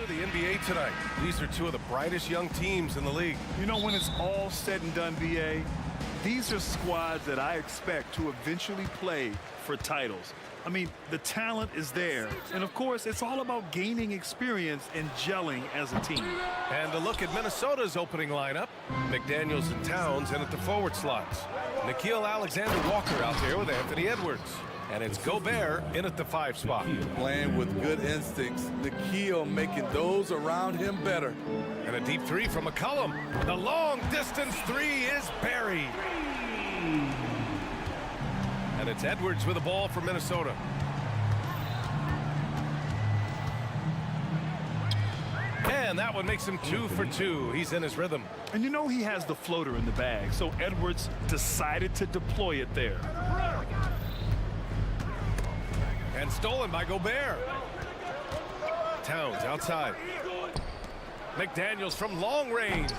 of the NBA tonight. These are two of the brightest young teams in the league. You know, when it's all said and done, BA, these are squads that I expect to eventually play for titles. I mean, the talent is there. And, of course, it's all about gaining experience and gelling as a team. And a look at Minnesota's opening lineup. McDaniels and Towns in at the forward slots. Nickeil Alexander-Walker out there with Anthony Edwards. And it's Gobert in at the 5 spot. Playing with good instincts. Nickeil making those around him better. And a deep three from McCollum. The long-distance three is buried. And it's Edwards with the ball for Minnesota. And that one makes him 2 for 2. He's in his rhythm. And you know he has the floater in the bag, so Edwards decided to deploy it there. And stolen by Gobert. Towns outside. McDaniels from long range.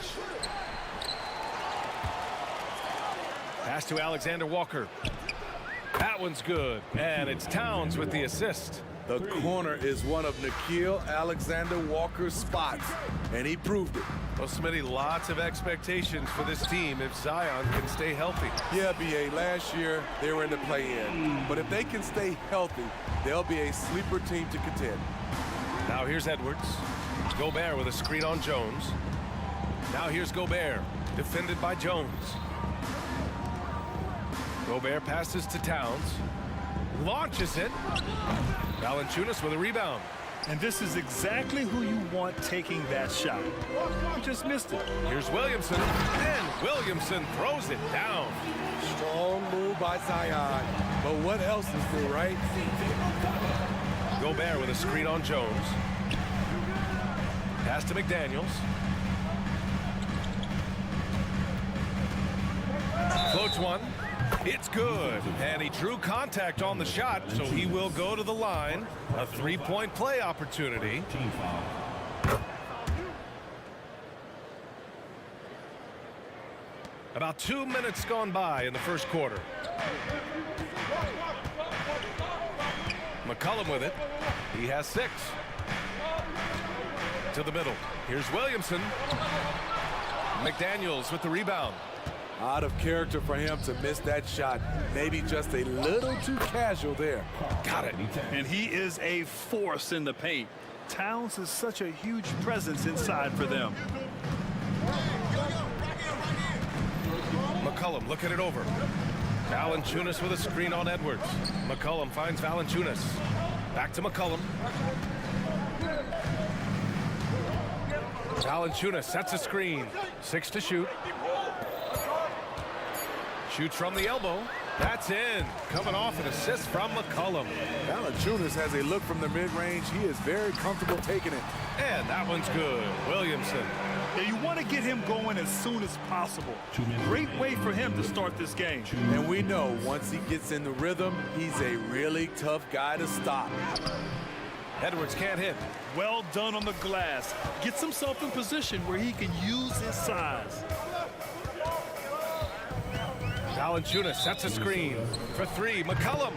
Pass to Alexander-Walker. That one's good. And it's Towns with the assist. The corner is one of Nickeil Alexander-Walker's spots, and he proved it. Well, Smitty, lots of expectations for this team if Zion can stay healthy. Yeah, BA, last year they were in the play-in. But if they can stay healthy, they'll be a sleeper team to contend. Now here's Edwards. Gobert with a screen on Jones. Now here's Gobert, defended by Jones. Gobert passes to Towns. Launches it. Valanciunas with a rebound. And this is exactly who you want taking that shot. He just missed it. Here's Williamson. And Williamson throws it down. Strong move by Zion. But what else is there, right? Gobert with a screen on Jones. Pass to McDaniels. Floats one. It's good. And he drew contact on the shot, so he will go to the line. A three-point play opportunity. About 2 minutes gone by in the first quarter. McCollum with it. He has 6. To the middle. Here's Williamson. McDaniels with the rebound. Out of character for him to miss that shot. Maybe just a little too casual there. Got it. And he is a force in the paint. Towns is such a huge presence inside for them. McCollum looking it over. Valanciunas with a screen on Edwards. McCollum finds Valanciunas. Back to McCollum. Valanciunas sets a screen. 6 to shoot. Shoots from the elbow. That's in. Coming off an assist from McCollum. Valanciunas has a look from the mid-range. He is very comfortable taking it. And that one's good. Williamson. Yeah, you want to get him going as soon as possible. Great way for him to start this game. And we know once he gets in the rhythm, he's a really tough guy to stop. Edwards can't hit. Well done on the glass. Gets himself in position where he can use his size. Valanciunas sets a screen for 3. McCollum.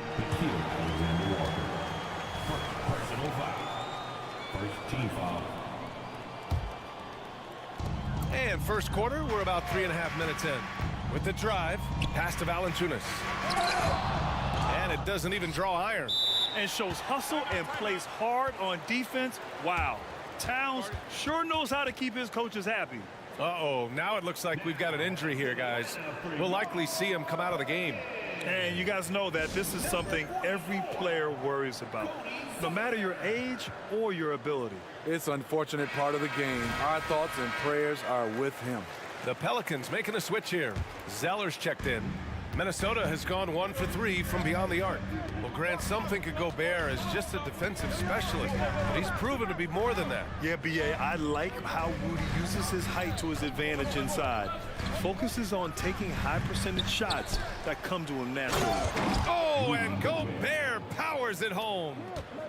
And first quarter, we're about 3.5 minutes in. With the drive, pass to Valanciunas. And it doesn't even draw iron. And shows hustle and plays hard on defense. Wow. Towns sure knows how to keep his coaches happy. Uh-oh, now it looks like we've got an injury here, guys. We'll likely see him come out of the game. And you guys know that this is something every player worries about, no matter your age or your ability. It's an unfortunate part of the game. Our thoughts and prayers are with him. The Pelicans making a switch here. Zeller's checked in. Minnesota has gone 1 for 3 from beyond the arc. Well, Grant, some think of Gobert as just a defensive specialist, but he's proven to be more than that. Yeah, B.A., I like how Rudy uses his height to his advantage inside. Focuses on taking high-percentage shots that come to him naturally. Oh, and Gobert powers it home.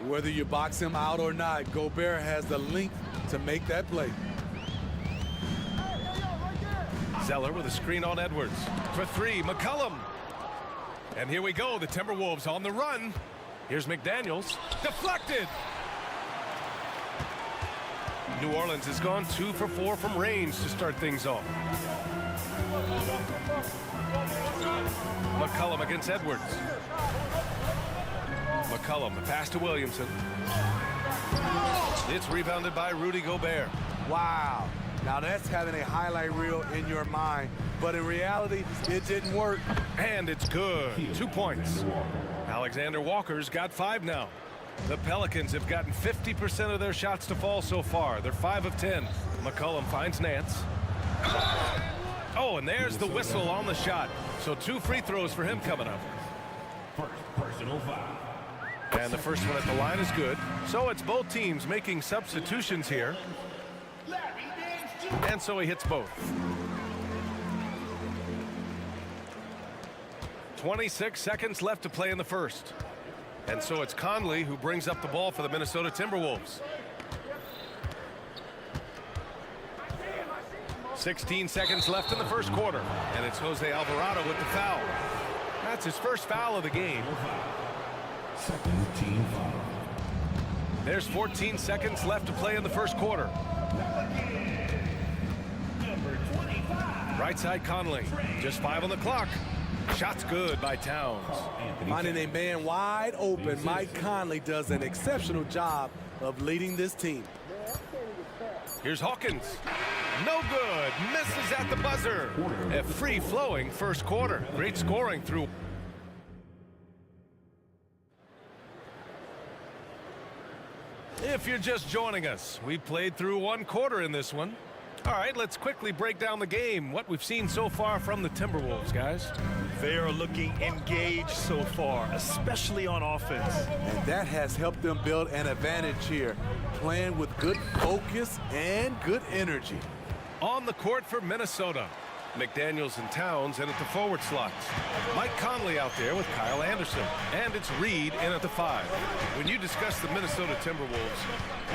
Whether you box him out or not, Gobert has the length to make that play. Zeller with a screen on Edwards. For 3, McCollum. And here we go, the Timberwolves on the run. Here's McDaniels. Deflected. New Orleans has gone 2 for 4 from range to start things off. McCollum against Edwards. McCollum, the pass to Williamson. It's rebounded by Rudy Gobert. Wow. Now that's having a highlight reel in your mind, but in reality, it didn't work. And it's good. 2 points. Alexander Walker's got 5 now. The Pelicans have gotten 50% of their shots to fall so far. They're 5 of 10. McCollum finds Nance. Oh, and there's the whistle on the shot. So 2 free throws for him coming up. Personal foul. And the first one at the line is good. So it's both teams making substitutions here. And so he hits both. 26 seconds left to play in the first. And so it's Conley who brings up the ball for the Minnesota Timberwolves. 16 seconds left in the first quarter. And it's Jose Alvarado with the foul. That's his first foul of the game. Second team foul. There's 14 seconds left to play in the first quarter. Right side Conley. Just 5 on the clock. Shot's good by Towns. Finding a man wide open, Mike Conley does an exceptional job of leading this team. Here's Hawkins. No good. Misses at the buzzer. A free-flowing first quarter. Great scoring through. If you're just joining us, we played through 1 quarter in this one. All right, let's quickly break down the game. What we've seen so far from the Timberwolves, guys. They are looking engaged so far, especially on offense. And that has helped them build an advantage here, playing with good focus and good energy. On the court for Minnesota, McDaniels and Towns in at the forward slots. Mike Conley out there with Kyle Anderson. And it's Reed in at the 5. When you discuss the Minnesota Timberwolves,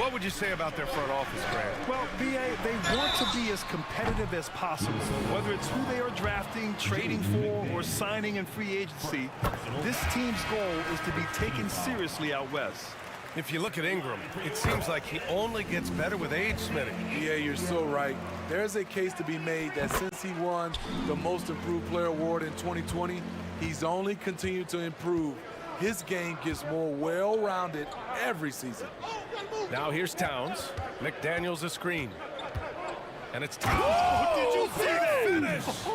what would you say about their front office, Grant? Well, B.A., they want to be as competitive as possible. Whether it's who they are drafting, trading for, or signing in free agency, this team's goal is to be taken seriously out west. If you look at Ingram, it seems like he only gets better with age, Smitty. Yeah, you're so right. There's a case to be made that since he won the Most Improved Player Award in 2020, he's only continued to improve. His game gets more well-rounded every season. Now here's Towns. McDaniels a screen. And it's Towns. Did you see that? Finish!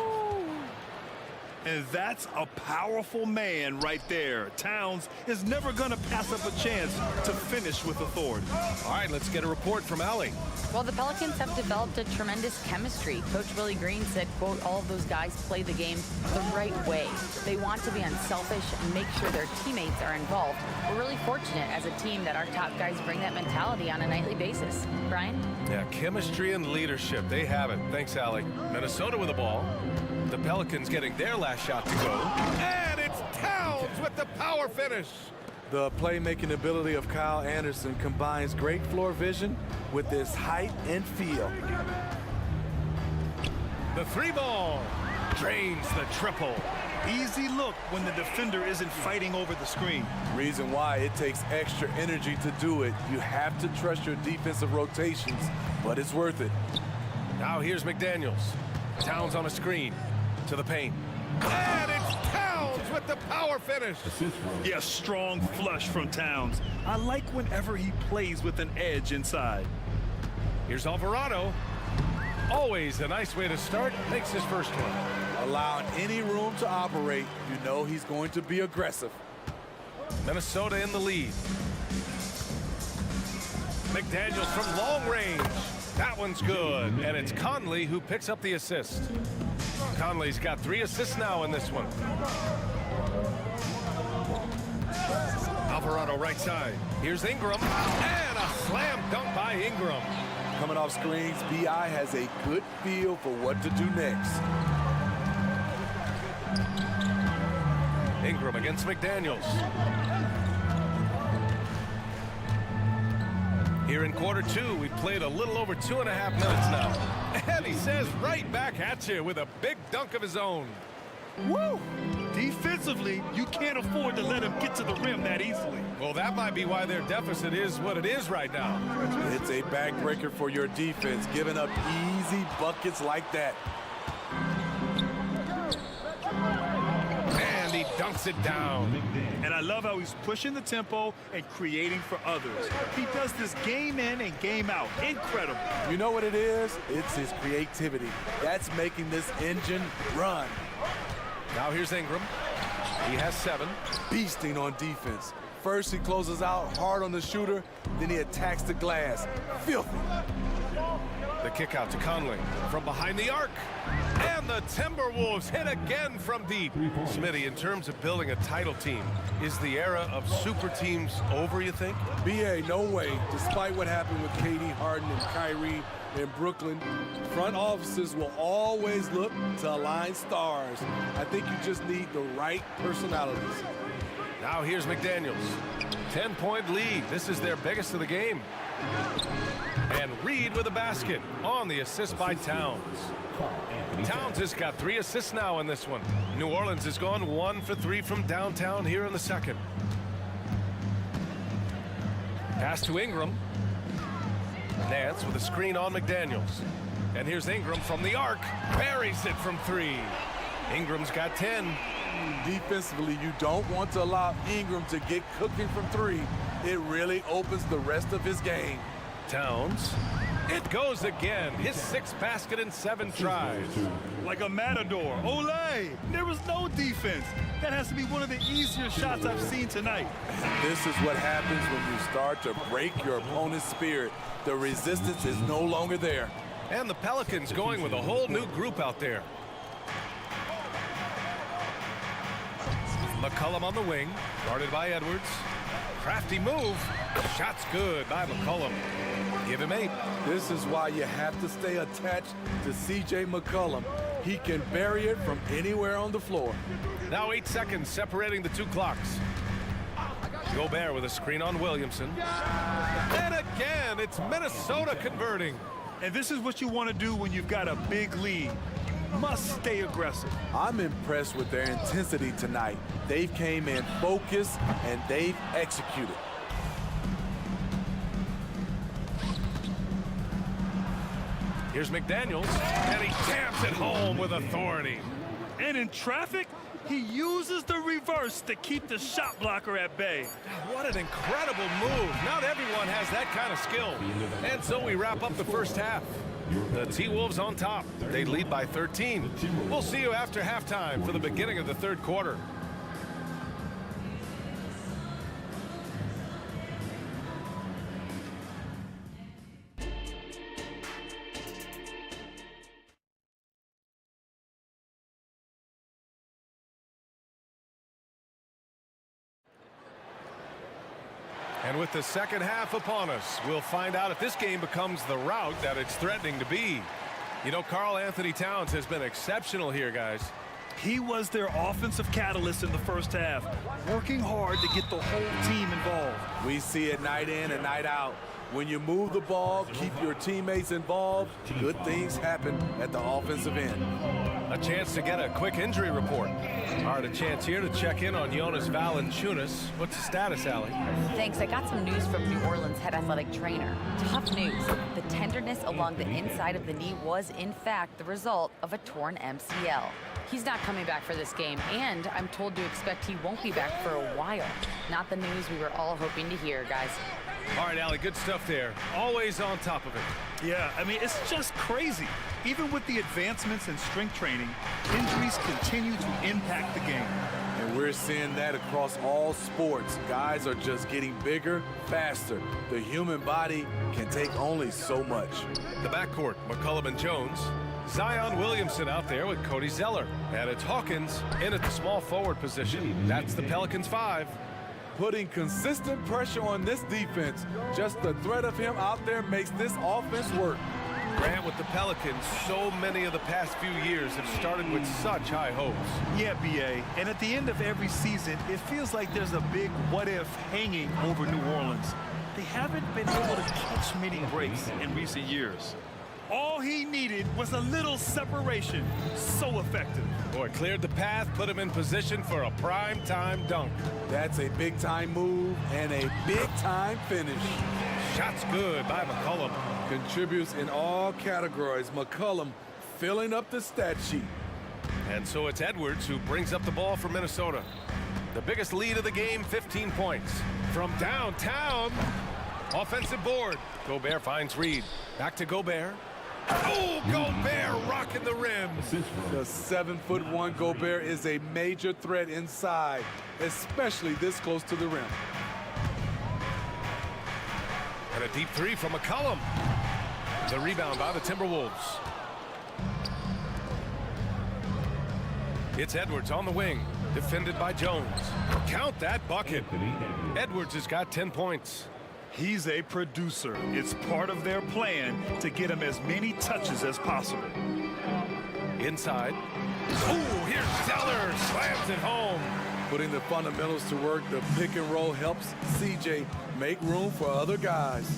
And that's a powerful man right there. Towns is never going to pass up a chance to finish with authority. All right, let's get a report from Allie. Well, the Pelicans have developed a tremendous chemistry. Coach Willie Green said, quote, all of those guys play the game the right way. They want to be unselfish and make sure their teammates are involved. We're really fortunate as a team that our top guys bring that mentality on a nightly basis. Brian? Yeah, chemistry and leadership. They have it. Thanks, Allie. Minnesota with the ball. The Pelicans getting their last shot to go. And it's Towns with the power finish. The playmaking ability of Kyle Anderson combines great floor vision with his height and feel. The 3-ball drains the triple. Easy look when the defender isn't fighting over the screen. Reason why it takes extra energy to do it. You have to trust your defensive rotations, but it's worth it. Now here's McDaniels. Towns on a screen to the paint. And it's Towns with the power finish. Yeah, strong flush from Towns. I like whenever he plays with an edge inside. Here's Alvarado. Always a nice way to start. Makes his first one. Allowing any room to operate, you know he's going to be aggressive. Minnesota in the lead. McDaniels from long range. That one's good. And it's Conley who picks up the assist. Conley's got 3 assists now in this one. Alvarado right side. Here's Ingram. And a slam dunk by Ingram. Coming off screens, B.I. has a good feel for what to do next. Ingram against McDaniels. Here in quarter 2, we've played a little over 2.5 minutes now. And he says right back at you with a big dunk of his own. Woo! Defensively, you can't afford to let him get to the rim that easily. Well, that might be why their deficit is what it is right now. It's a backbreaker for your defense, giving up easy buckets like that. And he dunks it down. And I love how he's pushing the tempo and creating for others. He does this game in and game out. Incredible. You know what it is? It's his creativity. That's making this engine run. Now here's Ingram. He has 7. Beasting on defense. First he closes out hard on the shooter, then he attacks the glass. Filthy. The kick out to Conley from behind the arc. And the Timberwolves hit again from deep. Smitty, in terms of building a title team, is the era of super teams over, you think? BA, no way. Despite what happened with KD, Harden, and Kyrie in Brooklyn, front offices will always look to align stars. I think you just need the right personalities. Now here's McDaniels. 10-point lead. This is their biggest of the game. And Reed with a basket on the assist by Towns. Towns has got 3 assists now in this one. New Orleans has gone 1 for 3 from downtown here in the second. Pass to Ingram. Nance with a screen on McDaniels. And here's Ingram from the arc. Buries it from 3. Ingram's got 10. Defensively, you don't want to allow Ingram to get cooking from 3. It really opens the rest of his game. Towns. It goes again. His 6th basket in 7 tries. Like a matador. Olay! There was no defense. That has to be one of the easier shots I've seen tonight. This is what happens when you start to break your opponent's spirit. The resistance is no longer there. And the Pelicans going with a whole new group out there. McCollum on the wing, guarded by Edwards. Crafty move. Shot's good by McCollum. Give him 8. This is why you have to stay attached to CJ McCollum. He can bury it from anywhere on the floor. Now 8 seconds separating the 2 clocks. Gobert with a screen on Williamson. And again, it's Minnesota converting. And this is what you want to do when you've got a big lead. Must stay aggressive. I'm impressed with their intensity tonight. They've came in focused and they've executed. Here's McDaniels, and he jams it home with authority. And in traffic, he uses the reverse to keep the shot blocker at bay. What an incredible move. Not everyone has that kind of skill. And so we wrap up the first half. The T-Wolves on top. They lead by 13. We'll see you after halftime for the beginning of the 3rd quarter. And with the second half upon us, we'll find out if this game becomes the rout that it's threatening to be. You know, Karl Anthony Towns has been exceptional here, guys. He was their offensive catalyst in the first half, working hard to get the whole team involved. We see it night in and night out. When you move the ball, keep your teammates involved, good things happen at the offensive end. A chance to get a quick injury report. All right, a chance here to check in on Jonas Valanciunas. What's the status, Allie? Thanks. I got some news from New Orleans head athletic trainer. Tough news. The tenderness along the inside of the knee was, in fact, the result of a torn MCL. He's not coming back for this game, and I'm told to expect he won't be back for a while. Not the news we were all hoping to hear, guys. All right, Allie, good stuff there. Always on top of it. Yeah, I mean, it's just crazy. Even with the advancements in strength training, injuries continue to impact the game. And we're seeing that across all sports. Guys are just getting bigger, faster. The human body can take only so much. The backcourt, McCollum and Jones. Zion Williamson out there with Cody Zeller. And it's Hawkins in at the small forward position. That's the Pelicans 5. Putting consistent pressure on this defense. Just the threat of him out there makes this offense work. Grant, with the Pelicans, so many of the past few years have started with such high hopes. Yeah, BA. And at the end of every season, it feels like there's a big what-if hanging over New Orleans. They haven't been able to catch many breaks in recent years. All he needed was a little separation. So effective. Boy, cleared the path, put him in position for a prime-time dunk. That's a big-time move and a big-time finish. Shot's good by McCollum. Contributes in all categories. McCollum filling up the stat sheet. And so it's Edwards who brings up the ball for Minnesota. The biggest lead of the game, 15 points. From downtown, offensive board. Gobert finds Reed. Back to Gobert. Oh, Gobert rocking the rim. The 7'1" Gobert is a major threat inside, especially this close to the rim. And a deep three from McCollum. The rebound by the Timberwolves. It's Edwards on the wing, defended by Jones. Count that bucket. Edwards has got 10 points. He's a producer. It's part of their plan to get him as many touches as possible. Inside. Oh, here's Zeller, slams it home. Putting the fundamentals to work, the pick and roll helps CJ make room for other guys.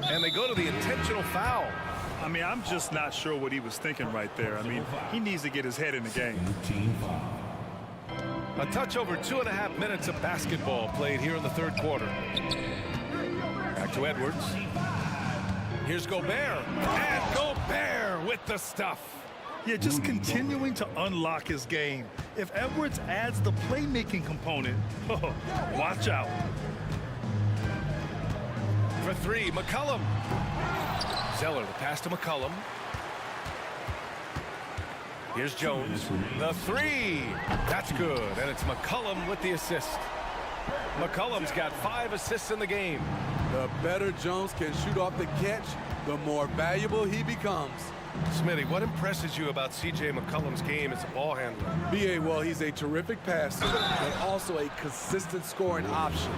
And they go to the intentional foul. I mean, I'm just not sure what he was thinking right there. I mean, he needs to get his head in the game. A touch over 2.5 minutes of basketball played here in the third quarter. Back to Edwards. Here's Gobert. And Gobert with the stuff. Yeah, just continuing to unlock his game. If Edwards adds the playmaking component, watch out. For three, McCollum. Zeller, the pass to McCollum. Here's Jones. The three. That's good. And it's McCollum with the assist. McCollum's got 5 assists in the game. The better Jones can shoot off the catch, the more valuable he becomes. Smitty, what impresses you about C.J. McCollum's game as a ball handler? B.A., well, he's a terrific passer, but also a consistent scoring option.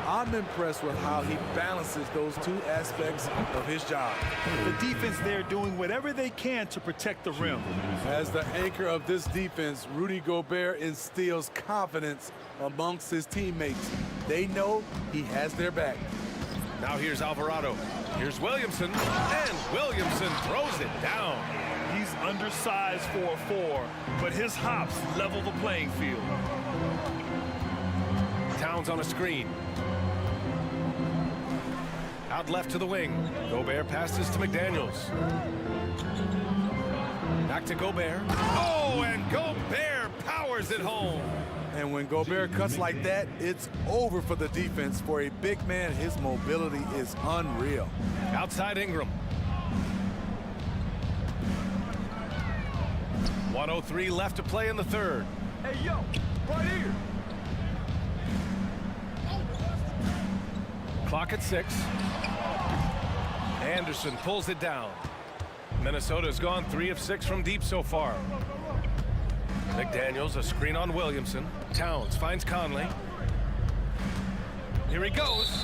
I'm impressed with how he balances those two aspects of his job. The defense there doing whatever they can to protect the rim. As the anchor of this defense, Rudy Gobert instills confidence amongst his teammates. They know he has their back. Now here's Alvarado. Here's Williamson. And Williamson throws it down. He's undersized for a 4, but his hops level the playing field. Towns on a screen. Out left to the wing. Gobert passes to McDaniels. Back to Gobert. Oh, and Gobert powers it home. And when Gobert cuts like that, it's over for the defense. For a big man, his mobility is unreal. Outside Ingram. 1:03 left to play in the third. Hey, yo, right here. Clock at 6. Anderson pulls it down. Minnesota's gone 3 of 6 from deep so far. McDaniels, a screen on Williamson. Towns finds Conley. Here he goes.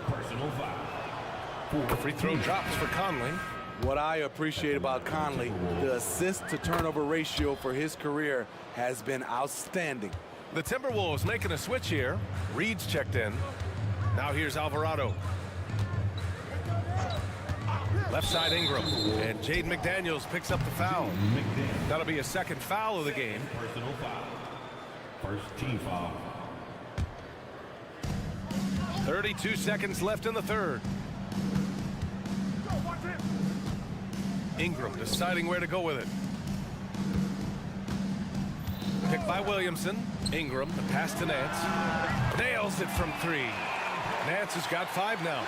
Personal foul. Free throw drops for Conley. What I appreciate about Conley, the assist to turnover ratio for his career has been outstanding. The Timberwolves making a switch here. Reed's checked in. Now here's Alvarado. Left side Ingram. And Jaden McDaniels picks up the foul. That'll be a second foul of the game. Personal foul. First team foul. 32 seconds left in the third. Ingram deciding where to go with it. Picked by Williamson. Ingram, the pass to Nance. Nails it from 3. Nance has got 5 now.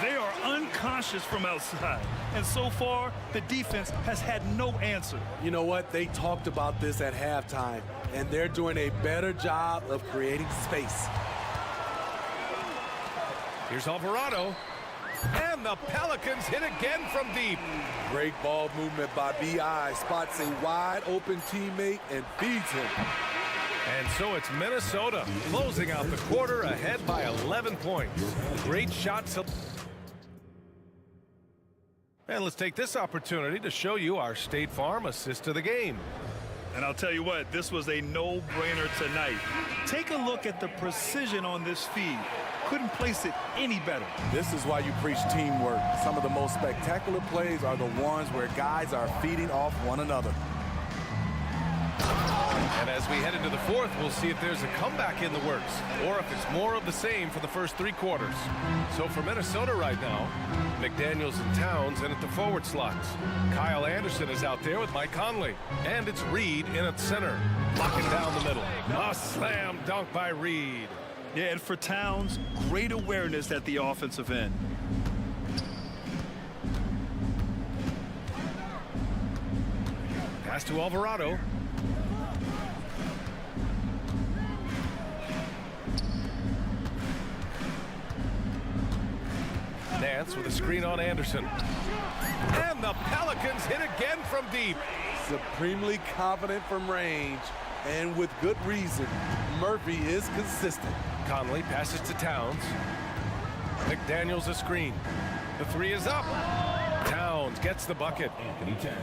They are unconscious from outside. And so far, the defense has had no answer. You know what? They talked about this at halftime, and they're doing a better job of creating space. Here's Alvarado. And the Pelicans hit again from deep. Great ball movement by B.I. Spots a wide open teammate and feeds him. And so it's Minnesota closing out the quarter ahead by 11 points. Great shots. And let's take this opportunity to show you our State Farm assist of the game. And I'll tell you what, this was a no-brainer tonight. Take a look at the precision on this feed. couldn't place it any better. This is why you preach teamwork. Some of the most spectacular plays are the ones where guys are feeding off one another. And as we head into the fourth, we'll see if there's a comeback in the works or if it's more of the same for the first three quarters. So for Minnesota right now, McDaniels and Towns in at the forward slots. Kyle Anderson is out there with Mike Conley. And it's Reed in at center, locking down the middle. A slam dunk by Reed. Yeah, and for Towns, great awareness at the offensive end. Pass to Alvarado. Nance with a screen on Anderson. And the Pelicans hit again from deep. Supremely confident from range, and with good reason. Murphy is consistent. Conley passes to Towns. McDaniels a screen. The three is up. Towns gets the bucket.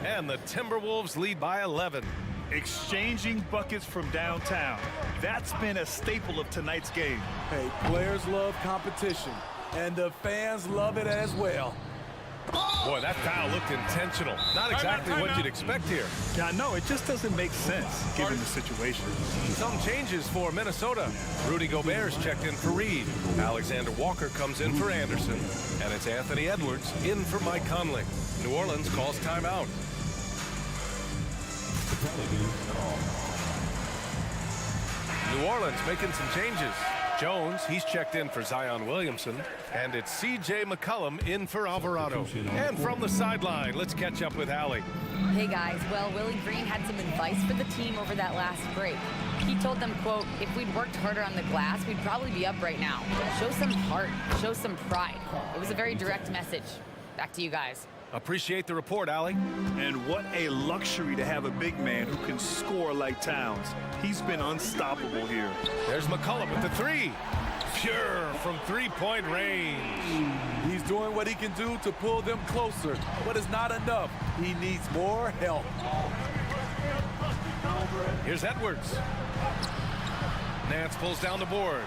And the Timberwolves lead by 11. Exchanging buckets from downtown. That's been a staple of tonight's game. Hey, players love competition, and the fans love it as well. Boy, that foul looked intentional. Not exactly what you'd expect here. Yeah, I know. It just doesn't make sense given the situation. Some changes for Minnesota. Rudy Gobert's checked in for Reed. Alexander Walker comes in for Anderson. And it's Anthony Edwards in for Mike Conley. New Orleans calls timeout. New Orleans making some changes. Jones, he's checked in for Zion Williamson. And it's C.J. McCollum in for Alvarado. And from the sideline, let's catch up with Allie. Hey guys, well, Willie Green had some advice for the team over that last break. He told them, quote, if we'd worked harder on the glass, we'd probably be up right now. Show some heart, show some pride. It was a very direct message. Back to you guys. Appreciate the report, Allie. And what a luxury to have a big man who can score like Towns. He's been unstoppable here. There's McCollum with the three. Pure from three-point range. He's doing what he can do to pull them closer, but it's not enough. He needs more help. Here's Edwards. Nance pulls down the board.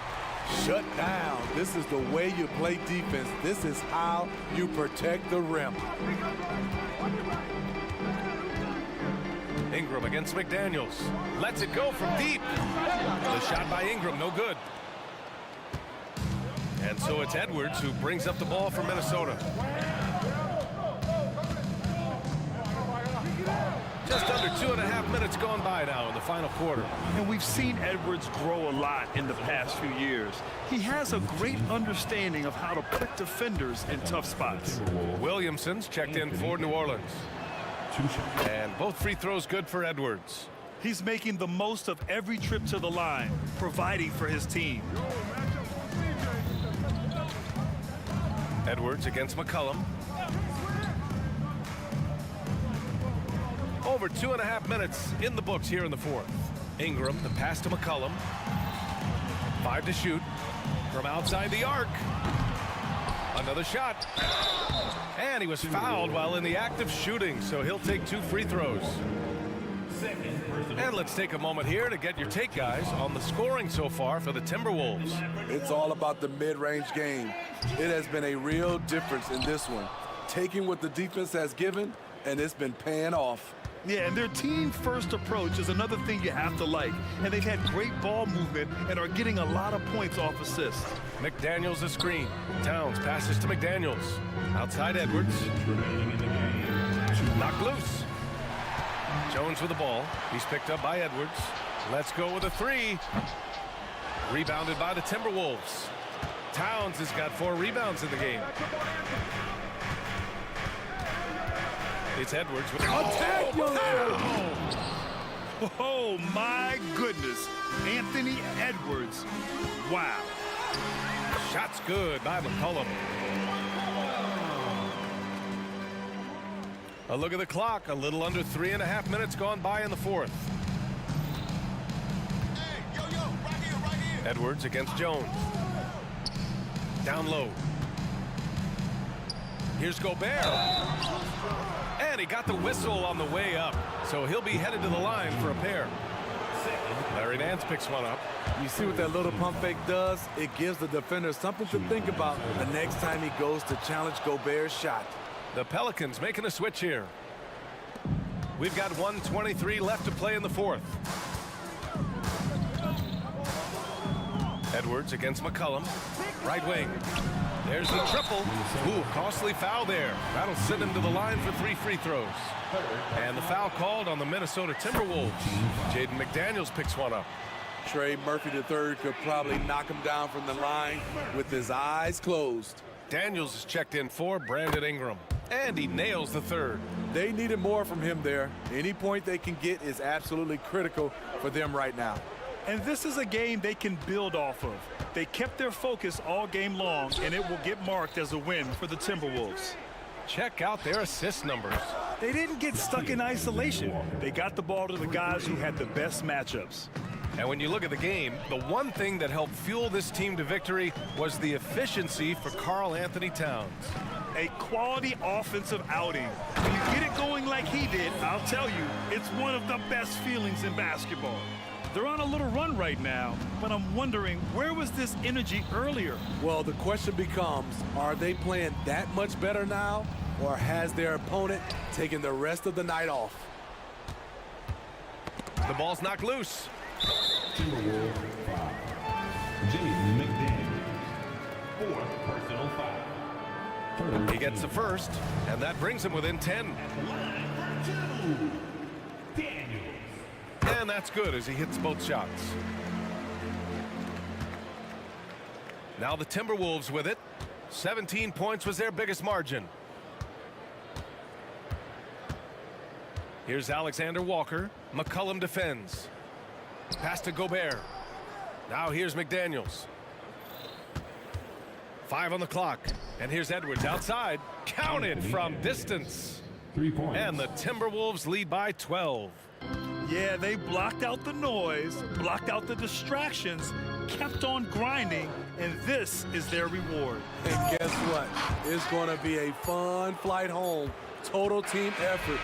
Shut down. This is the way you play defense. This is how you protect the rim. Ingram against McDaniels. Lets it go from deep. The shot by Ingram, no good. And so it's Edwards who brings up the ball for Minnesota. Just under 2.5 minutes gone by now in the final quarter. And we've seen Edwards grow a lot in the past few years. He has a great understanding of how to put defenders in tough spots. Williamson's checked in for New Orleans. And both free throws good for Edwards. He's making the most of every trip to the line, providing for his team. Edwards against McCollum. Over 2.5 minutes in the books here in the fourth. Ingram, the pass to McCollum. 5 to shoot from outside the arc. Another shot. And he was fouled while in the act of shooting, so he'll take 2 free throws. And let's take a moment here to get your take, guys, on the scoring so far for the Timberwolves. It's all about the mid-range game. It has been a real difference in this one. Taking what the defense has given, and it's been paying off. Yeah, and their team-first approach is another thing you have to like. And they've had great ball movement and are getting a lot of points off assists. McDaniels a screen. Towns passes to McDaniels. Outside Edwards. Knocked loose. Jones with the ball. He's picked up by Edwards. Let's go with a three. Rebounded by the Timberwolves. Towns has got 4 rebounds in the game. It's Edwards with Attack! Oh, my goodness. Anthony Edwards. Wow. Shot's good by McCollum. A look at the clock. A little under 3.5 minutes gone by in the fourth. Edwards against Jones. Down low. Here's Gobert. And he got the whistle on the way up. So he'll be headed to the line for a pair. Larry Nance picks one up. You see what that little pump fake does? It gives the defender something to think about the next time he goes to challenge Gobert's shot. The Pelicans making a switch here. We've got 1:23 left to play in the fourth. Edwards against McCollum. Right wing. There's the triple. Ooh, costly foul there. That'll send him to the line for 3 free throws. And the foul called on the Minnesota Timberwolves. Jaden McDaniels picks one up. Trey Murphy III could probably knock him down from the line with his eyes closed. Daniels is checked in for Brandon Ingram. And he nails the third. They needed more from him there. Any point they can get is absolutely critical for them right now. And this is a game they can build off of. They kept their focus all game long, and it will get marked as a win for the Timberwolves. Check out their assist numbers. They didn't get stuck in isolation. They got the ball to the guys who had the best matchups. And when you look at the game, the one thing that helped fuel this team to victory was the efficiency for Karl Anthony Towns. A quality offensive outing. When you get it going like he did, I'll tell you, it's one of the best feelings in basketball. They're on a little run right now, but I'm wondering, where was this energy earlier? Well, the question becomes, are they playing that much better now, or has their opponent taken the rest of the night off? The ball's knocked loose. Timberwolves 5. Jaden McDaniels. 4th personal foul. He gets the first, and that brings him within 10. Line for 2. Daniels. And that's good as he hits both shots. Now the Timberwolves with it. 17 points was their biggest margin. Here's Alexander Walker. McCollum defends. Pass to Gobert. Now here's McDaniels. 5 on the clock. And here's Edwards outside. Counted from distance. 3 points. And the Timberwolves lead by 12. Yeah, they blocked out the noise, blocked out the distractions, kept on grinding, and this is their reward. And guess what? It's going to be a fun flight home. Total team effort.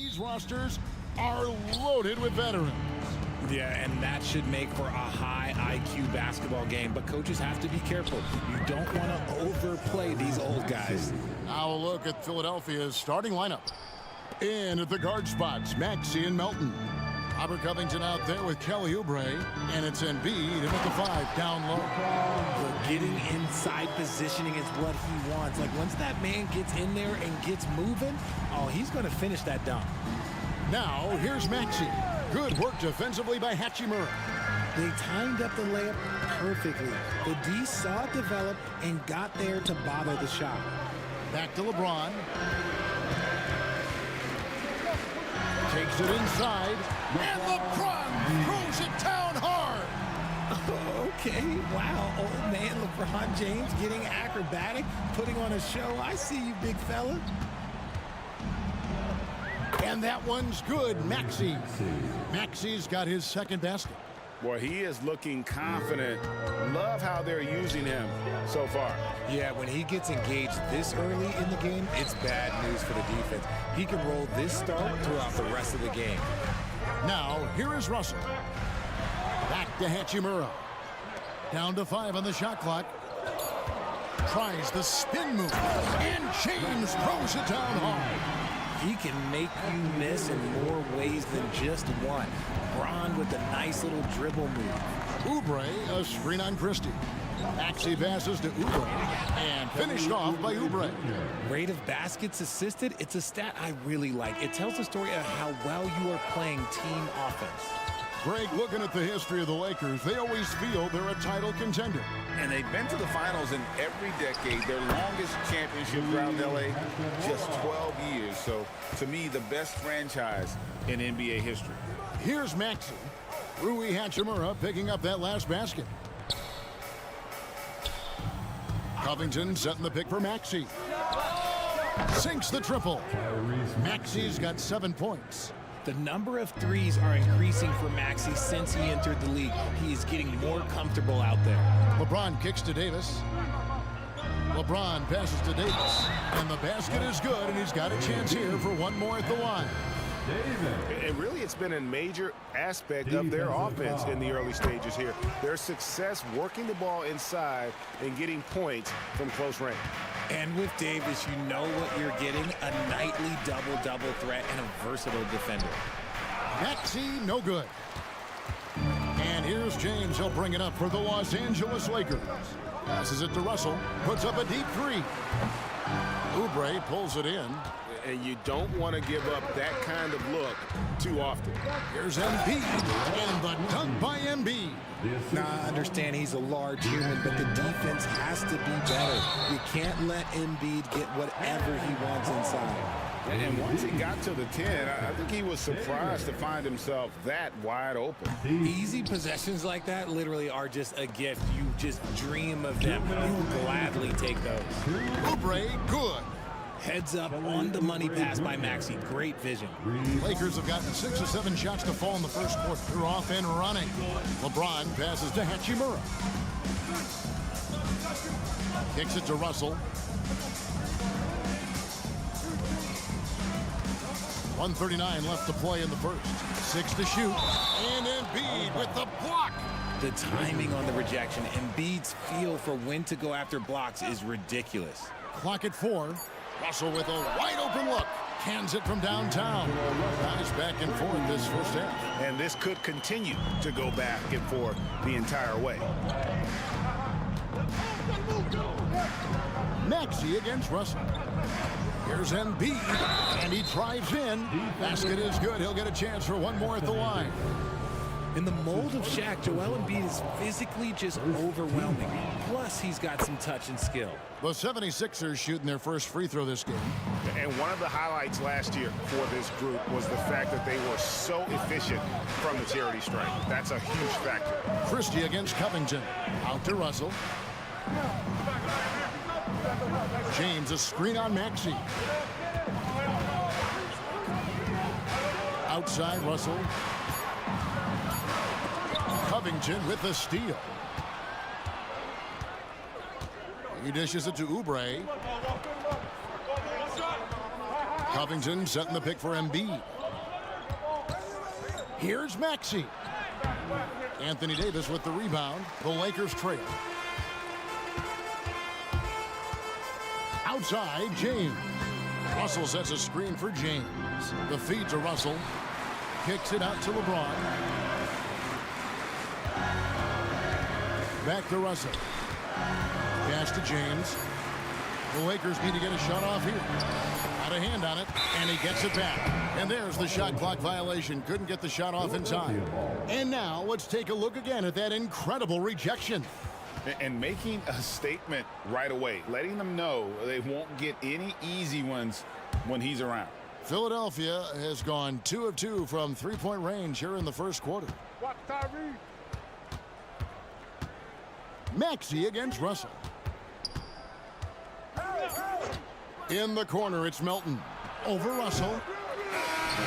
These rosters are loaded with veterans. Yeah, and that should make for a high IQ basketball game. But coaches have to be careful. You don't want to overplay these old guys. Now a look at Philadelphia's starting lineup. In at the guard spots, Maxey and Melton. Robert Covington out there with Kelly Oubre. And it's Embiid in at the 5, down low. But getting inside positioning is what he wants. Like, once that man gets in there and gets moving, oh, he's going to finish that dunk. Now, here's Maxey. Good work defensively by Hachimura. They timed up the layup perfectly. The D saw it develop and got there to bother the shot. Back to LeBron. Takes it inside. And LeBron throws it down hard. Okay, wow. Old man LeBron James getting acrobatic, putting on a show. I see you, big fella. And that one's good, Maxey. Maxey's got his second basket. Boy, he is looking confident. Love how they're using him so far. Yeah, when he gets engaged this early in the game, it's bad news for the defense. He can roll this start throughout the rest of the game. Now, here is Russell. Back to Hachimura. Down to 5 on the shot clock. Tries the spin move. And James throws it down hard. He can make you miss in more ways than just one. Braun with a nice little dribble move. Oubre, a screen on Christie. Maxey passes to Oubre, and finished off by Oubre. Rate of baskets assisted, it's a stat I really like. It tells the story of how well you are playing team offense. Greg, looking at the history of the Lakers, they always feel they're a title contender. And they've been to the finals in every decade. Their longest championship around LA, just 12 years. So, to me, the best franchise in NBA history. Here's Maxey. Rui Hachimura picking up that last basket. Covington setting the pick for Maxey. Sinks the triple. Maxey's got 7 points. The number of threes are increasing for Maxey since he entered the league. He is getting more comfortable out there. LeBron kicks to Davis. LeBron passes to Davis. And the basket is good, and he's got a chance here for one more at the line. And really, it's been a major aspect of their offense in the early stages here. Their success working the ball inside and getting points from close range. And with Davis, you know what you're getting, a nightly double-double threat and a versatile defender. Maxey, no good. And here's James. He'll bring it up for the Los Angeles Lakers. Passes it to Russell. Puts up a deep 3. Oubre pulls it in. And you don't want to give up that kind of look too often. Here's Embiid. And the dunk by Embiid. Now, I understand he's a large human, but the defense has to be better. You can't let Embiid get whatever he wants inside. And once he got to the 10, I think he was surprised to find himself that wide open. Easy possessions like that literally are just a gift. You just dream of them. You gladly take those. Oubre, good. Heads up on the money pass by Maxey. Great vision. Lakers have gotten 6 or 7 shots to fall in the first quarter. They're off and running. LeBron passes to Hachimura. Kicks it to Russell. 1:39 left to play in the first. 6 to shoot. And Embiid with the block. The timing on the rejection, Embiid's feel for when to go after blocks is ridiculous. Clock at 4. Russell with a wide open look. Cans it from downtown. Guys back and forth this first half. And this could continue to go back and forth the entire way. Maxey against Russell. Here's Embiid, and he drives in. Basket is good. He'll get a chance for one more at the line. In the mold of Shaq, Joel Embiid is physically just overwhelming. Plus, he's got some touch and skill. The 76ers shooting their first free throw this game. And one of the highlights last year for this group was the fact that they were so efficient from the charity stripe. That's a huge factor. Christie against Covington. Out to Russell. James, a screen on Maxey. Outside Russell. Covington with the steal. He dishes it to Oubre. Covington setting the pick for Embiid. Here's Maxey. Anthony Davis with the rebound. The Lakers trail. Outside, James. Russell sets a screen for James. The feed to Russell. Kicks it out to LeBron. Back to Russell. Pass to James. The Lakers need to get a shot off here. Out of hand on it, and he gets it back. And there's the shot clock violation. Couldn't get the shot off in time. And now let's take a look again at that incredible rejection. And making a statement right away, letting them know they won't get any easy ones when he's around. Philadelphia has gone 2 of 2 from three-point range here in the first quarter. Maxey against Russell. In the corner, it's Melton. Over Russell.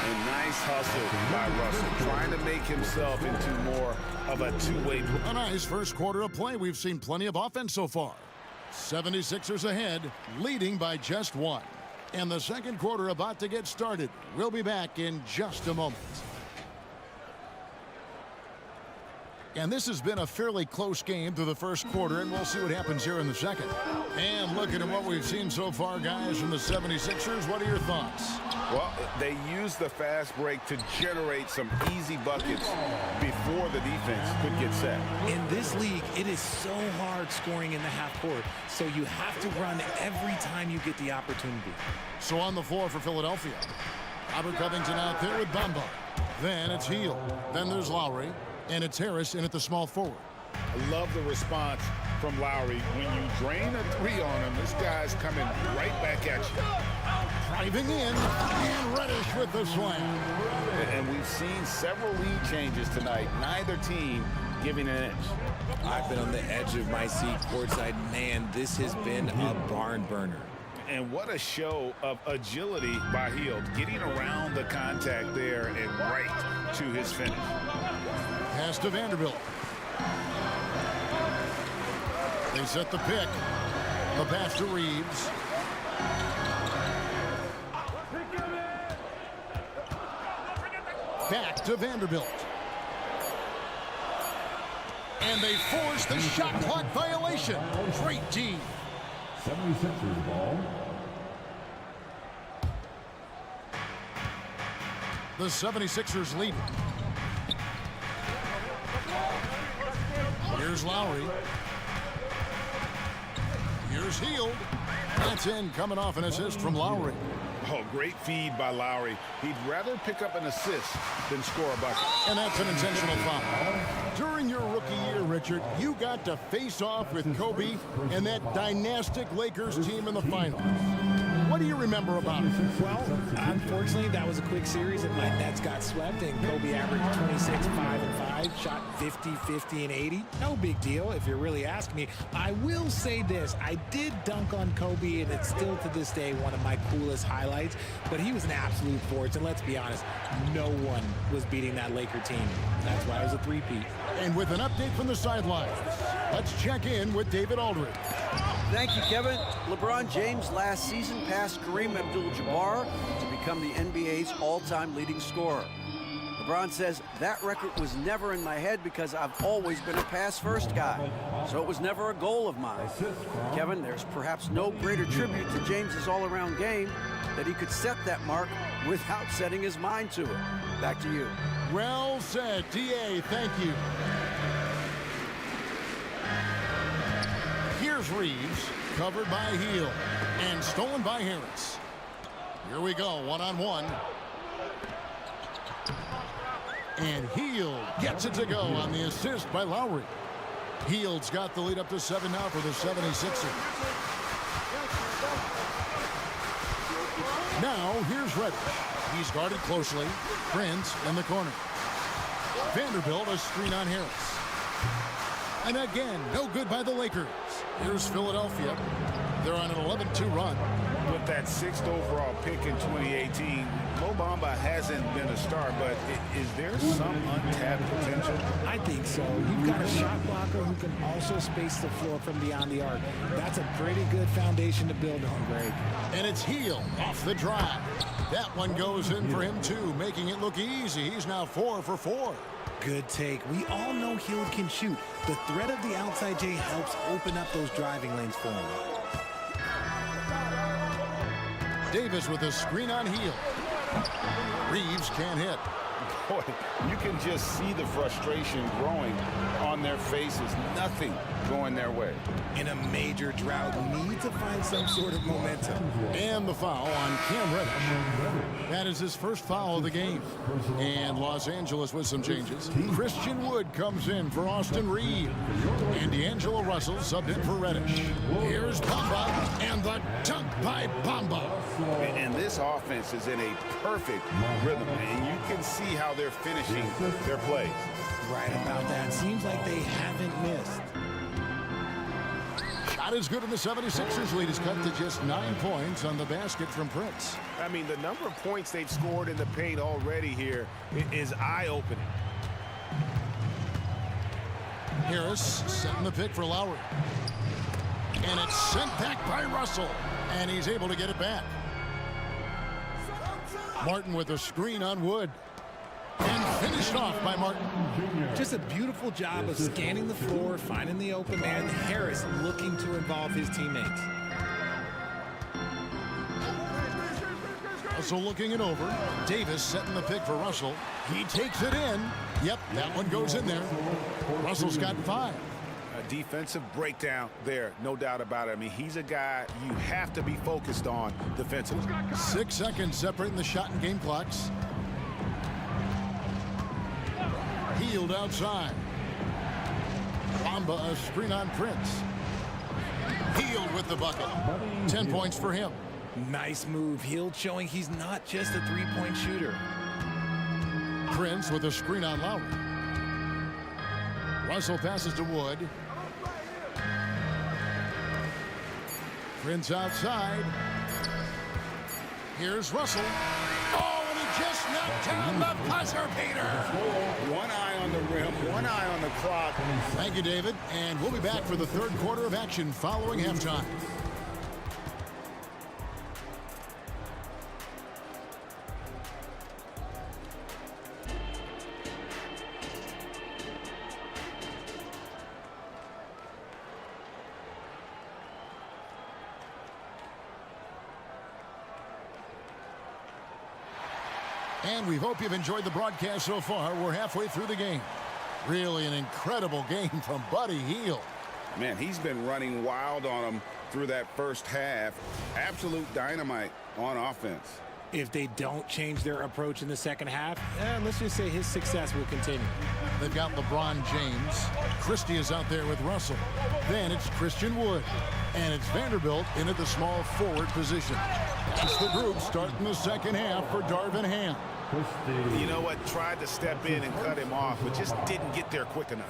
And nice hustle by Russell, trying to make himself into more of a two-way. A nice first quarter of play. We've seen plenty of offense so far. 76ers ahead, leading by just 1. And the second quarter about to get started. We'll be back in just a moment. And this has been a fairly close game through the first quarter, and we'll see what happens here in the second. And looking at what we've seen so far, guys, from the 76ers, what are your thoughts? Well, they used the fast break to generate some easy buckets before the defense could get set. In this league, it is so hard scoring in the half court, so you have to run every time you get the opportunity. So on the floor for Philadelphia, Robert Covington out there with Bamba. Then it's Hield. Then there's Lowry. And it's Harris in at the small forward. I love the response from Lowry. When you drain a three on him, this guy's coming right back at you. Driving in, and Reddish with the slam. And we've seen several lead changes tonight. Neither team giving an inch. I've been on the edge of my seat courtside. Man, this has been a barn burner. And what a show of agility by Hield, getting around the contact there and right to his finish. Pass to Vanderbilt. They set the pick. The pass to Reeves. Back to Vanderbilt. And they force the shot clock violation. Great D. 76ers ball. The 76ers lead. Here's Lowry. Here's Hield. That's in, coming off an assist from Lowry. Oh, great feed by Lowry. He'd rather pick up an assist than score a bucket. And that's an intentional foul. During your rookie year, Richard, you got to face off with Kobe and that dynastic Lakers team in the finals. What do you remember about it? Well, unfortunately, that was a quick series, and my Nets got swept, and Kobe averaged 26, 5, and 5, shot 50, 50, and 80. No big deal, if you're really asking me. I will say this. I did dunk on Kobe, and it's still to this day one of my coolest highlights, but he was an absolute force, and let's be honest, no one was beating that Laker team. That's why it was a three-peat. And with an update from the sidelines, let's check in with David Aldridge. Thank you, Kevin. LeBron James last season passed Kareem Abdul-Jabbar to become the NBA's all-time leading scorer. LeBron says, that record was never in my head because I've always been a pass-first guy, so it was never a goal of mine. Kevin, there's perhaps no greater tribute to James's all-around game that he could set that mark without setting his mind to it. Back to you. Well said, D.A., thank you. Here's Reeves, covered by Hield, and stolen by Harris. Here we go, one-on-one. And Hield gets it to go on the assist by Lowry. Hield's got the lead up to 7 now for the 76ers. Now, here's Reddish. He's guarded closely. Prince in the corner. Vanderbilt a screen on Harris. And again, no good by the Lakers. Here's Philadelphia. They're on an 11-2 run. With that 6th overall pick in 2018, Mo Bamba hasn't been a star, but is there some untapped potential? I think so. You've got a shot blocker who can also space the floor from beyond the arc. That's a pretty good foundation to build on, Greg. And it's Heel off the drive. That one goes in for him, too, making it look easy. He's now 4 for 4. Good take. We all know Hield can shoot. The threat of the outside J helps open up those driving lanes for him. Davis with a screen on Heel. Reeves can't hit. Boy, you can just see the frustration growing on their faces. Nothing going their way. In a major drought, need to find some sort of momentum. And the foul on Cam Reddish. That is his first foul of the game. And Los Angeles with some changes. Christian Wood comes in for Austin Reed. And D'Angelo Russell subbed in for Reddish. Here's Bamba, and the dunk by Bamba. And this offense is in a perfect rhythm, and you can see how they're finishing their plays. Right about that. Seems like they haven't missed. Shot is good, and the 76ers lead is cut to just 9 points on the basket from Prince. I mean, the number of points they've scored in the paint already here is eye-opening. Harris setting the pick for Lowry. And it's sent back by Russell. And he's able to get it back. Martin with a screen on Wood. And finished off by Martin. Just a beautiful job of scanning the floor, finding the open man. Harris looking to involve his teammates. Russell looking it over. Davis setting the pick for Russell. He takes it in. Yep, that one goes in there. Russell's got 5. A defensive breakdown there, no doubt about it. I mean, he's a guy you have to be focused on defensively. 6 seconds separating the shot and game clocks. Healed outside. Bamba a screen on Prince. Healed with the bucket. 10 points for him. Nice move. Hield showing he's not just a three-point shooter. Prince with a screen on Lowry. Russell passes to Wood. Prince outside. Here's Russell. Oh, and he just knocked down the buzzer beater. One eye on the rim, one eye on the clock. Thank you, David. And we'll be back for the third quarter of action following halftime. And we hope you've enjoyed the broadcast so far. We're halfway through the game. Really an incredible game from Buddy Hield. Man, he's been running wild on them through that first half. Absolute dynamite on offense. If they don't change their approach in the second half, let's just say his success will continue. They've got LeBron James. Christie is out there with Russell. Then it's Christian Wood. And it's Vanderbilt in at the small forward position. That's the group starting the second half for Darvin Ham. You know what? Tried to step in and cut him off, but just didn't get there quick enough.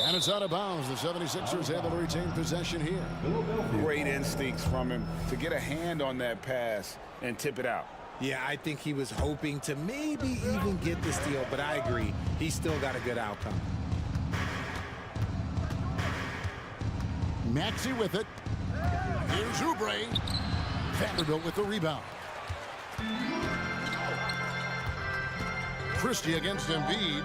And it's out of bounds. The 76ers able to retain possession here. Great instincts from him to get a hand on that pass and tip it out. Yeah, I think he was hoping to maybe even get the steal, but I agree. He's still got a good outcome. Maxey with it. Here's Oubre. Vanderbilt with the rebound. Christie against Embiid.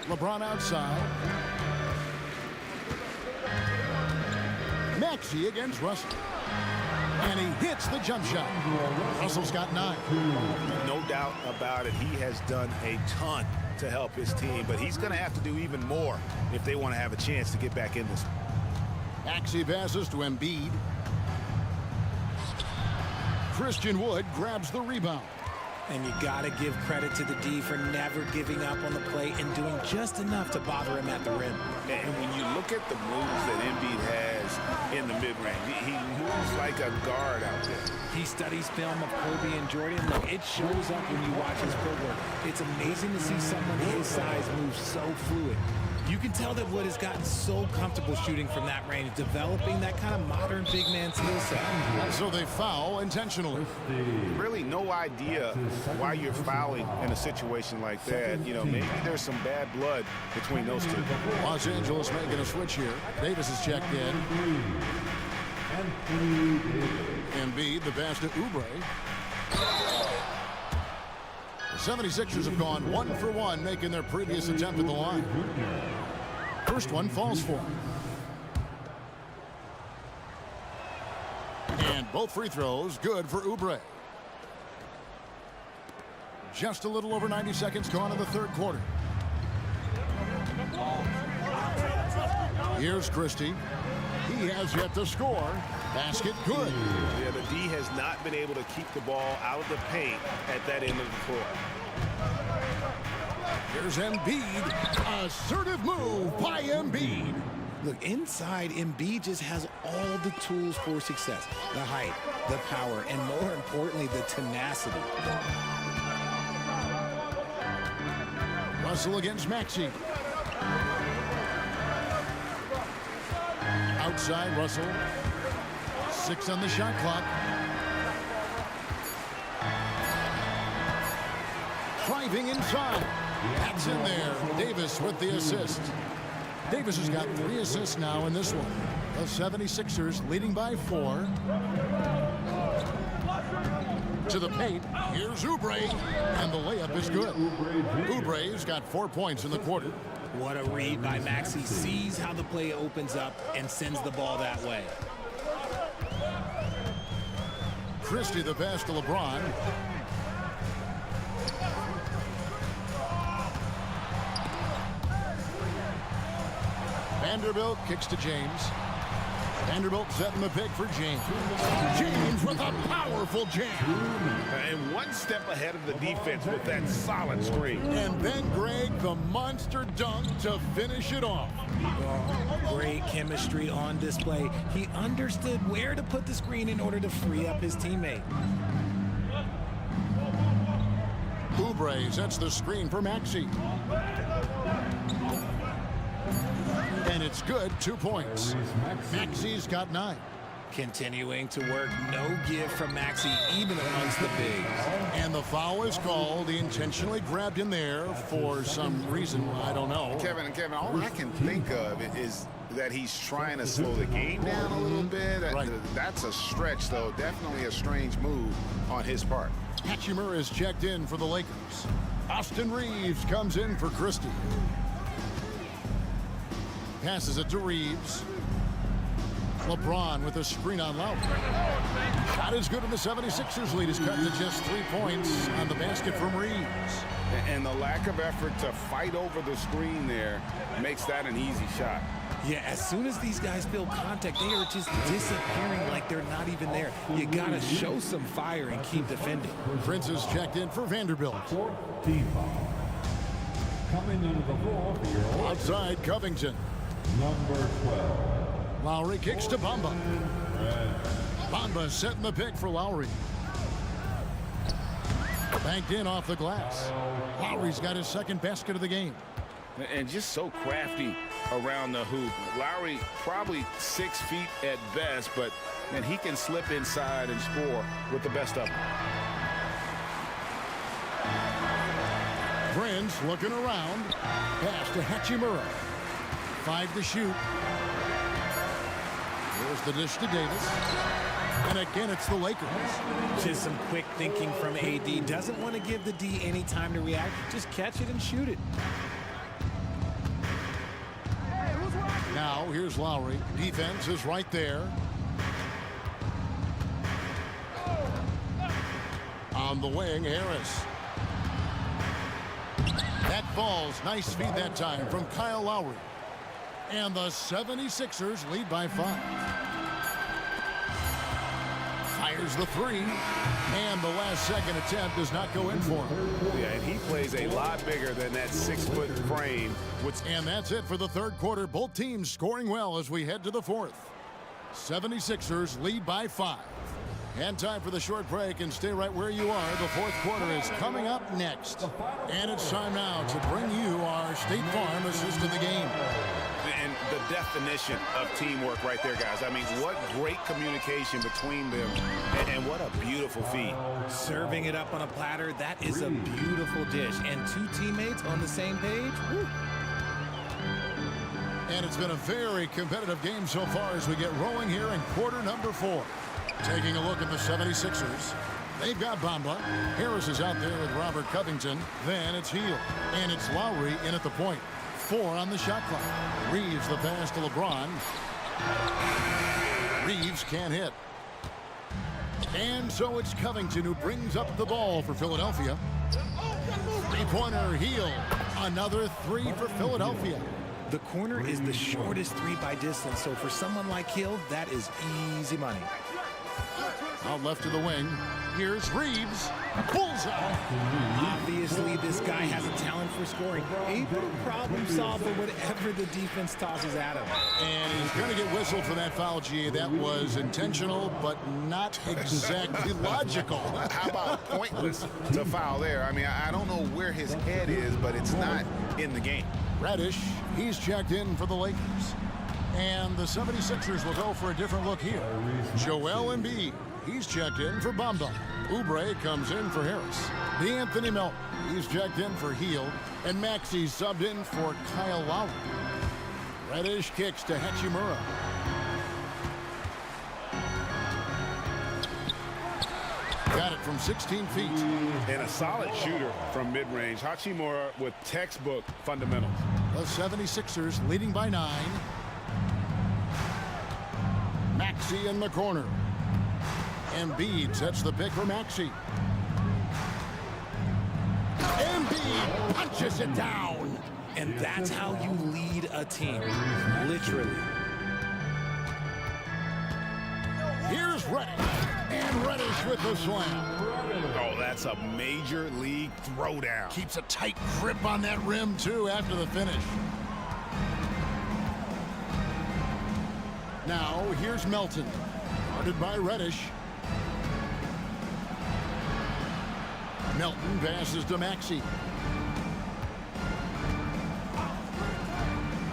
LeBron outside. Maxey against Russell. And he hits the jump shot. Russell's got 9. No doubt about it. He has done a ton to help his team, but he's going to have to do even more if they want to have a chance to get back in this. Maxey passes to Embiid. Christian Wood grabs the rebound. And you got to give credit to the D for never giving up on the play and doing just enough to bother him at the rim. And when you look at the moves that Embiid has in the mid-range, he moves like a guard out there. He studies film of Kobe and Jordan. Look, it shows up when you watch his footwork. It's amazing to see someone his size move so fluid. You can tell that Wood has gotten so comfortable shooting from that range, developing that kind of modern big man skill set. So they foul intentionally. Really no idea why you're fouling in a situation like that. You know, maybe there's some bad blood between those two. Los Angeles making a switch here. Davis is checked in. Embiid, the pass to Oubre. The 76ers have gone 1 for 1, making their previous attempt at the line. First one falls for him. And both free throws good for Oubre. Just a little over 90 seconds gone in the third quarter. Here's Christie. He has yet to score. Basket good. Yeah, the D has not been able to keep the ball out of the paint at that end of the floor. Here's Embiid. Assertive move by Embiid. Look, inside, Embiid just has all the tools for success. The height, the power, and more importantly, the tenacity. Russell against Maxey. Outside Russell. 6 on the shot clock. Driving inside. That's in there. Davis with the assist. Davis has got 3 assists now in this one. The 76ers leading by 4. To the paint. Here's Oubre. And the layup is good. Oubre's got 4 points in the quarter. What a read by Maxey. Sees how the play opens up and sends the ball that way. Christie the pass to LeBron. Vanderbilt kicks to James. Vanderbilt setting the pick for James. James with a powerful jam. And one step ahead of the defense with that solid screen. And then Greg, the monster dunk to finish it off. Oh, great chemistry on display. He understood where to put the screen in order to free up his teammate. Oubre sets the screen for Maxey. And it's good, 2 points. Maxey's got 9. Continuing to work, no give from Maxey, even amongst the bigs. And the foul is called. He intentionally grabbed in there for some reason, I don't know. Kevin, all I can think of is that he's trying to slow the game down a little bit. Right. That's a stretch, though. Definitely a strange move on his part. Hachimura is checked in for the Lakers. Austin Reeves comes in for Christie. Passes it to Reeves. LeBron with a screen on Lowry. Shot is good, and the 76ers lead is cut to just 3 points on the basket from Reeves. And the lack of effort to fight over the screen there makes that an easy shot. Yeah, as soon as these guys feel contact, they are just disappearing like they're not even there. You got to show some fire and keep defending. Prince is checked in for Vanderbilt. Team foul. Coming into the floor for your Outside Covington. number 12. Lowry kicks to Bamba. Bamba setting the pick for Lowry. Banked in off the glass. Lowry's got his second basket of the game. And just so crafty around the hoop. Lowry probably 6 feet at best, but man, he can slip inside and score with the best of them. Prince looking around. Pass to Hachimura. 5 to shoot. Here's the dish to Davis. And again, it's the Lakers. Just some quick thinking from AD. Doesn't want to give the D any time to react. Just catch it and shoot it. Now, here's Lowry. Defense is right there. On the wing, Harris. That falls. Nice feed that time from Kyle Lowry. And the 76ers lead by 5. Fires the 3. And the last second attempt does not go in for him. Yeah, and he plays a lot bigger than that 6-foot frame. And that's it for the third quarter. Both teams scoring well as we head to the fourth. 76ers lead by 5. And time for the short break, and stay right where you are. The fourth quarter is coming up next. And it's time now to bring you our State Farm assist of the game. And the definition of teamwork right there, guys. I mean, what great communication between them, and what a beautiful feed. Serving it up on a platter, that is a beautiful dish. And two teammates on the same page. Woo. And it's been a very competitive game so far as we get rolling here in quarter number 4. Taking a look at the 76ers. They've got Bamba. Harris is out there with Robert Covington. Then it's Hield. And it's Lowry in at the point. 4 on the shot clock. Reeves the pass to LeBron. Reeves can't hit. And so it's Covington who brings up the ball for Philadelphia. Three-pointer, Hield. Another 3 for Philadelphia. The corner is the shortest 3 by distance, so for someone like Hill, that is easy money. Out left to the wing. Here's Reeves. Bullseye. Obviously, this guy has a talent for scoring. Able to problem solve for whatever the defense tosses at him. And he's going to get whistled for that foul, G. That was intentional, but not exactly logical. How about pointless to foul there? I mean, I don't know where his head is, but it's not in the game. Reddish, he's checked in for the Lakers. And the 76ers will go for a different look here. Joel Embiid, he's checked in for Bamba. Oubre comes in for Harris. D'Anthony Melton, he's checked in for Hield. And Maxey subbed in for Kyle Lowry. Reddish kicks to Hachimura. Got it from 16 feet. And a solid shooter from mid-range. Hachimura with textbook fundamentals. The 76ers leading by 9. Maxey in the corner. Embiid sets the pick for Maxey. Embiid punches it down. And that's how you lead a team. Literally. Here's Reddish. And Reddish with the slam. Oh, that's a major league throwdown. Keeps a tight grip on that rim, too, after the finish. Now, here's Melton. Guarded by Reddish. Melton passes to Maxey.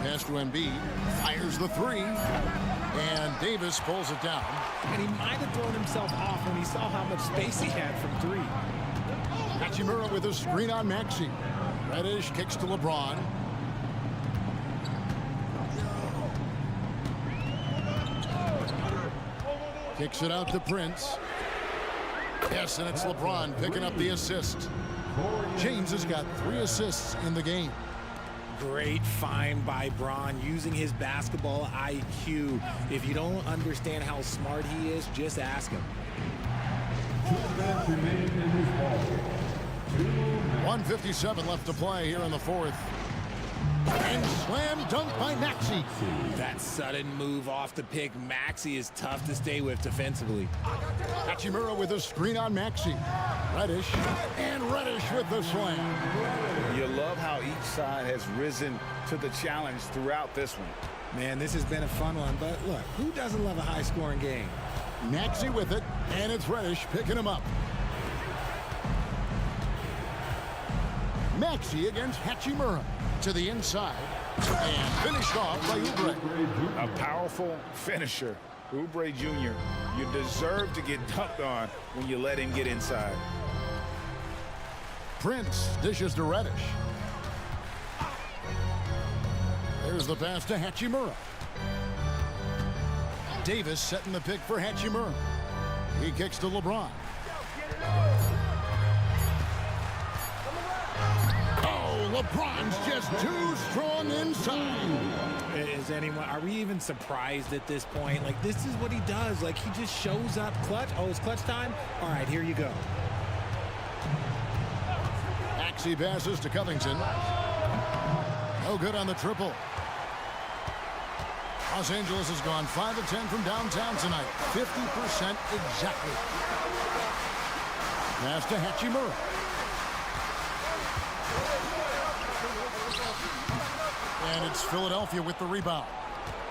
Pass to Embiid. Fires the 3. And Davis pulls it down. And he might have thrown himself off when he saw how much space he had from 3. Hachimura with a screen on Maxey. Reddish kicks to LeBron. Kicks it out to Prince. Yes, and it's LeBron picking up the assist. James has got 3 assists in the game. Great find by Braun using his basketball IQ. If you don't understand how smart he is, just ask him. 1:57 left to play here in the 4th. And slam dunk by Maxey. That sudden move off the pick, Maxey is tough to stay with defensively. Hachimura with a screen on Maxey. Reddish, and Reddish with the slam. You love how each side has risen to the challenge throughout this one. Man, this has been a fun one, but look, who doesn't love a high-scoring game? Maxey with it, and it's Reddish picking him up. Maxey against Hachimura. To the inside, and finished off by Oubre. A powerful finisher. Oubre Jr., you deserve to get dunked on when you let him get inside. Prince dishes to Reddish. There's the pass to Hachimura. Davis setting the pick for Hachimura. He kicks to LeBron. LeBron's just too strong inside. Is anyone, are we even surprised at this point? Like, this is what he does. Like, he just shows up clutch. Oh, it's clutch time? All right, here you go. Maxey passes to Covington. No good on the triple. Los Angeles has gone 5 of 10 from downtown tonight. 50% exactly. Pass to Hachimura. And it's Philadelphia with the rebound.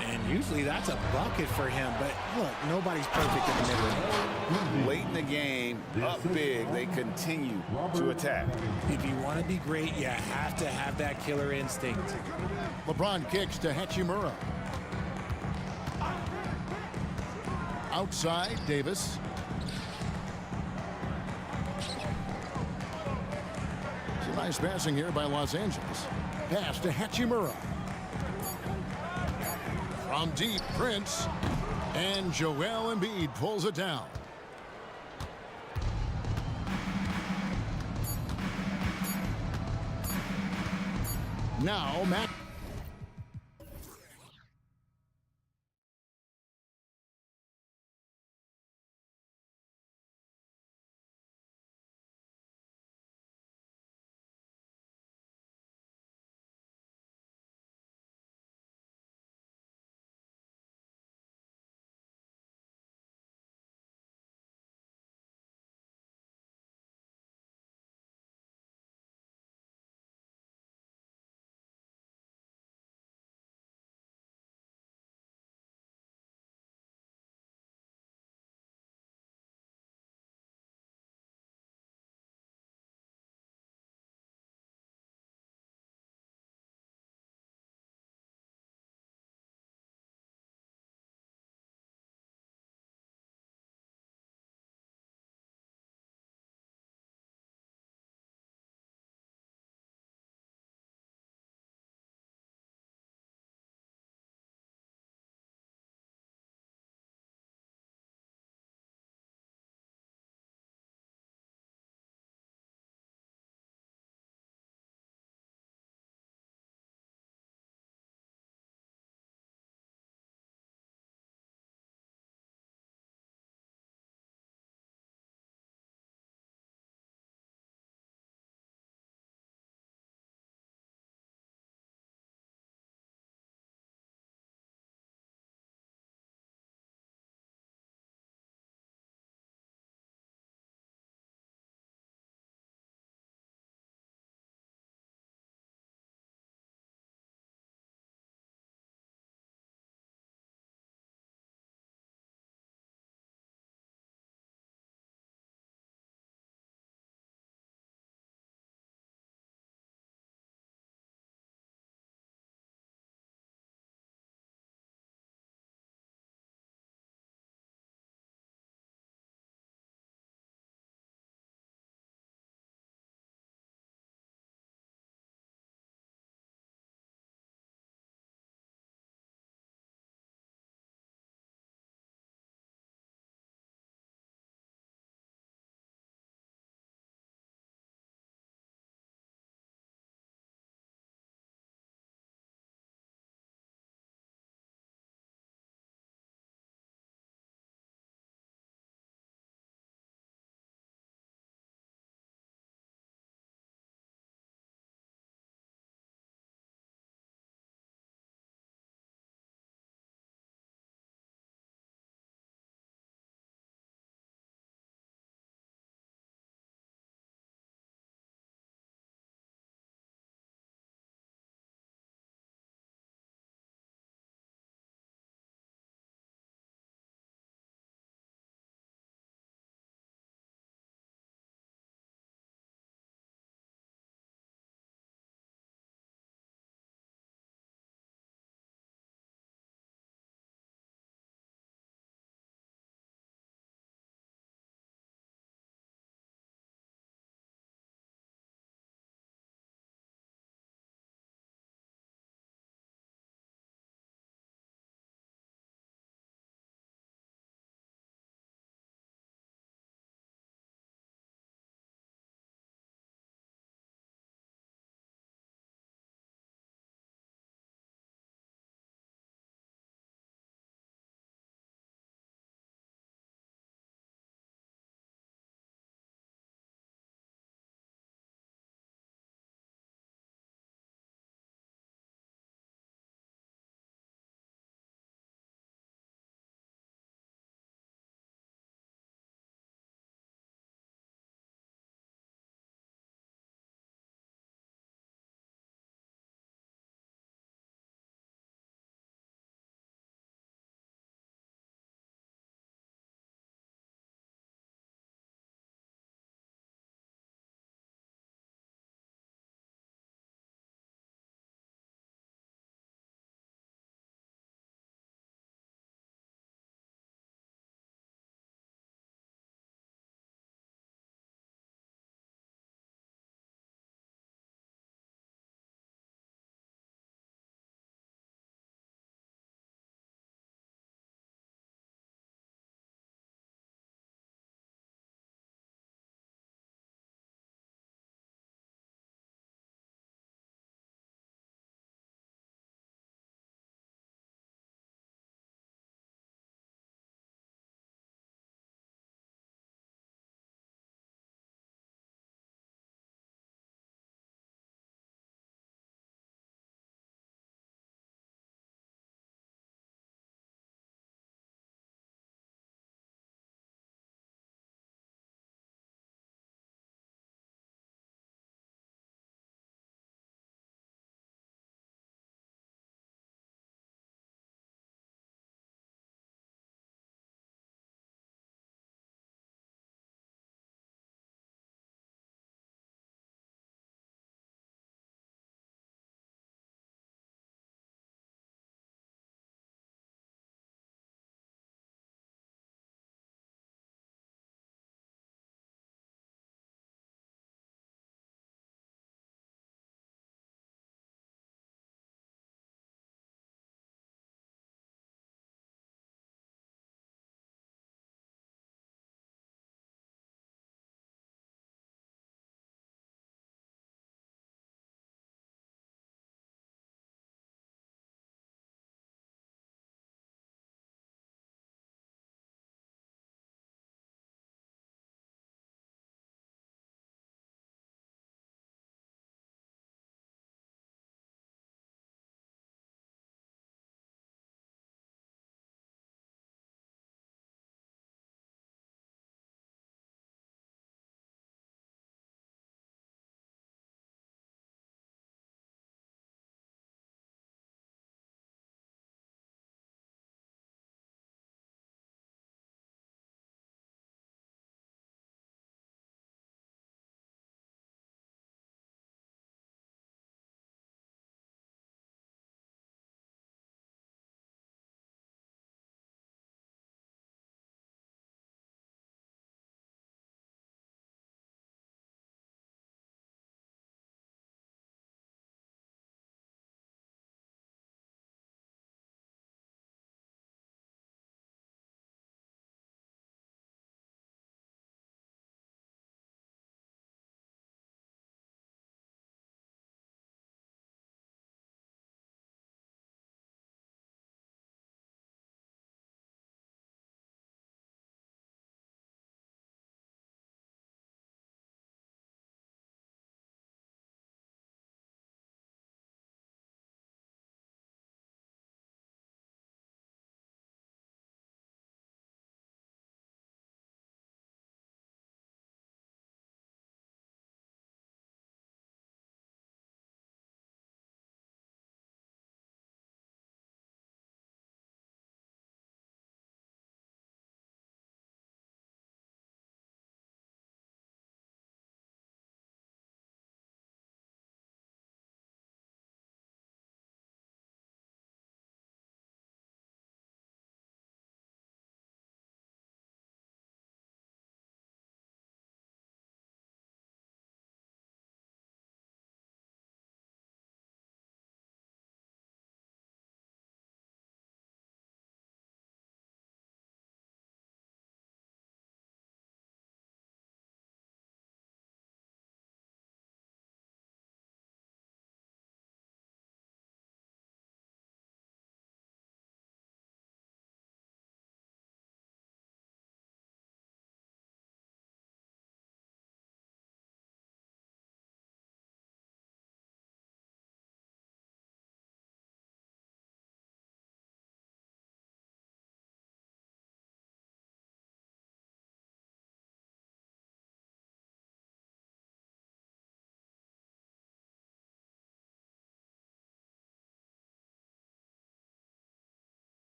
And usually that's a bucket for him, but look, nobody's perfect in the mid-range. Late in the game, up big, they continue to attack. If you want to be great, you have to have that killer instinct. LeBron kicks to Hachimura. Outside, Davis. Some nice passing here by Los Angeles. Pass to Hachimura. From deep, Prince. And Joel Embiid pulls it down. Now, Matt.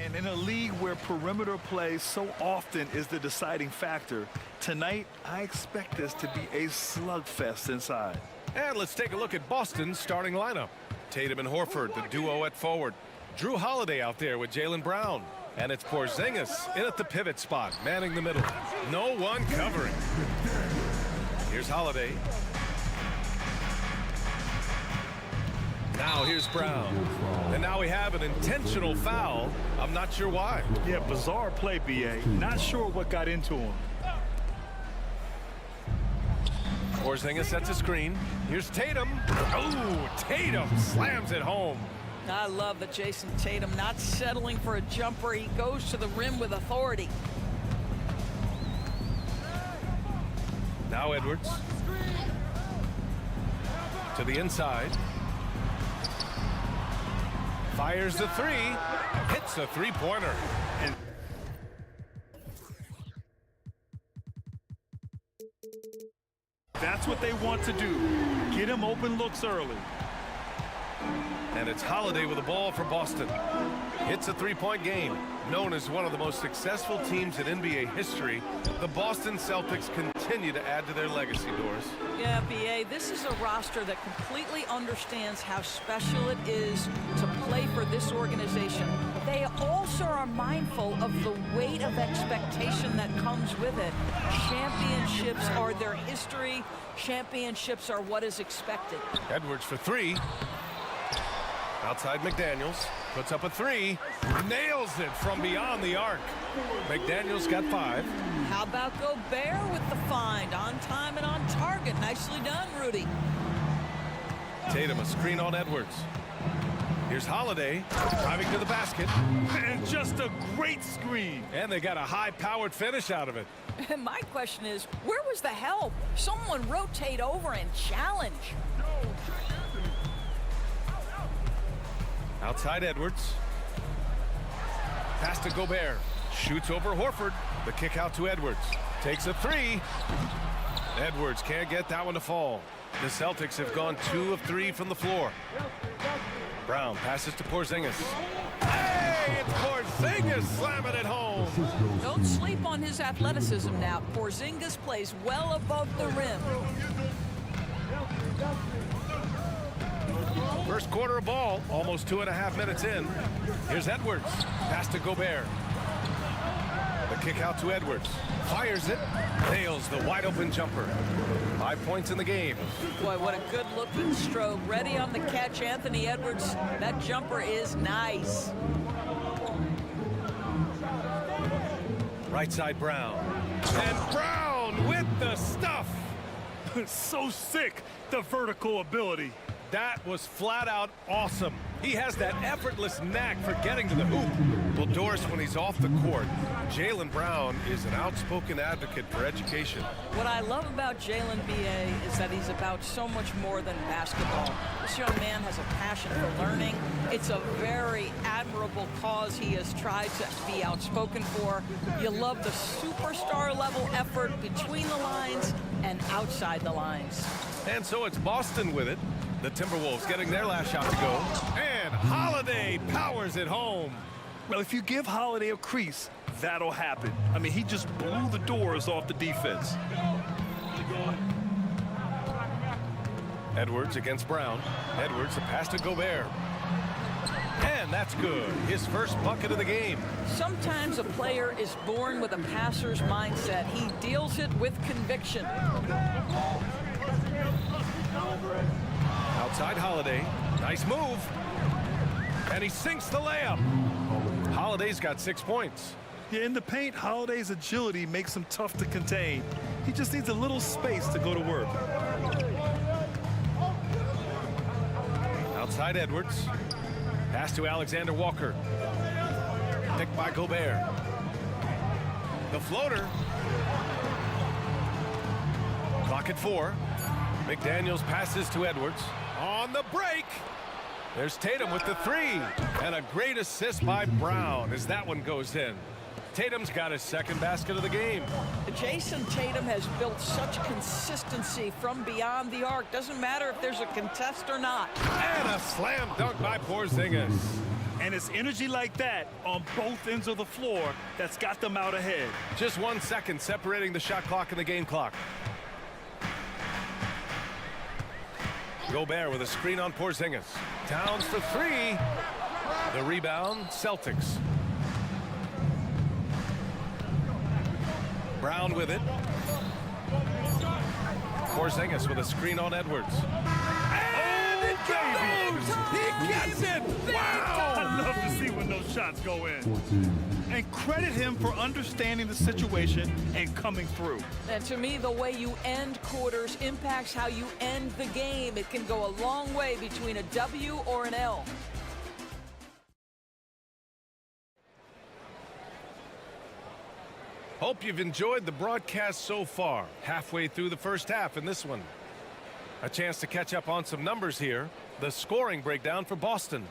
And in a league where perimeter play so often is the deciding factor, tonight I expect this to be a slugfest inside. And let's take a look at Boston's starting lineup. Tatum and Horford, the duo at forward. Drew Holiday out there with Jaylen Brown. And it's Porzingis in at the pivot spot, manning the middle. No one covering. Here's Holiday. Now here's Brown. And now we have an intentional foul. I'm not sure why. Yeah, bizarre play, BA. Not sure what got into him. Porzingis sets a screen. Here's Tatum. Oh, Tatum slams it home. I love that Jason Tatum not settling for a jumper. He goes to the rim with authority. Now Edwards. To the inside. Fires the three. Hits a three-pointer. And that's what they want to do. Get him open looks early. And it's Holiday with the ball for Boston. It's a three-point game. Known as one of the most successful teams in NBA history, the Boston Celtics continue to add to their legacy, Doris. Yeah, BA, this is a roster that completely understands how special it is to play for this organization. They also are mindful of the weight of expectation that comes with it. Championships are their history. Championships are what is expected. Edwards for three. Outside McDaniels, puts up a three, nails it from beyond the arc. McDaniels got 5. How about Gobert with the find? On time and on target. Nicely done, Rudy. Tatum a screen on Edwards. Here's Holiday, driving to the basket. And just a great screen. And they got a high-powered finish out of it. My question is, where was the help? Someone rotate over and challenge. Outside Edwards. Pass to Gobert. Shoots over Horford. The kick out to Edwards. Takes a three. Edwards can't get that one to fall. The Celtics have gone 2 of 3 from the floor. Brown passes to Porzingis. Hey, it's Porzingis slamming it home. Don't sleep on his athleticism now. Porzingis plays well above the rim. First quarter of ball, almost 2.5 minutes in. Here's Edwards. Pass to Gobert. The kick out to Edwards. Fires it. Nails the wide open jumper. 5 points in the game. Boy, what a good looking stroke. Ready on the catch, Anthony Edwards. That jumper is nice. Right side Brown. And Brown with the stuff. So sick, the vertical ability. That was flat out awesome. He has that effortless knack for getting to the hoop. Well, Doris, when he's off the court, Jaylen Brown is an outspoken advocate for education. What I love about Jaylen, BA, is that he's about so much more than basketball. This young man has a passion for learning. It's a very admirable cause he has tried to be outspoken for. You love the superstar level effort between the lines and outside the lines. And so it's Boston with it. The Timberwolves getting their last shot to go. And Holiday powers it home. Well, if you give Holiday a crease, that'll happen. I mean, he just blew the doors off the defense. Edwards against Brown. Edwards, a pass to Gobert. And that's good. His first bucket of the game. Sometimes a player is born with a passer's mindset. He deals it with conviction. Outside Holiday. Nice move. And he sinks the layup. Holiday's got 6 points. Yeah, in the paint, Holiday's agility makes him tough to contain. He just needs a little space to go to work. Outside Edwards. Pass to Alexander Walker. Picked by Gobert. The floater. Clock at 4. McDaniels passes to Edwards. On the break. There's Tatum with the 3. And a great assist by Brown as that one goes in. Tatum's got his second basket of the game. Jason Tatum has built such consistency from beyond the arc. Doesn't matter if there's a contest or not. And a slam dunk by Porzingis. And it's energy like that on both ends of the floor that's got them out ahead. Just 1 second separating the shot clock and the game clock. Gobert with a screen on Porzingis. Towns for three. The rebound, Celtics. Brown with it. Porzingis with a screen on Edwards. And it goes! He gets it! Wow! I love to see when those shots go in. And credit him for understanding the situation and coming through. And to me, the way you end quarters impacts how you end the game. It can go a long way between a W or an L. Hope you've enjoyed the broadcast so far. Halfway through the first half in this one. A chance to catch up on some numbers here. The scoring breakdown for Boston.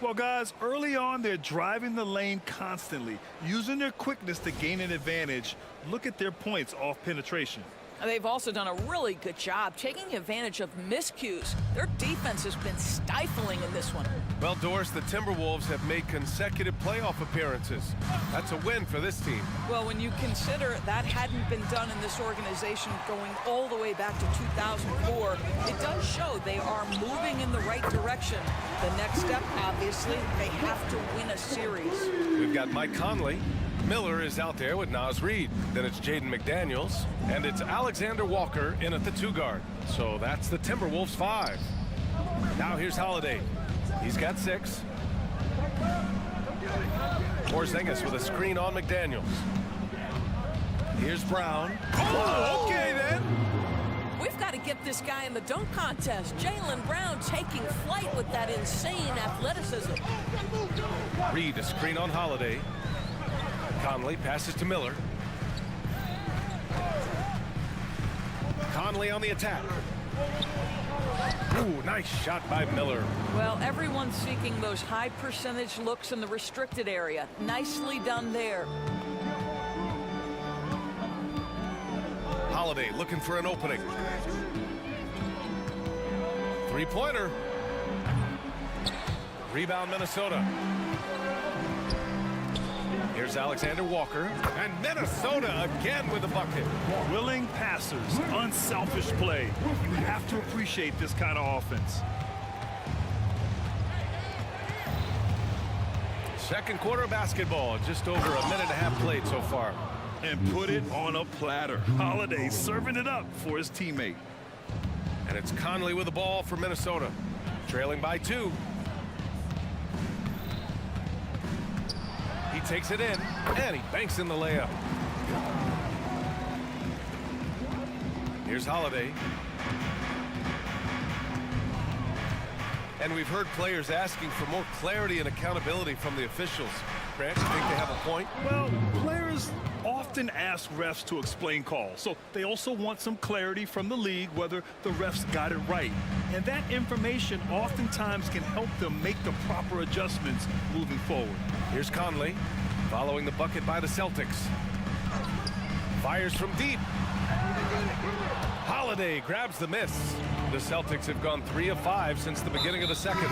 Well, guys, early on, they're driving the lane constantly, using their quickness to gain an advantage. Look at their points off penetration. They've also done a really good job taking advantage of miscues. Their defense has been stifling in this one. Well, Doris, the Timberwolves have made consecutive playoff appearances. That's a win for this team. Well, when you consider that hadn't been done in this organization going all the way back to 2004, it does show they are moving in the right direction. The next step, obviously, they have to win a series. We've got Mike Conley. Miller is out there with Naz Reid. Then it's Jaden McDaniels. And it's Alexander Walker in at the 2 guard. So that's the Timberwolves 5. Now here's Holiday. He's got 6. Porzingis with a screen on McDaniels. Here's Brown. Oh, okay then. We've got to get this guy in the dunk contest. Jaylen Brown taking flight with that insane athleticism. Reid, a screen on Holiday. Conley passes to Miller. Conley on the attack. Ooh, nice shot by Miller. Well, everyone's seeking those high percentage looks in the restricted area. Nicely done there. Holiday looking for an opening. Three-pointer. Rebound, Minnesota. Here's Alexander Walker. And Minnesota again with the bucket. Willing passers, unselfish play. You have to appreciate this kind of offense. Second quarter basketball, just over a minute and a half played so far. And put it on a platter. Holiday serving it up for his teammate. And it's Conley with the ball for Minnesota. Trailing by 2. He takes it in, and he banks in the layup. Here's Holiday. And we've heard players asking for more clarity and accountability from the officials. Grant, you think they have a point? Well, players often ask refs to explain calls, so they also want some clarity from the league whether the refs got it right. And that information oftentimes can help them make the proper adjustments moving forward. Here's Conley, following the bucket by the Celtics. Fires from deep. Holiday grabs the miss. The Celtics have gone 3 of 5 since the beginning of the second.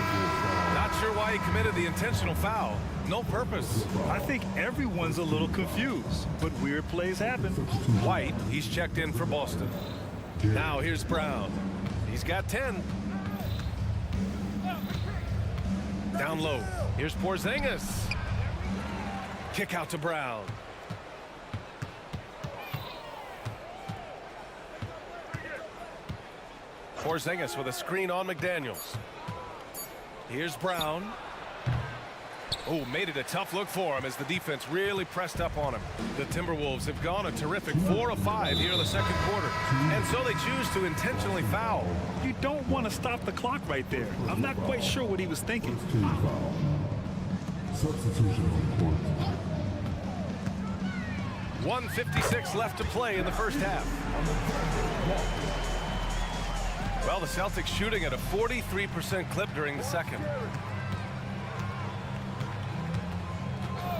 Not sure why he committed the intentional foul. No purpose. I think everyone's a little confused, but weird plays happen. White, he's checked in for Boston. Now here's Brown. He's got 10. Down low. Here's Porzingis. Kick out to Brown. Porzingis with a screen on McDaniels. Here's Brown. Oh, made it a tough look for him as the defense really pressed up on him. The Timberwolves have gone a terrific 4 of 5 here in the second quarter. And so they choose to intentionally foul. You don't want to stop the clock right there. I'm not quite sure what he was thinking. Substitution on court. 1:56 left to play in the first half. Well, the Celtics shooting at a 43% clip during the second.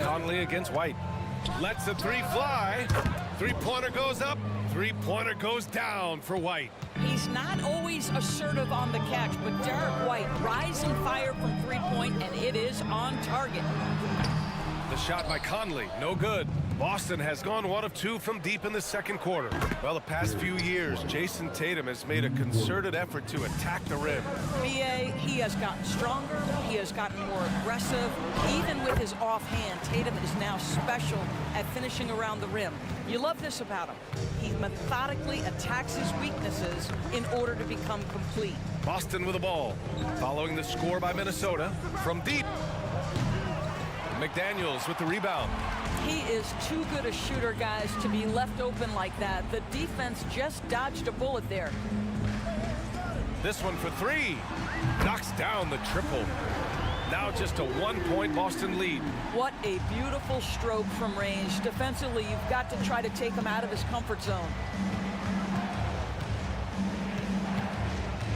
Conley against White. Lets the three fly. Three-pointer goes up. Three-pointer goes down for White. He's not always assertive on the catch, but Derek White rising fire from three-point, and it is on target. The shot by Conley, no good. Boston has gone 1 of 2 from deep in the second quarter. Well, the past few years, Jason Tatum has made a concerted effort to attack the rim. BA, he has gotten stronger. He has gotten more aggressive. Even with his offhand, Tatum is now special at finishing around the rim. You love this about him. He methodically attacks his weaknesses in order to become complete. Boston with the ball, following the score by Minnesota from deep. McDaniels with the rebound. He is too good a shooter, guys, to be left open like that. The defense just dodged a bullet there. This one for three. Knocks down the triple. Now just a 1-point Boston lead. What a beautiful stroke from range. Defensively, you've got to try to take him out of his comfort zone.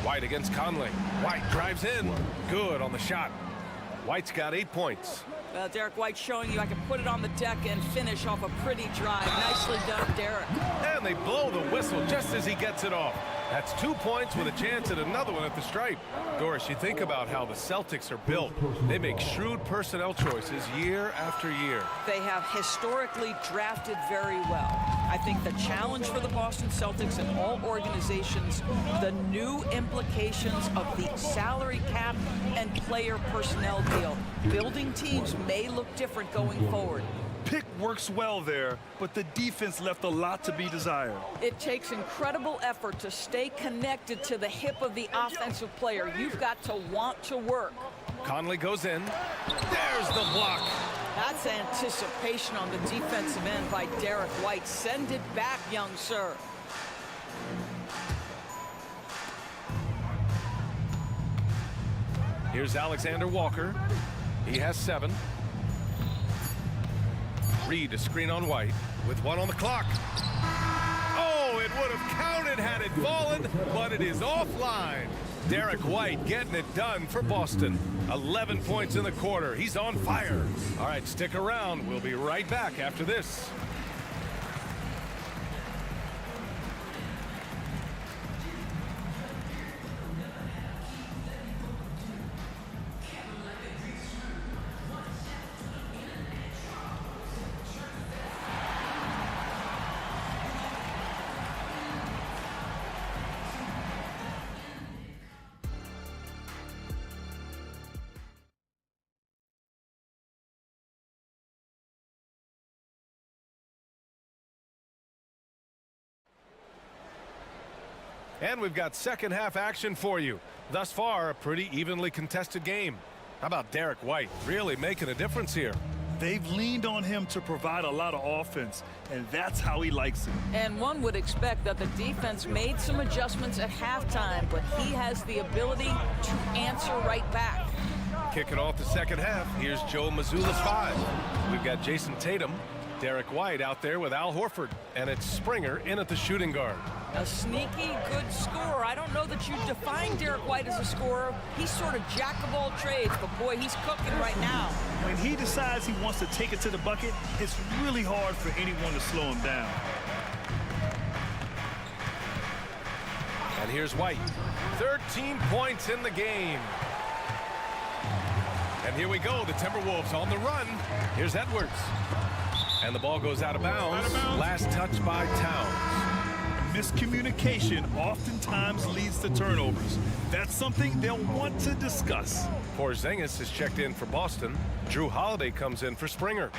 White against Conley. White drives in. Good on the shot. White's got 8 points. Well, Derek White showing you I can put it on the deck and finish off a pretty drive. Nicely done, Derek. And they blow the whistle just as he gets it off. That's 2 points with a chance at another one at the stripe. Doris, you think about how the Celtics are built. They make shrewd personnel choices year after year. They have historically drafted very well. I think the challenge for the Boston Celtics and all organizations, the new implications of the salary cap and player personnel deal. Building teams may look different going forward. Pick works well there, but the defense left a lot to be desired. It takes incredible effort to stay connected to the hip of the offensive player. You've got to want to work. Conley goes in. There's the block. That's anticipation on the defensive end by Derek White. Send it back, young sir. Here's Alexander Walker. He has 7. Reed a screen on White with 1 on the clock. Oh, it would have counted had it fallen, but it is offline. Derek White getting it done for Boston. 11 points in the quarter. He's on fire. All right, stick around. We'll be right back after this. And we've got second half action for you. Thus far, a pretty evenly contested game. How about Derek White really making a difference here? They've leaned on him to provide a lot of offense, and that's how he likes it. And one would expect that the defense made some adjustments at halftime, but he has the ability to answer right back. Kicking off the second half, here's Joe Mazzulla's 5. We've got Jason Tatum, Derek White out there with Al Horford, and it's Springer in at the shooting guard. A sneaky good scorer. I don't know that you define Derek White as a scorer. He's sort of jack of all trades, but boy, he's cooking right now. When he decides he wants to take it to the bucket, it's really hard for anyone to slow him down. And here's White. 13 points in the game. And here we go, the Timberwolves on the run. Here's Edwards. And the ball goes out of bounds. Last touch by Towns. Miscommunication oftentimes leads to turnovers. That's something they'll want to discuss. Porzingis is checked in for Boston. Drew Holiday comes in for Springer.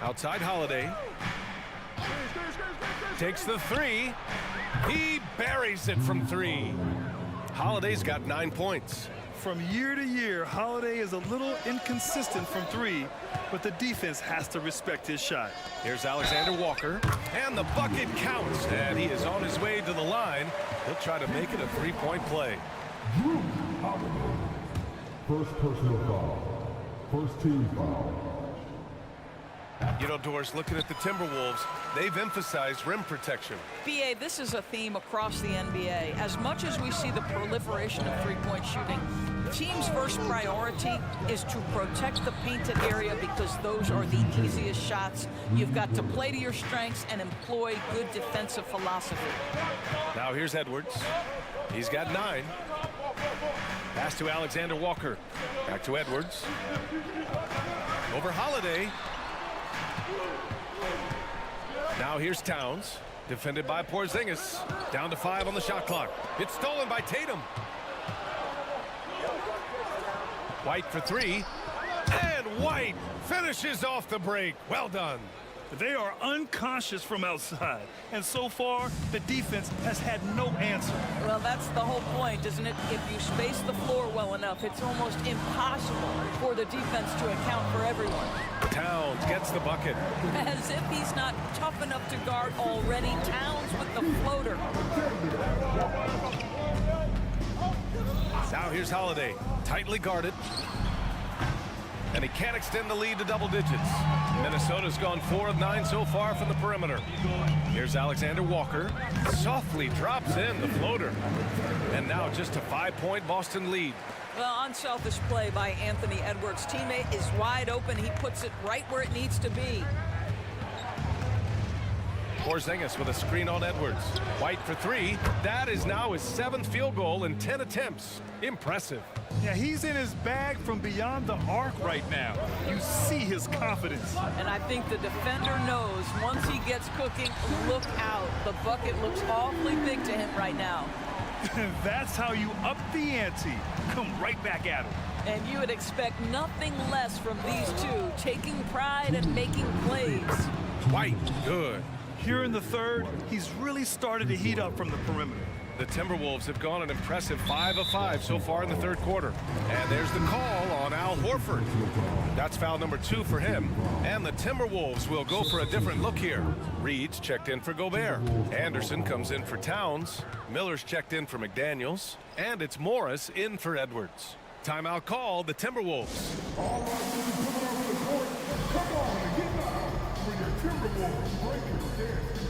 Outside Holiday. Takes the 3. He buries it from 3. Holiday's got 9 points. From year to year, Holiday is a little inconsistent from 3, but the defense has to respect his shot. Here's Alexander Walker, and the bucket counts, and he is on his way to the line. He'll try to make it a 3-point play. First personal foul. First team foul. You know, Doris, looking at the Timberwolves, they've emphasized rim protection. BA, this is a theme across the NBA. As much as we see the proliferation of three-point shooting, team's first priority is to protect the painted area because those are the easiest shots. You've got to play to your strengths and employ good defensive philosophy. Now here's Edwards. He's got 9. Pass to Alexander Walker. Back to Edwards. Over Holiday. Now here's Towns. Defended by Porzingis. Down to 5 on the shot clock. It's stolen by Tatum. White for 3. And White finishes off the break. Well done. They are unconscious from outside, and so far, the defense has had no answer. Well, that's the whole point, isn't it? If you space the floor well enough, it's almost impossible for the defense to account for everyone. Towns gets the bucket. As if he's not tough enough to guard already. Towns with the floater. Now here's Holiday, tightly guarded. And he can't extend the lead to double digits. Minnesota's gone 4 of 9 so far from the perimeter. Here's Alexander Walker. Softly drops in the floater. And now just a 5-point Boston lead. Well, unselfish play by Anthony Edwards. Teammate is wide open. He puts it right where it needs to be. Porzingis with a screen on Edwards. White for 3. That is now his 7th field goal in 10 attempts. Impressive. Yeah, he's in his bag from beyond the arc right now. You see his confidence. And I think the defender knows once he gets cooking, look out. The bucket looks awfully big to him right now. That's how you up the ante. Come right back at him. And you would expect nothing less from these two, taking pride and making plays. White, good. Here in the third, he's really started to heat up from the perimeter. The Timberwolves have gone an impressive 5 of 5 so far in the third quarter. And there's the call on Al Horford. That's foul number 2 for him. And the Timberwolves will go for a different look here. Reed's checked in for Gobert. Anderson comes in for Towns. Miller's checked in for McDaniels. And it's Morris in for Edwards. Timeout call, the Timberwolves. All right, come on and get out for your Timberwolves break your dance.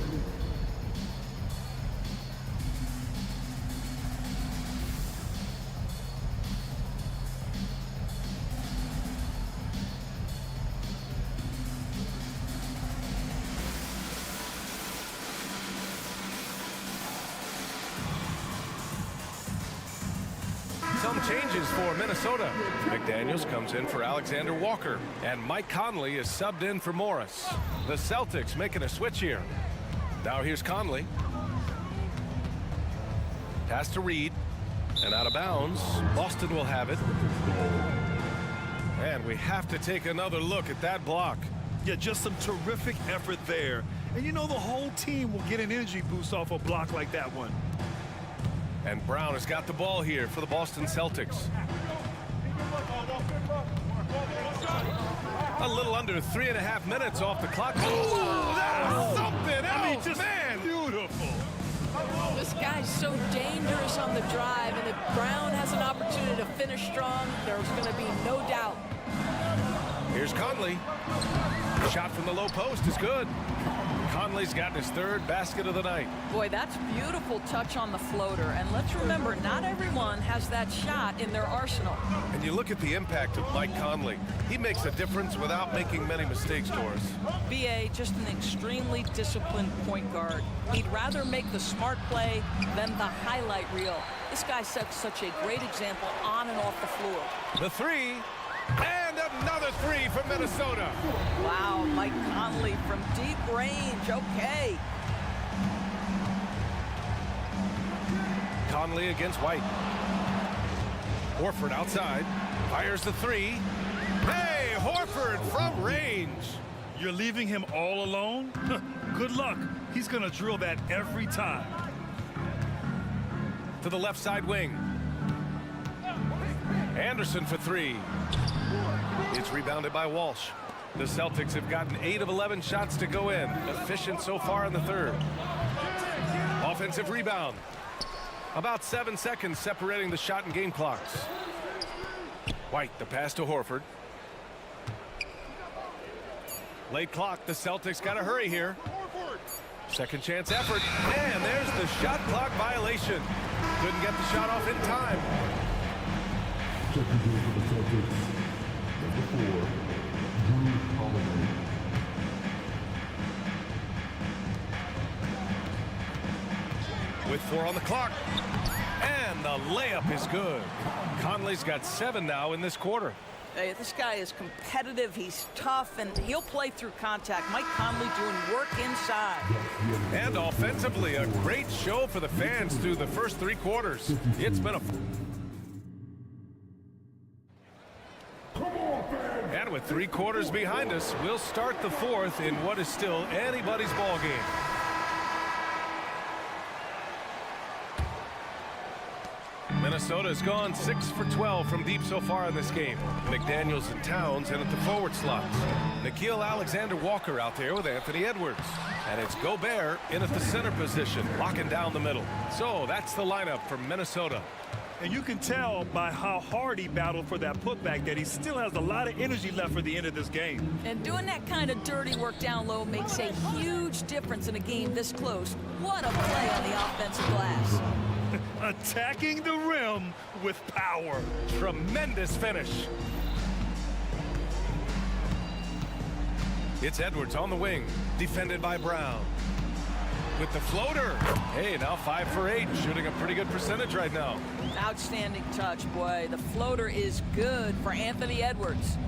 Some changes for Minnesota. McDaniels comes in for Alexander Walker, and Mike Conley is subbed in for Morris. The Celtics making a switch here. Now here's Conley. Pass to Reed, and out of bounds. Boston will have it. And we have to take another look at that block. Yeah, just some terrific effort there. And you know the whole team will get an energy boost off a block like that one. And Brown has got the ball here for the Boston Celtics. A little under 3.5 minutes off the clock. Oh, that's something else, I mean, just man. Beautiful. This guy's so dangerous on the drive, and if Brown has an opportunity to finish strong, there's going to be no doubt. Here's Conley. Shot from the low post is good. Conley's gotten his 3rd basket of the night. Boy, that's beautiful touch on the floater. And let's remember, not everyone has that shot in their arsenal. And you look at the impact of Mike Conley. He makes a difference without making many mistakes, Doris. BA, just an extremely disciplined point guard. He'd rather make the smart play than the highlight reel. This guy sets such a great example on and off the floor. The 3. And another 3 from Minnesota. Wow, Mike Conley from deep range. Okay. Conley against White. Horford outside. Fires the 3. Hey, Horford from range. You're leaving him all alone? Good luck. He's going to drill that every time. To the left side wing. Anderson for 3. It's rebounded by Walsh. The Celtics have gotten 8 of 11 shots to go in. Efficient so far in the third. Offensive rebound. About 7 seconds separating the shot and game clocks. White, the pass to Horford. Late clock, the Celtics got to hurry here. Second chance effort, and there's the shot clock violation. Couldn't get the shot off in time. Second goal for the Celtics, number 4, Drew Holiday. With 4 on the clock, and the layup is good. Conley's got 7 now in this quarter. Hey, this guy is competitive, he's tough, and he'll play through contact. Mike Conley doing work inside. And offensively, a great show for the fans through the first 3 quarters. It's been a... And with 3 quarters behind us, we'll start the 4th in what is still anybody's ball game. Minnesota's gone 6 for 12 from deep so far in this game. McDaniels and Towns in at the forward slots. Nickeil Alexander-Walker out there with Anthony Edwards. And it's Gobert in at the center position, locking down the middle. So that's the lineup from Minnesota. And you can tell by how hard he battled for that putback that he still has a lot of energy left for the end of this game. And doing that kind of dirty work down low makes a huge difference in a game this close. What a play on the offensive glass. Attacking the rim with power. Tremendous finish. It's Edwards on the wing, defended by Brown. With the floater. Hey, now 5 for 8, shooting a pretty good percentage right now. Outstanding touch, boy. The floater is good for Anthony Edwards.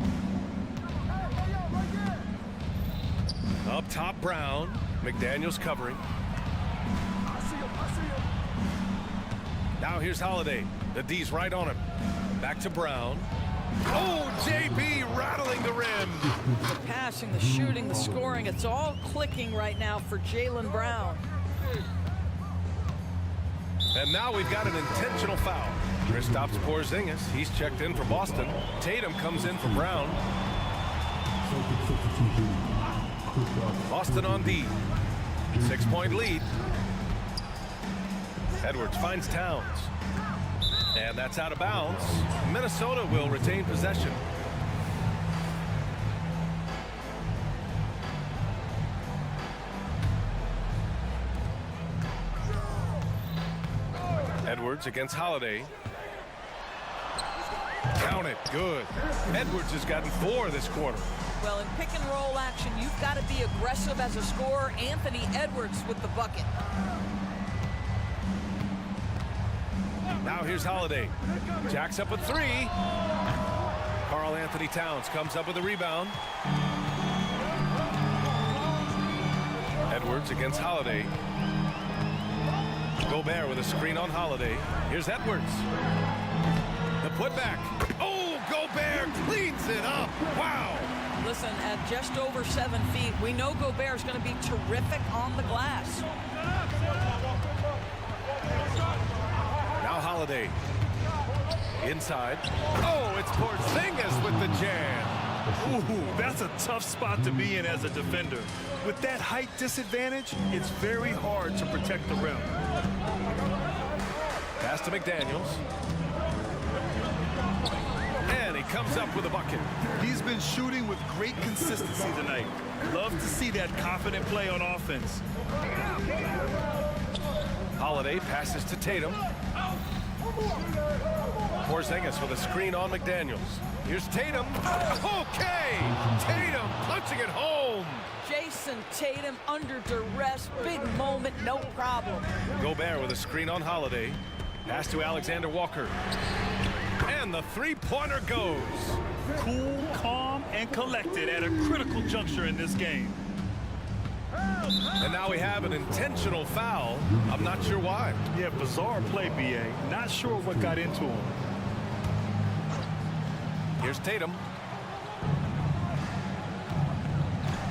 Up top, Brown. McDaniels covering. Now here's Holiday. The D's right on him. Back to Brown. Oh, JB rattling the rim. The passing, the shooting, the scoring, it's all clicking right now for Jaylen Brown. And now we've got an intentional foul. Kristaps Porzingis, he's checked in for Boston. Tatum comes in for Brown. Boston on D. 6-point lead. Edwards finds Towns. And that's out of bounds. Minnesota will retain possession. Edwards against Holiday. Count it. Good. Edwards has gotten 4 this quarter. Well, in pick and roll action, you've got to be aggressive as a scorer. Anthony Edwards with the bucket. Now here's Holiday. Jacks up a 3. Karl Anthony Towns comes up with a rebound. Edwards against Holiday. Gobert with a screen on Holiday. Here's Edwards. The putback. Oh, Gobert cleans it up. Wow. Listen, at just over 7 feet, we know Gobert is going to be terrific on the glass. Now Holiday. Inside. Oh, it's Porzingis with the jam. Ooh, that's a tough spot to be in as a defender. With that height disadvantage, it's very hard to protect the rim. Pass to McDaniels. And he comes up with a bucket. He's been shooting with great consistency tonight. Love to see that confident play on offense. Holiday passes to Tatum. Porzingis with a screen on McDaniels. Here's Tatum. Okay! Tatum punching it home. Jason Tatum under duress. Big moment, no problem. Gobert with a screen on Holiday. Pass to Alexander Walker. And the three-pointer goes. Cool, calm, and collected at a critical juncture in this game. And now we have an intentional foul. I'm not sure why. Yeah, bizarre play, BA. Not sure what got into him. Here's Tatum.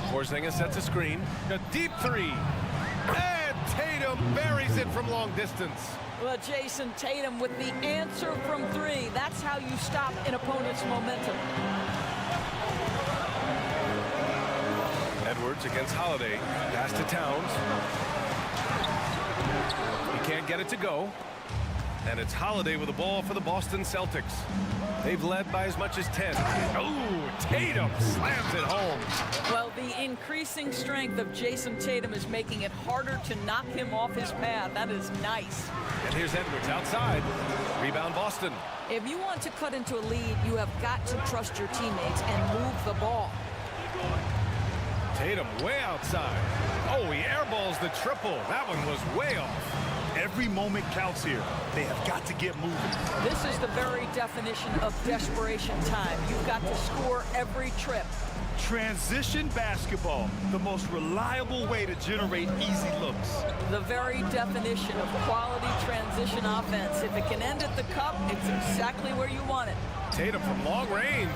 Porzingis sets a screen. A deep 3. And Tatum buries it from long distance. Well, Jason Tatum with the answer from 3. That's how you stop an opponent's momentum. Edwards against Holiday. Pass to Towns. He can't get it to go. And it's Holiday with the ball for the Boston Celtics. They've led by as much as 10. Oh, Tatum slams it home. Well, the increasing strength of Jason Tatum is making it harder to knock him off his path. That is nice. And here's Edwards outside. Rebound Boston. If you want to cut into a lead, you have got to trust your teammates and move the ball. Tatum way outside. Oh, he airballs the triple. That one was way off. Every moment counts here. They have got to get moving. This is the very definition of desperation time. You've got to score every trip. Transition basketball, the most reliable way to generate easy looks. The very definition of quality transition offense. If it can end at the cup, it's exactly where you want it. Tatum from long range.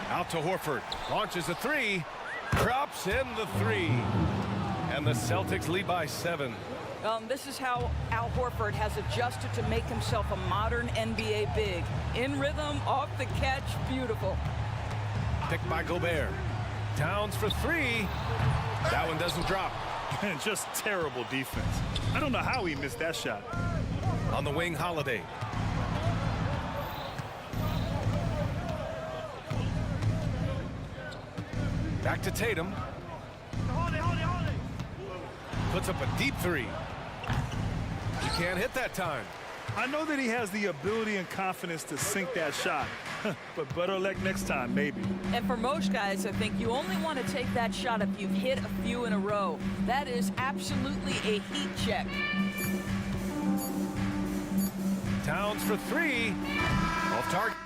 Out to Horford. Launches a three. Drops in the three. And the Celtics lead by 7. This is how Al Horford has adjusted to make himself a modern NBA big. In rhythm, off the catch, beautiful. Picked by Gobert. Towns for three. That one doesn't drop. Just terrible defense. I don't know how he missed that shot. On the wing, Holiday. Back to Tatum. Puts up a deep three. He can't hit that time. I know that he has the ability and confidence to sink that shot, but better luck next time, maybe. And for most guys, I think you only want to take that shot if you've hit a few in a row. That is absolutely a heat check. Towns for three. Off target.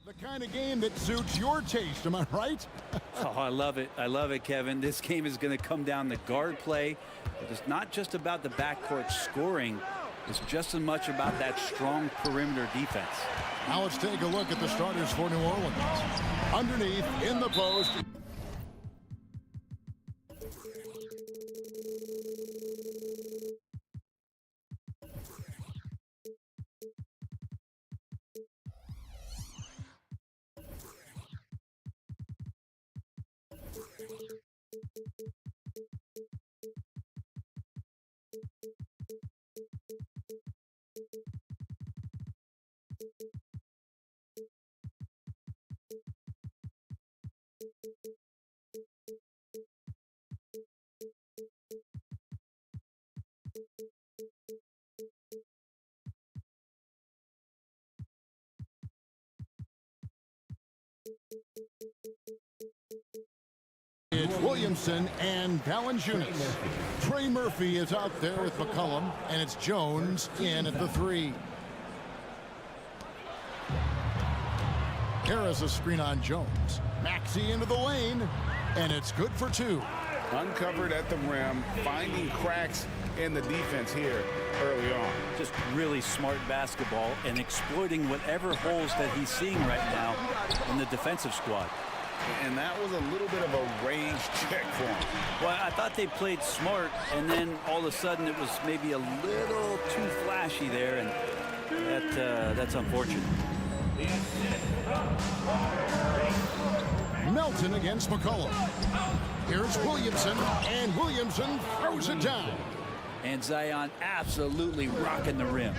The kind of game that suits your taste, am I right? Oh, I love it. I love it, Kevin. This game is going to come down to guard play. But it's not just about the backcourt scoring. It's just as much about that strong perimeter defense. Now let's take a look at the starters for New Orleans. Underneath, in the post. It's Williamson and Valanciunas. Trey Murphy is out there with McCollum, and it's Jones in at the 3. Harris a screen on Jones. Maxey into the lane, and it's good for 2. Uncovered at the rim, finding cracks in the defense here early on. Just really smart basketball and exploiting whatever holes that he's seeing right now in the defensive squad. And that was a little bit of a range check for him. Well, I thought they played smart, and then all of a sudden it was maybe a little too flashy there, and that's unfortunate. Melton against McCollum. Here's Williamson, and Williamson throws it down. And Zion absolutely rocking the rim.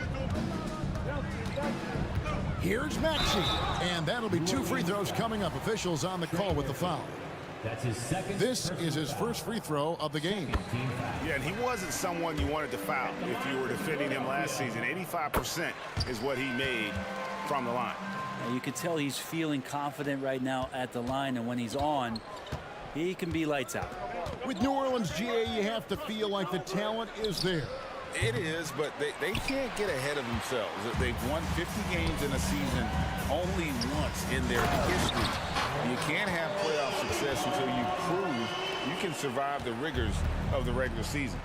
Here's Maxey, and that'll be 2 free throws coming up. Officials on the call with the foul. That's his second. This is his first free throw of the game. Yeah, and he wasn't someone you wanted to foul if you were defending him last season. 85% is what he made from the line. And you can tell he's feeling confident right now at the line, and when he's on, he can be lights out. With New Orleans, GA, you have to feel like the talent is there. It is, but they can't get ahead of themselves. They've won 50 games in a season only once in their history. You can't have playoff success until you prove you can survive the rigors of the regular season.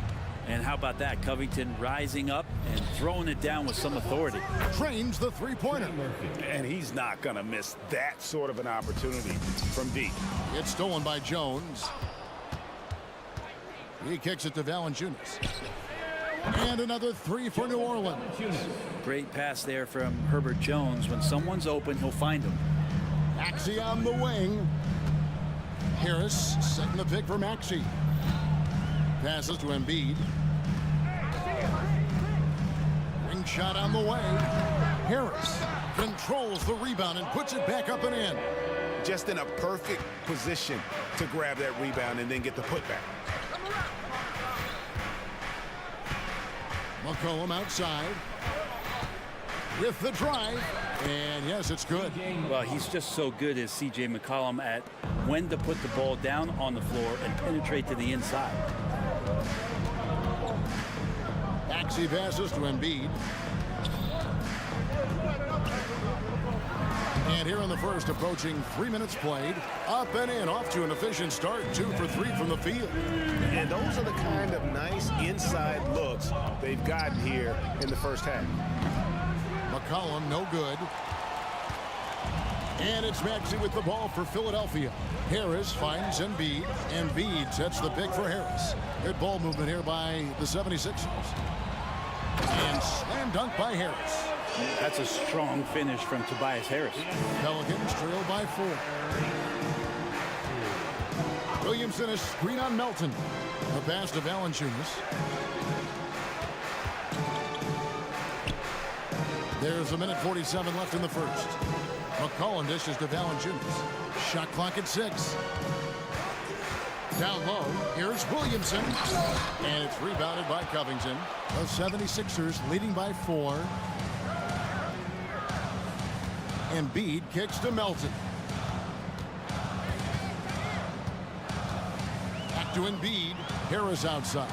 And how about that? Covington rising up and throwing it down with some authority. Trains the three-pointer. And he's not going to miss that sort of an opportunity from deep. It's stolen by Jones. He kicks it to Valanciunas. And another 3 for New Orleans. Great pass there from Herbert Jones. When someone's open, he'll find him. Maxey on the wing. Harris setting the pick for Maxey. Passes to Embiid. Ring shot on the way. Harris controls the rebound and puts it back up and in. Just in a perfect position to grab that rebound and then get the putback. McCollum outside with the drive, and yes, it's good. Well, he's just so good as C.J. McCollum at when to put the ball down on the floor and penetrate to the inside. Maxey passes to Embiid. And here in the first, approaching 3 minutes played, up and in, off to an efficient start, 2 for 3 from the field. And those are the kind of nice inside looks they've gotten here in the first half. McCollum, no good. And it's Maxey with the ball for Philadelphia. Harris finds Embiid. Embiid sets the pick for Harris. Good ball movement here by the 76ers. And slam dunk by Harris. That's a strong finish from Tobias Harris. Pelicans trail by 4. Williamson a screen on Melton. A pass to Valanciunas. There's 1:47 left in the first. McCollum dishes to Valanciunas. Shot clock at 6. Down low, here's Williamson. And it's rebounded by Covington. The 76ers leading by 4. Embiid kicks to Melton. Back to Embiid. Harris outside.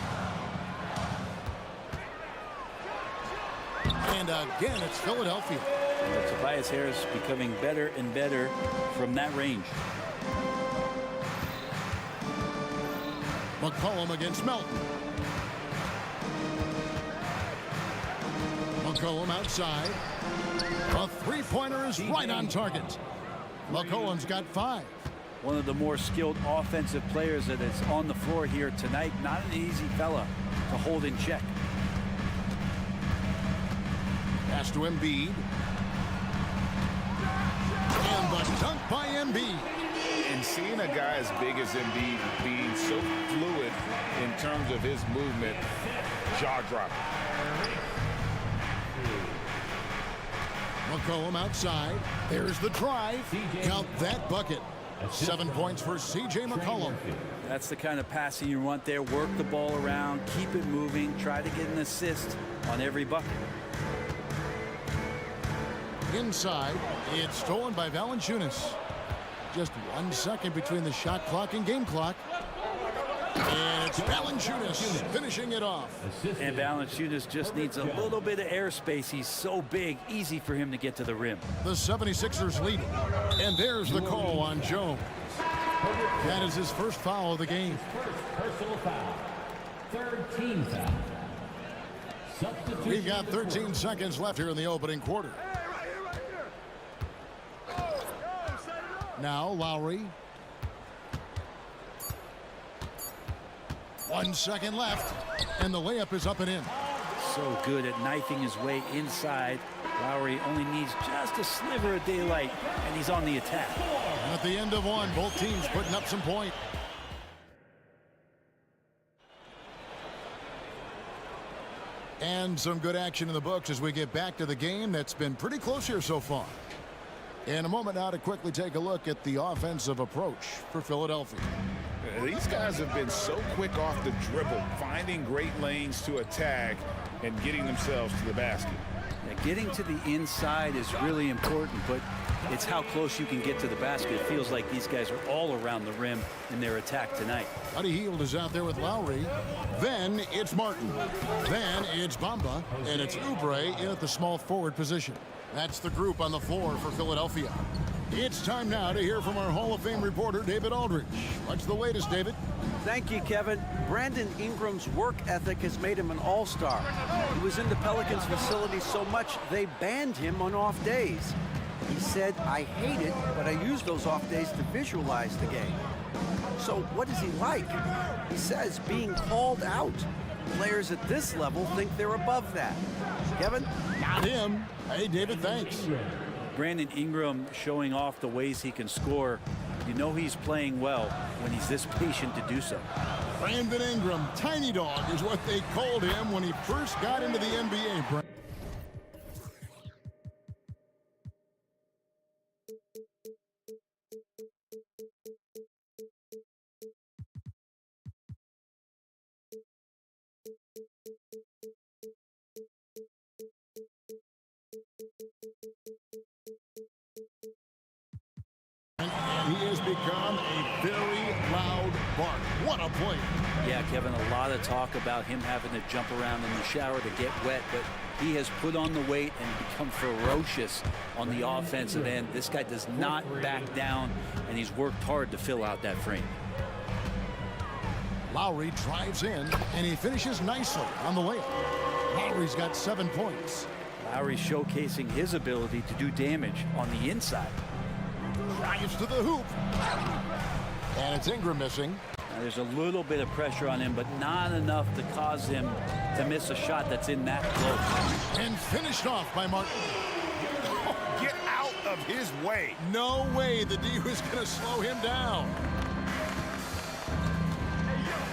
And again, it's Philadelphia. Tobias Harris becoming better and better from that range. McCollum against Melton. McCollum outside. A three-pointer is right on target. McCollum's got 5. One of the more skilled offensive players that is on the floor here tonight. Not an easy fella to hold in check. Pass to Embiid. And the dunk by Embiid. And seeing a guy as big as Embiid being so fluid in terms of his movement, jaw-dropping. McCollum outside. There's the drive. Count that bucket. 7 points for C.J. McCollum. That's the kind of passing you want there. Work the ball around, keep it moving, try to get an assist on every bucket. Inside, it's stolen by Valanciunas. Just 1 second between the shot clock and game clock. And it's Valanciunas finishing it off. And Valanciunas just needs a little bit of airspace. He's so big, easy for him to get to the rim. The 76ers lead. And there's the call on Jones. That is his first foul of the game. Personal foul. 13 foul. We've got 13 seconds left here in the opening quarter. Now Lowry. 1 second left, and the layup is up and in. So good at knifing his way inside. Lowry only needs just a sliver of daylight, and he's on the attack. At the end of one, both teams putting up some points. And some good action in the books as we get back to the game that's been pretty close here so far. In a moment now to quickly take a look at the offensive approach for Philadelphia. These guys have been so quick off the dribble, finding great lanes to attack and getting themselves to the basket. Yeah, getting to the inside is really important, but it's how close you can get to the basket. It feels like these guys are all around the rim in their attack tonight. Buddy Hield is out there with Lowry. Then it's Martin. Then it's Bamba. And it's Oubre in at the small forward position. That's the group on the floor for Philadelphia. It's time now to hear from our Hall of Fame reporter, David Aldridge. What's the latest, David? Thank you, Kevin. Brandon Ingram's work ethic has made him an all-star. He was in the Pelicans facility so much they banned him on off days. He said, "I hate it, but I use those off days to visualize the game." So what is he like? He says being called out. Players at this level think they're above that. Kevin? Not him. Hey, David, thanks. Brandon Ingram showing off the ways he can score. You know he's playing well when he's this patient to do so. Brandon Ingram, tiny dog is what they called him when he first got into the NBA. He has become a very loud bark. What a play. Yeah, Kevin, a lot of talk about him having to jump around in the shower to get wet, but he has put on the weight and become ferocious on the offensive end. This guy does not back down, and he's worked hard to fill out that frame. Lowry drives in, and he finishes nicely on the layup. Lowry's got 7 points. Lowry showcasing his ability to do damage on the inside. Drives to the hoop. And it's Ingram missing. Now, there's a little bit of pressure on him, but not enough to cause him to miss a shot that's in that close. And finished off by Martin. Get out of his way. No way the D was going to slow him down.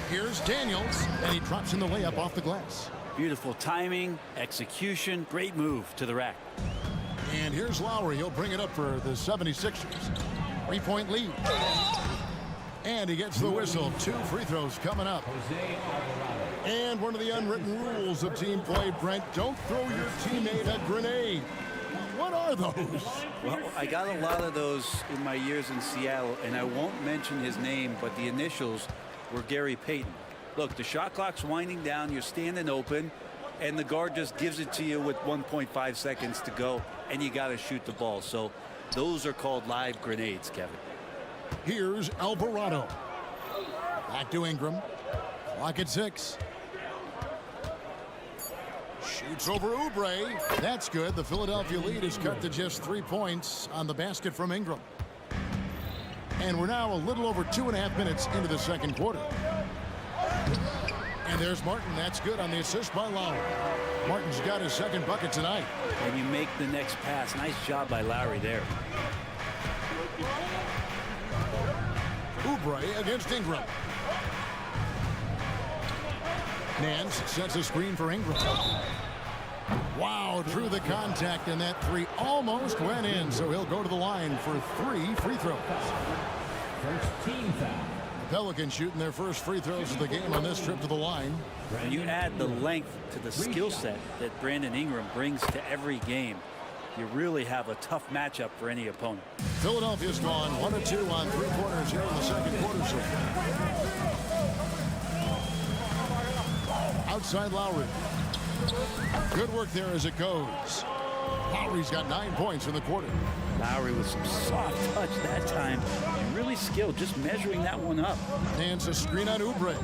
Here's Daniels, and he drops in the layup off the glass. Beautiful timing, execution, great move to the rack. And here's Lowry. He'll bring it up for the 76ers. 3-point lead. And he gets the whistle. 2 free throws coming up. And one of the unwritten rules of team play, Brent, don't throw your teammate a grenade. What are those? Well, I got a lot of those in my years in Seattle, and I won't mention his name, but the initials were Gary Payton. Look, the shot clock's winding down. You're standing open. and the guard just gives it to you with 1.5 seconds to go, and you got to shoot the ball. So those are called live grenades, Kevin. Here's Alvarado. Back to Ingram. Clock at 6. Shoots over Oubre. That's good. The Philadelphia lead is cut to just 3 points on the basket from Ingram. And we're now a little over 2.5 minutes into the second quarter. And there's Martin. That's good on the assist by Lowry. Martin's got his second bucket tonight. And you make the next pass. Nice job by Lowry there. Oubre against Ingram. Nance sets a screen for Ingram. Wow, drew the contact, and that three almost went in, so he'll go to the line for 3 free throws. First team foul. The Pelicans shooting their first free throws of the game on this trip to the line. When you add the length to the skill set that Brandon Ingram brings to every game, you really have a tough matchup for any opponent. Philadelphia's gone 1 of 2 on 3-pointers here in the second quarter. So outside Lowry. Good work there as it goes. Lowry's got 9 points in the quarter. Lowry with some soft touch that time. And really skilled, just measuring that one up. Nance a screen on Oubre.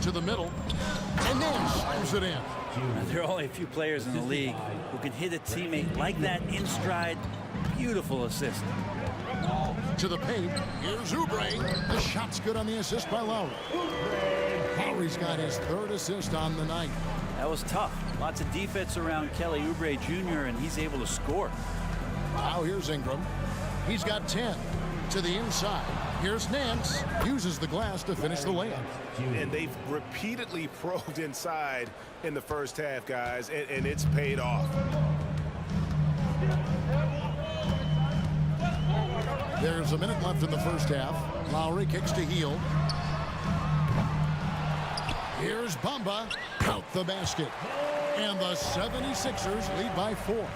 To the middle. And Nance slams it in. There are only a few players in the league who can hit a teammate like that in stride. Beautiful assist. To the paint. Here's Oubre. The shot's good on the assist by Lowry. Lowry's got his 3rd assist on the night. That was tough. Lots of defense around Kelly Oubre Jr., and he's able to score. Now here's Ingram. He's got 10. To the inside. Here's Nance. Uses the glass to finish the layup. And they've repeatedly probed inside in the first half, guys, and it's paid off. There's a minute left in the first half. Lowry kicks to Hield. Here's Bamba. Out the basket. And the 76ers lead by 4.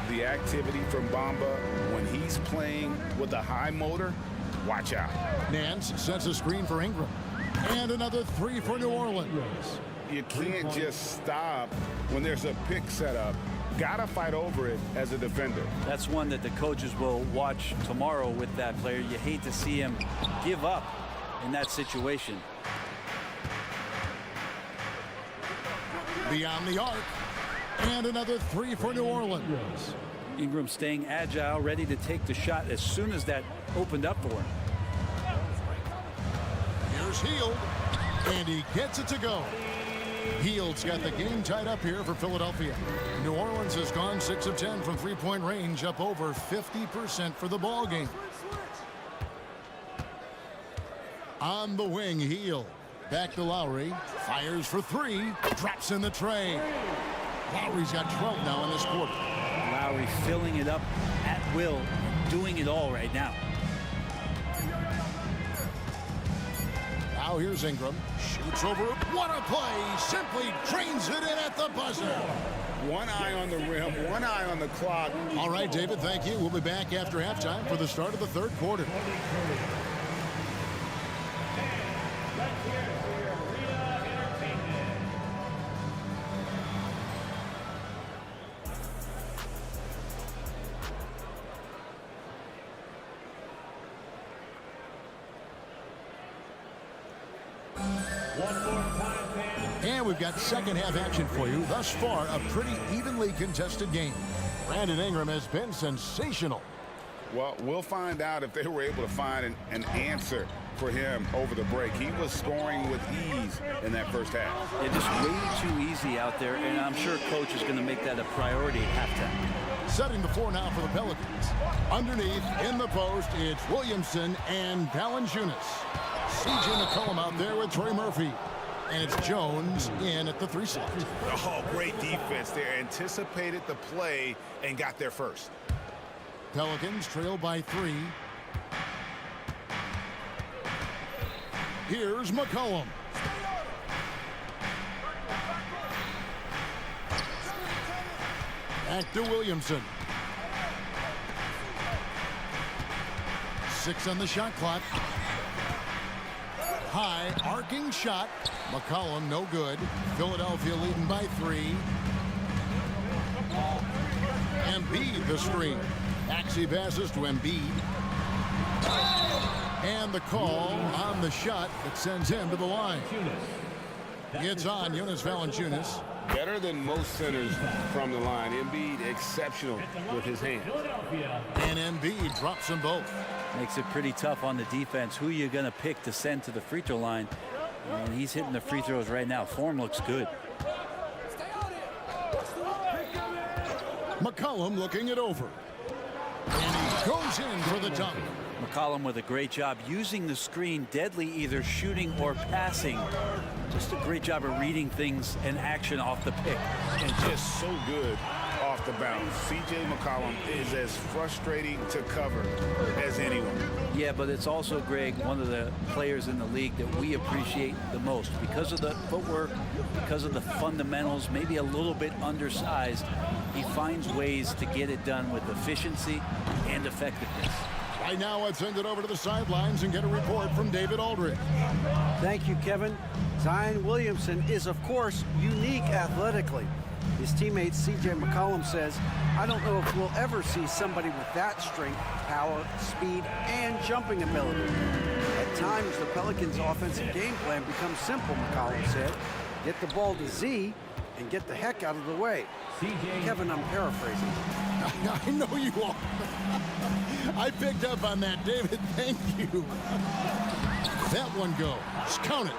The activity from Bamba when he's playing with a high motor, watch out. Nance sets a screen for Ingram. And another 3 for New Orleans. You can't just stop when there's a pick set up. Gotta fight over it as a defender. That's one that the coaches will watch tomorrow with that player. You hate to see him give up in that situation. Beyond the arc. And another 3 for New Orleans. Ingram staying agile, ready to take the shot as soon as that opened up for him. Here's Hield. And he gets it to go. Hield's got the game tied up here for Philadelphia. New Orleans has gone 6 of 10 from 3-point range, up over 50% for the ball game. On the wing, Hield. Back to Lowry. Fires for 3. Drops in the tray. Lowry's got 12 now in this quarter. Lowry filling it up at will, doing it all right now. Now here's Ingram. Shoots over. What a play. Simply drains it in at the buzzer. One eye on the rim, one eye on the clock. All right, David, thank you. We'll be back after halftime for the start of the third quarter. And we've got second half action for you. Thus far, a pretty evenly contested game. Brandon Ingram has been sensational. Well, we'll find out if they were able to find an answer for him over the break. He was scoring with ease in that first half. Yeah, just way too easy out there, and I'm sure coach is going to make that a priority at halftime. Setting the floor now for the Pelicans. Underneath, in the post, it's Williamson and Valanciunas. C.J. McCollum out there with Trey Murphy. And it's Jones in at the 3 slot. Oh, great defense there. Anticipated the play and got there first. Pelicans trail by 3. Here's McCollum. Back to Williamson. 6 on the shot clock. High arcing shot. McCollum no good. Philadelphia leading by 3. Embiid the screen. Axie passes to Embiid. And the call on the shot that sends him to the line. It's on Jonas Valanciunas. Better than most centers from the line. Embiid exceptional with his hands. And Embiid drops them both. Makes it pretty tough on the defense. Who you going to pick to send to the free throw line? And he's hitting the free throws right now. Form looks good. McCollum looking it over. And he goes in for the dunk. McCollum with a great job using the screen, deadly either shooting or passing. Just a great job of reading things and action off the pick. And just so good off the bounce. C.J. McCollum is as frustrating to cover as anyone. Yeah, but it's also, Greg, one of the players in the league that we appreciate the most. Because of the footwork, because of the fundamentals, maybe a little bit undersized, he finds ways to get it done with efficiency and effectiveness. Right now, let's send it over to the sidelines and get a report from David Aldridge. Thank you, Kevin. Zion Williamson is, of course, unique athletically. His teammate C.J. McCollum says, I don't know if we'll ever see somebody with that strength, power, speed, and jumping ability. At times, the Pelicans' offensive game plan becomes simple, McCollum said. Get the ball to Z and get the heck out of the way. Kevin, I'm paraphrasing. I know you are. I picked up on that, David. Thank you. That one goes. Count it.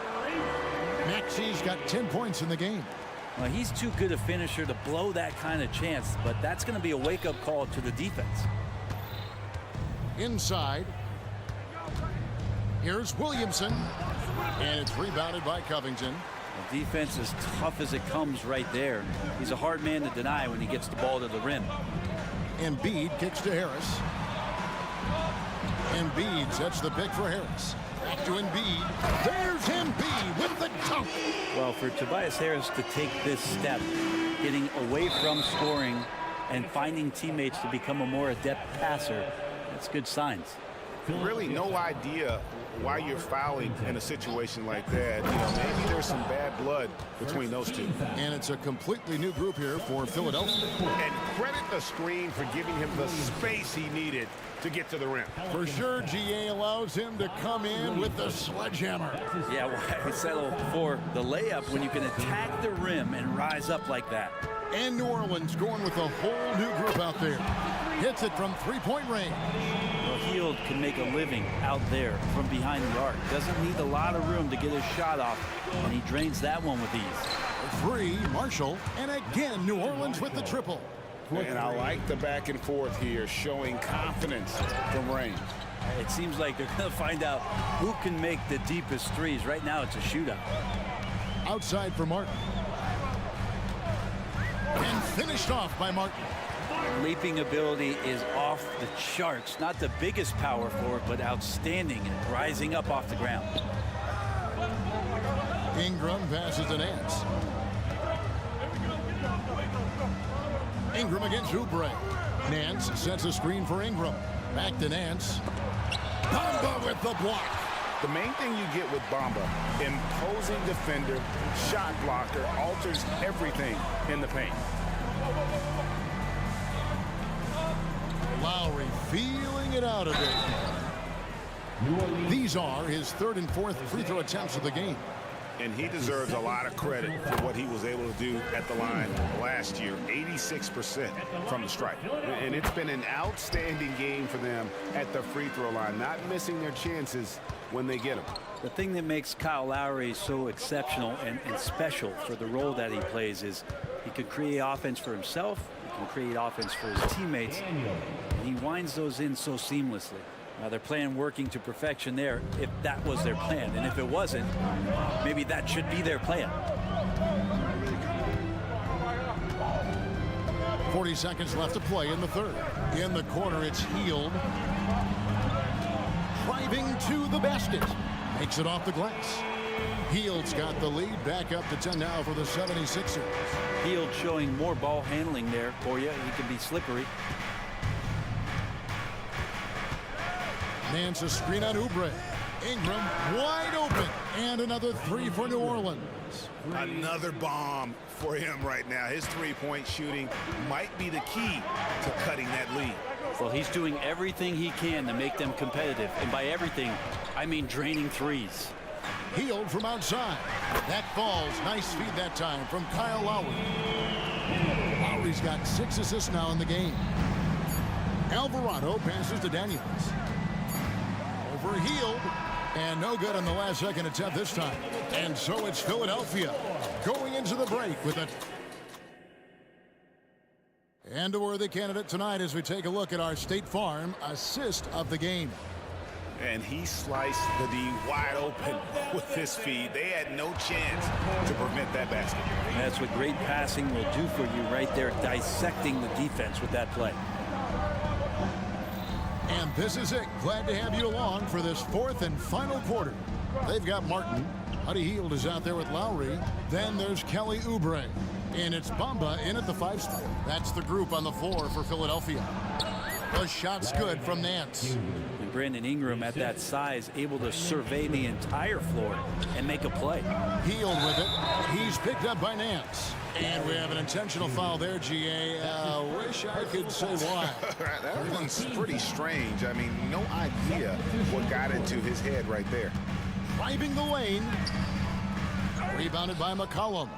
Maxi's got 10 points in the game. Well, he's too good a finisher to blow that kind of chance, but that's going to be a wake-up call to the defense. Inside. Here's Williamson. And it's rebounded by Covington. The defense is tough as it comes right there. He's a hard man to deny when he gets the ball to the rim. Embiid kicks to Harris. Embiid sets the pick for Harris. Back to Embiid. There's Embiid with the dunk. Well, for Tobias Harris to take this step, getting away from scoring and finding teammates to become a more adept passer, that's good signs. Really no idea why you're fouling in a situation like that. You know, maybe there's some bad blood between those two. And it's a completely new group here for Philadelphia. And credit the screen for giving him the space he needed to get to the rim. For sure, GA allows him to come in with the sledgehammer. Yeah, why settle for the layup when you can attack the rim and rise up like that? And New Orleans going with a whole new group out there. Hits it from three-point range. Well, Hield can make a living out there from behind the arc. Doesn't need a lot of room to get his shot off, and he drains that one with ease. 3, Marshall, and again New Orleans with the triple. And I like the back and forth here, showing confidence from range. It seems like they're going to find out who can make the deepest threes. Right now, it's a shootout. Outside for Martin. And finished off by Martin. Leaping ability is off the charts. Not the biggest power forward, but outstanding and rising up off the ground. Ingram passes to Nance. Ingram against Oubre. Nance sets a screen for Ingram. Back to Nance. Bamba with the block. The main thing you get with Bamba, imposing defender, shot blocker, alters everything in the paint. Lowry feeling it out a bit. These are his third and fourth free throw attempts of the game. And he deserves a lot of credit for what he was able to do at the line last year. 86% from the stripe. And it's been an outstanding game for them at the free throw line, not missing their chances when they get them. The thing that makes Kyle Lowry so exceptional and special for the role that he plays is he can create offense for himself, he can create offense for his teammates, and he winds those in so seamlessly. Now, they're playing working to perfection there if that was their plan. And if it wasn't, maybe that should be their plan. 40 seconds left to play in the third. In the corner, it's Hield. Driving to the basket. Makes it off the glass. Hield's got the lead. Back up to 10 now for the 76ers. Hield showing more ball handling there for you. He can be slippery. Nance a screen on Oubre. Ingram wide open. And another three for New Orleans. Another bomb for him right now. His three-point shooting might be the key to cutting that lead. Well, he's doing everything he can to make them competitive. And by everything, I mean draining threes. Healed from outside. That falls. Nice feed that time from Kyle Lowry. Lowry's got 6 assists now in the game. Alvarado passes to Daniels. Overhealed. And no good on the last second attempt this time. And so it's Philadelphia going into the break with a... And a worthy candidate tonight as we take a look at our State Farm assist of the game. And he sliced the D wide open with his feed. They had no chance to prevent that basket. That's what great passing will do for you right there, dissecting the defense with that play. And this is it. Glad to have you along for this fourth and final quarter. They've got Martin. Huddy Hield is out there with Lowry. Then there's Kelly Oubre. And it's Bamba in at the 5 spot. That's the group on the floor for Philadelphia. The shot's good from Nance. And Brandon Ingram at that size, able to survey the entire floor and make a play. Hield with it. He's picked up by Nance. And we have an intentional foul there, GA. Wish I could say why. That one's pretty strange. I mean, no idea what got into his head right there. Driving the lane. Rebounded by McCollum.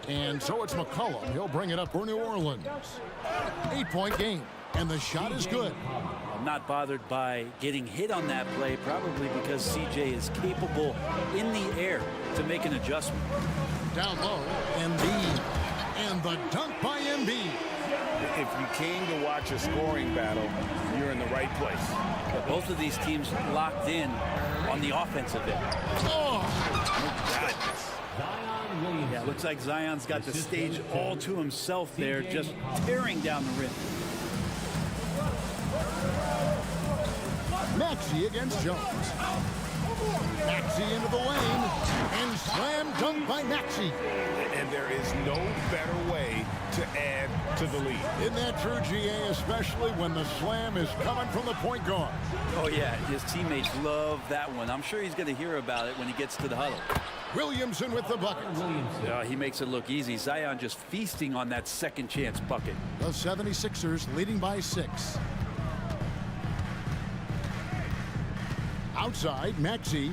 And so it's McCollum. He'll bring it up for New Orleans. 8-point game. And the shot is good. I'm not bothered by getting hit on that play, probably because CJ is capable in the air to make an adjustment. Down low, Embiid. And the dunk by Embiid. If you came to watch a scoring battle, you're in the right place. But both of these teams locked in on the offensive end. Oh! Yeah, looks like Zion's got the stage all to himself there, just tearing down the rim. Maxey against Jones. Maxey into the lane. And slam dunk by Maxey. And there is no better way to add to the lead. Isn't that true, GA, especially when the slam is coming from the point guard? Oh, yeah, his teammates love that one. I'm sure he's going to hear about it when he gets to the huddle. Williamson with the bucket. He makes it look easy. Zion just feasting on that second chance bucket. The 76ers leading by 6. Outside, Maxey.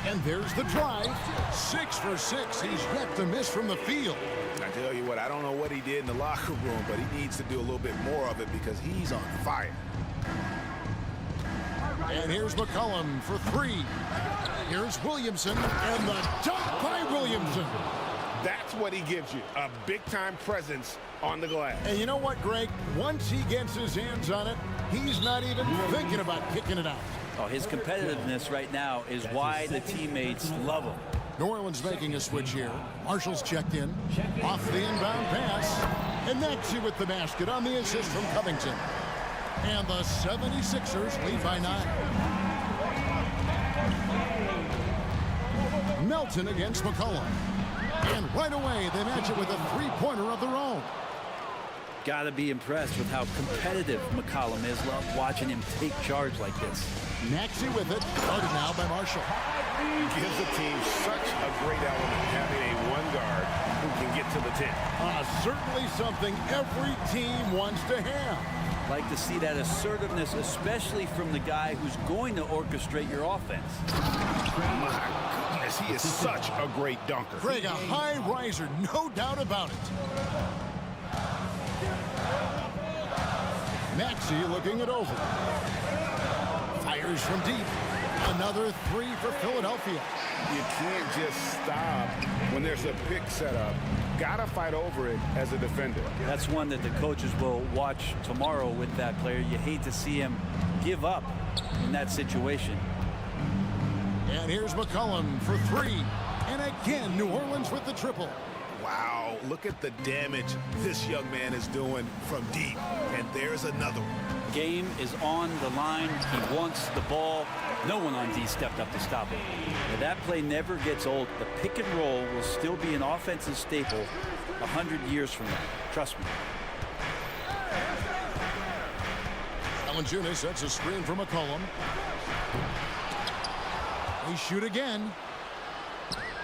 And there's the drive. 6 for 6. He's yet to miss from the field. I tell you what, I don't know what he did in the locker room, but he needs to do a little bit more of it because he's on fire. And here's McCollum for 3. Here's Williamson, and the dunk by Williamson. That's what he gives you, a big-time presence on the glass. And you know what, Greg? Once he gets his hands on it, he's not even thinking about kicking it out. Oh, his competitiveness right now is why the teammates love him. New Orleans making a switch here. Marshall's checked in. Off the inbound pass. And Maxey with the basket on the assist from Covington. And the 76ers lead by 9. Melton against McCollum. And right away, they match it with a three-pointer of their own. Got to be impressed with how competitive McCollum is. Love watching him take charge like this. Maxey with it. Guarded now by Marshall. Gives the team such a great element having a one guard who can get to the 10. Certainly something every team wants to have. Like to see that assertiveness, especially from the guy who's going to orchestrate your offense. My goodness, he is such a great dunker. Greg, a high riser, no doubt about it. Maxey looking it over. Fires from deep. Another 3 for Philadelphia. You can't just stop when there's a pick set up. Gotta fight over it as a defender. That's one that the coaches will watch tomorrow with that player. You hate to see him give up in that situation. And here's McCollum for 3. And again, New Orleans with the triple. Wow, look at the damage this young man is doing from deep. And there's another one. Game is on the line. He wants the ball. No one on D stepped up to stop it. Now, that play never gets old. The pick and roll will still be an offensive staple 100 years from now. Trust me. Valanciunas sets a screen for McCollum. They shoot again.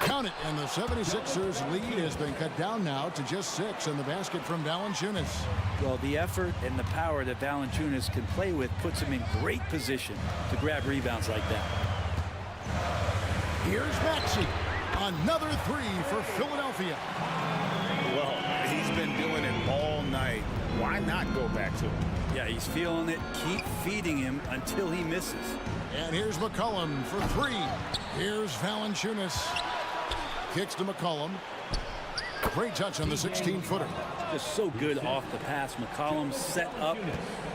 Count it, and the 76ers lead has been cut down now to just 6, and the basket from Valanciunas. Well, the effort and the power that Valanciunas can play with puts him in great position to grab rebounds like that. Here's Maxey. Another 3 for Philadelphia. Well, he's been doing it all night. Why not go back to him? Yeah, he's feeling it. Keep feeding him until he misses. And here's McCollum for 3. Here's Valanciunas. Kicks to McCollum. Great touch on the 16-footer. Just so good off the pass. McCollum set up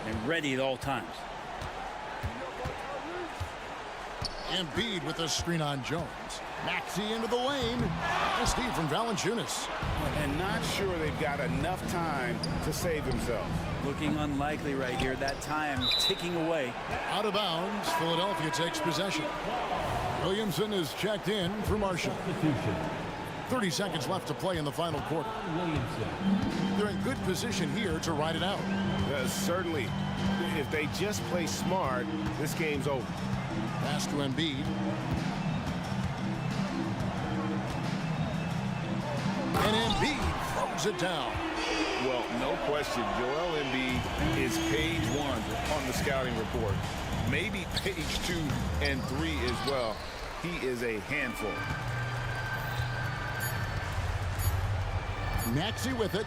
and ready at all times. Embiid with the screen on Jones. Maxey into the lane. Nice steal from Valanciunas. And not sure they've got enough time to save themselves. Looking unlikely right here. That time ticking away. Out of bounds. Philadelphia takes possession. Williamson is checked in for Marshall. 30 seconds left to play in the final quarter. They're in good position here to ride it out. Certainly, if they just play smart, this game's over. Pass to Embiid. And Embiid throws it down. Well, no question, Joel Embiid is page 1 on the scouting report. Maybe page 2 and 3 as well. He is a handful. Maxey with it.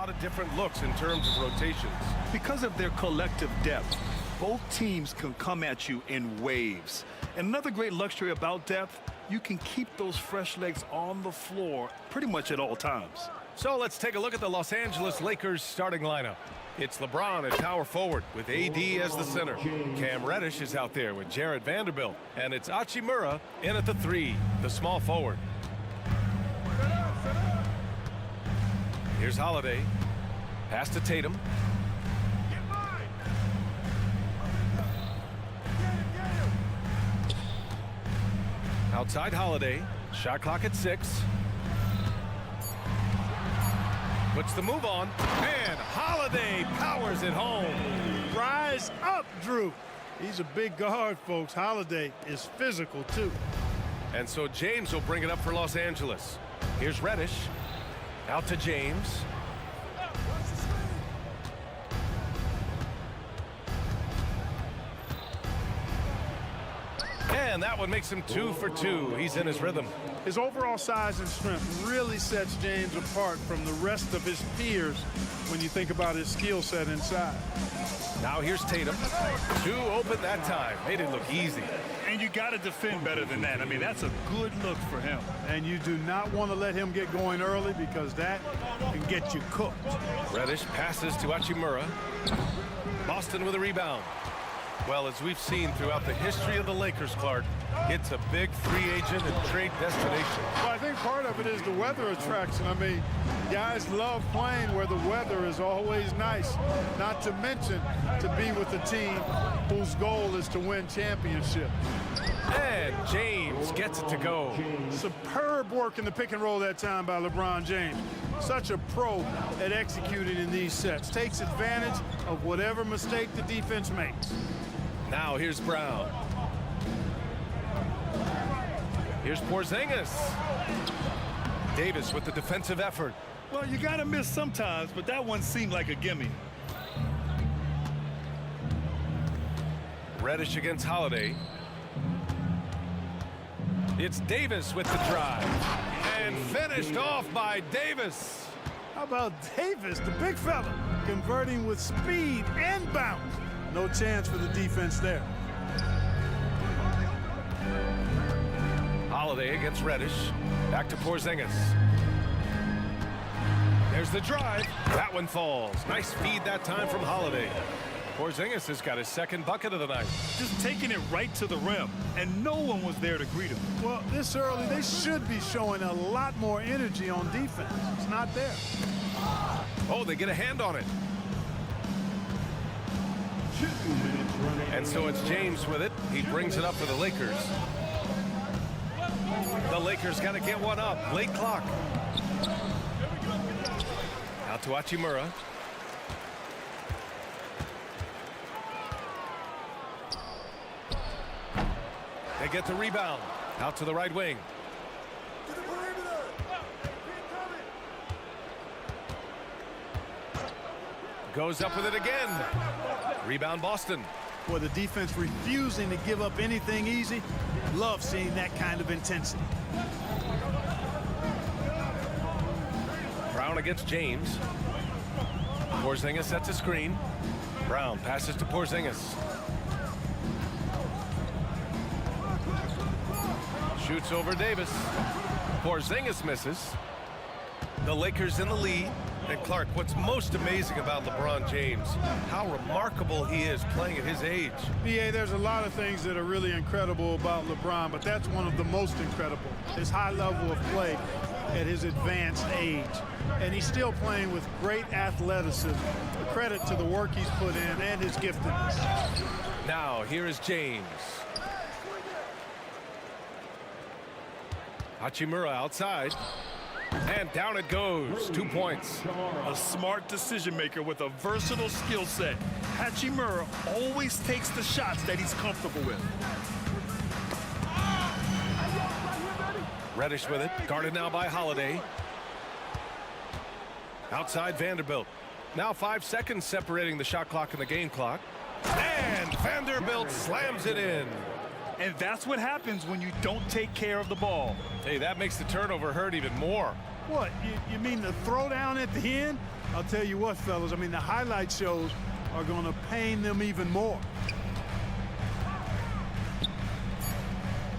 lot of different looks in terms of rotations. Because of their collective depth, both teams can come at you in waves. And another great luxury about depth, you can keep those fresh legs on the floor pretty much at all times. So let's take a look at the Los Angeles Lakers starting lineup. It's LeBron at power forward with AD as the center. Cam Reddish is out there with Jared Vanderbilt. And it's Hachimura in at the 3, the small forward. Here's Holiday. Pass to Tatum. Outside Holiday. Shot clock at 6. Puts the move on, and Holiday powers it home. Rise up, Drew. He's a big guard, folks. Holiday is physical, too. And so James will bring it up for Los Angeles. Here's Reddish. Out to James. And that one makes him 2 for 2. He's in his rhythm. His overall size and strength really sets James apart from the rest of his peers when you think about his skill set inside. Now here's Tatum. 2 open that time. Made it look easy. And you got to defend better than that. I mean, that's a good look for him. And you do not want to let him get going early because that can get you cooked. Reddish passes to Hachimura. Boston with a rebound. Well, as we've seen throughout the history of the Lakers, Clark, it's a big free agent and trade destination. Well, I think part of it is the weather attraction. I mean, guys love playing where the weather is always nice, not to mention to be with a team whose goal is to win championship. And James gets it to go. Superb work in the pick and roll that time by LeBron James. Such a pro at executing in these sets. Takes advantage of whatever mistake the defense makes. Now here's Brown. Here's Porzingis. Davis with the defensive effort. Well, you got to miss sometimes, but that one seemed like a gimme. Reddish against Holiday. It's Davis with the drive. And finished off by Davis. How about Davis, the big fella, converting with speed and bounce? No chance for the defense there. Holiday against Reddish. Back to Porzingis. There's the drive. That one falls. Nice feed that time from Holiday. Porzingis has got his second bucket of the night. Just taking it right to the rim, and no one was there to greet him. Well, this early, they should be showing a lot more energy on defense. It's not there. Oh, they get a hand on it. And so it's James with it. He brings it up for the Lakers. The Lakers got to get one up. Late clock. Out to Hachimura. They get the rebound. Out to the right wing. Goes up with it again. Rebound Boston. Boy, the defense refusing to give up anything easy. Love seeing that kind of intensity. Brown against James. Porzingis sets a screen. Brown passes to Porzingis. Shoots over Davis. Porzingis misses. The Lakers in the lead. And Clark, what's most amazing about LeBron James, how remarkable he is playing at his age. BA, there's a lot of things that are really incredible about LeBron, but that's one of the most incredible. His high level of play at his advanced age. And he's still playing with great athleticism. A credit to the work he's put in and his giftedness. Now, here is James. Hachimura outside. And down it goes. 2 points. A smart decision maker with a versatile skill set. Hachimura always takes the shots that he's comfortable with. Reddish with it. Guarded now by Holiday. Outside Vanderbilt. Now 5 seconds separating the shot clock and the game clock. And Vanderbilt slams it in. And that's what happens when you don't take care of the ball. Hey, that makes the turnover hurt even more. What, you mean the throwdown at the end? I'll tell you what, fellas, I mean, the highlight shows are going to pain them even more.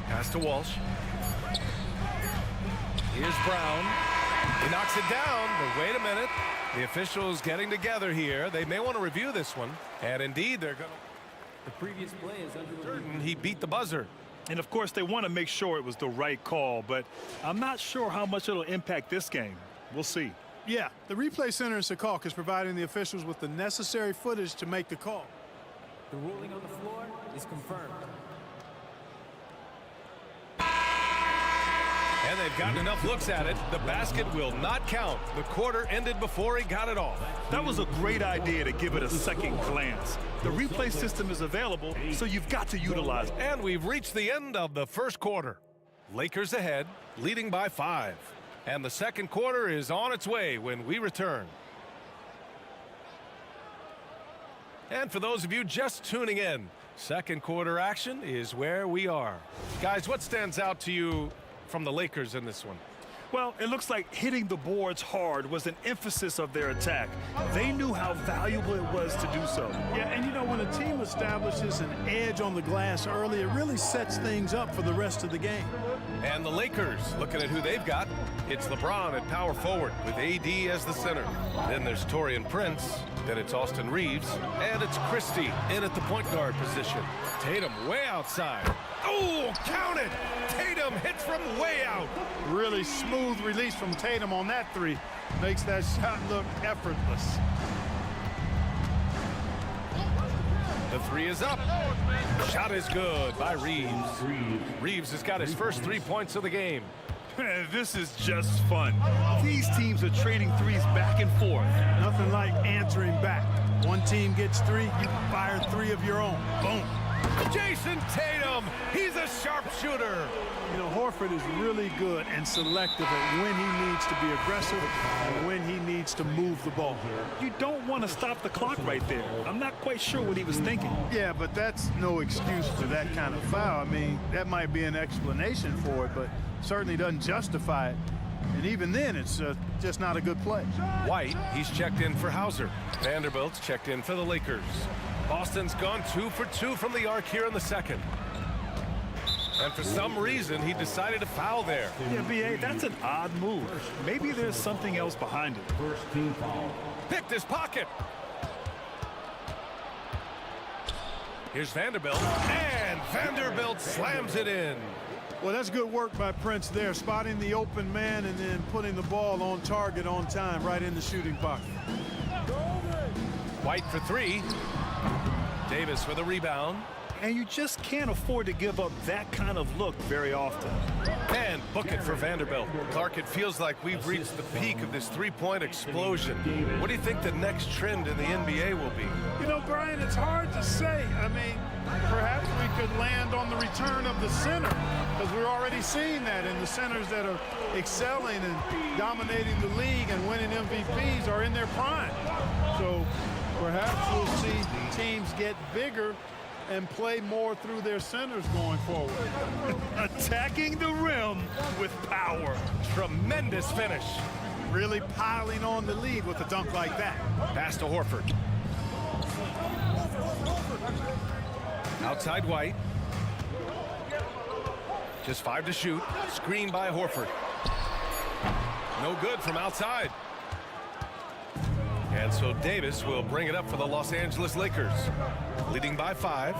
Pass to Walsh. Here's Brown. He knocks it down, but wait a minute. The officials getting together here. They may want to review this one. And indeed, they're going to... The previous play is under certain he beat the buzzer. And of course, they want to make sure it was the right call, but I'm not sure how much it'll impact this game. We'll see. Yeah, the replay center in Secaucus is providing the officials with the necessary footage to make the call. The ruling on the floor is confirmed. And they've gotten enough looks at it. The basket will not count. The quarter ended before he got it off. That was a great idea to give it a second glance. The replay system is available, so you've got to utilize it. And we've reached the end of the first quarter. Lakers ahead, leading by 5. And the second quarter is on its way when we return. And for those of you just tuning in, second quarter action is where we are. Guys, what stands out to you from the Lakers in this one? Well, it looks like hitting the boards hard was an emphasis of their attack. They knew how valuable it was to do so. Yeah, and you know, when a team establishes an edge on the glass early, it really sets things up for the rest of the game. And the Lakers, looking at who they've got, it's LeBron at power forward with AD as the center. Then there's Taurean Prince, then it's Austin Reeves, and it's Christie in at the point guard position. Tatum way outside. Oh, count it! Tatum hits from way out. Really smooth release from Tatum on that three. Makes that shot look effortless. The three is up. Shot is good by Reeves. Reeves has got his first 3 points of the game. This is just fun. These teams are trading threes back and forth. Nothing like answering back. One team gets 3, you fire 3 of your own. Boom. Jason Tatum, he's a sharpshooter. You know, Horford is really good and selective at when he needs to be aggressive and when he needs to move the ball. You don't want to stop the clock right there. I'm not quite sure what he was thinking. Yeah, but that's no excuse for that kind of foul. I mean, that might be an explanation for it, but certainly doesn't justify it. And even then, it's just not a good play. White, he's checked in for Hauser. Vanderbilt's checked in for the Lakers. Boston's gone 2 for 2 from the arc here in the second. And for some reason, he decided to foul there. Yeah, B.A., that's an odd move. Maybe there's something else behind it. First team foul. Picked his pocket. Here's Vanderbilt. And Vanderbilt slams it in. Well, that's good work by Prince there, spotting the open man and then putting the ball on target on time right in the shooting pocket. White for 3. Davis for the rebound. And you just can't afford to give up that kind of look very often. And book it for Vanderbilt. Clark, it feels like we've reached the peak of this three-point explosion. What do you think the next trend in the NBA will be? You know, Brian, it's hard to say. I mean, perhaps we could land on the return of the center, because we're already seeing that in the centers that are excelling and dominating the league and winning MVPs are in their prime. So perhaps we'll see teams get bigger and play more through their centers going forward. Attacking the rim with power. Tremendous finish. Really piling on the lead with a dunk like that. Pass to Horford. Outside White. Just 5 to shoot. Screen by Horford. No good from outside. And so Davis will bring it up for the Los Angeles Lakers. Leading by 5.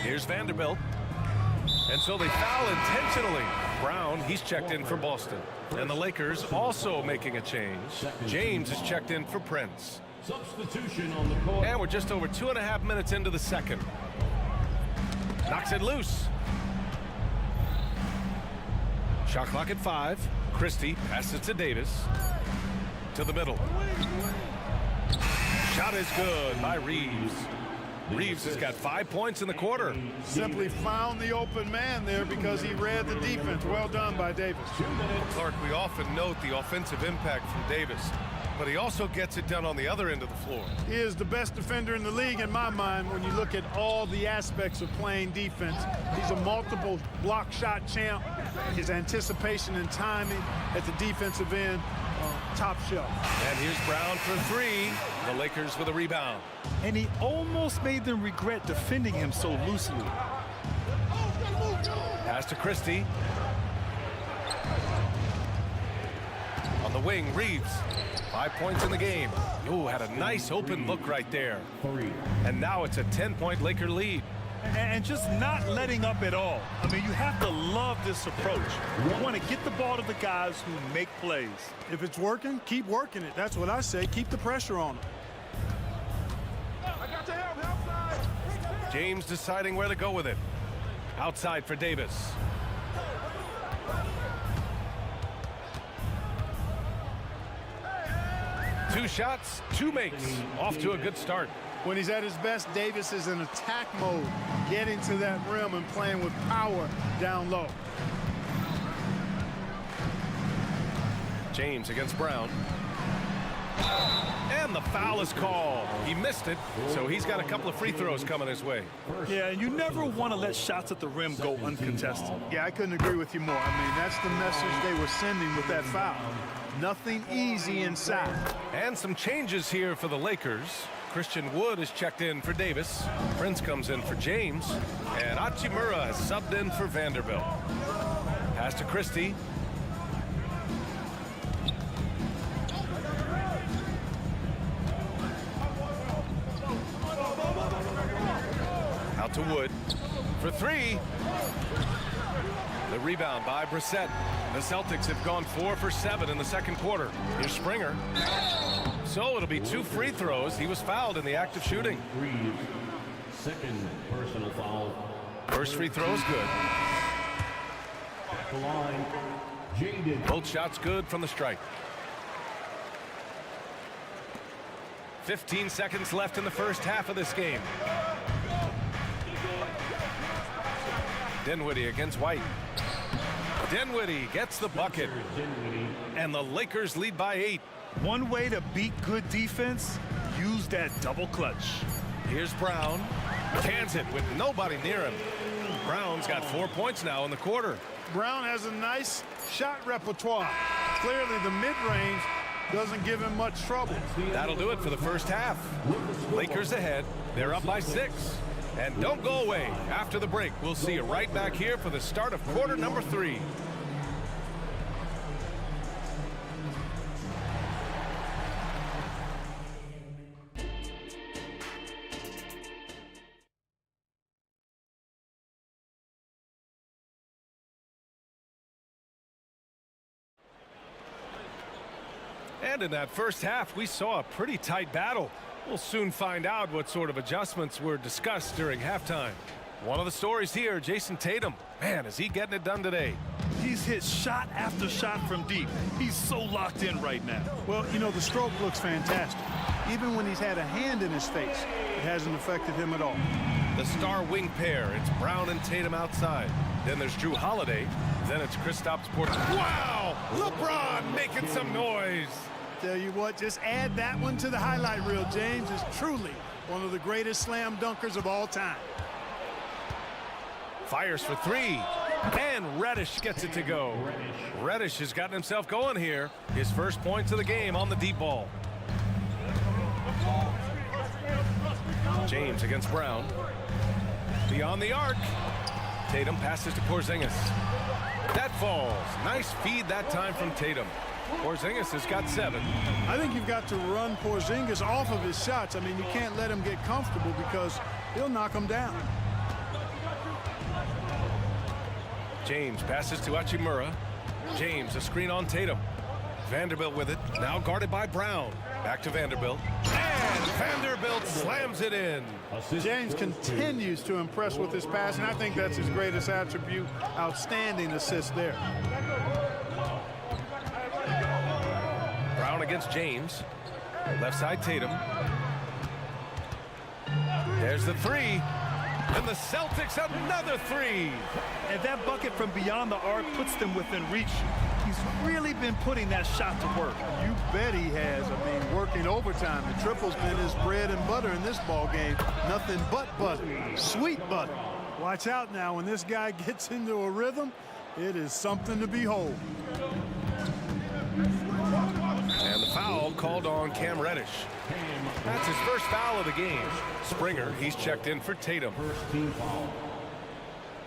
Here's Vanderbilt. And so they foul intentionally. Brown, he's checked in for Boston. And the Lakers also making a change. James is checked in for Prince. Substitution on the court. And we're just over 2.5 minutes into the second. Knocks it loose. Shot clock at 5. Christie passes it to Davis. To the middle. Shot is good by Reeves. Reeves has got 5 points in the quarter. Simply found the open man there because he read the defense. Well done by Davis. Clark, we often note the offensive impact from Davis. but he also gets it done on the other end of the floor. He is the best defender in the league in my mind when you look at all the aspects of playing defense. He's a multiple block shot champ. His anticipation and timing at the defensive end, top shelf. And here's Brown for three. The Lakers with a rebound. And he almost made them regret defending him so loosely. Pass to Christie. On the wing, Reeves. 5 points in the game. Ooh, had a nice open look right there. And now it's a 10-point Laker lead. And just not letting up at all. I mean, you have to love this approach. You want to get the ball to the guys who make plays. If it's working, keep working it. That's what I say. Keep the pressure on him. James deciding where to go with it. Outside for Davis. Two shots, two makes. Off to a good start. When he's at his best, Davis is in attack mode, getting to that rim and playing with power down low. James against Brown. And the foul is called. He missed it, so he's got a couple of free throws coming his way. Yeah, and you never want to let shots at the rim go uncontested. Yeah, I couldn't agree with you more. I mean, that's the message they were sending with that foul. Nothing easy inside. And some changes here for the Lakers. Christian Wood is checked in for Davis. Prince comes in for James. And Hachimura has subbed in for Vanderbilt. Pass to Christie. Out to Wood for three. The rebound by Brissett. The Celtics have gone 4 for 7 in the second quarter. Here's Springer. So it'll be 2 free throws. He was fouled in the act of shooting. Second personal foul. First free throw is good. The line, Jaden. Both shots good from the strike. 15 seconds left in the first half of this game. Dinwiddie against White. Dinwiddie gets the bucket. And the Lakers lead by 8. One way to beat good defense, use that double clutch. Here's Brown. Cans it with nobody near him. Brown's got 4 points now in the quarter. Brown has a nice shot repertoire. Clearly the mid-range doesn't give him much trouble. That'll do it for the first half. Lakers ahead. They're up by 6. And don't go away. After the break, we'll see you right back here for the start of quarter number 3. And in that first half, we saw a pretty tight battle. We'll soon find out what sort of adjustments were discussed during halftime. One of the stories here, Jason Tatum. Man, is he getting it done today. He's hit shot after shot from deep. He's so locked in right now. Well, you know, the stroke looks fantastic. Even when he's had a hand in his face, it hasn't affected him at all. The star wing pair, it's Brown and Tatum outside. Then there's Drew Holiday. Then it's Kristaps Porzingis. Wow! LeBron making some noise. Tell you what, just add that one to the highlight reel. James is truly one of the greatest slam dunkers of all time. Fires for 3. And Reddish gets it to go. Reddish has gotten himself going here. His first points of the game on the deep ball. James against Brown. Beyond the arc. Tatum passes to Porzingis. That falls. Nice feed that time from Tatum. Porzingis has got 7. I think you've got to run Porzingis off of his shots. I mean, you can't let him get comfortable because he'll knock him down. James passes to Hachimura. James, a screen on Tatum. Vanderbilt with it. Now guarded by Brown. Back to Vanderbilt. And Vanderbilt slams it in. James continues to impress with his passing. I think that's his greatest attribute. Outstanding assist there. Brown against James. Left side Tatum. There's the 3. And the Celtics another 3. And that bucket from beyond the arc puts them within reach. He's really been putting that shot to work. You bet he has. I mean, working overtime. The triple's been his bread and butter in this ball game. Nothing but butter. Sweet butter. Watch out now. When this guy gets into a rhythm, it is something to behold. And the foul called on Cam Reddish. That's his first foul of the game. Springer, he's checked in for Tatum. First team foul.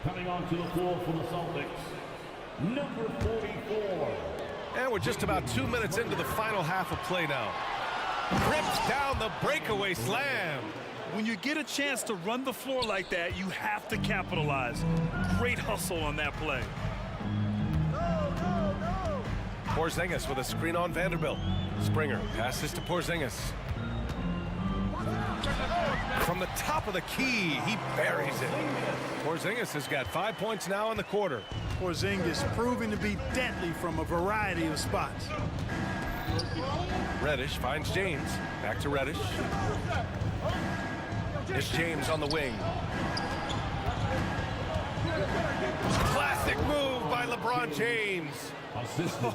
Coming onto the floor for the Celtics, number 44. And we're just about 2 minutes into the final half of play now. Rips down the breakaway slam. When you get a chance to run the floor like that, you have to capitalize. Great hustle on that play. Porzingis with a screen on Vanderbilt. Springer passes to Porzingis. From the top of the key, he buries it. Porzingis has got 5 points now in the quarter. Porzingis proving to be deadly from a variety of spots. Reddish finds James. Back to Reddish. It's James on the wing. Classic move by LeBron James.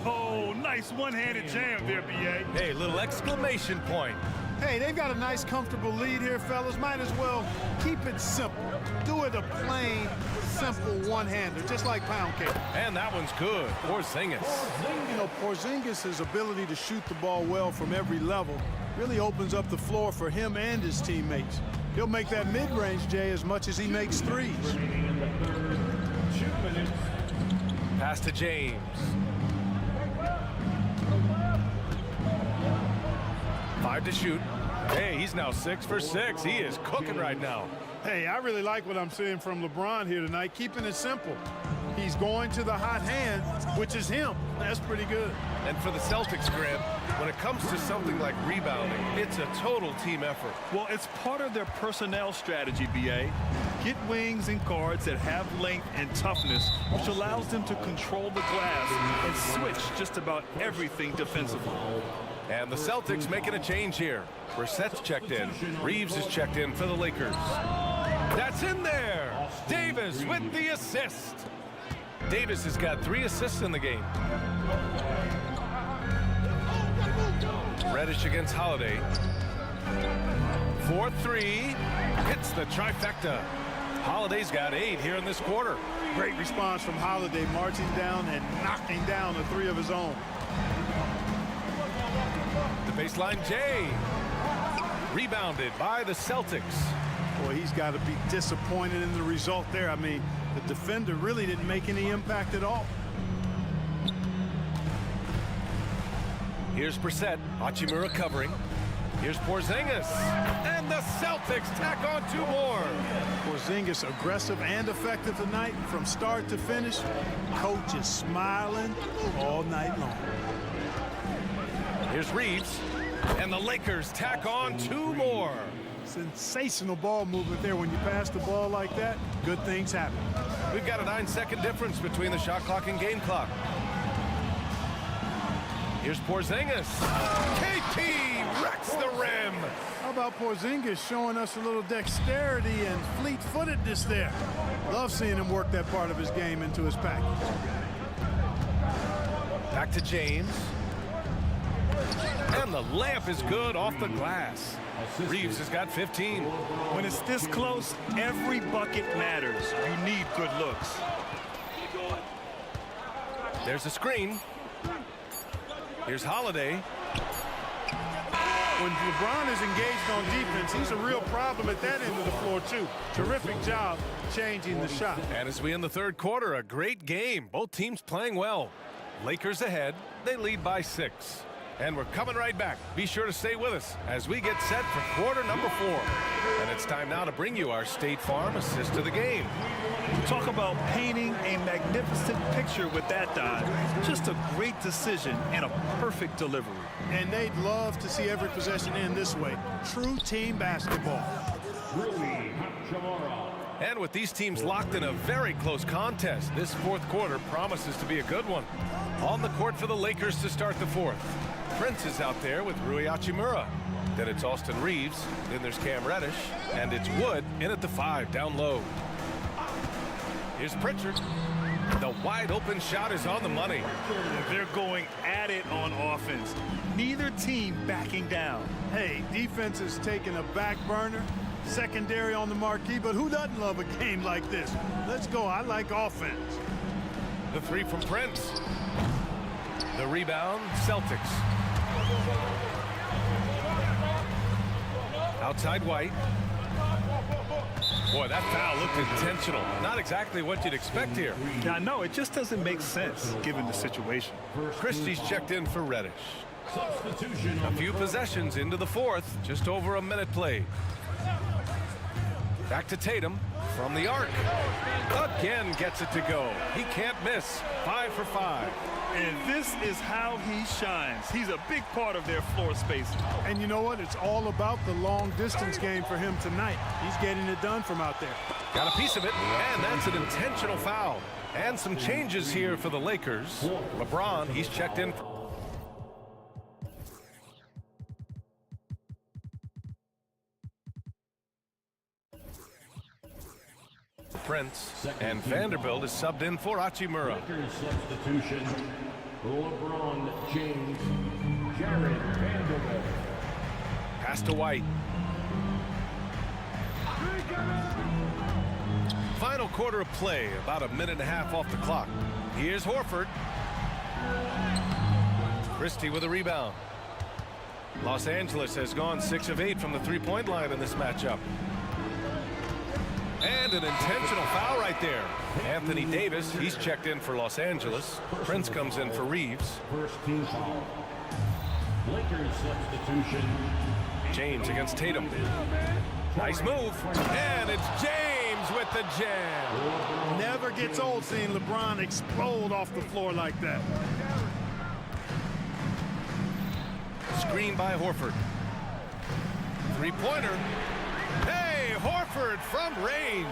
Oh, nice one-handed jam there, B.A. Hey, little exclamation point. Hey, they've got a nice, comfortable lead here, fellas. Might as well keep it simple. Do it a plain, simple one-hander, just like pound cake. And that one's good. Porzingis. You know, Porzingis' ability to shoot the ball well from every level really opens up the floor for him and his teammates. He'll make that mid-range, Jay, as much as he makes threes. Pass to James. 5 to shoot. Hey, he's now 6 for 6. He is cooking right now. Hey, I really like what I'm seeing from LeBron here tonight, keeping it simple. He's going to the hot hand, which is him. That's pretty good. And for the Celtics, Grant, when it comes to something like rebounding, it's a total team effort. Well, it's part of their personnel strategy, B.A. Get wings and guards that have length and toughness, which allows them to control the glass and switch just about everything defensively. And the Celtics making a change here. Brissett's checked in. Reeves is checked in for the Lakers. That's in there. Davis with the assist. Davis has got 3 assists in the game. Reddish against Holiday. 4-3. Hits the trifecta. Holiday's got 8 here in this quarter. Great response from Holiday, marching down and knocking down the 3 of his own. The baseline J. Rebounded by the Celtics. Boy, he's got to be disappointed in the result there. I mean, the defender really didn't make any impact at all. Here's Brissett. Hachimura covering. Here's Porzingis. And the Celtics tack on 2 more. Porzingis aggressive and effective tonight from start to finish. Coach is smiling all night long. Here's Reeves. And the Lakers tack on 2 more. Sensational ball movement there. When you pass the ball like that, good things happen. We've got a 9-second difference between the shot clock and game clock. Here's Porzingis. KP wrecks the rim. How about Porzingis showing us a little dexterity and fleet-footedness there? Love seeing him work that part of his game into his package. Back to James. And the layup is good off the glass. Reeves has got 15. When it's this close, every bucket matters. You need good looks. There's a screen. Here's Holiday. When LeBron is engaged on defense, he's a real problem at that end of the floor, too. Terrific job changing the shot. And as we end the 3rd quarter, a great game. Both teams playing well. Lakers ahead. They lead by 6. And we're coming right back. Be sure to stay with us as we get set for quarter number 4. And it's time now to bring you our State Farm assist of the game. Talk about painting a magnificent picture with that dive. Just a great decision and a perfect delivery. And they'd love to see every possession end this way. True team basketball. And with these teams locked in a very close contest, this 4th quarter promises to be a good one. On the court for the Lakers to start the 4th. Prince is out there with Rui Hachimura. Then it's Austin Reeves. Then there's Cam Reddish. And it's Wood in at the 5, down low. Here's Pritchard. The wide open shot is on the money. They're going at it on offense. Neither team backing down. Hey, defense is taking a back burner, secondary on the marquee, but who doesn't love a game like this? Let's go. I like offense. The three from Prince. The rebound, Celtics. Outside White. Boy, that foul looked intentional. Not exactly what you'd expect here. I know, it just doesn't make sense given the situation. Christie's checked in for Reddish. A few possessions into the fourth, just over a minute played. Back to Tatum from the arc. Again gets it to go. He can't miss. 5 for 5. And this is how he shines. He's a big part of their floor space. And you know what? It's all about the long distance game for him tonight. He's getting it done from out there. Got a piece of it, and that's an intentional foul. And some changes here for the Lakers. LeBron, he's checked in. Prince, and Vanderbilt is subbed in for Hachimura. Substitution, LeBron James, Jared Vanderbilt. Pass to White. Final quarter of play, about a minute and a half off the clock. Here's Horford. Christie with a rebound. Los Angeles has gone 6 of 8 from the three-point line in this matchup. And an intentional foul right there. Anthony Davis, he's checked in for Los Angeles. Prince comes in for Reeves. First team foul. Lakers substitution. James against Tatum. Nice move. And it's James with the jam. Never gets old seeing LeBron explode off the floor like that. Screen by Horford. Three-pointer. Hey, Horford from range.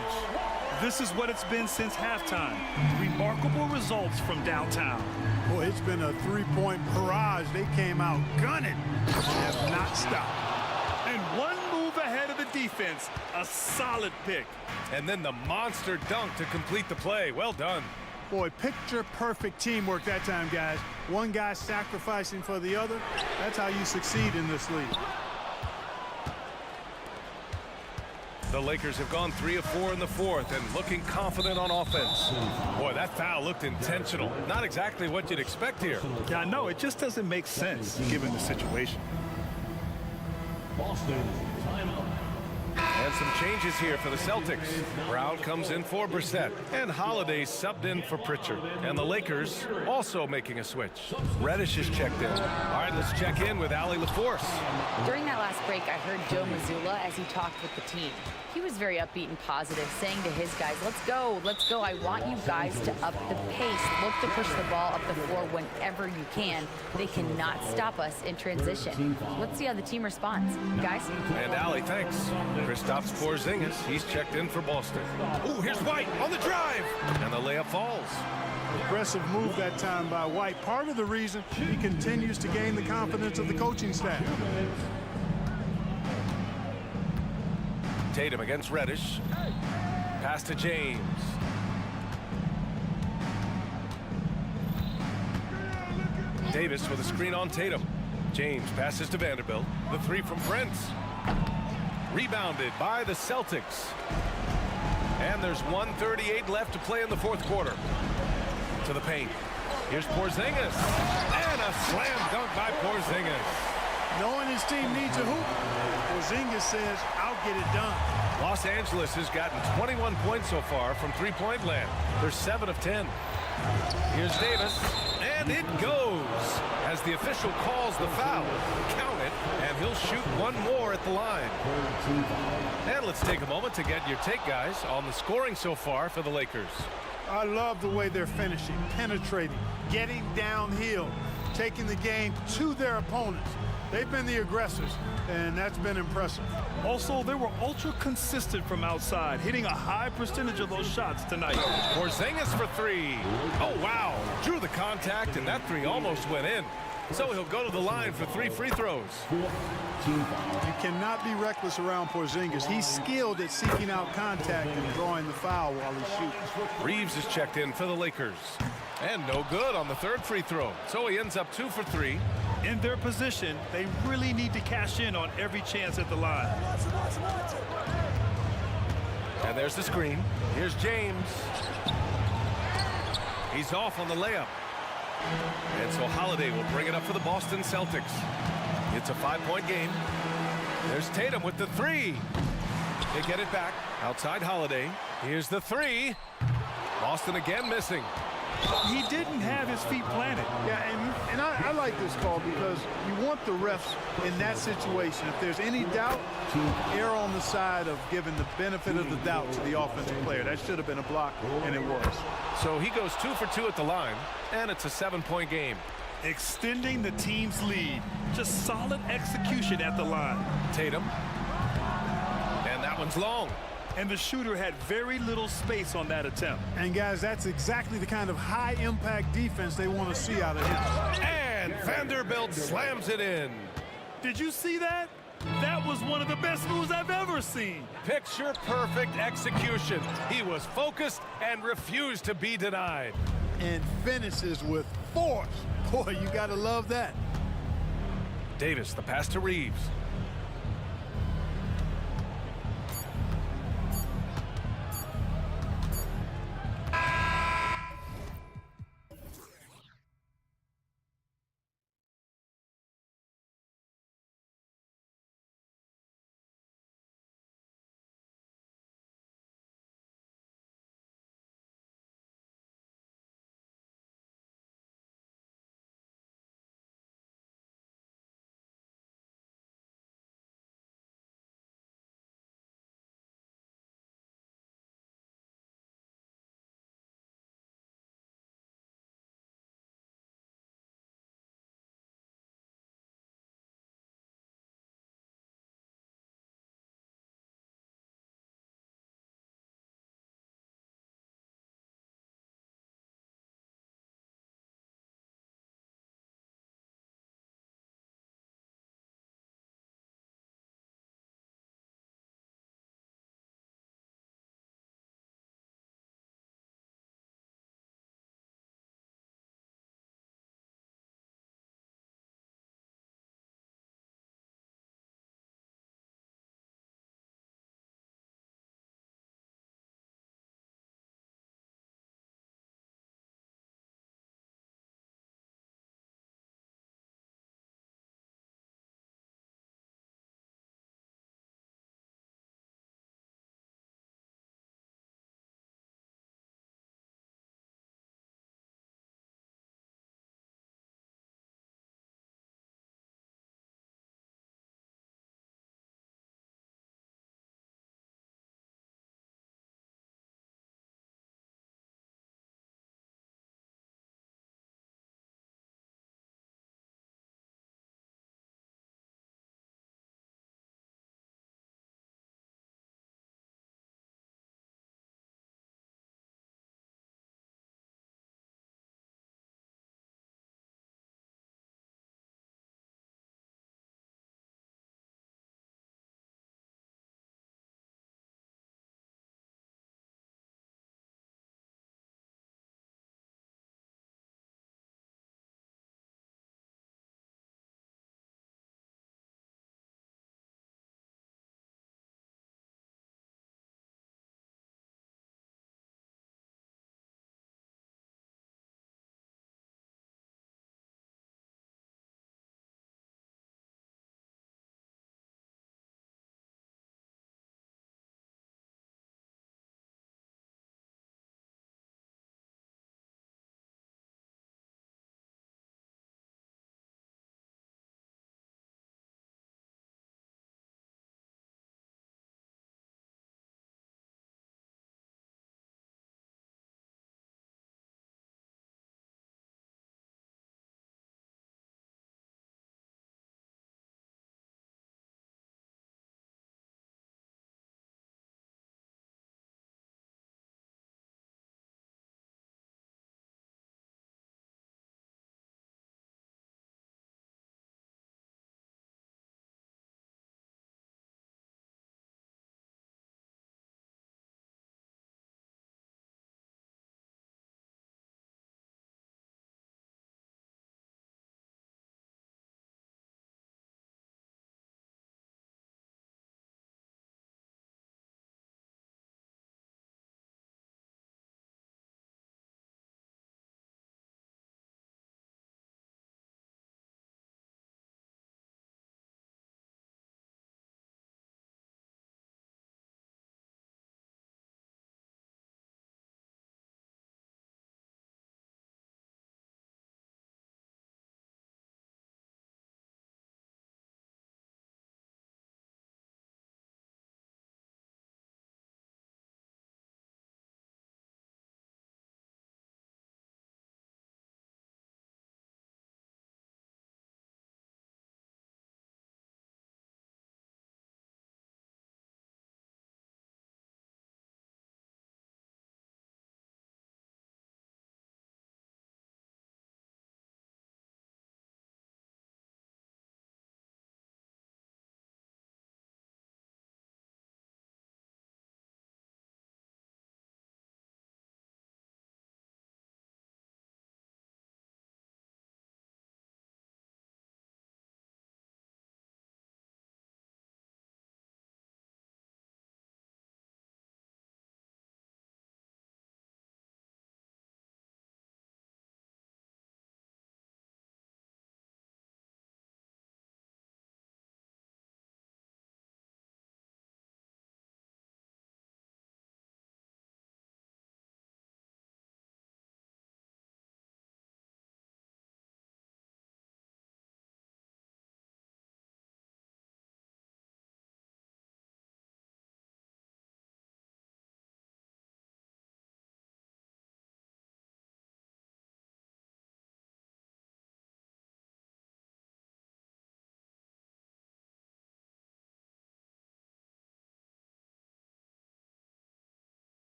This is what it's been since halftime. Remarkable results from downtown. Boy, it's been a three-point barrage. They came out gunning and have not stopped. And one move ahead of the defense. A solid pick. And then the monster dunk to complete the play. Well done. Boy, picture-perfect teamwork that time, guys. One guy sacrificing for the other. That's how you succeed in this league. The Lakers have gone 3 of 4 in the fourth and looking confident on offense. Boy, that foul looked intentional. Not exactly what you'd expect here. Yeah, I know. It just doesn't make sense given the situation. Boston, timeout. And some changes here for the Celtics. Brown comes in for Brissett. And Holiday subbed in for Pritchard. And the Lakers also making a switch. Reddish is checked in. All right, let's check in with Allie LaForce. During that last break, I heard Joe Mazzulla as he talked with the team. He was very upbeat and positive, saying to his guys, let's go. I want you guys to up the pace. Look to push the ball up the floor whenever you can. They cannot stop us in transition. Let's see how the team responds. Guys? And Allie, thanks. Kristaps Porzingis, he's checked in for Boston. Ooh, here's White on the drive. And the layup falls. Aggressive move that time by White. Part of the reason he continues to gain the confidence of the coaching staff. Tatum against Reddish. Pass to James. Davis with a screen on Tatum. James passes to Vanderbilt. The three from Prince. Rebounded by the Celtics. And there's 1:38 left to play in the fourth quarter. To the paint. Here's Porzingis. And a slam dunk by Porzingis. Knowing his team needs a hoop, Porzingis says, I'll get it done. Los Angeles has gotten 21 points so far from three-point land. They're 7 of 10. Here's Davis, and it goes as the official calls the foul. Count it, and he'll shoot one more at the line. And let's take a moment to get your take, guys, on the scoring so far for the Lakers. I love the way they're finishing, penetrating, getting downhill, taking the game to their opponents. They've been the aggressors, and that's been impressive. Also, they were ultra consistent from outside, hitting a high percentage of those shots tonight. Porzingis for three. Oh, wow. Drew the contact, and that three almost went in. So he'll go to the line for 3 free throws. You cannot be reckless around Porzingis. He's skilled at seeking out contact and drawing the foul while he shoots. Reeves is checked in for the Lakers. And no good on the 3rd free throw. So he ends up 2 for 3. In their position, they really need to cash in on every chance at the line. And there's the screen. Here's James. He's off on the layup. And so Holiday will bring it up for the Boston Celtics. It's a 5-point game. There's Tatum with the 3. They get it back. Outside Holiday. Here's the 3. Boston again missing. He didn't have his feet planted. Yeah, and I like this call because you want the refs in that situation. If there's any doubt, to err on the side of giving the benefit of the doubt to the offensive player. That should have been a block, and it was. So he goes 2 for 2 at the line, and it's a 7-point game. Extending the team's lead. Just solid execution at the line. Tatum. And that one's long. And the shooter had very little space on that attempt. And guys, that's exactly the kind of high-impact defense they want to see out of him. And Vanderbilt slams it in. Did you see that? That was one of the best moves I've ever seen. Picture perfect execution. He was focused and refused to be denied. And finishes with force. Boy, you got to love that. Davis, the pass to Reeves.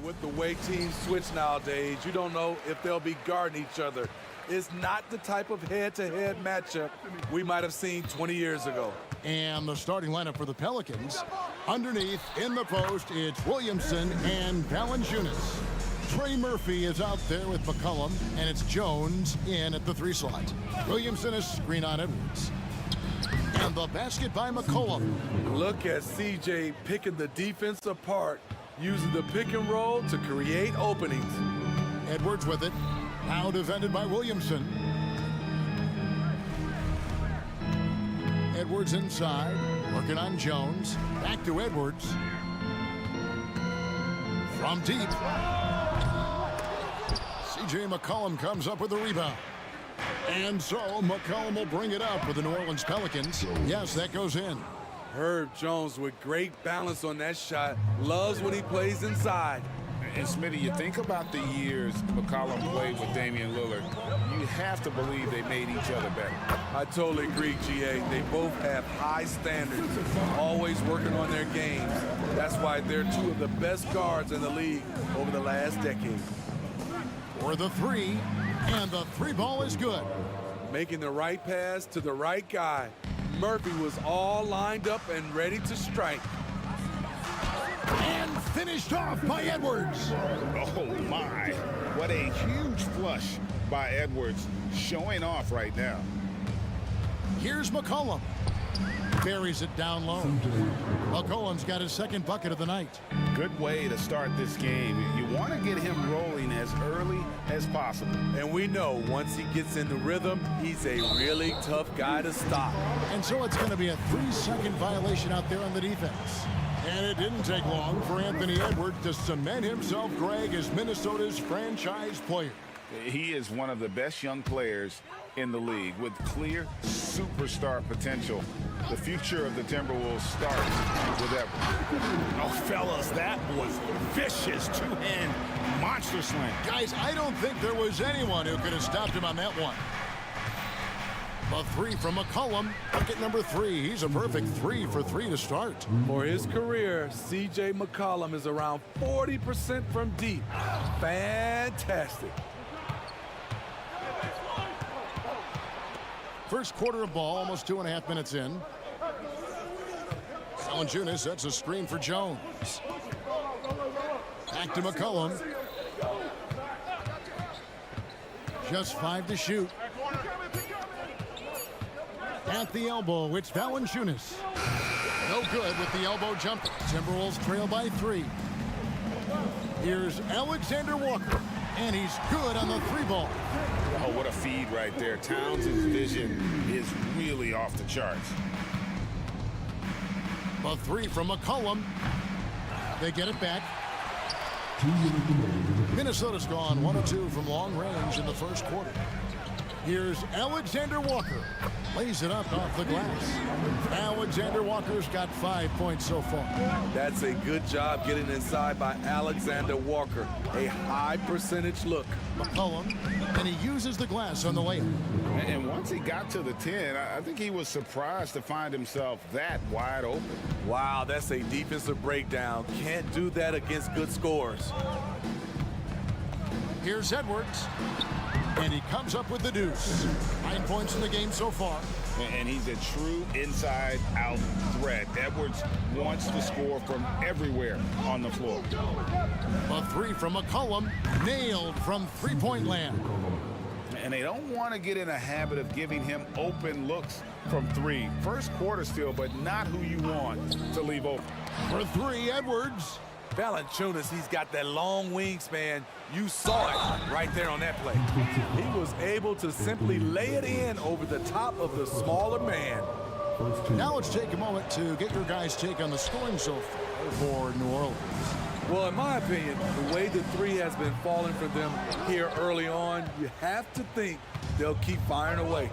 with the way teams switch nowadays, you don't know if they'll be guarding each other. It's not the type of head-to-head matchup we might have seen 20 years ago. And the starting lineup for the Pelicans. Underneath, in the post, it's Williamson and Valanciunas. Trey Murphy is out there with McCollum, and it's Jones in at the 3 slot. Williamson is screen on Edwards. And the basket by McCollum. Look at CJ picking the defense apart, using the pick and roll to create openings. Edwards with it. Now defended by Williamson. Edwards inside, working on Jones. Back to Edwards. From deep. CJ McCollum comes up with the rebound. And so McCollum will bring it up for the New Orleans Pelicans. Yes, that goes in. Herb Jones with great balance on that shot. Loves when he plays inside. And Smitty, you think about the years McCollum played with Damian Lillard, you have to believe they made each other better. I totally agree, GA. They both have high standards, always working on their games. That's why they're two of the best guards in the league over the last decade. For the 3, and the 3 ball is good. Making the right pass to the right guy. Murphy was all lined up and ready to strike. And finished off by Edwards. Oh my, what a huge flush by Edwards, showing off right now. Here's McCollum. Buries it down low. McCollum's got his second bucket of the night. Good way to start this game. You want to get him rolling as early as possible. And we know once he gets in the rhythm, he's a really tough guy to stop. And so it's going to be a 3-second violation out there on the defense. And it didn't take long for Anthony Edwards to cement himself, Greg, as Minnesota's franchise player. He is one of the best young players in the league with clear superstar potential. The future of the Timberwolves starts with Edwards. Oh, fellas, that was vicious two-hand monster slam. Guys, I don't think there was anyone who could have stopped him on that one. The 3 from McCollum, bucket number 3. He's a perfect 3 for 3 to start. For his career, CJ McCollum is around 40% from deep. Fantastic. First quarter of ball, almost 2.5 minutes in. Valanciunas sets a screen for Jones. Back to McCollum. Just 5 to shoot. At the elbow, it's Valanciunas. No good with the elbow jumper. Timberwolves trail by 3. Here's Alexander Walker, and he's good on the 3 ball. Oh, what a feed right there. Towns' vision is really off the charts. The 3 from McCollum. They get it back. Minnesota's gone 1 of 2 from long range in the first quarter. Here's Alexander Walker. Lays it up off the glass. Alexander Walker's got 5 points so far. That's a good job getting inside by Alexander Walker. A high percentage look. McCollum, and he uses the glass on the layup. And once he got to the 10, I think he was surprised to find himself that wide open. Wow, that's a defensive breakdown. Can't do that against good scores. Here's Edwards. And he comes up with the deuce. 9 points in the game so far. And he's a true inside-out threat. Edwards wants to score from everywhere on the floor. A 3 from McCollum, nailed from three-point land. And they don't want to get in a habit of giving him open looks from 3. First quarter still, but not who you want to leave open. For 3, Edwards. Valanciunas, he's got that long wingspan. You saw it right there on that play. He was able to simply lay it in over the top of the smaller man. Now let's take a moment to get your guys' take on the scoring so far for New Orleans. Well, in my opinion, the way the 3 has been falling for them here early on, you have to think they'll keep firing away.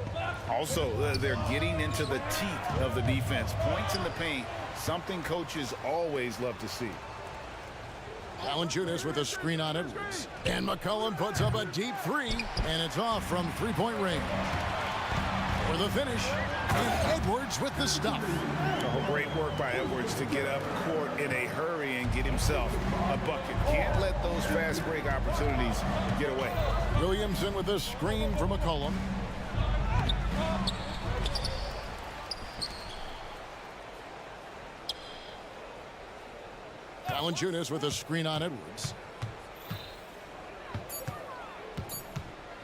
Also, they're getting into the teeth of the defense. Points in the paint, something coaches always love to see. Valanciunas with a screen on Edwards. And McCollum puts up a deep 3, and it's off from three-point range. for the finish. And Edwards with the stuff. Oh, great work by Edwards to get up court in a hurry and get himself a bucket. Can't let those fast break opportunities get away. Williamson with the screen from McCollum. Valanciunas with a screen on Edwards.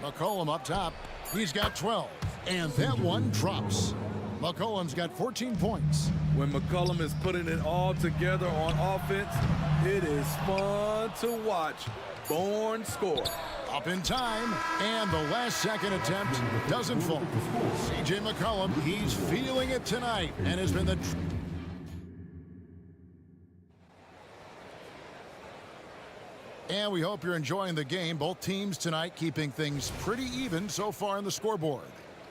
McCollum up top. He's got 12. And that one drops. McCollum's got 14 points. When McCollum is putting it all together on offense, it is fun to watch. Born score. Up in time, and the last second attempt doesn't fall. C.J. McCollum, he's feeling it tonight and has been the... And we hope you're enjoying the game. Both teams tonight keeping things pretty even so far on the scoreboard.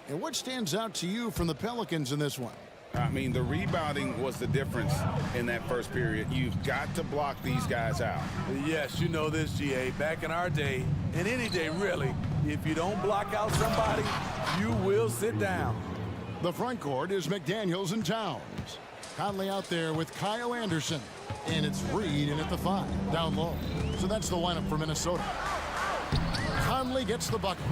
And what stands out to you from the Pelicans in this one? I mean, the rebounding was the difference in that first period. You've got to block these guys out. Yes, you know this, GA. Back in our day, and any day really, if you don't block out somebody, you will sit down. The front court is McDaniels and Towns. Conley out there with Kyle Anderson. And it's Reed in at the 5, down low. So that's the lineup for Minnesota. Conley gets the bucket.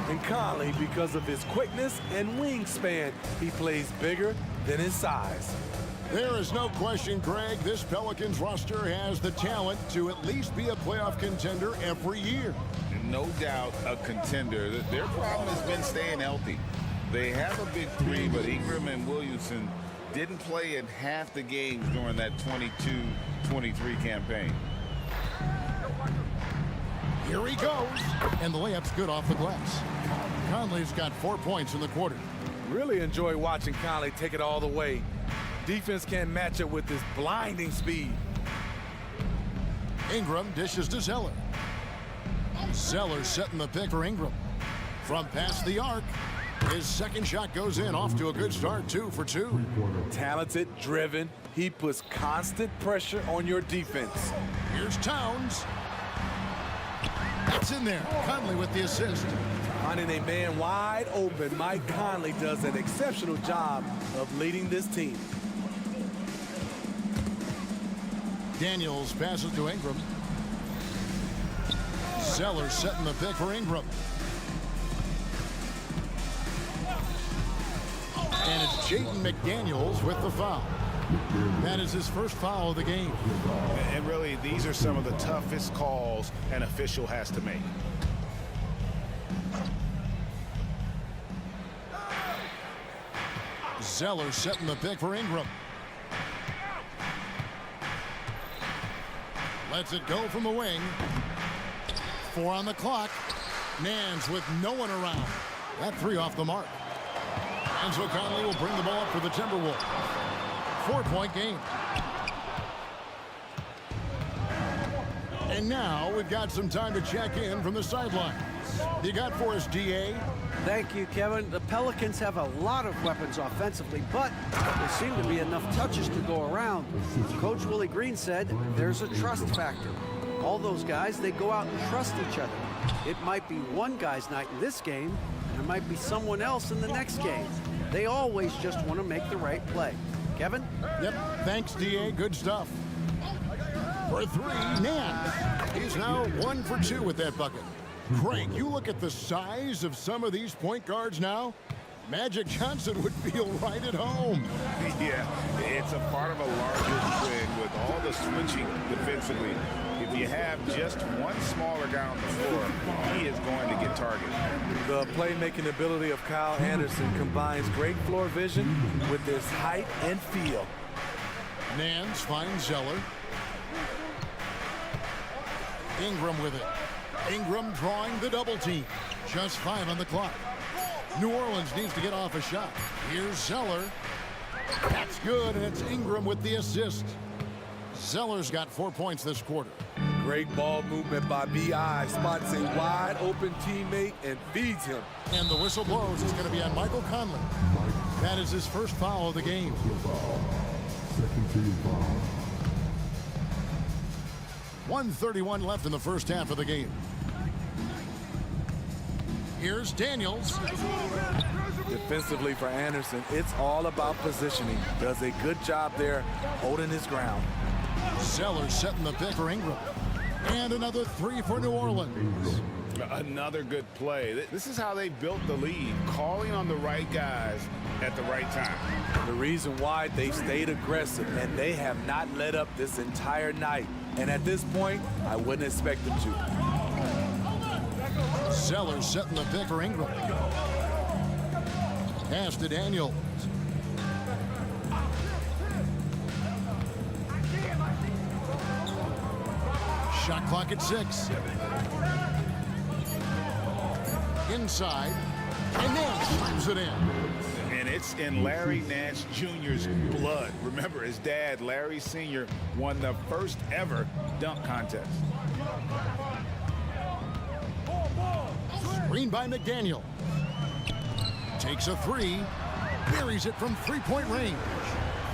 And Conley, because of his quickness and wingspan, he plays bigger than his size. There is no question, Greg, this Pelicans roster has the talent to at least be a playoff contender every year. No doubt a contender. Their problem has been staying healthy. They have a big three, but Ingram and Williamson didn't play in half the games during that 22-23 campaign. Here he goes, and the layup's good off the glass. Conley's got 4 points in the quarter. Really enjoy watching Conley take it all the way. Defense can't match it with his blinding speed. Ingram dishes to Zeller. Zeller setting the pick for Ingram. From past the arc, his second shot goes in, off to a good start, 2 for 2. Talented, driven, he puts constant pressure on your defense. Here's Towns. That's in there. Conley with the assist. Finding a man wide open, Mike Conley does an exceptional job of leading this team. Daniels passes to Ingram. Zeller setting the pick for Ingram. And it's Jaden McDaniels with the foul. That is his first foul of the game. And really, these are some of the toughest calls an official has to make. Zeller setting the pick for Ingram. Lets it go from the wing. 4 on the clock. Nance with no one around. That 3 off the mark. And so Conley will bring the ball up for the Timberwolves. 4-point game. And now we've got some time to check in from the sidelines. You got for us, DA? Thank you, Kevin. The Pelicans have a lot of weapons offensively, but there seem to be enough touches to go around. Coach Willie Green said there's a trust factor. All those guys, they go out and trust each other. It might be one guy's night in this game, and it might be someone else in the next game. They always just want to make the right play. Kevin? Yep. Thanks, DA. Good stuff. For 3, Nance. He's now 1 for 2 with that bucket. Craig, you look at the size of some of these point guards now. Magic Johnson would feel right at home. Yeah, it's a part of a larger trend with all the switching defensively. If you have just one smaller guy on the floor, he is going to get targeted. The playmaking ability of Kyle Anderson combines great floor vision with his height and feel. Nance finds Zeller. Ingram with it. Ingram drawing the double team. Just 5 on the clock. New Orleans needs to get off a shot. Here's Zeller. That's good, and it's Ingram with the assist. Zeller's got 4 points this quarter. Great ball movement by B.I. Spots a wide open teammate and feeds him. And the whistle blows. It's going to be on Michael Conley. That is his first foul of the game. Second team foul. 1:31 left in the first half of the game. Here's Daniels. Defensively for Anderson, it's all about positioning. Does a good job there holding his ground. Zeller setting the pick for Ingram. And another three for New Orleans. Another good play. This is how they built the lead, calling on the right guys at the right time. The reason why they stayed aggressive, and they have not let up this entire night. And at this point, I wouldn't expect them to. Zeller setting the pick for Ingram. Pass to Daniels. Shot clock at 6. Inside, and Nance slams it in. And it's in Larry Nance Jr.'s blood. Remember, his dad, Larry Sr., won the first ever dunk contest. Screen by McDaniel. Takes a three, buries it from three-point range.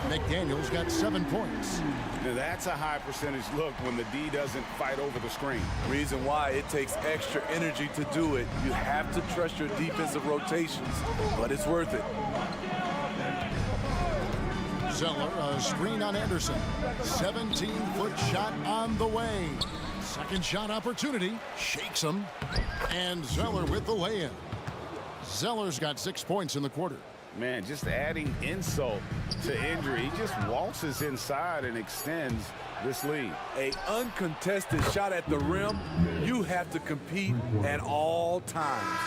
McDaniel's got 7 points. Now that's a high percentage look when the D doesn't fight over the screen. Reason why it takes extra energy to do it. You have to trust your defensive rotations, but it's worth it. Zeller, a screen on Anderson. 17-foot shot on the way. Second shot opportunity, shakes him. And Zeller with the lay-in. Zeller's got 6 points in the quarter. Man, just adding insult to injury. He just waltzes inside and extends this lead. A uncontested shot at the rim, you have to compete at all times.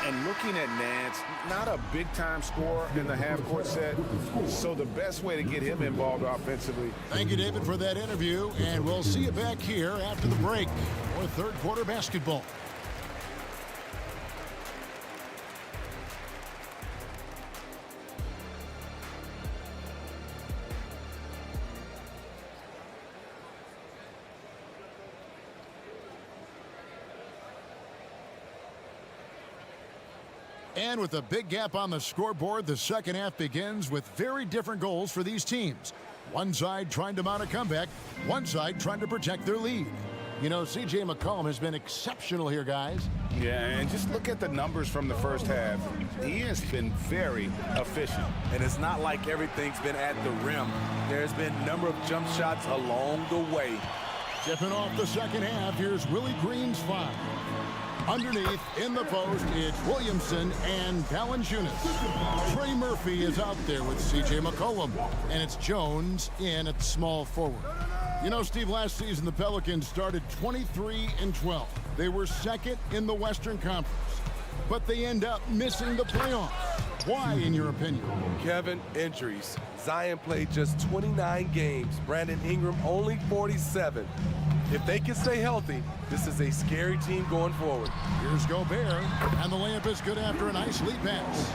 And looking at Nance, not a big-time scorer in the half-court set, so the best way to get him involved offensively. Thank you, David, for that interview, and we'll see you back here after the break for third quarter basketball. And with a big gap on the scoreboard, the second half begins with very different goals for these teams. One side trying to mount a comeback, one side trying to protect their lead. You know, C.J. McCollum has been exceptional here, guys. Yeah, and just look at the numbers from the first half. He has been very efficient. And it's not like everything's been at the rim. There's been a number of jump shots along the way. Tipping off the second half, here's Willie Green's five. Underneath, in the post, it's Williamson and Valanciunas. Trey Murphy is out there with C.J. McCollum, and it's Jones in at small forward. You know, Steve, last season the Pelicans started 23-12. They were second in the Western Conference, but they end up missing the playoffs. Why, in your opinion? Kevin, injuries. Zion played just 29 games. Brandon Ingram only 47. If they can stay healthy, this is a scary team going forward. Here's Gobert, and the layup is good after a nice lead pass.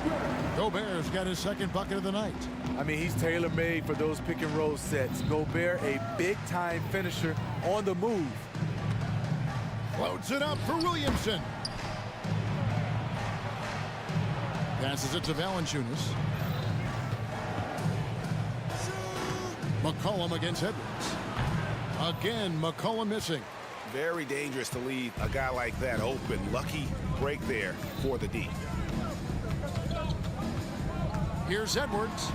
Gobert's got his second bucket of the night. I mean, he's tailor-made for those pick-and-roll sets. Gobert, a big-time finisher on the move. Floats it up for Williamson. Passes it to Valanciunas. McCollum against Edwards. Again, McCollum missing. Very dangerous to leave a guy like that open. Lucky break there for the D. Here's Edwards.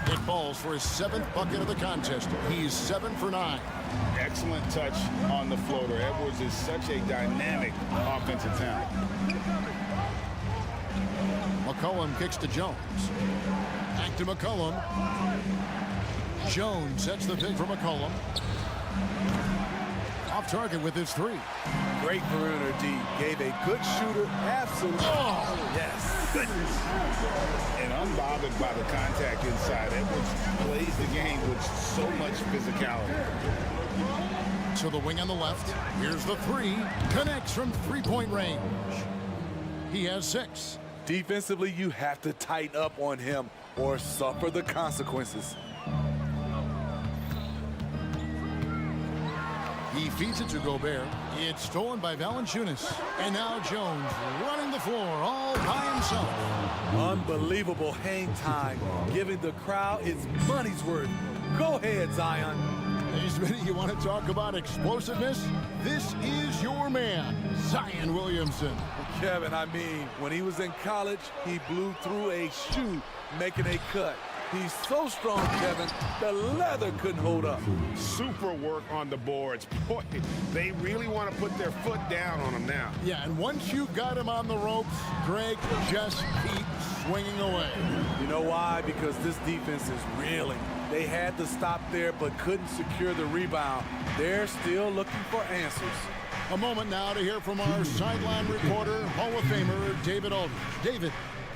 It falls for his 7th bucket of the contest. He's 7 for 9. Excellent touch on the floater. Edwards is such a dynamic offensive talent. McCollum kicks to Jones. Back to McCollum. Jones sets the pick for McCollum. Off target with his 3. Great perimeter D. Gave a good shooter absolutely. Oh, yes. Goodness. And unbothered by the contact inside. Edwards plays the game with so much physicality. So the wing on the left. Here's the 3. Connects from three-point range. He has 6. Defensively, you have to tighten up on him or suffer the consequences. He feeds it to Gobert. It's stolen by Valanciunas. And now Jones running the floor all by himself. Unbelievable hang time, giving the crowd its money's worth. Go ahead, Zion. Hey, Smitty, you want to talk about explosiveness? This is your man, Zion Williamson. Kevin, I mean, when he was in college, he blew through a shoe making a cut. He's so strong, Kevin, the leather couldn't hold up. Super work on the boards. Boy, they really want to put their foot down on him now. Yeah, and once you got him on the ropes, Greg, just keep swinging away. You know why? Because this defense is reeling. They had to stop there but couldn't secure the rebound. They're still looking for answers. A moment now to hear from our sideline reporter, Hall of Famer David Aldridge. David.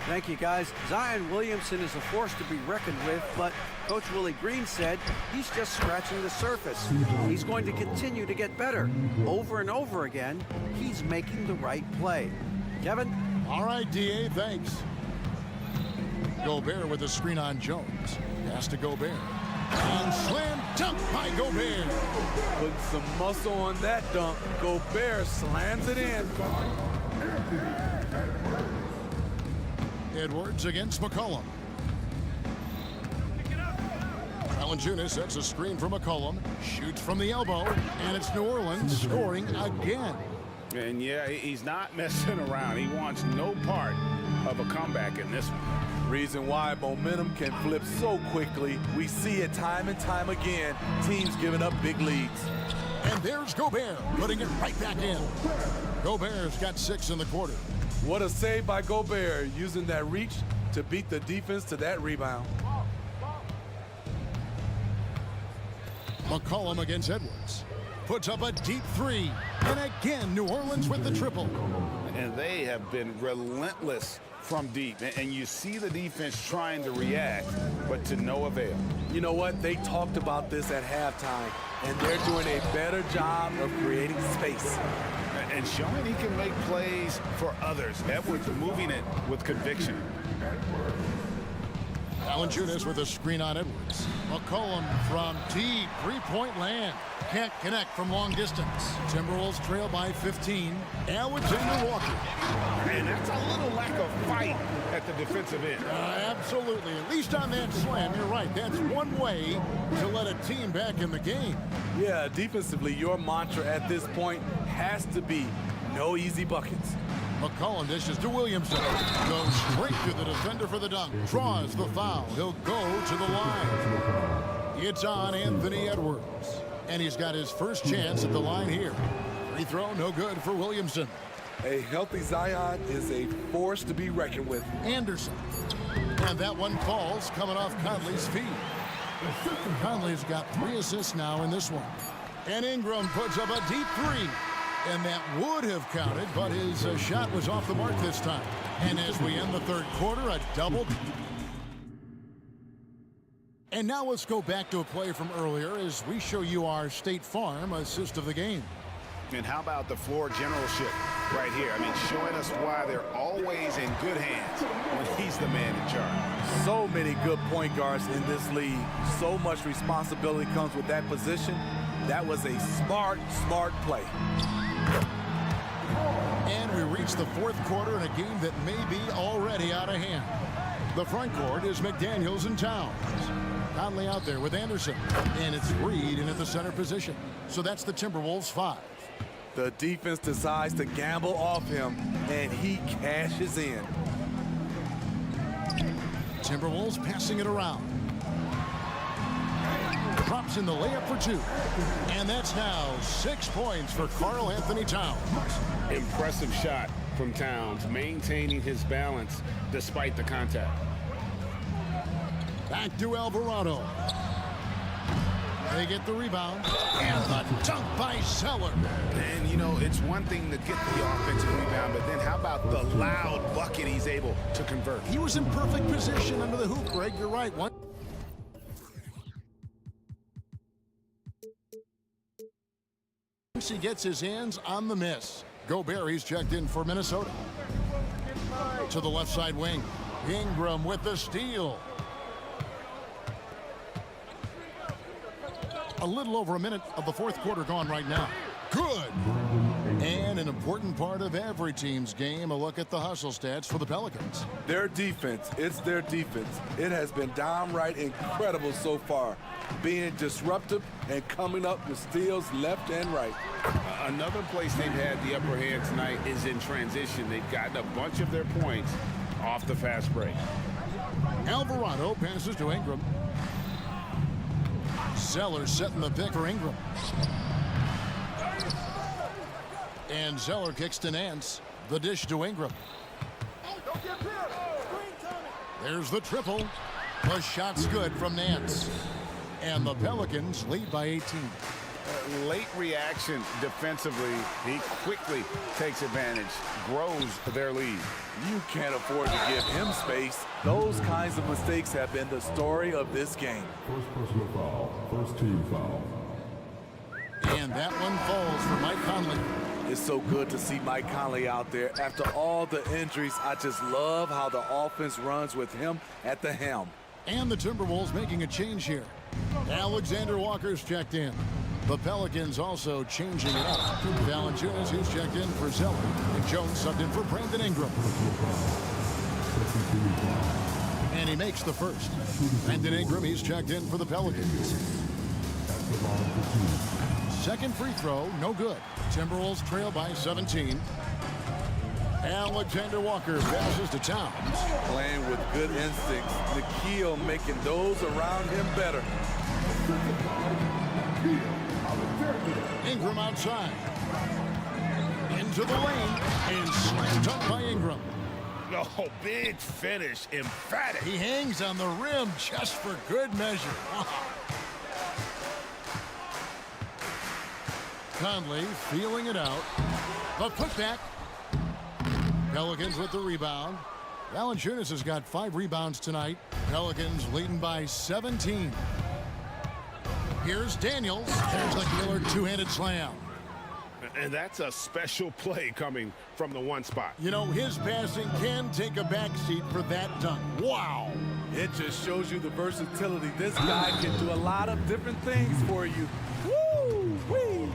Thank you, guys. Zion Williamson is a force to be reckoned with, but Coach Willie Green said he's just scratching the surface. He's going to continue to get better. Over and over again, he's making the right play. Kevin? All right, D.A., thanks. Gobert with a screen on Jones. Pass to Gobert. And slam dunk by Gobert. Putting some muscle on that dunk. Gobert slams it in. Edwards against McCollum. Valanciunas sets a screen for McCollum. Shoots from the elbow. And it's New Orleans scoring again. And yeah, he's not messing around. He wants no part of a comeback in this one. Reason why momentum can flip so quickly. We see it time and time again. Teams giving up big leads. And there's Gobert putting it right back in. Gobert's got 6 in the quarter. What a save by Gobert, using that reach to beat the defense to that rebound. McCollum against Edwards. Puts up a deep 3. And again, New Orleans with the triple. And they have been relentless from deep. And you see the defense trying to react, but to no avail. You know what? They talked about this at halftime, and they're doing a better job of creating space. And showing he can make plays for others. Edwards moving it with conviction. Valanciunas with a screen on Edwards. McCollum from deep three-point land. Can't connect from long distance. Timberwolves trail by 15. Alexander Walker. And that's a little lack of fight at the defensive end. Absolutely. At least on that slam, you're right. That's one way to let a team back in the game. Yeah, defensively, your mantra at this point has to be no easy buckets. McCollum dishes to Williamson. Goes straight to the defender for the dunk. Draws the foul. He'll go to the line. It's on Anthony Edwards. And he's got his first chance at the line here. Free throw, no good for Williamson. A healthy Zion is a force to be reckoned with. Anderson. And that one falls coming off Conley's feet. Conley's got 3 assists now in this one. And Ingram puts up a deep 3. And that would have counted, but his shot was off the mark this time. And as we end the third quarter, a double. And now let's go back to a play from earlier as we show you our State Farm assist of the game. And how about the floor generalship right here? I mean, showing us why they're always in good hands when he's the man in charge. So many good point guards in this league. So much responsibility comes with that position. That was a smart play. And we reach the fourth quarter in a game that may be already out of hand. The front court is McDaniels and Towns. Conley out there with Anderson. And it's Reed in at the center position. So that's the Timberwolves 5. The defense decides to gamble off him, and he cashes in. Timberwolves passing it around. Drops in the layup for 2. And that's now 6 points for Karl Anthony Towns. Impressive shot from Towns, maintaining his balance despite the contact. Back to Alvarado. They get the rebound. And the dunk by Zeller. And, you know, it's one thing to get the offensive rebound, but then how about the loud bucket he's able to convert? He was in perfect position under the hoop, Greg. You're right. Once he gets his hands on the miss. Gobert, he's checked in for Minnesota. To the left side wing. Ingram with the steal. A little over a minute of the fourth quarter gone right now. Good. And an important part of every team's game. A look at the hustle stats for the Pelicans. Their defense, it's their defense. It has been downright incredible so far, being disruptive and coming up with steals left and right. Another place they've had the upper hand tonight is in transition. They've gotten a bunch of their points off the fast break. Alvarado passes to Ingram. Zeller setting the pick for Ingram. And Zeller kicks to Nance. The dish to Ingram. There's the triple. The shot's good from Nance. And the Pelicans lead by 18. Late reaction defensively. He quickly takes advantage, grows their lead. You can't afford to give him space. Those kinds of mistakes have been the story of this game. First personal foul. First team foul. And that one falls for Mike Conley. It's so good to see Mike Conley out there. After all the injuries, I just love how the offense runs with him at the helm. And the Timberwolves making a change here. Alexander Walker's checked in. The Pelicans also changing it up. Valanciunas, who's checked in for Zeller. And Jones subbed in for Brandon Ingram. And he makes the first. Brandon Ingram, he's checked in for the Pelicans. Second free throw, no good. Timberwolves trail by 17. Alexander Walker passes to Towns. Playing with good instincts. Nikhil making those around him better. Ingram outside. Into the lane. And slam dunk by Ingram. Oh, big finish. Emphatic. He hangs on the rim just for good measure. Wow. Conley feeling it out. The putback. Pelicans with the rebound. Valanciunas has got 5 rebounds tonight. Pelicans leading by 17. Here's Daniels. There's the killer two-handed slam. And that's a special play coming from the one spot. You know, his passing can take a backseat for that dunk. Wow. It just shows you the versatility. This guy can do a lot of different things for you. Woo-wee.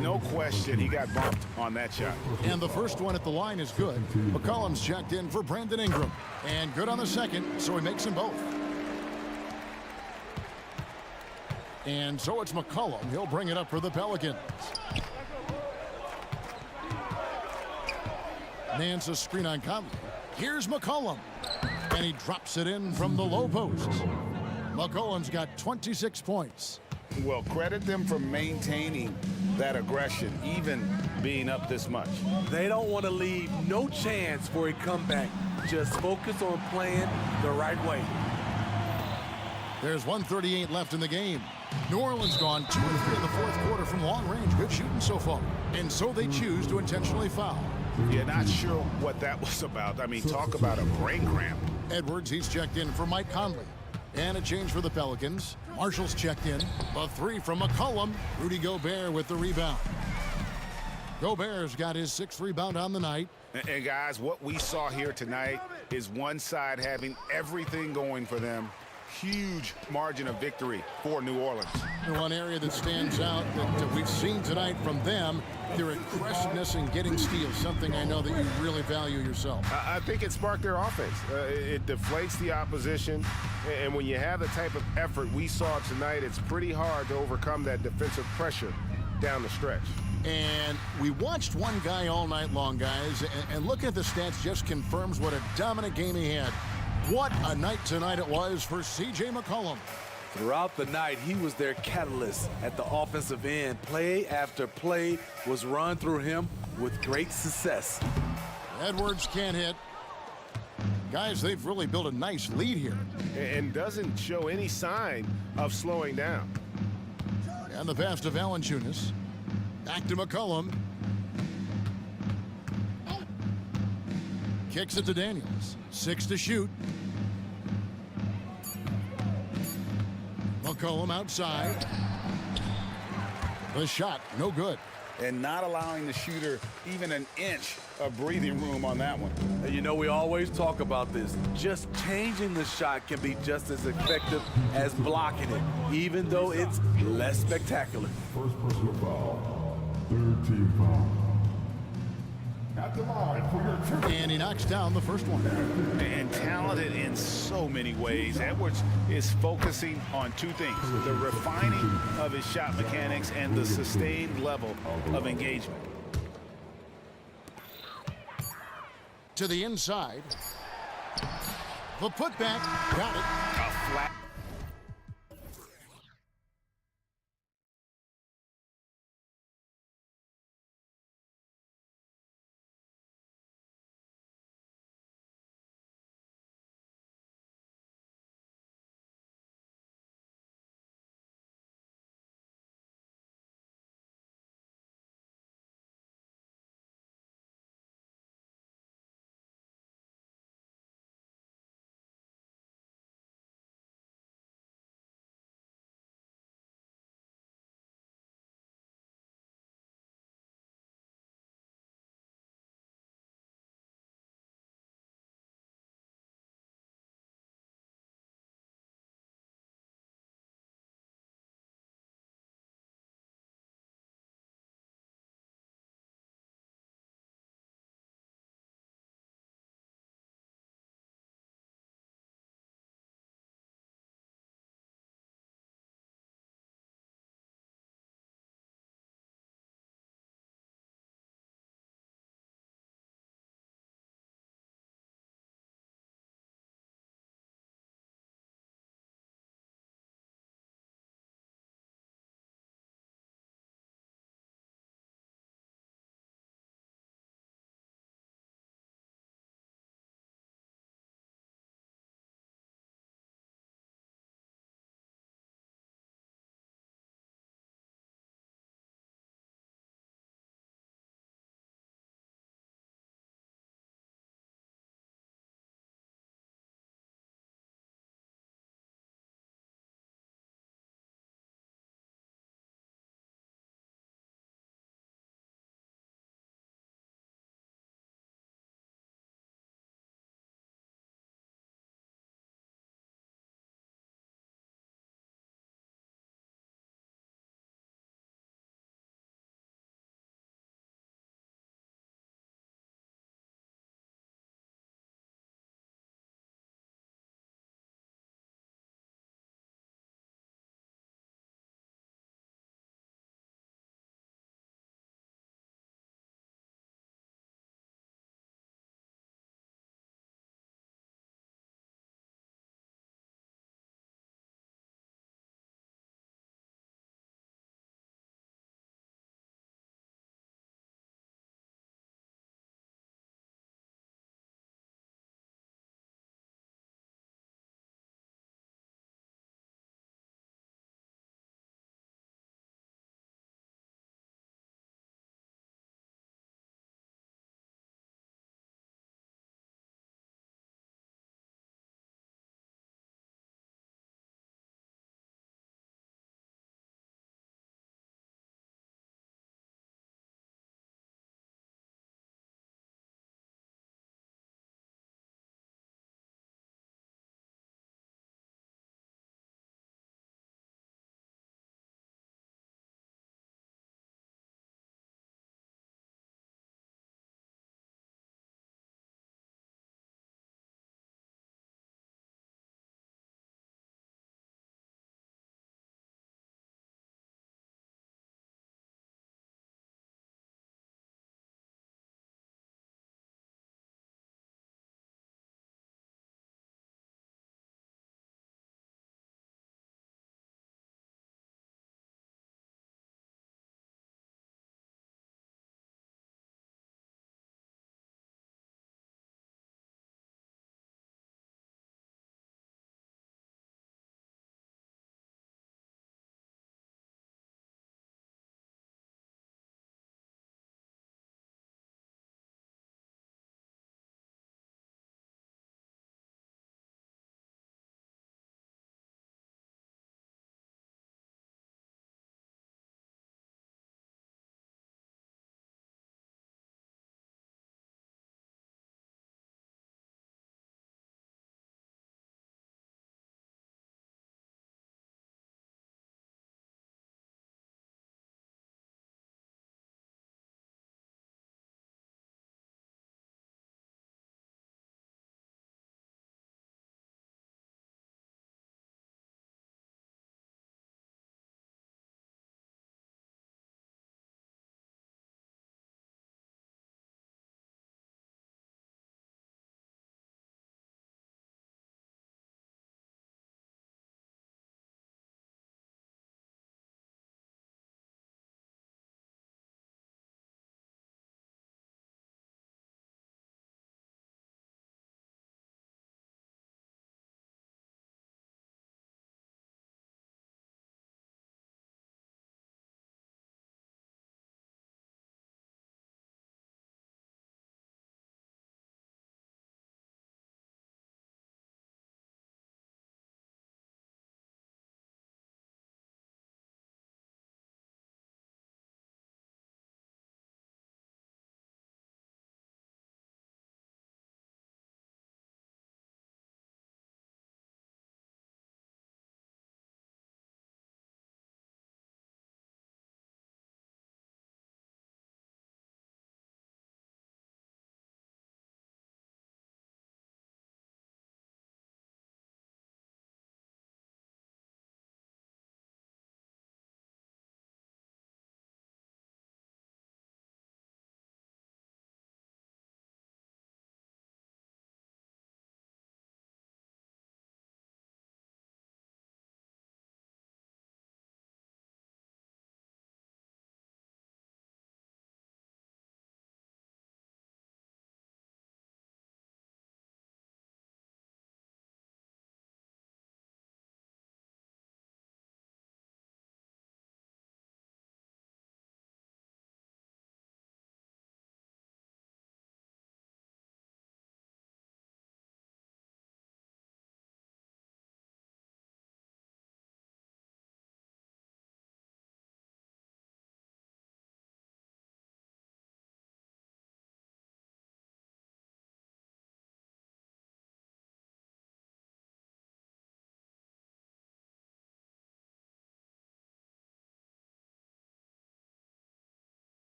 No question, he got bumped on that shot. And the first one at the line is good. McCollum's checked in for Brandon Ingram. And good on the second, so he makes them both. And so it's McCollum. He'll bring it up for the Pelicans. Nance a screen on Conley. Here's McCollum. And he drops it in from the low post. McCollum's got 26 points. Well, credit them for maintaining that aggression, even being up this much. They don't want to leave no chance for a comeback. Just focus on playing the right way. There's 1:38 left in the game. New Orleans gone 2 of 3 in the fourth quarter from long range. Good shooting so far. And so they choose to intentionally foul. Yeah, not sure what that was about. I mean, talk about a brain cramp. Edwards, he's checked in for Mike Conley. And a change for the Pelicans. Marshall's checked in. A 3 from McCollum. Rudy Gobert with the rebound. Gobert's got his 6th rebound on the night. And guys, what we saw here tonight is one side having everything going for them. Huge margin of victory for New Orleans. The one area that stands out that we've seen tonight from them, their aggressiveness in getting steals, something I know that you really value yourself. I think it sparked their offense. It deflates the opposition, and when you have the type of effort we saw tonight, it's pretty hard to overcome that defensive pressure down the stretch. And we watched one guy all night long, guys, and looking at the stats just confirms what a dominant game he had. What a night tonight it was for C.J. McCollum. Throughout the night, he was their catalyst at the offensive end. Play after play was run through him with great success. Edwards can't hit. Guys, they've really built a nice lead here. And doesn't show any sign of slowing down. And the pass to Valanciunas. Back to McCollum. Kicks it to Daniels. 6 to shoot. McCollum outside. The shot, no good. And not allowing the shooter even an inch of breathing room on that one. You know, we always talk about this. Just changing the shot can be just as effective as blocking it, even though it's less spectacular. First personal foul. Third team foul. at the line for your timber. And he knocks down the first one. And talented in so many ways. Edwards is focusing on two things: the refining of his shot mechanics and the sustained level of engagement. To the inside. The putback. Got it. A flat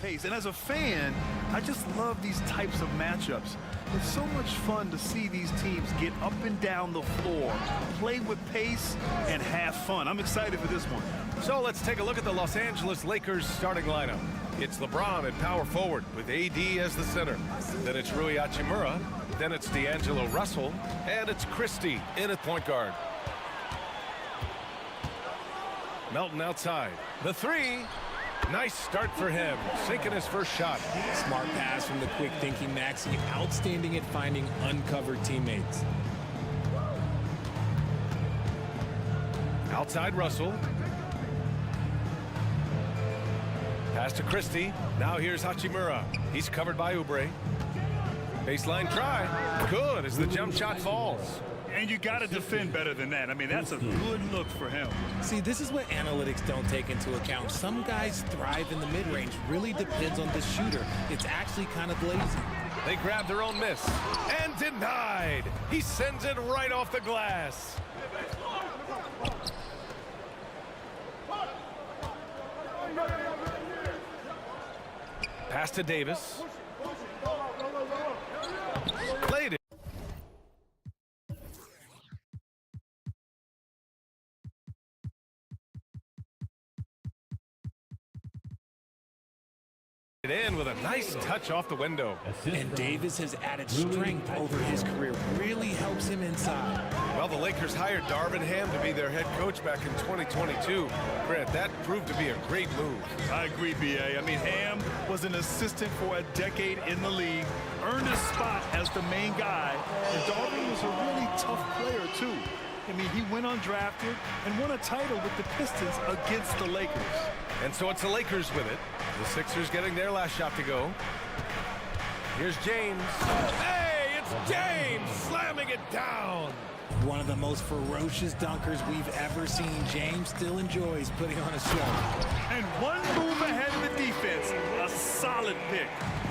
Pace. And as a fan, I just love these types of matchups. It's so much fun to see these teams get up and down the floor, play with pace, and have fun. I'm excited for this one. So let's take a look at the Los Angeles Lakers starting lineup. It's LeBron at power forward with AD as the center. Then it's Rui Hachimura. Then it's D'Angelo Russell. And it's Christie in at point guard. Melton outside. The three. Nice start for him, sinking his first shot. Smart pass from the quick-thinking Maxey. Outstanding at finding uncovered teammates. Outside Russell. Pass to Christie. Now here's Hachimura. He's covered by Oubre. Baseline try. Good as the jump shot falls. And you got to defend better than that. I mean, that's a good look for him. See, this is what analytics don't take into account. Some guys thrive in the mid-range. Really depends on the shooter. It's actually kind of lazy. They grab their own miss. And denied. He sends it right off the glass. Pass to Davis. Played it. In with a nice touch off the window. And Davis has added strength over his career. Really helps him inside. Well, the Lakers hired Darvin Ham to be their head coach back in 2022. Grant, that proved to be a great move. I agree, B.A. I mean, Ham was an assistant for a decade in the league, earned his spot as the main guy, and Darvin was a really tough player, too. I mean, he went undrafted and won a title with the Pistons against the Lakers. And so it's the Lakers with it. The Sixers getting their last shot to go. Here's James. Hey, it's James slamming it down. One of the most ferocious dunkers we've ever seen. James still enjoys putting on a show. And one move ahead of the defense. A solid pick.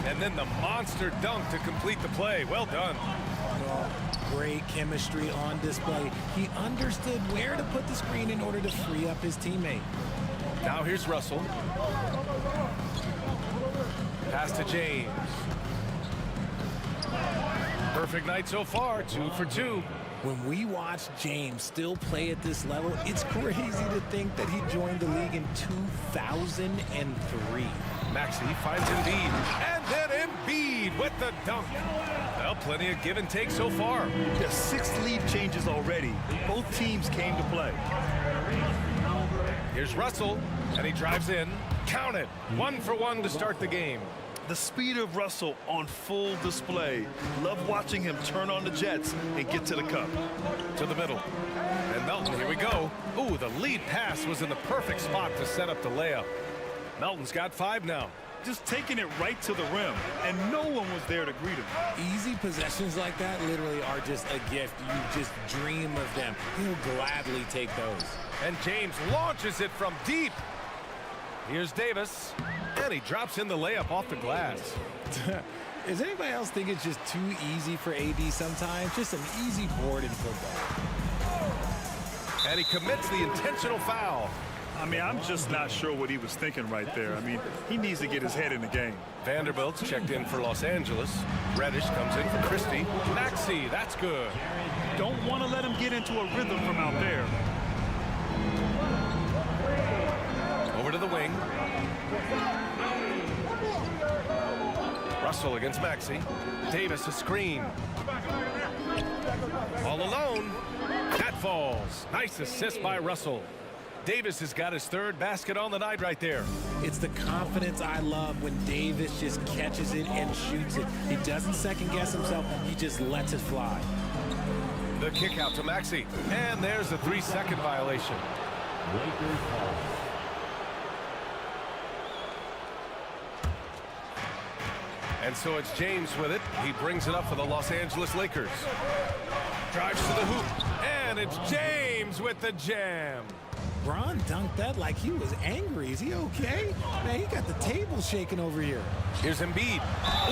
And then the monster dunk to complete the play. Well done. Well, great chemistry on display. He understood where to put the screen in order to free up his teammate. Now here's Russell. Pass to James. Perfect night so far, 2 for 2. When we watch James still play at this level, it's crazy to think that he joined the league in 2003. Maxey finds Embiid, and then Embiid with the dunk. Well, plenty of give and take so far. There's 6 lead changes already. Both teams came to play. Here's Russell, and he drives in. Count it. 1 for 1 to start the game. The speed of Russell on full display. Love watching him turn on the jets and get to the cup. To the middle. And Melton, here we go. Ooh, the lead pass was in the perfect spot to set up the layup. Melton's got 5 now. Just taking it right to the rim, and no one was there to greet him. Easy possessions like that literally are just a gift. You just dream of them. He'll gladly take those. And James launches it from deep. Here's Davis, and he drops in the layup off the glass. Does anybody else think it's just too easy for AD sometimes? Just an easy board in football. And he commits the intentional foul. I mean, I'm just not sure what he was thinking right there. I mean, he needs to get his head in the game. Vanderbilt's checked in for Los Angeles. Reddish comes in for Christie. Maxey, that's good. Don't want to let him get into a rhythm from out there. Over to the wing. Russell against Maxey. Davis a screen. All alone. That falls. Nice assist by Russell. Davis has got his 3rd basket on the night right there. It's the confidence I love when Davis just catches it and shoots it. He doesn't second guess himself. He just lets it fly. The kick out to Maxey. And there's a 3-second violation. And so it's James with it. He brings it up for the Los Angeles Lakers. Drives to the hoop. And it's James with the jam. Bron dunked that like he was angry. Is he okay? Man, he got the table shaking over here. Here's Embiid.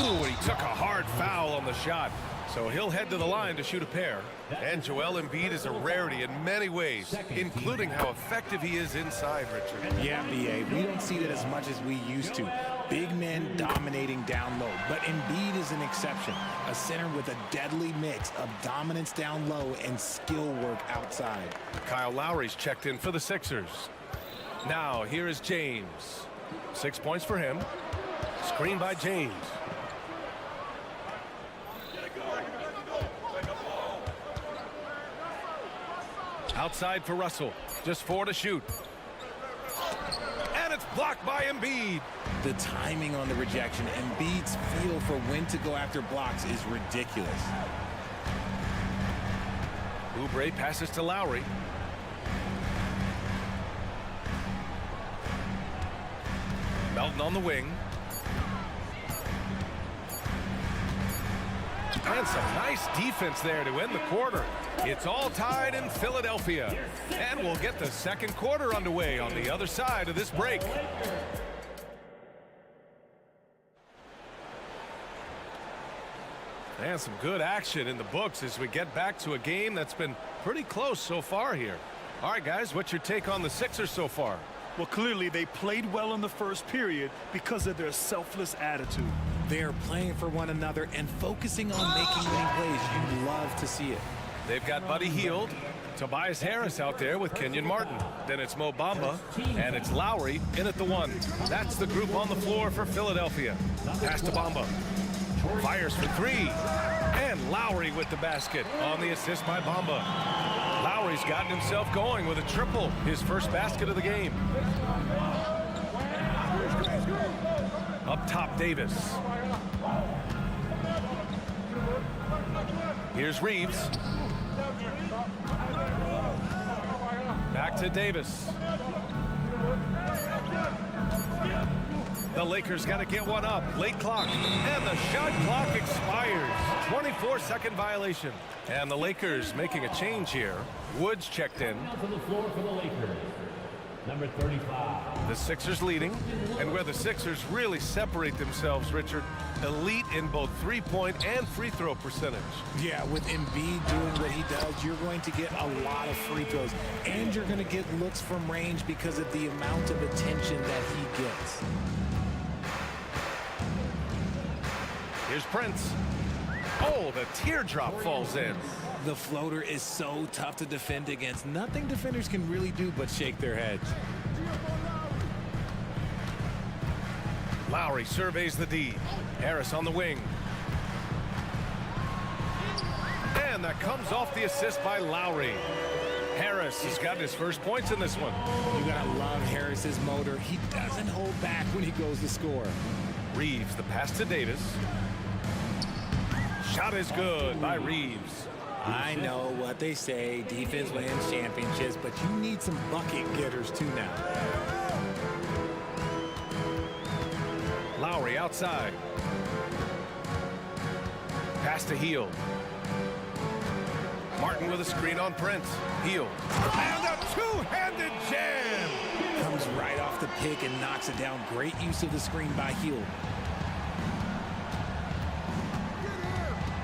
Ooh, and he took a hard foul on the shot. So he'll head to the line to shoot a pair. And Joel Embiid is a rarity in many ways, including how effective he is inside, Richard. Yeah, B.A. We don't see that as much as we used to. Big men dominating down low, but Embiid is an exception. A center with a deadly mix of dominance down low and skill work outside. Kyle Lowry's checked in for the Sixers. Now, here is James. 6 points for him. Screen by James. Outside for Russell. Just 4 to shoot. And it's blocked by Embiid. The timing on the rejection, Embiid's feel for when to go after blocks is ridiculous. Oubre passes to Lowry. Melton on the wing. And some nice defense there to end the quarter. It's all tied in Philadelphia. And we'll get the second quarter underway on the other side of this break. And some good action in the books as we get back to a game that's been pretty close so far here. All right, guys, what's your take on the Sixers so far? Well, clearly they played well in the first period because of their selfless attitude. They're playing for one another and focusing on making winning plays. You love to see it. They've got Buddy Hield, Tobias Harris out there with Kenyon Martin. Then it's Mo Bamba, and it's Lowry in at the 1. That's the group on the floor for Philadelphia. Pass to Bamba. Fires for 3. And Lowry with the basket on the assist by Bamba. Lowry's gotten himself going with a triple, his first basket of the game. Up top, Davis. Here's Reeves. Back to Davis. The Lakers got to get one up. Late clock. And the shot clock expires. 24-second violation. And the Lakers making a change here. Woods checked in. To the floor for the Lakers. Number 35. The Sixers leading. And where the Sixers really separate themselves, Richard, elite in both three-point and free throw percentage. Yeah, with Embiid doing what he does, you're going to get a lot of free throws. And you're going to get looks from range because of the amount of attention that he gets. Here's Prince. Oh, the teardrop falls in. The floater is so tough to defend against. Nothing defenders can really do but shake their heads. Lowry surveys the D. Harris on the wing. And that comes off the assist by Lowry. Harris has gotten his first points in this one. You gotta love Harris's motor. He doesn't hold back when he goes to score. Reeves, the pass to Davis. Shot is good by Reeves. I know what they say, defense wins championships, but you need some bucket getters too now. Lowry outside. Pass to Hield. Martin with a screen on Prince. Hield. And a two-handed jam! Comes right off the pick and knocks it down. Great use of the screen by Hield.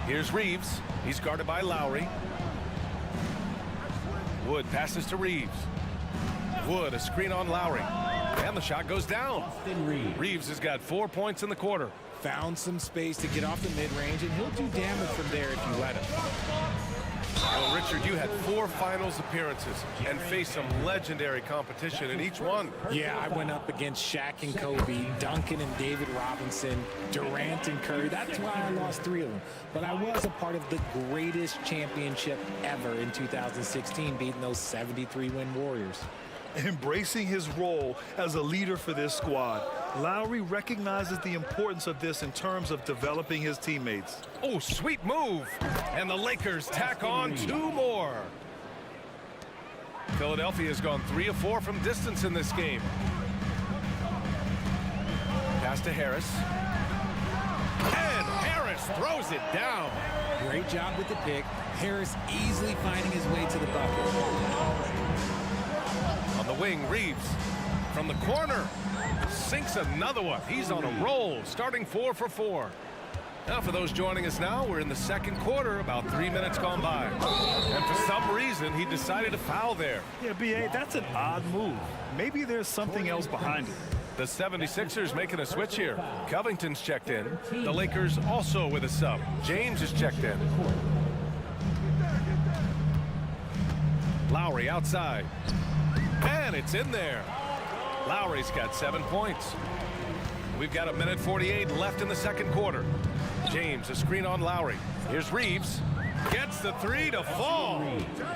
Here's Reeves. He's guarded by Lowry. Wood passes to Reeves. Wood, a screen on Lowry. And the shot goes down. Reeves has got 4 points in the quarter. Found some space to get off the mid-range, and he'll do damage from there if you let him. Well, Richard, you had 4 finals appearances and faced some legendary competition in each one. Yeah, I went up against Shaq and Kobe, Duncan and David Robinson, Durant and Curry. That's why I lost 3 of them. But I was a part of the greatest championship ever in 2016, beating those 73-win Warriors. Embracing his role as a leader for this squad, Lowry recognizes the importance of this in terms of developing his teammates. Oh, sweet move. And the Lakers tack on 2 more. Philadelphia has gone 3 of 4 from distance in this game. Pass to Harris. And Harris throws it down. Great job with the pick. Harris easily finding his way to the bucket. On the wing, Reeves from the corner sinks another one. He's on a roll, starting 4 for 4. Now, for those joining us now, we're in the second quarter, about 3 minutes gone by. And for some reason, he decided to foul there. Yeah, B.A., that's an odd move. Maybe there's something else behind it. The 76ers making a switch here. Covington's checked in. The Lakers also with a sub. James is checked in. Lowry outside. And it's in there. Lowry's got 7 points. We've got 1:48 left in the second quarter. James, a screen on Lowry. Here's Reeves. Gets the three to fall.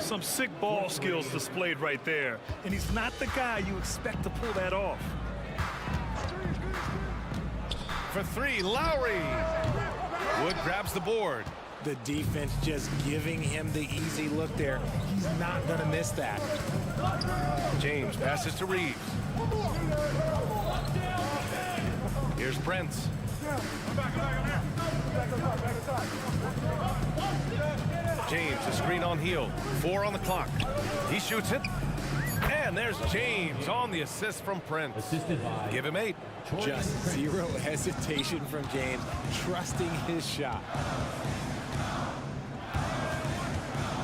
Some sick ball skills displayed right there. And he's not the guy you expect to pull that off. For three, Lowry. Wood grabs the board. The defense just giving him the easy look there. He's not going to miss that. James passes to Reeves. Here's Prince. James, a screen on heel. 4 on the clock. He shoots it. And there's James on the assist from Prince. Give him 8. Just zero hesitation from James, trusting his shot.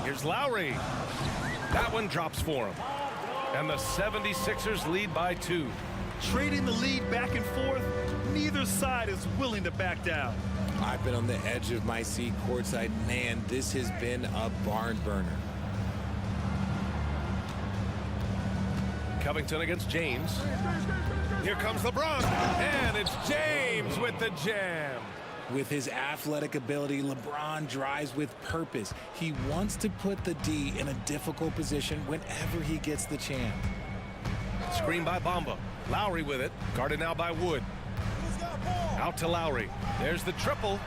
Here's Lowry. That one drops for him. And the 76ers lead by 2. Trading the lead back and forth, neither side is willing to back down. I've been on the edge of my seat courtside. Man, this has been a barn burner. Covington against James. Here comes LeBron. And it's James with the jam. With his athletic ability, LeBron drives with purpose. He wants to put the D in a difficult position whenever he gets the chance. Screen by Bamba. Lowry with it. Guarded now by Wood. Out to Lowry. There's the triple.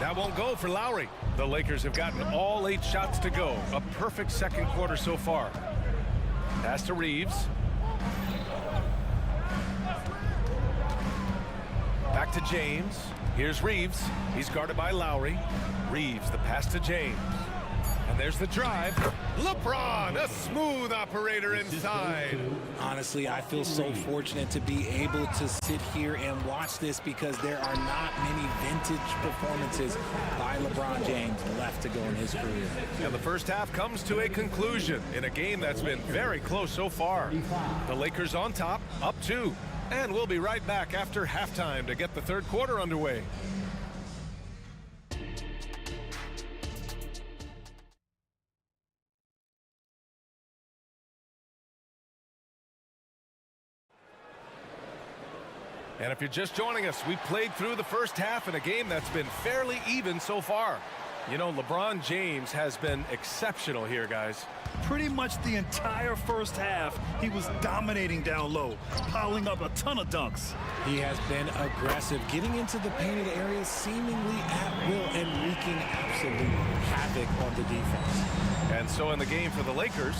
That won't go for Lowry. The Lakers have gotten all 8 shots to go. A perfect second quarter so far. Pass to Reeves. Back to James. Here's Reeves. He's guarded by Lowry. Reeves, the pass to James. And there's the drive. LeBron, a smooth operator inside. Honestly, I feel so fortunate to be able to sit here and watch this because there are not many vintage performances by LeBron James left to go in his career. And the first half comes to a conclusion in a game that's been very close so far. The Lakers on top, up 2. And we'll be right back after halftime to get the third quarter underway. And if you're just joining us, we played through the first half in a game that's been fairly even so far. You know, LeBron James has been exceptional here, guys. Pretty much the entire first half, he was dominating down low, piling up a ton of dunks. He has been aggressive, getting into the painted area seemingly at will and wreaking absolute havoc on the defense. And so in the game for the Lakers,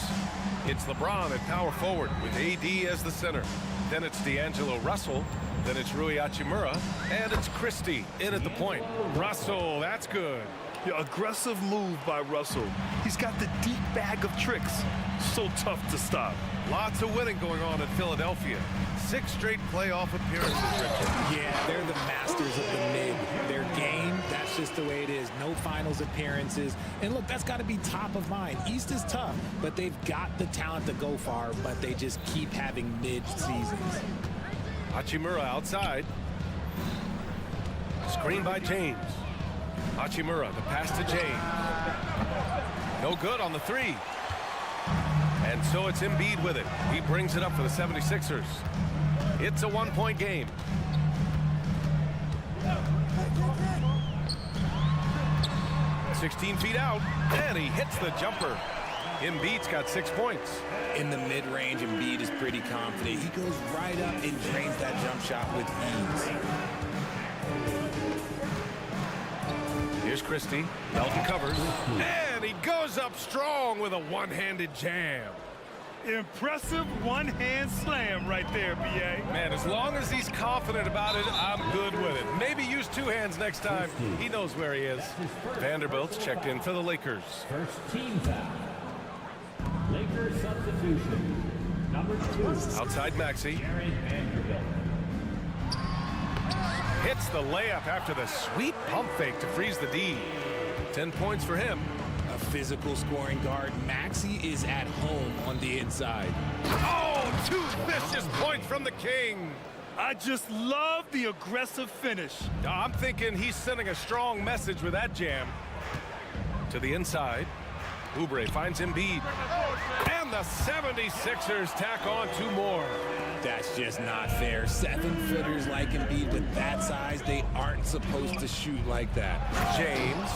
it's LeBron at power forward with AD as the center. Then it's D'Angelo Russell. Then it's Rui Hachimura. And it's Christie in at the point. Russell, that's good. Yeah, aggressive move by Russell. He's got the deep bag of tricks. So tough to stop. Lots of winning going on in Philadelphia. 6 straight playoff appearances, Richard. Yeah, they're the masters of the mid. Their game, that's just the way it is. No finals appearances. And look, that's got to be top of mind. East is tough, but they've got the talent to go far, but they just keep having mid-seasons. Hachimura outside. Screen by James. Hachimura, the pass to James. No good on the 3. And so it's Embiid with it. He brings it up for the 76ers. It's a 1-point game. "16 feet out, and he hits the jumper. Embiid's got 6 points. In the mid-range, Embiid is pretty confident. He goes right up and drains that jump shot with ease. Here's Christie. Melton covers. And he goes up strong with a one-handed jam. Impressive one-hand slam right there, B.A. Man, as long as he's confident about it, I'm good with it. Maybe use 2 hands next time. He knows where he is. Vanderbilt's checked in for the Lakers. First team foul. Lakers substitution. Number 2. Outside Maxey. Hits the layup after the sweet pump fake to freeze the D. 10 points for him. A physical scoring guard. Maxey is at home on the inside. Oh, two vicious points from the King. I just love the aggressive finish. I'm thinking he's sending a strong message with that jam. To the inside. Oubre finds Embiid. And the 76ers tack on two more. That's just not fair. 7-footers like Embiid with that size, they aren't supposed to shoot like that. James.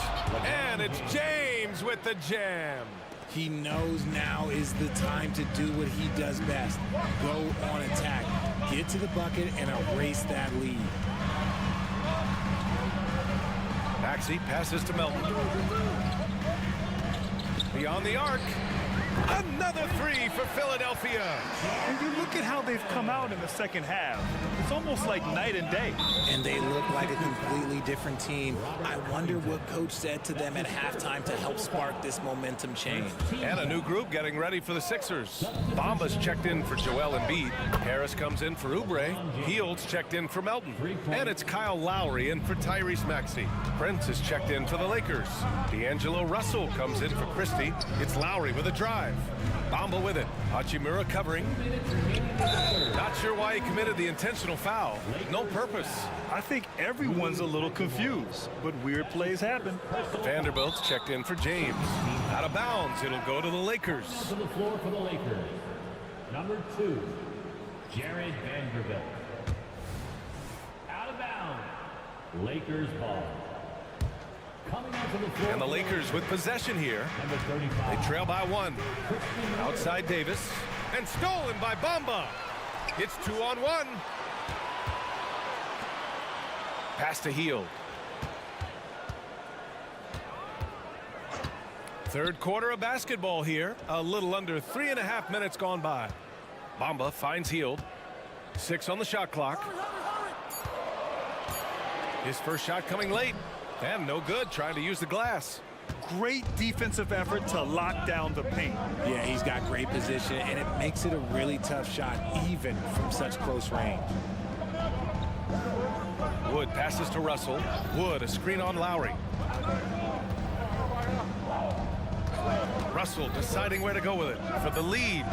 And it's James with the jam. He knows now is the time to do what he does best. Go on attack. Get to the bucket and erase that lead. Maxey passes to Melton. Beyond the arc. Another three for Philadelphia. And you look at how they've come out in the second half. It's almost like night and day. And they look like a completely different team. I wonder what coach said to them at halftime to help spark this momentum change. And a new group getting ready for the Sixers. Bamba's checked in for Joel Embiid. Harris comes in for Oubre. Fields checked in for Melton. And it's Kyle Lowry in for Tyrese Maxey. Prince is checked in for the Lakers. D'Angelo Russell comes in for Christie. It's Lowry with a drive. Bamba with it. Hachimura covering. Not sure why he committed the intentional foul. No purpose. I think everyone's a little confused, but weird plays happen. Vanderbilt's checked in for James. Out of bounds, it'll go to the Lakers. To the floor for the Lakers. Number 2, Jared Vanderbilt. Out of bounds. Lakers ball. Coming out to the floor. And the Lakers with possession here. They trail by 1. Outside Davis. And stolen by Bamba. It's 2-on-1. Pass to Hield. Third quarter of basketball here. A little under 3.5 minutes gone by. Bamba finds Hield. 6 on the shot clock. His first shot coming late. And no good, trying to use the glass. Great defensive effort to lock down the paint. Yeah, he's got great position, and it makes it a really tough shot, even from such close range. Wood passes to Russell. Wood, a screen on Lowry. Russell deciding where to go with it for the lead.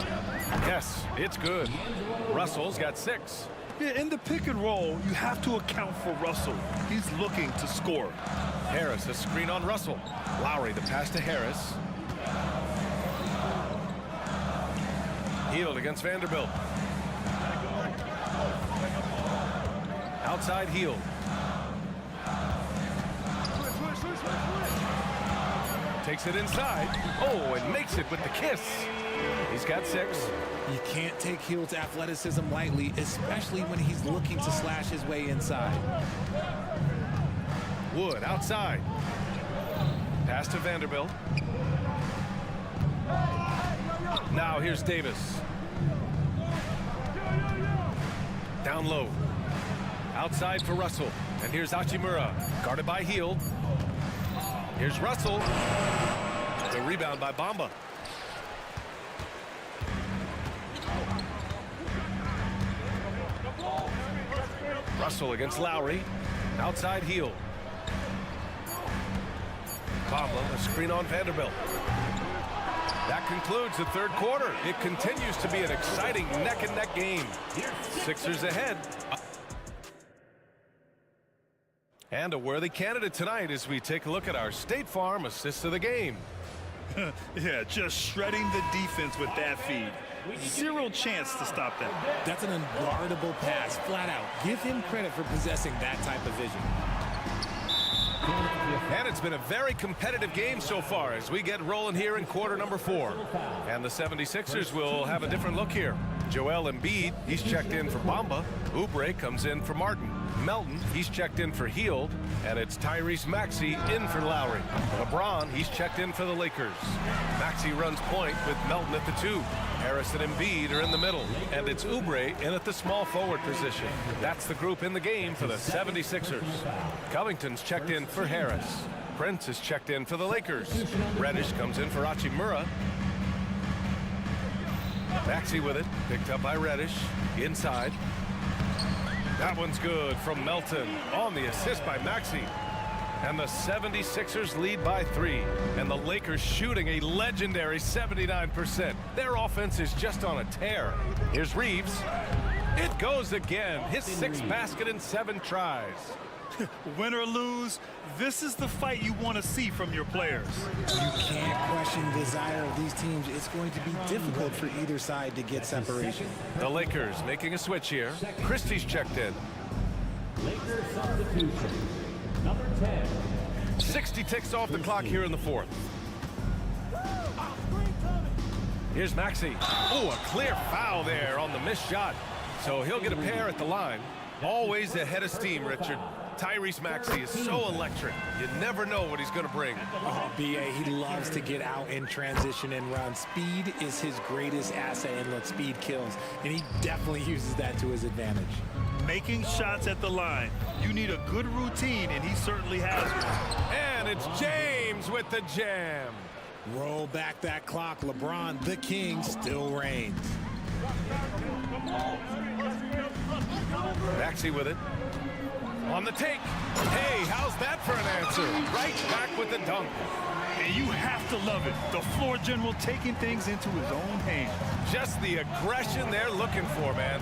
Yes, it's good. Russell's got 6. Yeah, in the pick and roll, you have to account for Russell. He's looking to score. Harris, a screen on Russell. Lowry, the pass to Harris. Hield against Vanderbilt. Outside Hield. Takes it inside. Oh, and makes it with the kiss. He's got 6. You can't take Hield's athleticism lightly, especially when he's looking to slash his way inside. Wood outside. Pass to Vanderbilt. Now here's Davis. Down low. Outside for Russell. And here's Hachimura. Guarded by Hield. Here's Russell. The rebound by Bamba. Russell against Lowry. Outside Hield. Bamba, a screen on Vanderbilt. That concludes the third quarter. It continues to be an exciting neck-and-neck game. Sixers ahead. And a worthy candidate tonight as we take a look at our State Farm assist of the game. Yeah, just shredding the defense with that feed. Zero chance to stop that. That's an unguardable pass, flat out. Give him credit for possessing that type of vision. And it's been a very competitive game so far as we get rolling here in quarter number 4. And the 76ers will have a different look here. Joel Embiid, he's checked in for Bamba. Oubre comes in for Martin. Melton, he's checked in for Hield. And it's Tyrese Maxey in for Lowry. LeBron, he's checked in for the Lakers. Maxey runs point with Melton at the 2. Harris and Embiid are in the middle. And it's Oubre in at the small forward position. That's the group in the game for the 76ers. Covington's checked in for Harris. Prince is checked in for the Lakers. Reddish comes in for Hachimura. Maxey with it, picked up by Reddish. Inside. That one's good from Melton on the assist by Maxey. And the 76ers lead by 3. And the Lakers shooting a legendary 79%. Their offense is just on a tear. Here's Reeves. It goes again. His 6th basket in 7 tries. Win or lose, this is the fight you want to see from your players. You can't question the desire of these teams. It's going to be difficult for either side to get separation. The Lakers making a switch here. Christie's checked in. Lakers substitution. Number 10. 60 ticks off the clock here in the 4th. Here's Maxey. Oh, a clear foul there on the missed shot. So he'll get a pair at the line. Always ahead of steam, Richard. Tyrese Maxey is so electric. You never know what he's going to bring. Oh, B.A., he loves to get out in transition and run. Speed is his greatest asset, and look, speed kills. And he definitely uses that to his advantage. Making shots at the line. You need a good routine, and he certainly has one. And it's James with the jam. Roll back that clock. LeBron, the king, still reigns. Maxey with it. On the take. Hey, how's that for an answer? Right back with the dunk. And you have to love it. The floor general taking things into his own hands. Just the aggression they're looking for, man.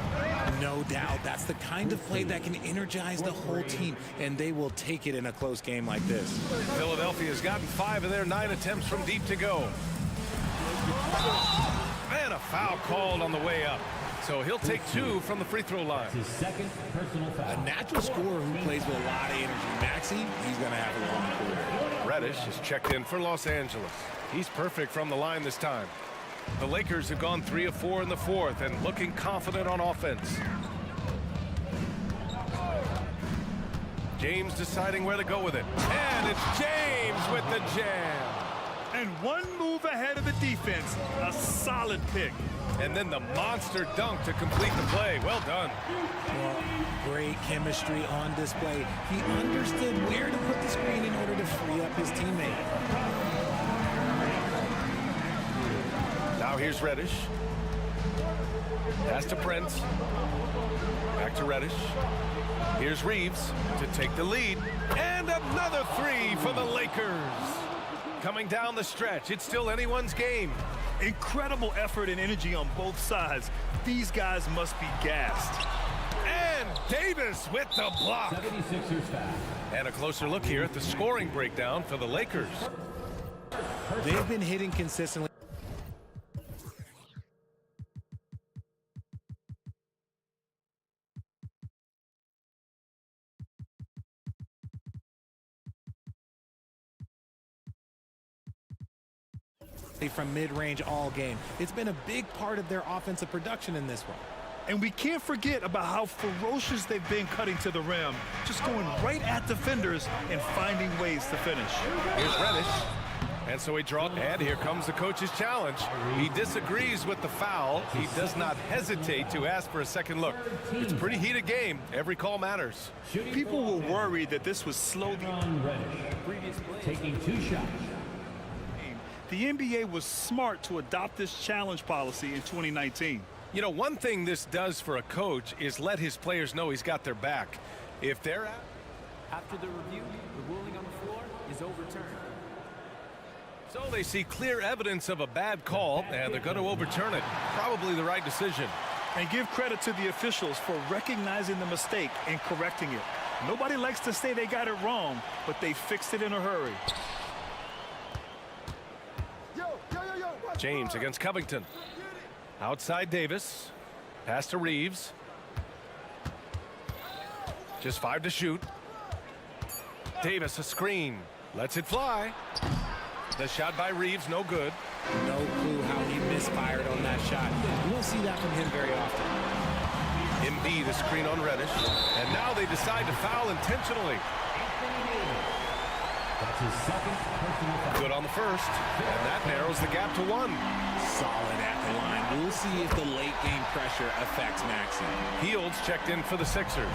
No doubt. That's the kind of play that can energize the whole team, and they will take it in a close game like this. Philadelphia's gotten 5 of their 9 attempts from deep to go. And a foul called on the way up. So he'll take 2 from the free throw line. His 2nd personal foul. A natural scorer who plays with a lot of energy. Maxey, he's going to have a long career. Reddish is checked in for Los Angeles. He's perfect from the line this time. The Lakers have gone 3 of 4 in the 4th and looking confident on offense. James deciding where to go with it. And it's James with the jam. And one move ahead of the defense. A solid pick. And then the monster dunk to complete the play. Well done. Well, great chemistry on display. He understood where to put the screen in order to free up his teammate. Now here's Reddish. Pass to Prince. Back to Reddish. Here's Reeves to take the lead. And another 3 for the Lakers. Coming down the stretch, it's still anyone's game. Incredible effort and energy on both sides. These guys must be gassed. And Davis with the block. 76ers foul. And a closer look here at the scoring breakdown for the Lakers. They've been hitting consistently. From mid-range all game. It's been a big part of their offensive production in this one. And we can't forget about how ferocious they've been cutting to the rim, just going right at defenders and finding ways to finish. Here's Reddish. And so he draws. And here comes the coach's challenge. He disagrees with the foul. He does not hesitate to ask for a second look. It's a pretty heated game. Every call matters. People were worried that this was slow. Taking 2 shots. The NBA was smart to adopt this challenge policy in 2019. You know, one thing this does for a coach is let his players know he's got their back. If they're out. After the review, the ruling on the floor is overturned. So they see clear evidence of a bad call, and they're going to overturn it. Probably the right decision. And give credit to the officials for recognizing the mistake and correcting it. Nobody likes to say they got it wrong, but they fixed it in a hurry. James against Covington. Outside Davis. Pass to Reeves. Just 5 to shoot. Davis a screen. Lets it fly. The shot by Reeves, no good. No clue how he misfired on that shot. You won't see that from him very often. Embiid a screen on Reddish. And now they decide to foul intentionally. That's his 2nd personal foul. Good on the first. And that narrows the gap to 1. Solid at the line. We'll see if the late game pressure affects Maxey. Fields checked in for the Sixers.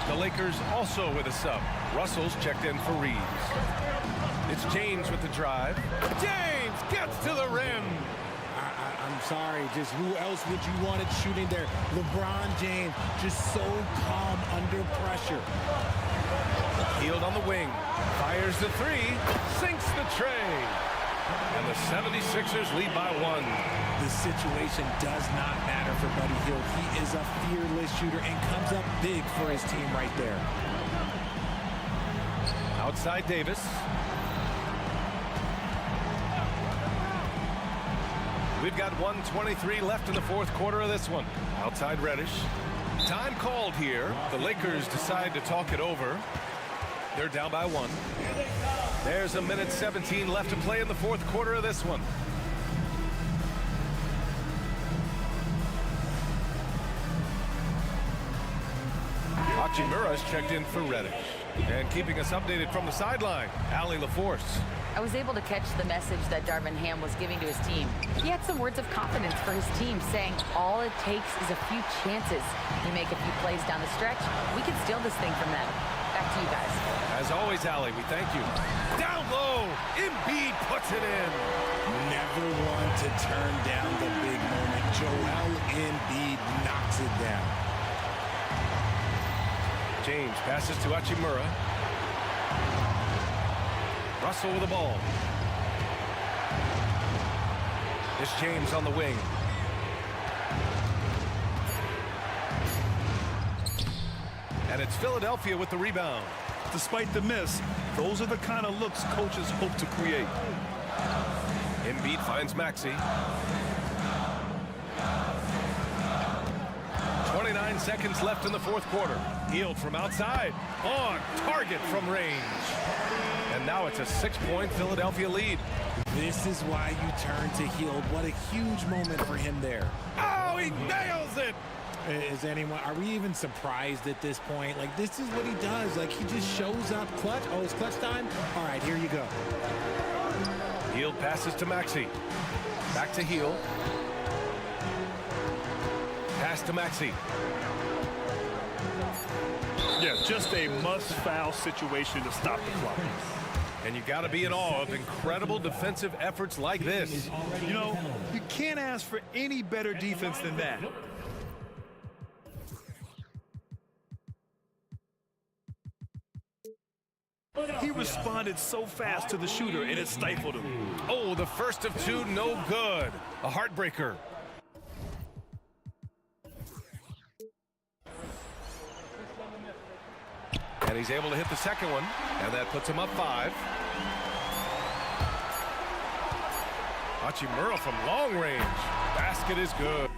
The Lakers also with a sub. Russell's checked in for Reeves. It's James with the drive. James gets to the rim. I'm sorry, just who else would you want it shooting there? LeBron James, just so calm under pressure. Healed on the wing. Fires the three. Sinks the tray. And the 76ers lead by 1. The situation does not matter for Buddy Hield. He is a fearless shooter and comes up big for his team right there. Outside Davis. We've got 1:23 left in the fourth quarter of this one. Outside Reddish. Time called here. The Lakers decide to talk it over. They're down by 1. There's a minute 17 left to play in the fourth quarter of this one. Hachimura's checked in for Reddish. And keeping us updated from the sideline, Allie LaForce. I was able to catch the message that Darvin Ham was giving to his team. He had some words of confidence for his team, saying all it takes is a few chances. You make a few plays down the stretch, we can steal this thing from them. Back to you guys. As always, Allie, we thank you. Down low, Embiid puts it in. Never one to turn down the big moment. Joel Embiid knocks it down. James passes to Hachimura. Russell with the ball. It's James on the wing. And it's Philadelphia with the rebound. Despite the miss, those are the kind of looks coaches hope to create. Embiid finds Maxey. 29 seconds left in the fourth quarter. Hield from outside. On target from range. And now it's a 6-point Philadelphia lead. This is why you turn to Hield. What a huge moment for him there. Oh, he nails it! Are we even surprised at this point? Like, this is what he does. Like, he just shows up clutch. Oh, it's clutch time? All right, here you go. Hield passes to Maxey. Back to Hield. Pass to Maxey. Yeah, just a must-foul situation to stop the clock. And you got to be in awe of incredible defensive efforts like this. You know, you can't ask for any better defense than that. He responded so fast to the shooter, and it stifled him. Oh, the first of two, no good. A heartbreaker. And he's able to hit the second one, and that puts him up 5. Hachimura from long range. Basket is good.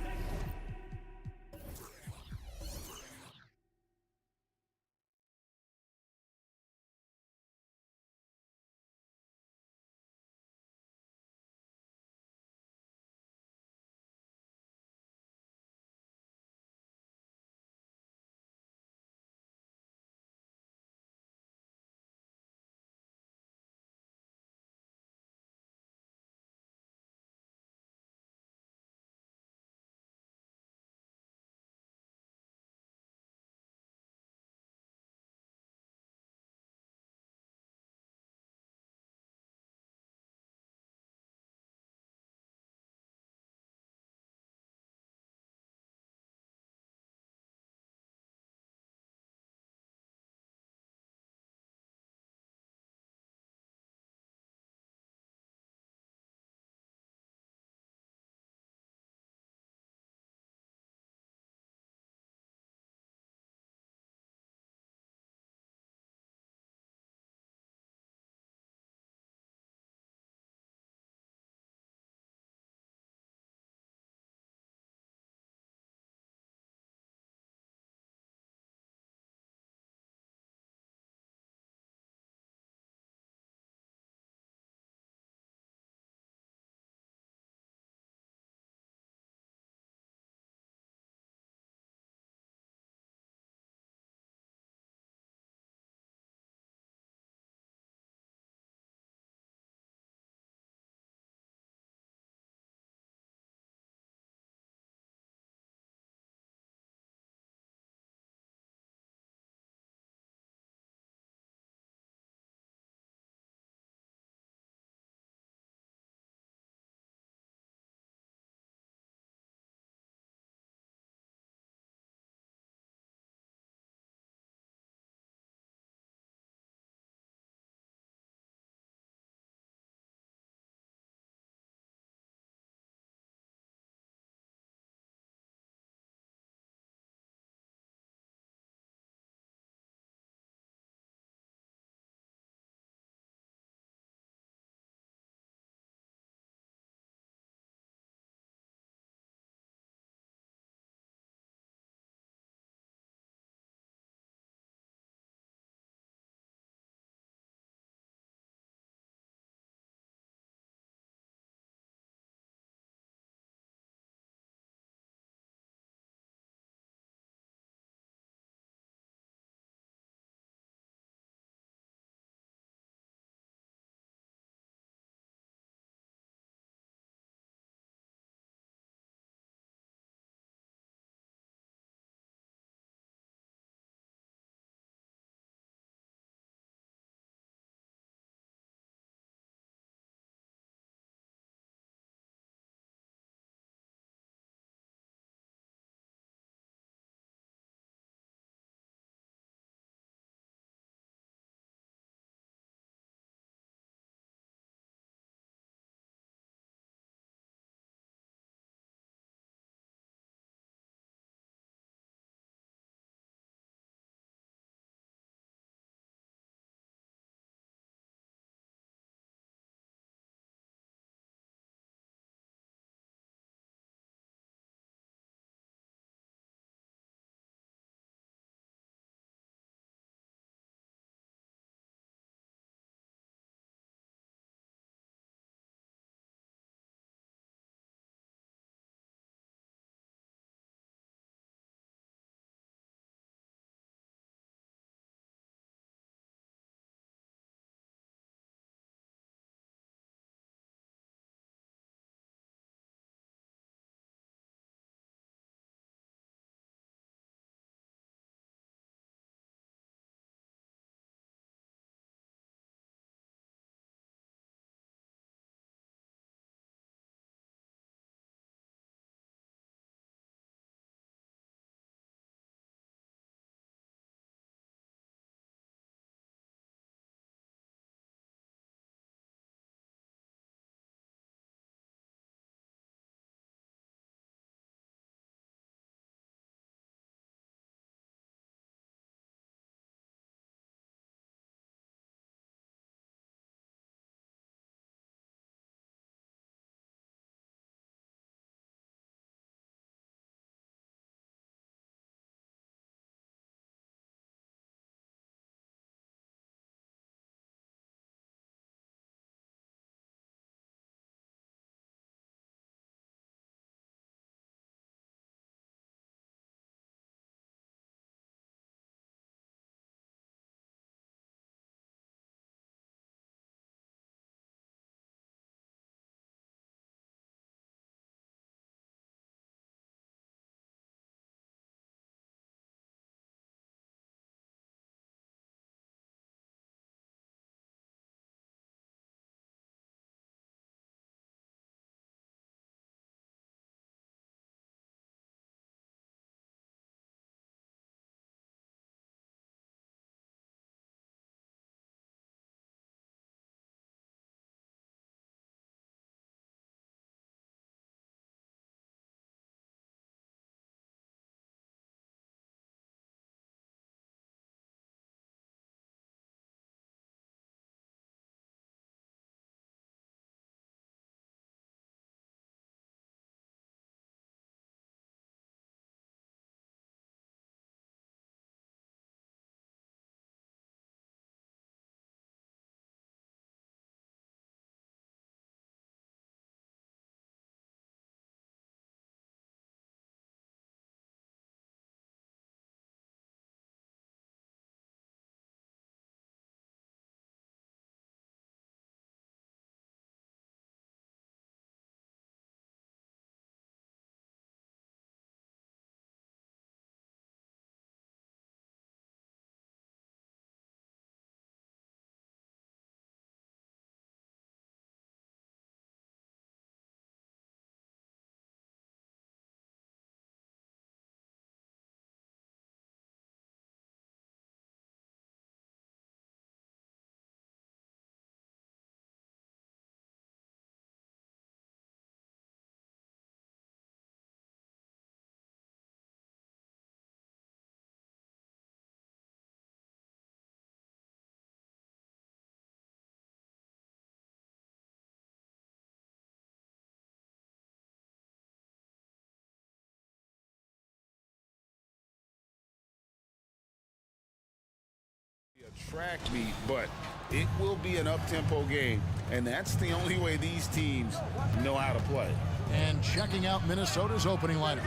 track meet, but it will be an up-tempo game, and that's the only way these teams know how to play. And checking out Minnesota's opening lineup.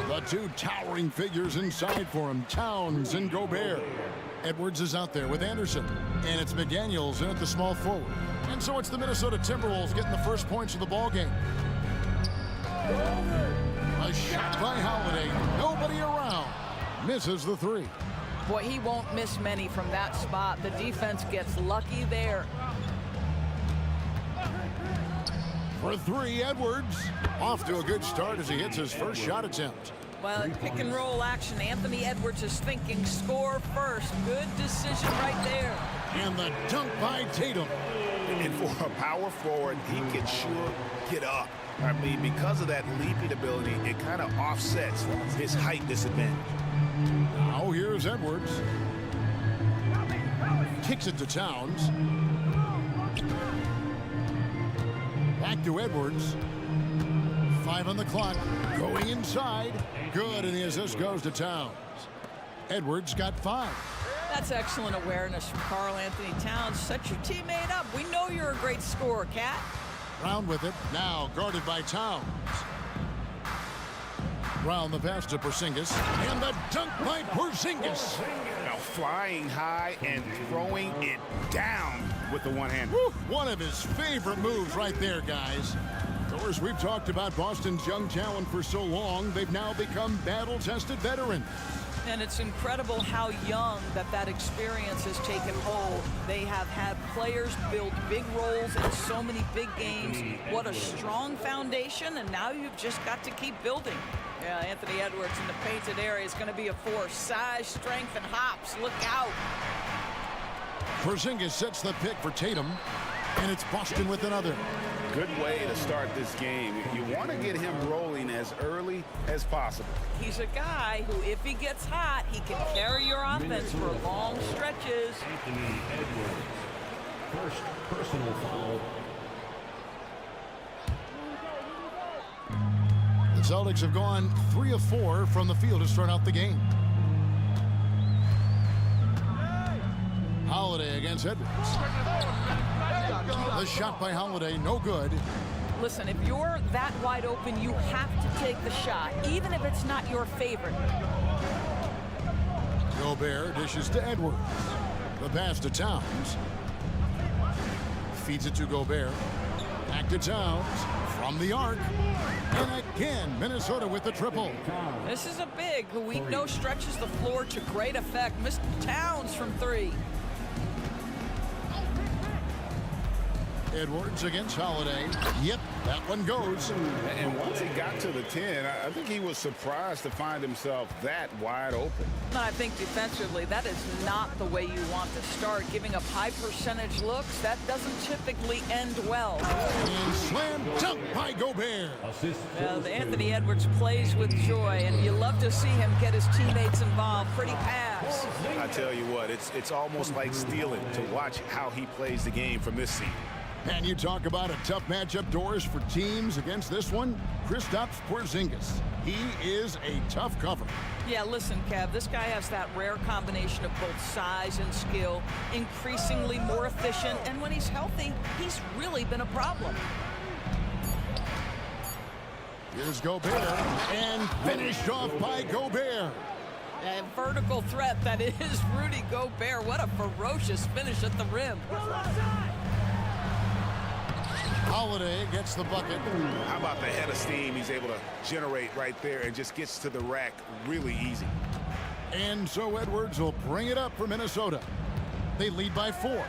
The two towering figures inside for him, Towns and Gobert. Edwards is out there with Anderson, and it's McDaniels in at the small forward. And so it's the Minnesota Timberwolves getting the first points of the ball game. A shot by Holiday, nobody around. Misses the three. Boy, he won't miss many from that spot. The defense gets lucky there. For three, Edwards. Off to a good start as he hits his first shot attempt. Well, pick and roll action. Anthony Edwards is thinking score first. Good decision right there. And the dunk by Tatum. And for a power forward, he can sure get up. I mean, because of that leaping ability, it kind of offsets his height disadvantage. Now here's Edwards. Kicks it to Towns. Back to Edwards. 5 on the clock. Going inside. Good, and the assist goes to Towns. Edwards got 5. That's excellent awareness from Karl Anthony Towns. Set your teammate up. We know you're a great scorer, Cat. Brown with it. Now guarded by Towns. Brown the pass to Porzingis. And the dunk by Porzingis. Now flying high and throwing it down with the one-hand. One of his favorite moves right there, guys. Of course, we've talked about Boston's young talent for so long. They've now become battle-tested veterans. And it's incredible how young that experience has taken hold. They have had players build big roles in so many big games. What a strong foundation, and now you've just got to keep building. Yeah, Anthony Edwards in the painted area is going to be a force. Size, strength, and hops. Look out. Porzingis sets the pick for Tatum, and it's Boston with another. Good way to start this game. You want to get him rolling as early as possible. He's a guy who, if he gets hot, he can carry your offense for long stretches. Anthony Edwards. First personal foul. The Celtics have gone 3 of 4 from the field to start out the game. Holiday against Edwards. The shot by Holiday, no good. Listen, if you're that wide open, you have to take the shot, even if it's not your favorite. Gobert dishes to Edwards. The pass to Towns. Feeds it to Gobert. Back to Towns. From the arc. And again, Minnesota with the triple. This is a big who we know stretches the floor to great effect. Missed Towns from 3. Edwards against Holiday. Yep, that one goes. And once he got to the 10, I think he was surprised to find himself that wide open. I think defensively, that is not the way you want to start. Giving up high percentage looks, that doesn't typically end well. And slam dunk by Gobert. Well, Anthony Edwards plays with joy, and you love to see him get his teammates involved. Pretty pass. I tell you what, it's almost like stealing to watch how he plays the game from this seat. And you talk about a tough matchup, Doris, for teams against this one. Kristaps Porzingis. He is a tough cover. Yeah, listen, Kev, this guy has that rare combination of both size and skill, increasingly more efficient, and when he's healthy, he's really been a problem. Here's Gobert, and finished off by Gobert. A vertical threat that is Rudy Gobert. What a ferocious finish at the rim. Holiday gets the bucket. How about the head of steam he's able to generate right there and just gets to the rack really easy. And so Edwards will bring it up for Minnesota. They lead by 4.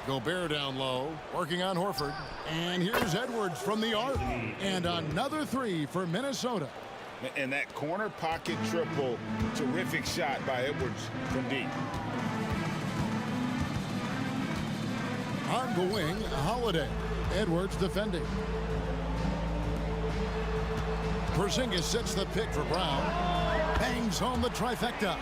Gobert down low, working on Horford. And here's Edwards from the arc. And another 3 for Minnesota. And that corner pocket triple, terrific shot by Edwards from deep. On the wing, Holiday. Edwards defending. Porzingis sets the pick for Brown. Bangs home the trifecta.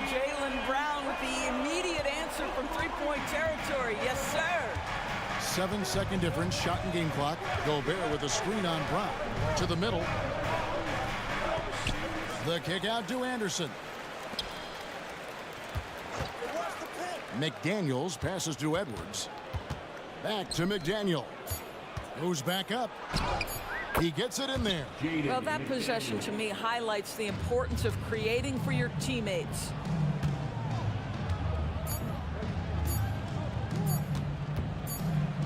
Jaylen Brown with the immediate answer from three-point territory. Yes, sir. 7-second difference, shot and game clock. Gobert with a screen on Brown. To the middle. The kick out to Anderson. McDaniels passes to Edwards. Back to McDaniel. Goes back up. He gets it in there. Well, that possession to me highlights the importance of creating for your teammates.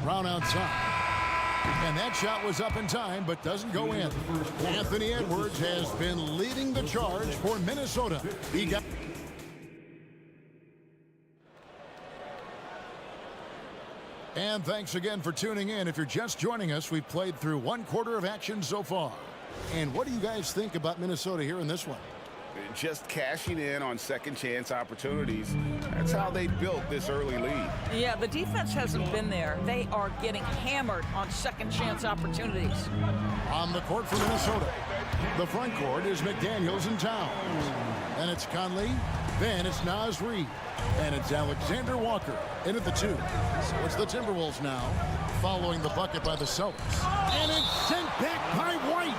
Brown outside. And that shot was up in time, but doesn't go in. Anthony Edwards has been leading the charge for Minnesota. He got... And thanks again for tuning in. If you're just joining us, we've played through 1 quarter of action so far. And what do you guys think about Minnesota here in this one? Just cashing in on second chance opportunities. That's how they built this early lead. Yeah, the defense hasn't been there. They are getting hammered on second chance opportunities. On the court for Minnesota, the front court is McDaniels and Towns. Then it's Conley. Then it's Naz Reid. And it's Alexander Walker in at the 2. So it's the Timberwolves now, following the bucket by the Celtics. And it's sent back by White.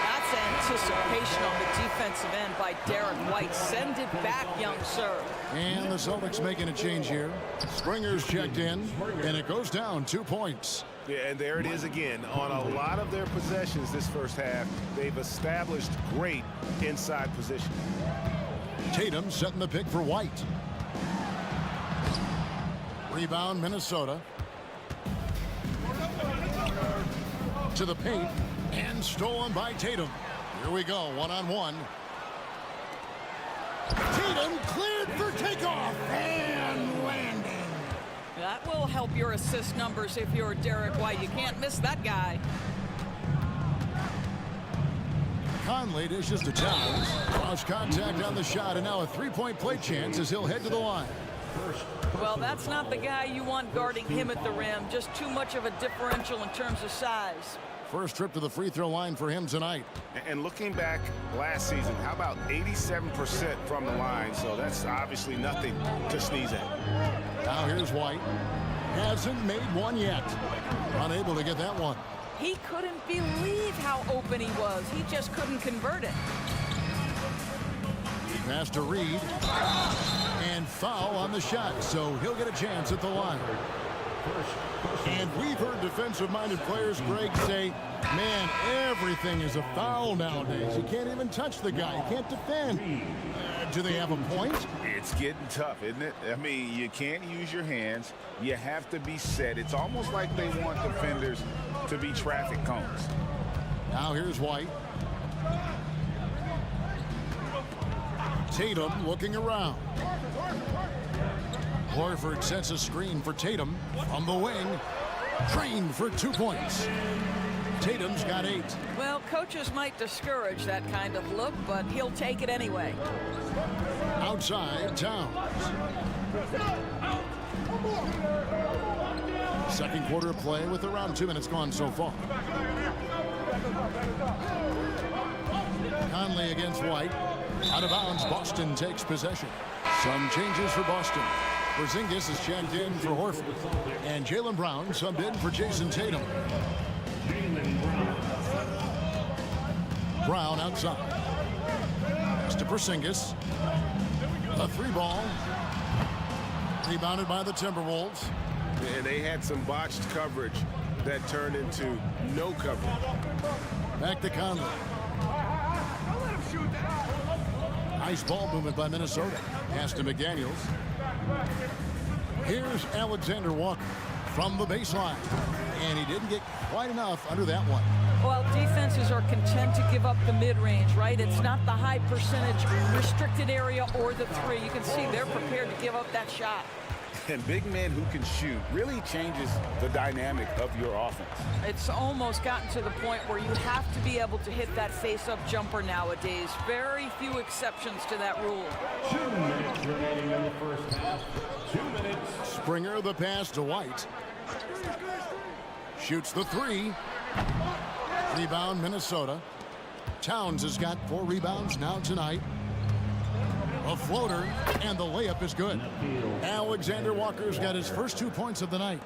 That's anticipation on the defensive end by Derek White. Send it back, young sir. And the Celtics making a change here. Springer's checked in, and it goes down 2 points. Yeah, and there it is again. On a lot of their possessions this first half, they've established great inside position. Tatum setting the pick for White. Rebound, Minnesota. To the paint, and stolen by Tatum. Here we go, one-on-one. Tatum cleared for takeoff and landing. That will help your assist numbers if you're Derek White. You can't miss that guy. Conley dishes to Towns. Lost contact on the shot, and now a three-point play chance as he'll head to the line. Well, that's not the guy you want guarding him at the rim. Just too much of a differential in terms of size. First trip to the free throw line for him tonight. And looking back last season, how about 87% from the line? So that's obviously nothing to sneeze at. Now here's White. Hasn't made one yet. Unable to get that one. He couldn't believe how open he was. He just couldn't convert it. Pass to Reid. And foul on the shot, so he'll get a chance at the line. And we've heard defensive-minded players, Greg, say, man, everything is a foul nowadays. You can't even touch the guy. You can't defend. Do they have a point? It's getting tough, isn't it? I mean, you can't use your hands. You have to be set. It's almost like they want defenders to be traffic cones. Now here's White. Tatum looking around. Horford sets a screen for Tatum from the wing. Trained for 2 points. Tatum's got 8. Well, coaches might discourage that kind of look, but he'll take it anyway. Outside, Towns. Second quarter of play with around 2 minutes gone so far. Conley against White. Out of bounds, Boston takes possession. Some changes for Boston. Porzingis is checked in for Horford. And Jaylen Brown subbed in for Jason Tatum. Brown outside. Pass to Porzingis. A 3-ball. Rebounded by the Timberwolves. And they had some botched coverage that turned into no coverage. Back to Conley. Nice ball movement by Minnesota. Pass to McDaniels. Here's Alexander Walker from the baseline. And he didn't get quite enough under that one. Well, defenses are content to give up the mid-range, right? It's not the high percentage restricted area or the 3. You can see they're prepared to give up that shot. And big men who can shoot really changes the dynamic of your offense. It's almost gotten to the point where you have to be able to hit that face-up jumper nowadays. Very few exceptions to that rule. 2 minutes remaining in the first half. 2 minutes. Springer the pass to White. Shoots the 3. Rebound Minnesota. Towns has got 4 rebounds now tonight. A floater, and the layup is good. Alexander Walker's got his first 2 points of the night.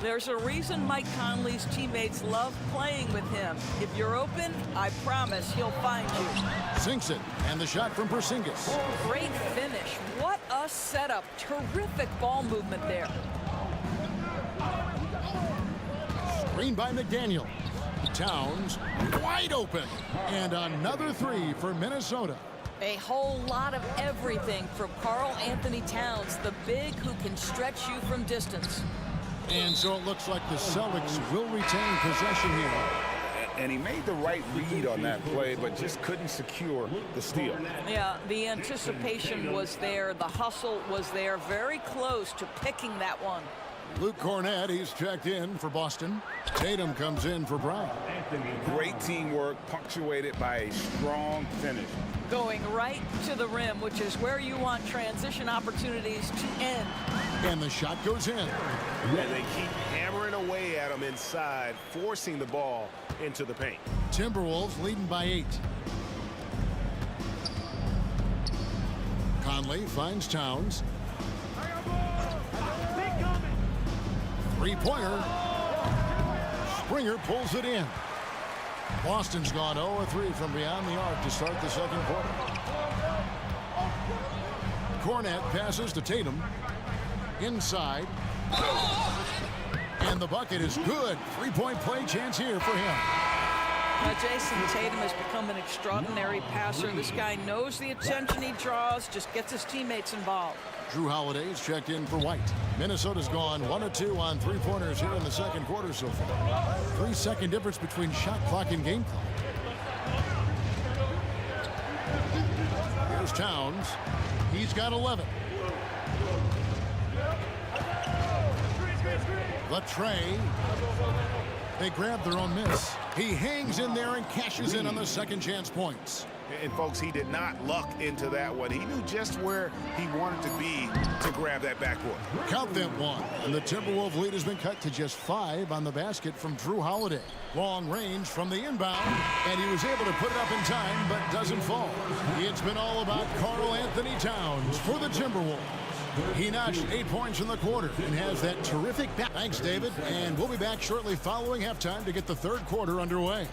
There's a reason Mike Conley's teammates love playing with him. If you're open, I promise he'll find you. Sinks it, and the shot from Porzingis. Great finish. What a setup. Terrific ball movement there. Screen by McDaniel. Towns wide open. And another three for Minnesota. A whole lot of everything from Karl Anthony Towns, the big who can stretch you from distance. And so it looks like the Celtics will retain possession here. And he made the right read on that play, but just couldn't secure the steal. Yeah, the anticipation was there. The hustle was there. Very close to picking that one. Luke Cornett, he's checked in for Boston. Tatum comes in for Brown. Great teamwork, punctuated by a strong finish. Going right to the rim, which is where you want transition opportunities to end. And the shot goes in. And they keep hammering away at him inside, forcing the ball into the paint. Timberwolves leading by 8. Conley finds Towns. Three-pointer. Springer pulls it in. Boston's gone 0-3 from beyond the arc to start the second quarter. Cornett passes to Tatum. Inside. And the bucket is good. Three-point play chance here for him. Now, Jason Tatum has become an extraordinary passer. This guy knows the attention he draws, just gets his teammates involved. Drew Holiday's checked in for White. Minnesota's gone 1 of 2 on three-pointers here in the second quarter so far. 3-second difference between shot clock and game clock. Here's Towns. He's got 11. Latrey. They grab their own miss. He hangs in there and cashes in on the second chance points. And folks, he did not luck into that one. He knew just where he wanted to be to grab that backboard. Count them one. And the Timberwolves lead has been cut to just 5 on the basket from Drew Holiday. Long range from the inbound, and he was able to put it up in time, but doesn't fall. It's been all about Karl Anthony Towns for the Timberwolves. He notched 8 points in the quarter and has that terrific back. Thanks, David. And we'll be back shortly following halftime to get the third quarter underway.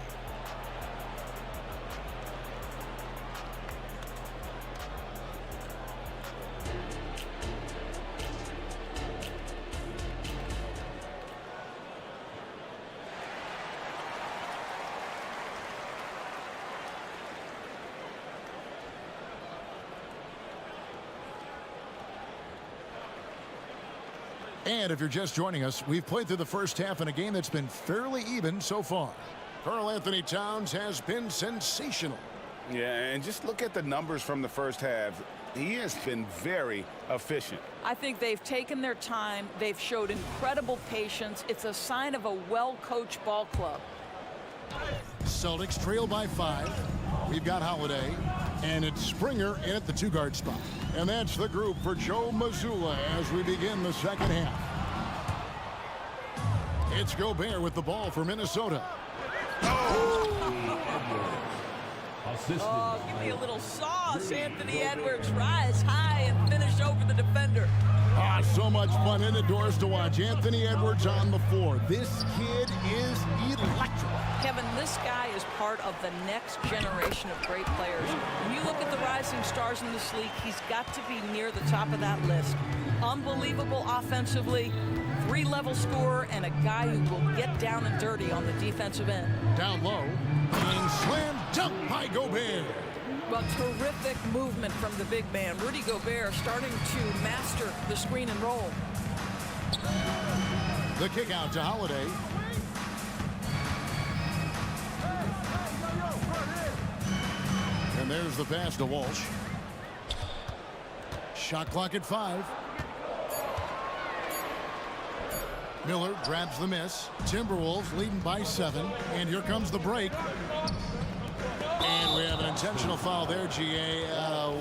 And if you're just joining us, we've played through the first half in a game that's been fairly even so far. Karl Anthony Towns has been sensational. Yeah, and just look at the numbers from the first half. He has been very efficient. I think they've taken their time. They've showed incredible patience. It's a sign of a well-coached ball club. Celtics trail by 5. We've got Holiday, and it's Springer in at the 2-guard spot. And that's the group for Joe Mazzulla as we begin the second half. It's Gobert with the ball for Minnesota. Oh, give me a little sauce. Anthony Edwards rise high and finish over the defender. So much fun indoors to watch. Anthony Edwards on the floor. This kid is electric. Kevin, this guy is part of the next generation of great players. When you look at the rising stars in this league, he's got to be near the top of that list. Unbelievable offensively, 3-level scorer, and a guy who will get down and dirty on the defensive end. Down low, and slam dunk by Gobert. Well, terrific movement from the big man. Rudy Gobert starting to master the screen and roll. The kick out to Holiday. And there's the pass to Walsh. Shot clock at 5. Miller grabs the miss. Timberwolves leading by 7. And here comes the break. And we have an intentional foul there, GA.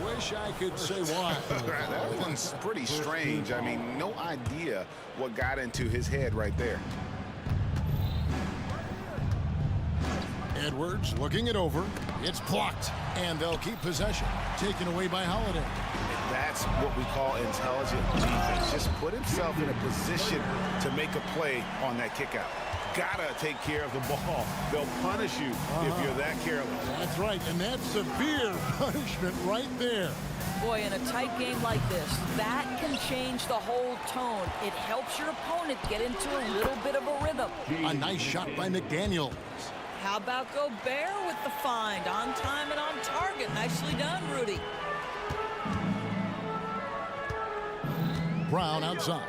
Wish I could say why. That one's pretty strange. I mean, no idea what got into his head right there. Edwards looking it over. It's blocked, and they'll keep possession. Taken away by Holiday. That's what we call intelligent defense. Just put himself in a position to make a play on that kick out. Gotta take care of the ball. They'll punish you if you're that careless. That's right, and that's severe punishment right there. Boy, in a tight game like this, that can change the whole tone. It helps your opponent get into a little bit of a rhythm. A nice shot by McDaniel. How about Gobert with the find? On time and on target. Nicely done, Rudy. Brown outside.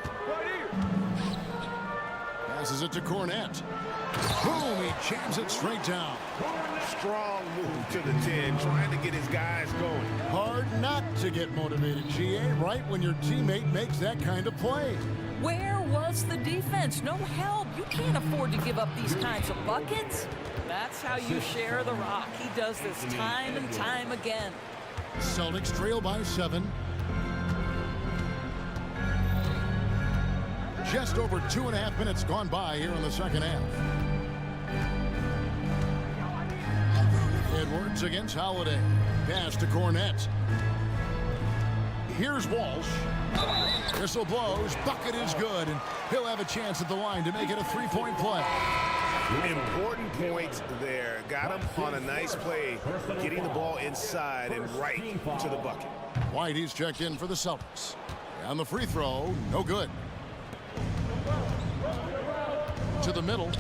Passes it to Cornette. Boom, he jams it straight down. Strong move to the 10, trying to get his guys going. Hard not to get motivated, GA, right when your teammate makes that kind of play. Where was the defense? No help. You can't afford to give up these kinds of buckets. That's how you share the rock. He does this time and time again. Celtics trail by 7. Just over 2.5 minutes gone by here in the second half. Edwards against Holiday. Pass to Cornette. Here's Walsh. Whistle blows. Bucket is good, and he'll have a chance at the line to make it a three-point play. Important points there. Got him on a nice play, getting the ball inside and right to the bucket. White, he's checked in for the Celtics. And the free throw, no good. To the middle.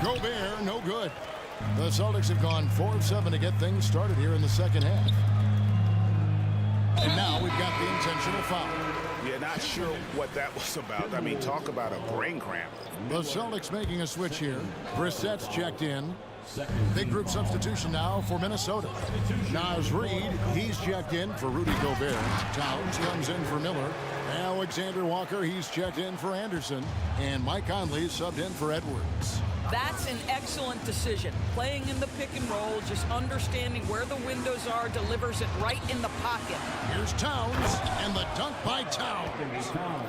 Gobert, no good. The Celtics have gone 4 of 7 to get things started here in the second half. And now we've got the intentional foul. Yeah, not sure what that was about. I mean, talk about a brain cramp. The Celtics making a switch here. Brissett's checked in. Big group substitution now for Minnesota. Naz Reid, he's checked in for Rudy Gobert. Towns comes in for Miller. Alexander Walker, he's checked in for Anderson. And Mike Conley subbed in for Edwards. That's an excellent decision. Playing in the pick and roll, just understanding where the windows are, delivers it right in the pocket. Here's Towns, and the dunk by Towns.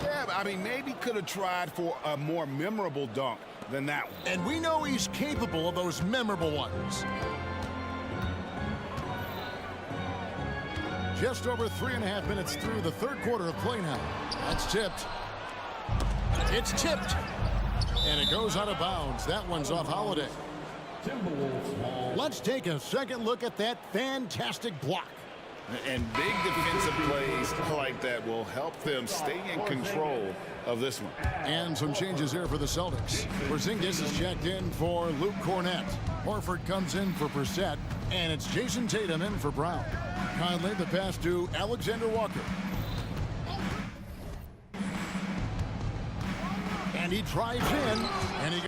Yeah, I mean, maybe could have tried for a more memorable dunk than that one. And we know he's capable of those memorable ones. Just over 3.5 minutes through the third quarter of play now. That's tipped. It's tipped. And it goes out of bounds. That one's off Holiday. Let's take a second look at that fantastic block. And big defensive plays like that will help them stay in control of this one. And some changes here for the Celtics. Porzingis is checked in for Luke Cornette. Horford comes in for Brissett. And it's Jason Tatum in for Brown. Conley, the pass to Alexander Walker. And he drives in, and he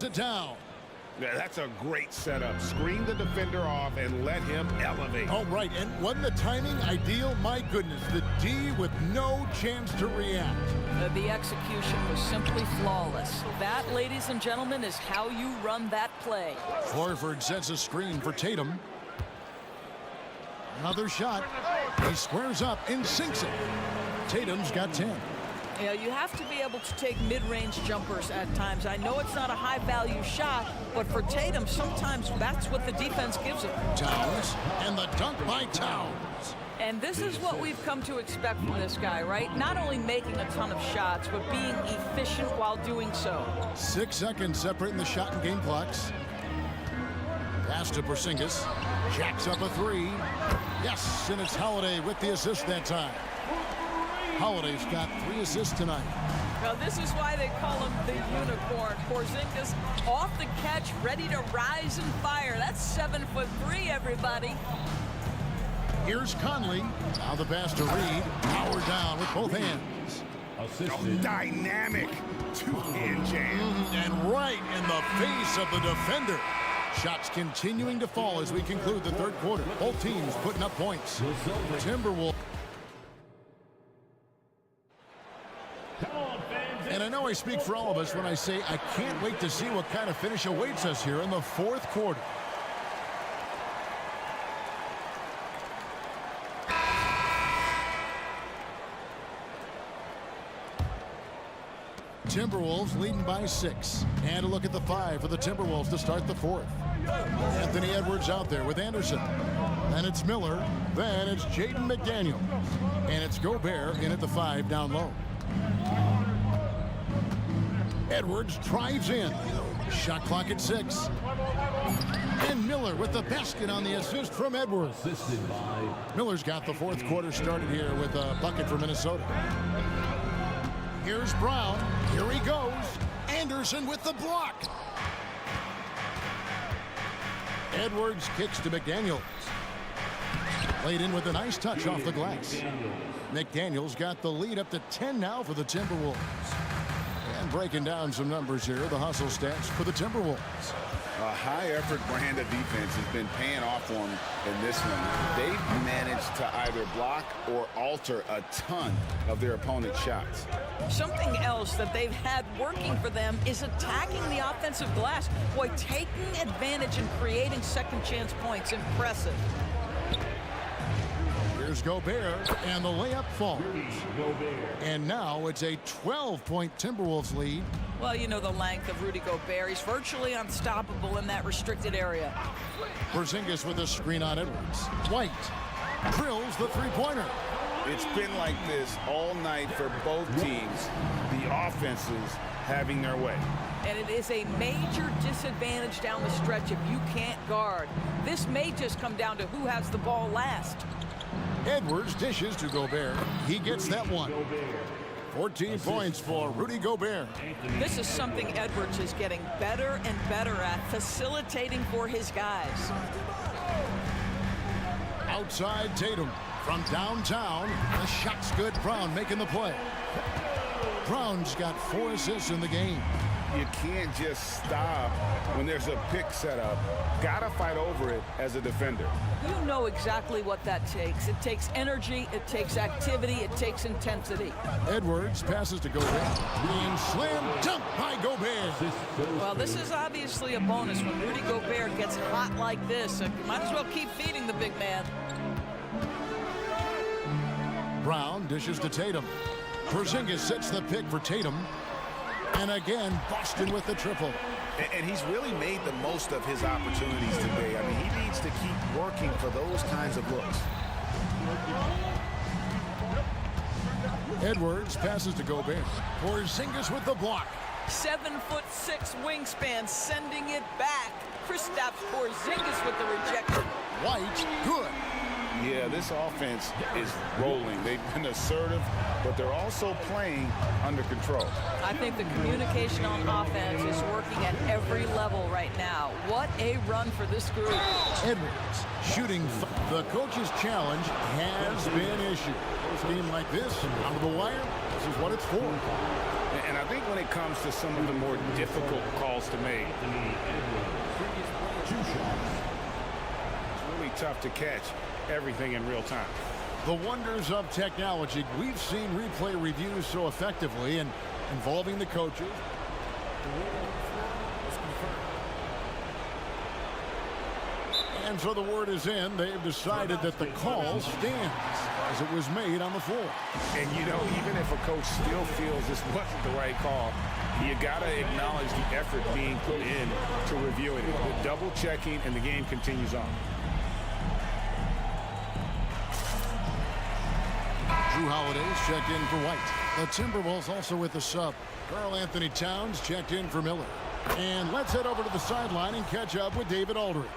it down. Yeah, that's a great setup. Screen the defender off and let him elevate. All right, and wasn't the timing ideal? My goodness, the D with no chance to react. The execution was simply flawless. That, ladies and gentlemen, is how you run that play. Horford sets a screen for Tatum. Another shot. He squares up and sinks it. Tatum's got 10. You know, you have to be able to take mid-range jumpers at times. I know it's not a high-value shot, but for Tatum, sometimes that's what the defense gives him. Towns, and the dunk by Towns. And this is what we've come to expect from this guy, right? Not only making a ton of shots, but being efficient while doing so. 6 seconds separating the shot and game clocks. Pass to Porzingis. Jacks up a three. Yes, and it's Holiday with the assist that time. Holiday's got 3 assists tonight. Now, this is why they call him the unicorn. Porzingis off the catch, ready to rise and fire. That's 7'3", everybody. Here's Conley. Now the pass to Reed. Power down with both hands. Dynamic two-hand jam. And right in the face of the defender. Shots continuing to fall as we conclude the third quarter. Both teams putting up points. Timberwolves. And I know I speak for all of us when I say I can't wait to see what kind of finish awaits us here in the fourth quarter. Timberwolves leading by 6. And a look at the 5 for the Timberwolves to start the fourth. Anthony Edwards out there with Anderson. Then it's Miller. Then it's Jaden McDaniel. And it's Gobert in at the 5 down low. Edwards drives in. Shot clock at 6. And Miller with the basket on the assist from Edwards. Miller's got the fourth quarter started here with a bucket for Minnesota. Here's Brown. Here he goes. Anderson with the block. Edwards kicks to McDaniels. Laid in with a nice touch off the glass. McDaniels got the lead up to 10 now for the Timberwolves. And breaking down some numbers here, the hustle stats for the Timberwolves. A high-effort brand of defense has been paying off for them in this one. They've managed to either block or alter a ton of their opponent's shots. Something else that they've had working for them is attacking the offensive glass. Boy, taking advantage and creating second chance points. Impressive. Here's Gobert, and the layup falls. And now it's a 12-point Timberwolves lead. Well, you know the length of Rudy Gobert. He's virtually unstoppable in that restricted area. Porzingis with a screen on Edwards. White drills the three-pointer. It's been like this all night for both teams. The offenses having their way. And it is a major disadvantage down the stretch if you can't guard. This may just come down to who has the ball last. Edwards dishes to Gobert. He gets that one. 14 points for Rudy Gobert. This is something Edwards is getting better and better at, facilitating for his guys. Outside Tatum from downtown. The shot's good. Brown making the play. Brown's got 4 assists in the game. You can't just stop when there's a pick set up. Gotta fight over it as a defender. You know exactly what that takes. It takes energy, it takes activity, it takes intensity. Edwards passes to Gobert. And slam dunk by Gobert. Well, this is obviously a bonus when Rudy Gobert gets hot like this. You might as well keep feeding the big man. Brown dishes to Tatum. Porzingis sets the pick for Tatum. And again, Boston with the triple. And he's really made the most of his opportunities today. I mean, he needs to keep working for those kinds of looks. Edwards passes to Gobert. Porzingis with the block. 7'6" wingspan, sending it back. Kristaps Porzingis with the rejection. White, good. Yeah, this offense is rolling. They've been assertive, but they're also playing under control. I think the communication on offense is working at every level right now. What a run for this group. Edwards shooting. The coach's challenge has been issued. A game like this, out of the wire, this is what it's for. And I think when it comes to some of the more difficult calls to make, it's really tough to catch everything in real time. The wonders of technology. We've seen replay reviews so effectively and involving the coaches. And so the word is in. They've decided that the call stands as it was made on the floor. And, you know, even if a coach still feels this wasn't the right call, you got to acknowledge the effort being put in to reviewing it. The double checking, and the game continues on. Drew Holiday's checked in for White. The Timberwolves also with the sub. Karl Anthony Towns checked in for Miller. And let's head over to the sideline and catch up with David Aldridge.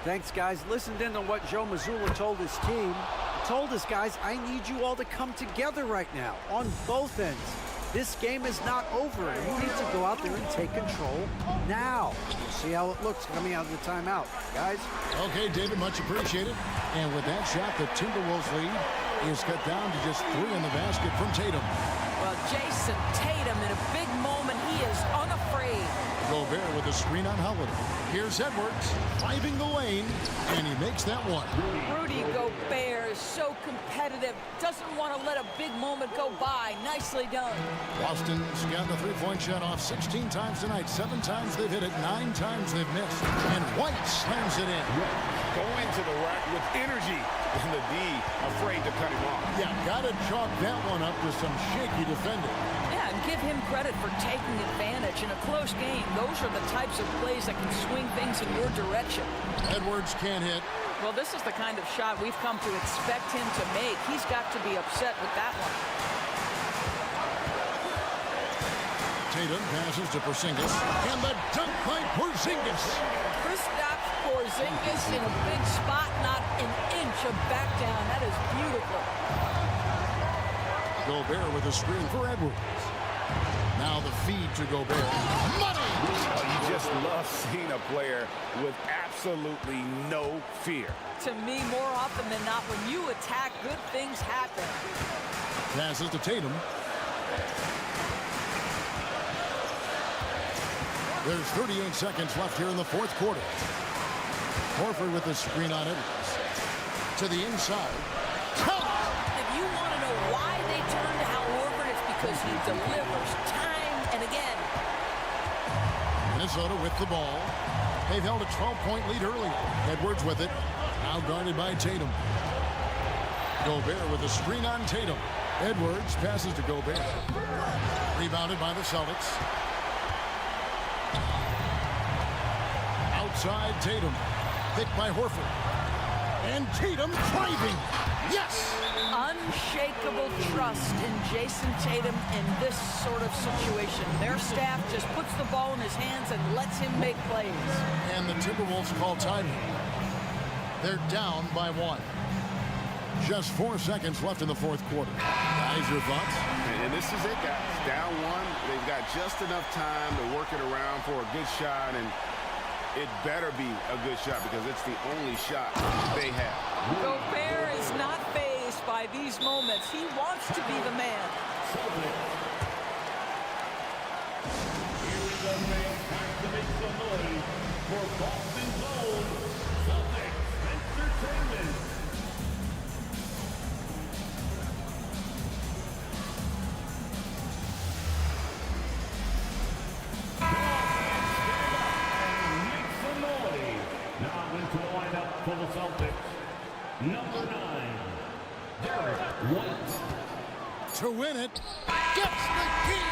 Thanks, guys. Listened in on what Joe Mazzulla told his team. He told us, guys, I need you all to come together right now on both ends. This game is not over, and you need to go out there and take control now. We'll see how it looks coming out of the timeout, guys. Okay, David, much appreciated. And with that shot, the Timberwolves lead is cut down to just 3 in the basket from Tatum. Well, Jason Tatum, in a big moment, he is unafraid. Gobert with a screen on Holiday. Here's Edwards, driving the lane, and he makes that one. Rudy Gobert is so competitive, doesn't want to let a big moment go by. Nicely done. Boston's got the three-point shot off 16 times tonight. 7 times they've hit it, 9 times they've missed. And White slams it in. Going to the rack with energy, and the D afraid to cut him off. Yeah, got to chalk that one up to some shaky defending. Yeah, and give him credit for taking advantage in a close game. Those are the types of plays that can swing things in your direction. Edwards can't hit. Well, this is the kind of shot we've come to expect him to make. He's got to be upset with that one. Tatum passes to Porzingis, and the dunk by Porzingis. Kristaps Porzingis in a big spot, not an inch of back down. That is beautiful. Gobert with a screen for Edwards. Now the feed to Gobert. Money! You just love seeing a player with absolutely no fear. To me, more often than not, when you attack, good things happen. Passes to Tatum. There's 38 seconds left here in the fourth quarter. Horford with the screen on Edwards. To the inside. If you want to know why they turn to Al Horford, it's because he delivers time and again. Minnesota with the ball. They've held a 12-point lead early. Edwards with it. Now guarded by Tatum. Gobert with a screen on Tatum. Edwards passes to Gobert. Rebounded by the Celtics. Outside Tatum. Picked by Horford. And Tatum driving. Yes! Unshakable trust in Jason Tatum in this sort of situation. Their staff just puts the ball in his hands and lets him make plays. And the Timberwolves call timing. They're down by 1. Just 4 seconds left in the fourth quarter. Guys, your thoughts? And this is it, guys. Down 1. They've got just enough time to work it around for a good shot, and it better be a good shot because it's the only shot they have. Gobert is not fazed by these moments. He wants to be the man. Here we go, man. Time to make some noise for Boston's own Celtics Entertainment. Now into the lineup for the Celtics. Number 9, Derek White. To win it, gets the key.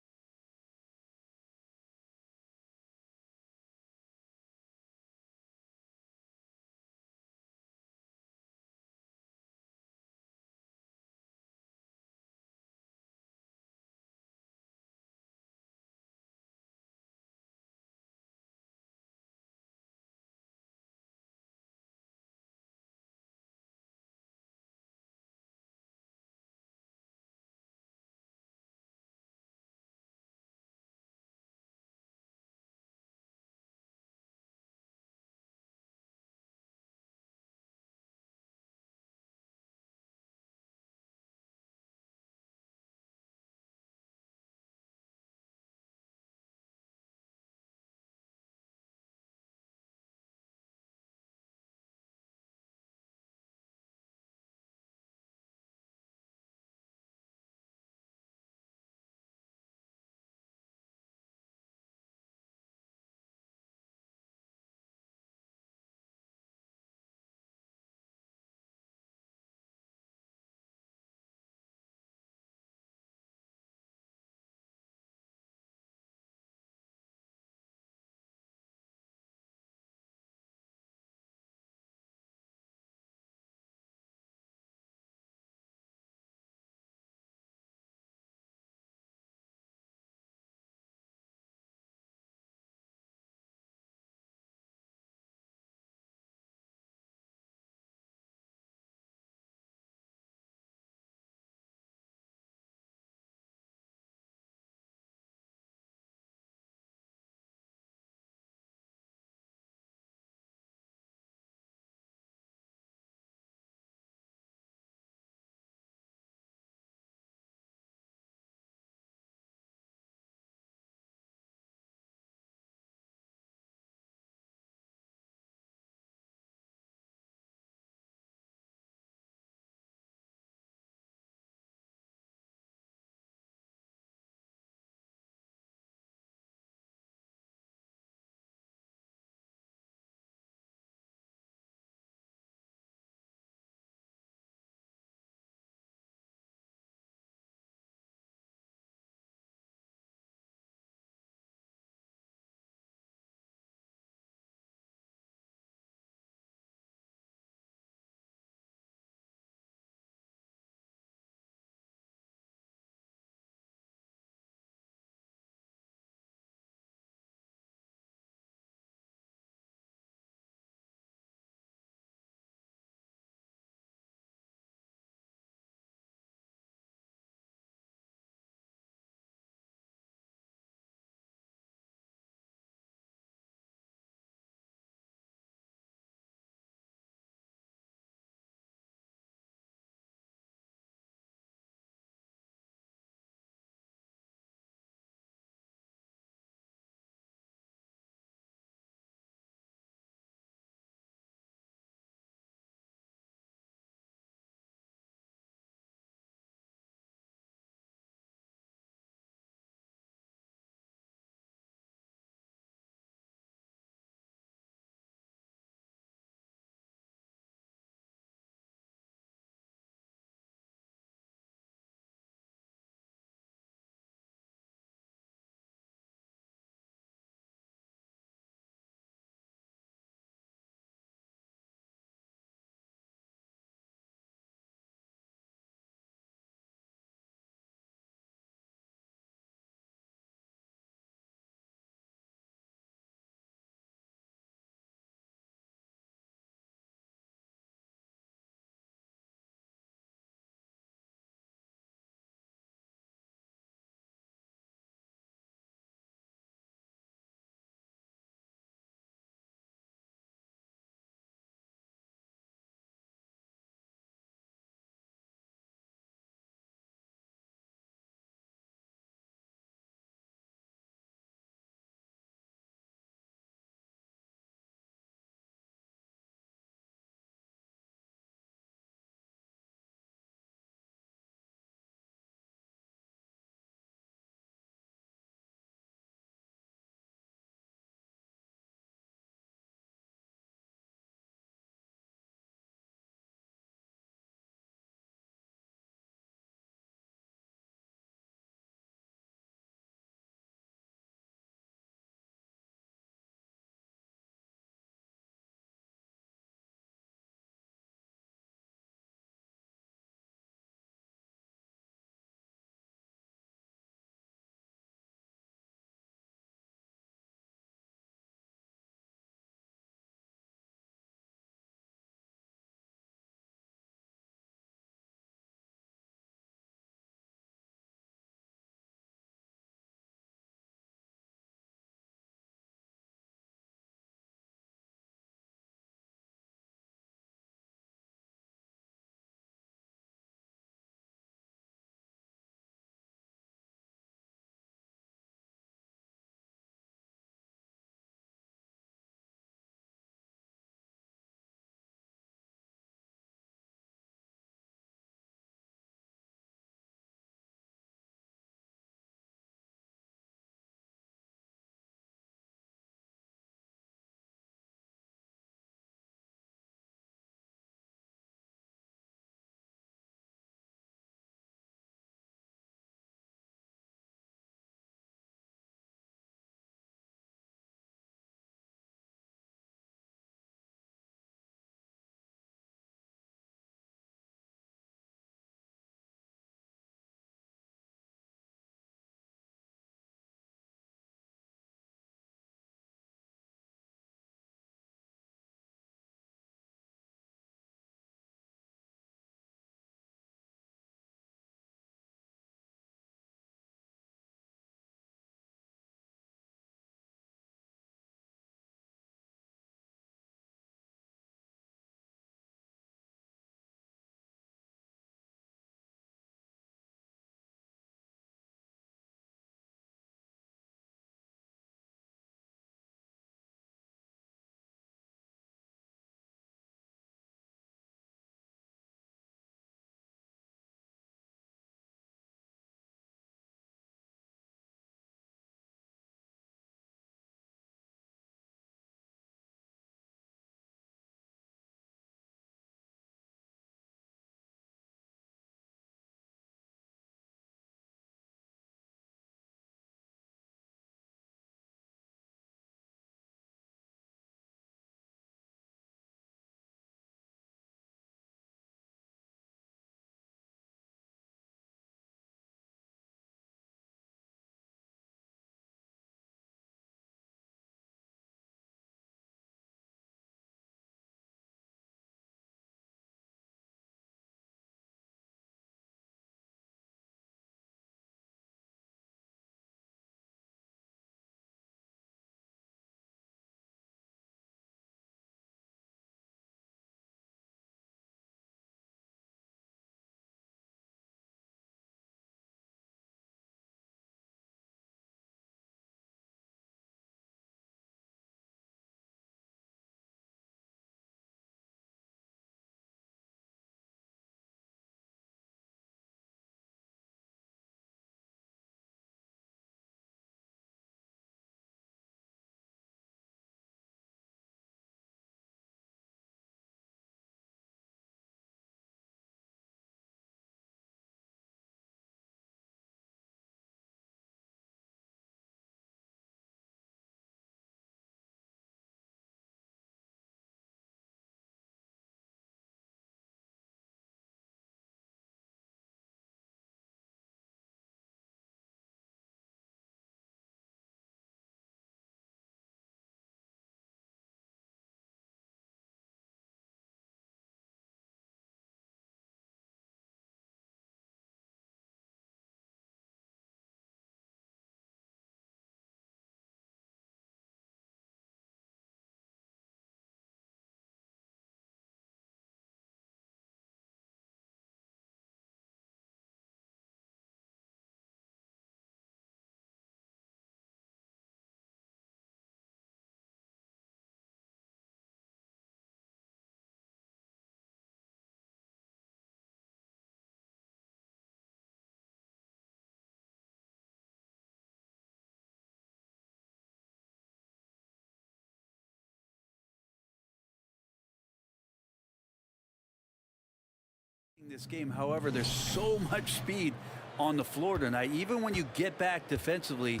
this game. However, there's so much speed on the floor tonight. Even when you get back defensively,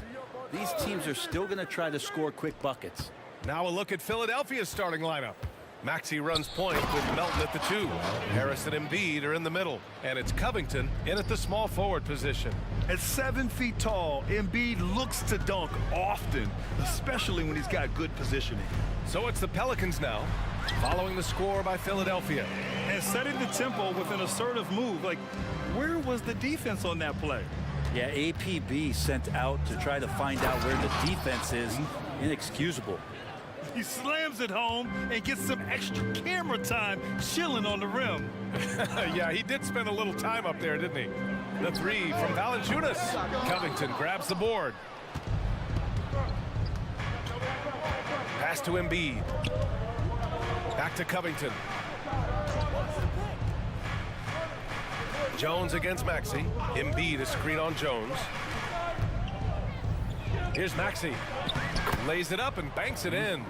these teams are still going to try to score quick buckets. Now a look at Philadelphia's starting lineup. Maxey runs point with Melton at the 2. Harris and Embiid are in the middle. And it's Covington in at the small forward position. At 7 feet tall, Embiid looks to dunk often, especially when he's got good positioning. So it's the Pelicans now, following the score by Philadelphia. And setting the tempo with an assertive move. Like, where was the defense on that play? Yeah, APB sent out to try to find out where the defense is. Inexcusable. He slams it home and gets some extra camera time chilling on the rim. Yeah, he did spend a little time up there, didn't he? The 3 from Valanciunas. Covington grabs the board. Pass to Embiid. Back to Covington. Jones against Maxey. Embiid a screen on Jones. Here's Maxey. Lays it up and banks it in.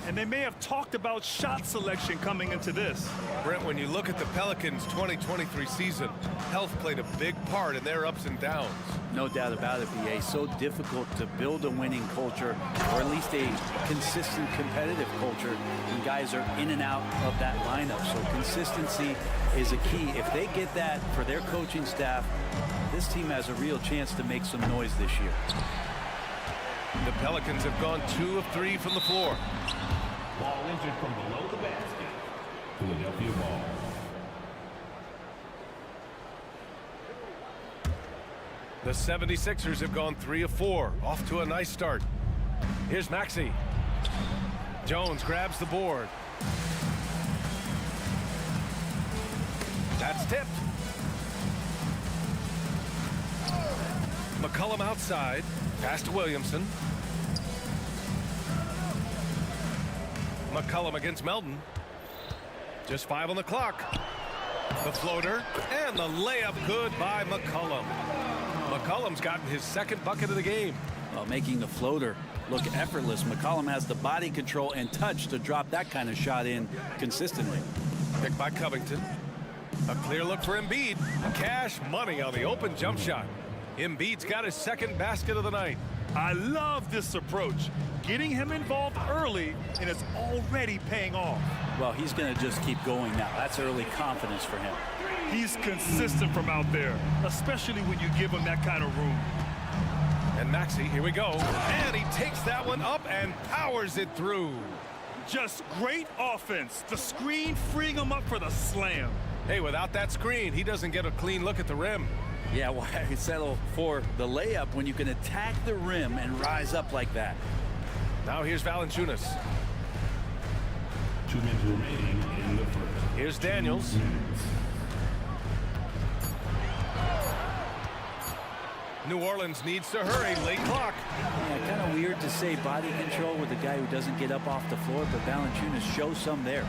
And they may have talked about shot selection coming into this. Brent, when you look at the Pelicans' 2023 season, health played a big part in their ups and downs. No doubt about it, BA. So difficult to build a winning culture, or at least a consistent competitive culture, when guys are in and out of that lineup. So consistency is a key. If they get that for their coaching staff, this team has a real chance to make some noise this year. The Pelicans have gone 2 of 3 from the floor. Ball entered from below the basket. Philadelphia ball. The 76ers have gone 3 of 4, off to a nice start. Here's Maxey. Jones grabs the board. That's tipped. McCollum outside. Pass to Williamson. McCollum against Melton. Just 5 on the clock. The floater and the layup good by McCollum. McCollum's gotten his 2nd bucket of the game. Well, making the floater look effortless. McCollum has the body control and touch to drop that kind of shot in consistently. Picked by Covington. A clear look for Embiid. Cash money on the open jump shot. Embiid's got his 2nd basket of the night. I love this approach. Getting him involved early, and it's already paying off. Well, he's going to just keep going now. That's early confidence for him. He's consistent from out there, especially when you give him that kind of room. And Maxey, here we go. And he takes that one up and powers it through. Just great offense. The screen freeing him up for the slam. Hey, without that screen, he doesn't get a clean look at the rim. Yeah, why settle for the layup when you can attack the rim and rise up like that? Now here's Valanciunas. 2 minutes remaining in the first. Here's Daniels. New Orleans needs to hurry. Late clock. Yeah, kind of weird to say body control with a guy who doesn't get up off the floor, but Valanciunas shows some there.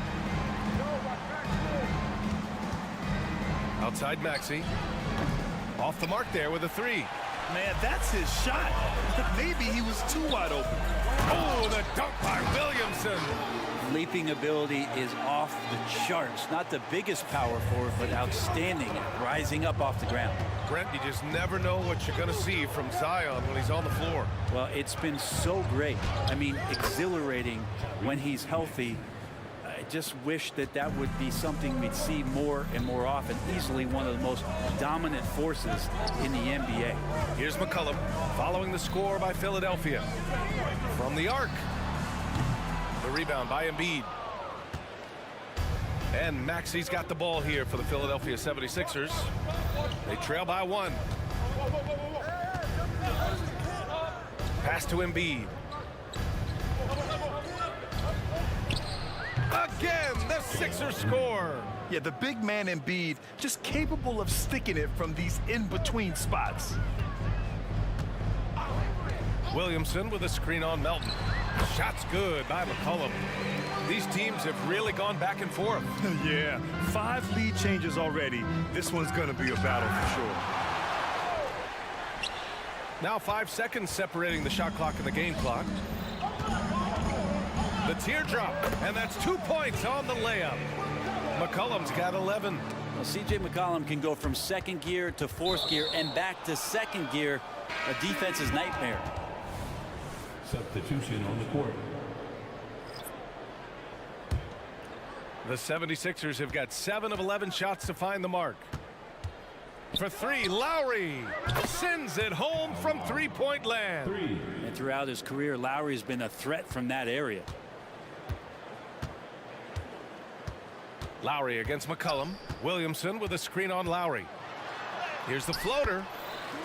Outside Maxey. Off the mark there with a 3. Man, that's his shot. Maybe he was too wide open. Oh, the dunk by Williamson. Leaping ability is off the charts. Not the biggest power forward, but outstanding at rising up off the ground. Brent, you just never know what you're going to see from Zion when he's on the floor. Well, it's been so great. I mean, exhilarating when he's healthy. I just wish that that would be something we'd see more and more often. Easily one of the most dominant forces in the NBA. Here's McCollum following the score by Philadelphia. From the arc. The rebound by Embiid. And Maxey's got the ball here for the Philadelphia 76ers. They trail by 1. Pass to Embiid. Again, the Sixers score. Yeah, the big man Embiid just capable of sticking it from these in-between spots. Williamson with a screen on Melton. Shot's good by McCollum. These teams have really gone back and forth. Yeah, 5 lead changes already. This one's going to be a battle for sure. Now 5 seconds separating the shot clock and the game clock. The teardrop, and that's 2 points on the layup. McCollum's got 11. Well, C.J. McCollum can go from second gear to fourth gear and back to second gear. A defense's nightmare. Substitution on the court. The 76ers have got 7 of 11 shots to find the mark. For three, Lowry sends it home from three-point land. And throughout his career, Lowry's been a threat from that area. Lowry against McCollum. Williamson with a screen on Lowry. Here's the floater.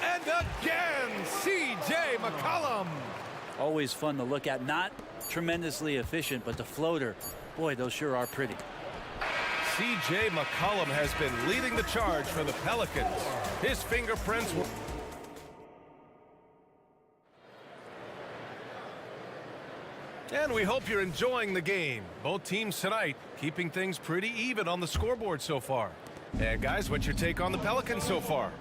And again, C.J. McCollum. Always fun to look at. Not tremendously efficient, but the floater, boy, those sure are pretty. C.J. McCollum has been leading the charge for the Pelicans. His fingerprints were... And we hope you're enjoying the game. Both teams tonight keeping things pretty even on the scoreboard so far. And guys, what's your take on the Pelicans so far?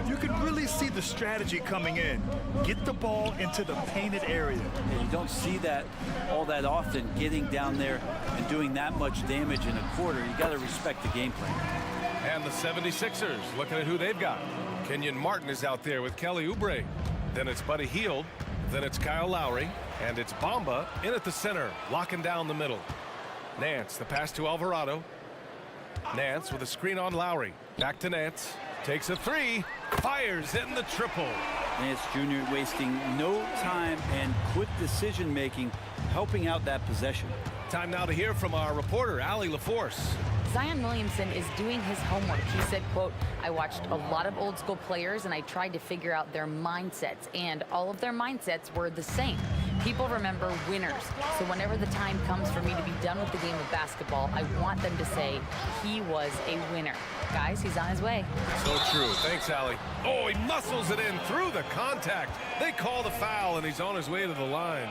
You can really see the strategy coming in. Get the ball into the painted area. And you don't see that all that often, getting down there and doing that much damage in a quarter. You got to respect the game plan. And the 76ers, looking at who they've got. Kenyon Martin is out there with Kelly Oubre. Then it's Buddy Hield. Then it's Kyle Lowry. And it's Bamba in at the center, locking down the middle. Nance, the pass to Alvarado. Nance with a screen on Lowry. Back to Nance. Takes a three. Fires in the triple. Nance Jr. wasting no time and quick decision-making, helping out that possession. Time now to hear from our reporter, Allie LaForce. Zion Williamson is doing his homework. He said, quote, I watched a lot of old school players and I tried to figure out their mindsets, and all of their mindsets were the same. People remember winners. So whenever the time comes for me to be done with the game of basketball, I want them to say he was a winner. Guys, he's on his way. So true. Thanks, Allie. Oh, he muscles it in through the contact. They call the foul and he's on his way to the line.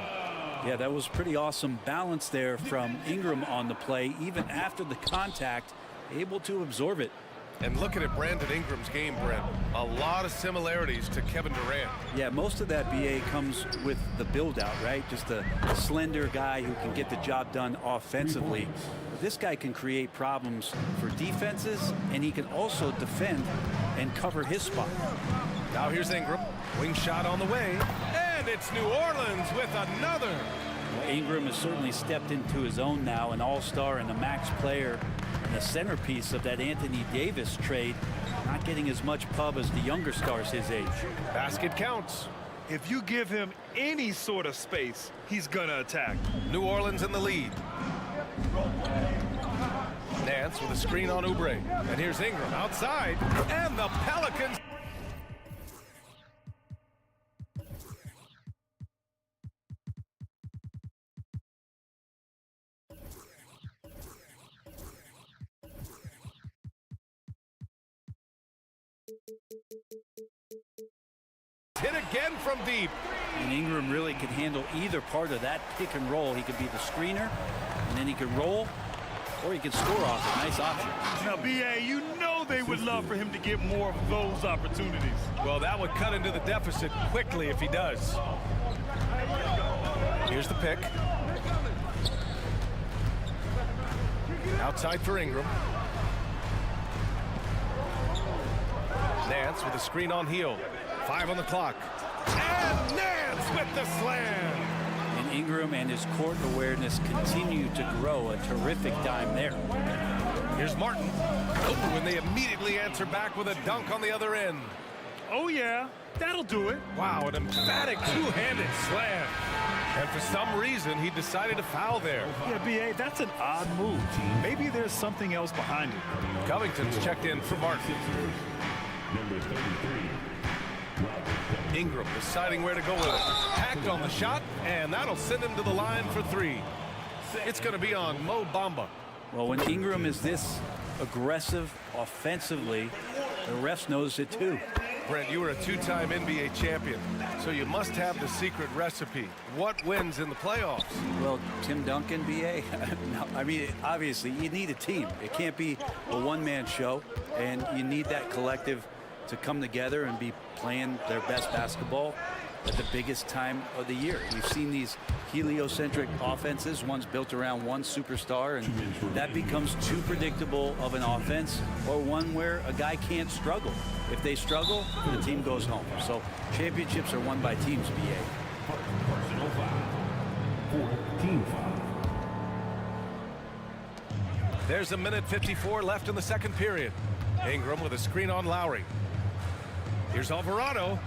Yeah, that was pretty awesome balance there from Ingram on the play. Even after the contact, able to absorb it. And looking at Brandon Ingram's game, Brent, a lot of similarities to Kevin Durant. Yeah, most of that BA comes with the build-out, right? Just a slender guy who can get the job done offensively. This guy can create problems for defenses, and he can also defend and cover his spot. Now here's Ingram. Wing shot on the way. And it's New Orleans with another. Well, Ingram has certainly stepped into his own now, an all-star and a max player, and the centerpiece of that Anthony Davis trade, not getting as much pub as the younger stars his age. Basket counts. If you give him any sort of space, he's gonna attack. New Orleans in the lead. Nance with a screen on Oubre. And here's Ingram outside. And the Pelicans. Hit again from deep. And Ingram really can handle either part of that pick and roll. He could be the screener, and then he could roll, or he could score off it. Nice option. Now, BA, you know they would love for him to get more of those opportunities. Well, that would cut into the deficit quickly if he does. Here's the pick. Outside for Ingram. Nance with a screen on Hield. 5 on the clock. And Nance with the slam. And Ingram and his court awareness continue to grow. A terrific dime there. Here's Martin. Oh, and they immediately answer back with a dunk on the other end. Oh, yeah. That'll do it. Wow, an emphatic two-handed slam. And for some reason, he decided to foul there. Yeah, BA, that's an odd move. Maybe there's something else behind it. Covington's checked in for Martin. Number 33. Ingram deciding where to go with it. Hacked on the shot, and that'll send him to the line for three. It's going to be on Mo Bamba. Well, when Ingram is this aggressive offensively, the refs notice it too. Brent, you were a two-time NBA champion, so you must have the secret recipe. What wins in the playoffs? Well, Tim Duncan, BA, no, I mean, obviously, you need a team. It can't be a one-man show, and you need that collective to come together and be playing their best basketball. at the biggest time of the year. We've seen these heliocentric offenses, one's built around one superstar, and that becomes too predictable of an offense, or one where a guy can't struggle. If they struggle, the team goes home. So championships are won by teams, BA. Personal foul. 14 foul. There's a minute 54 left in the second period. Ingram with a screen on Lowry. Here's Alvarado.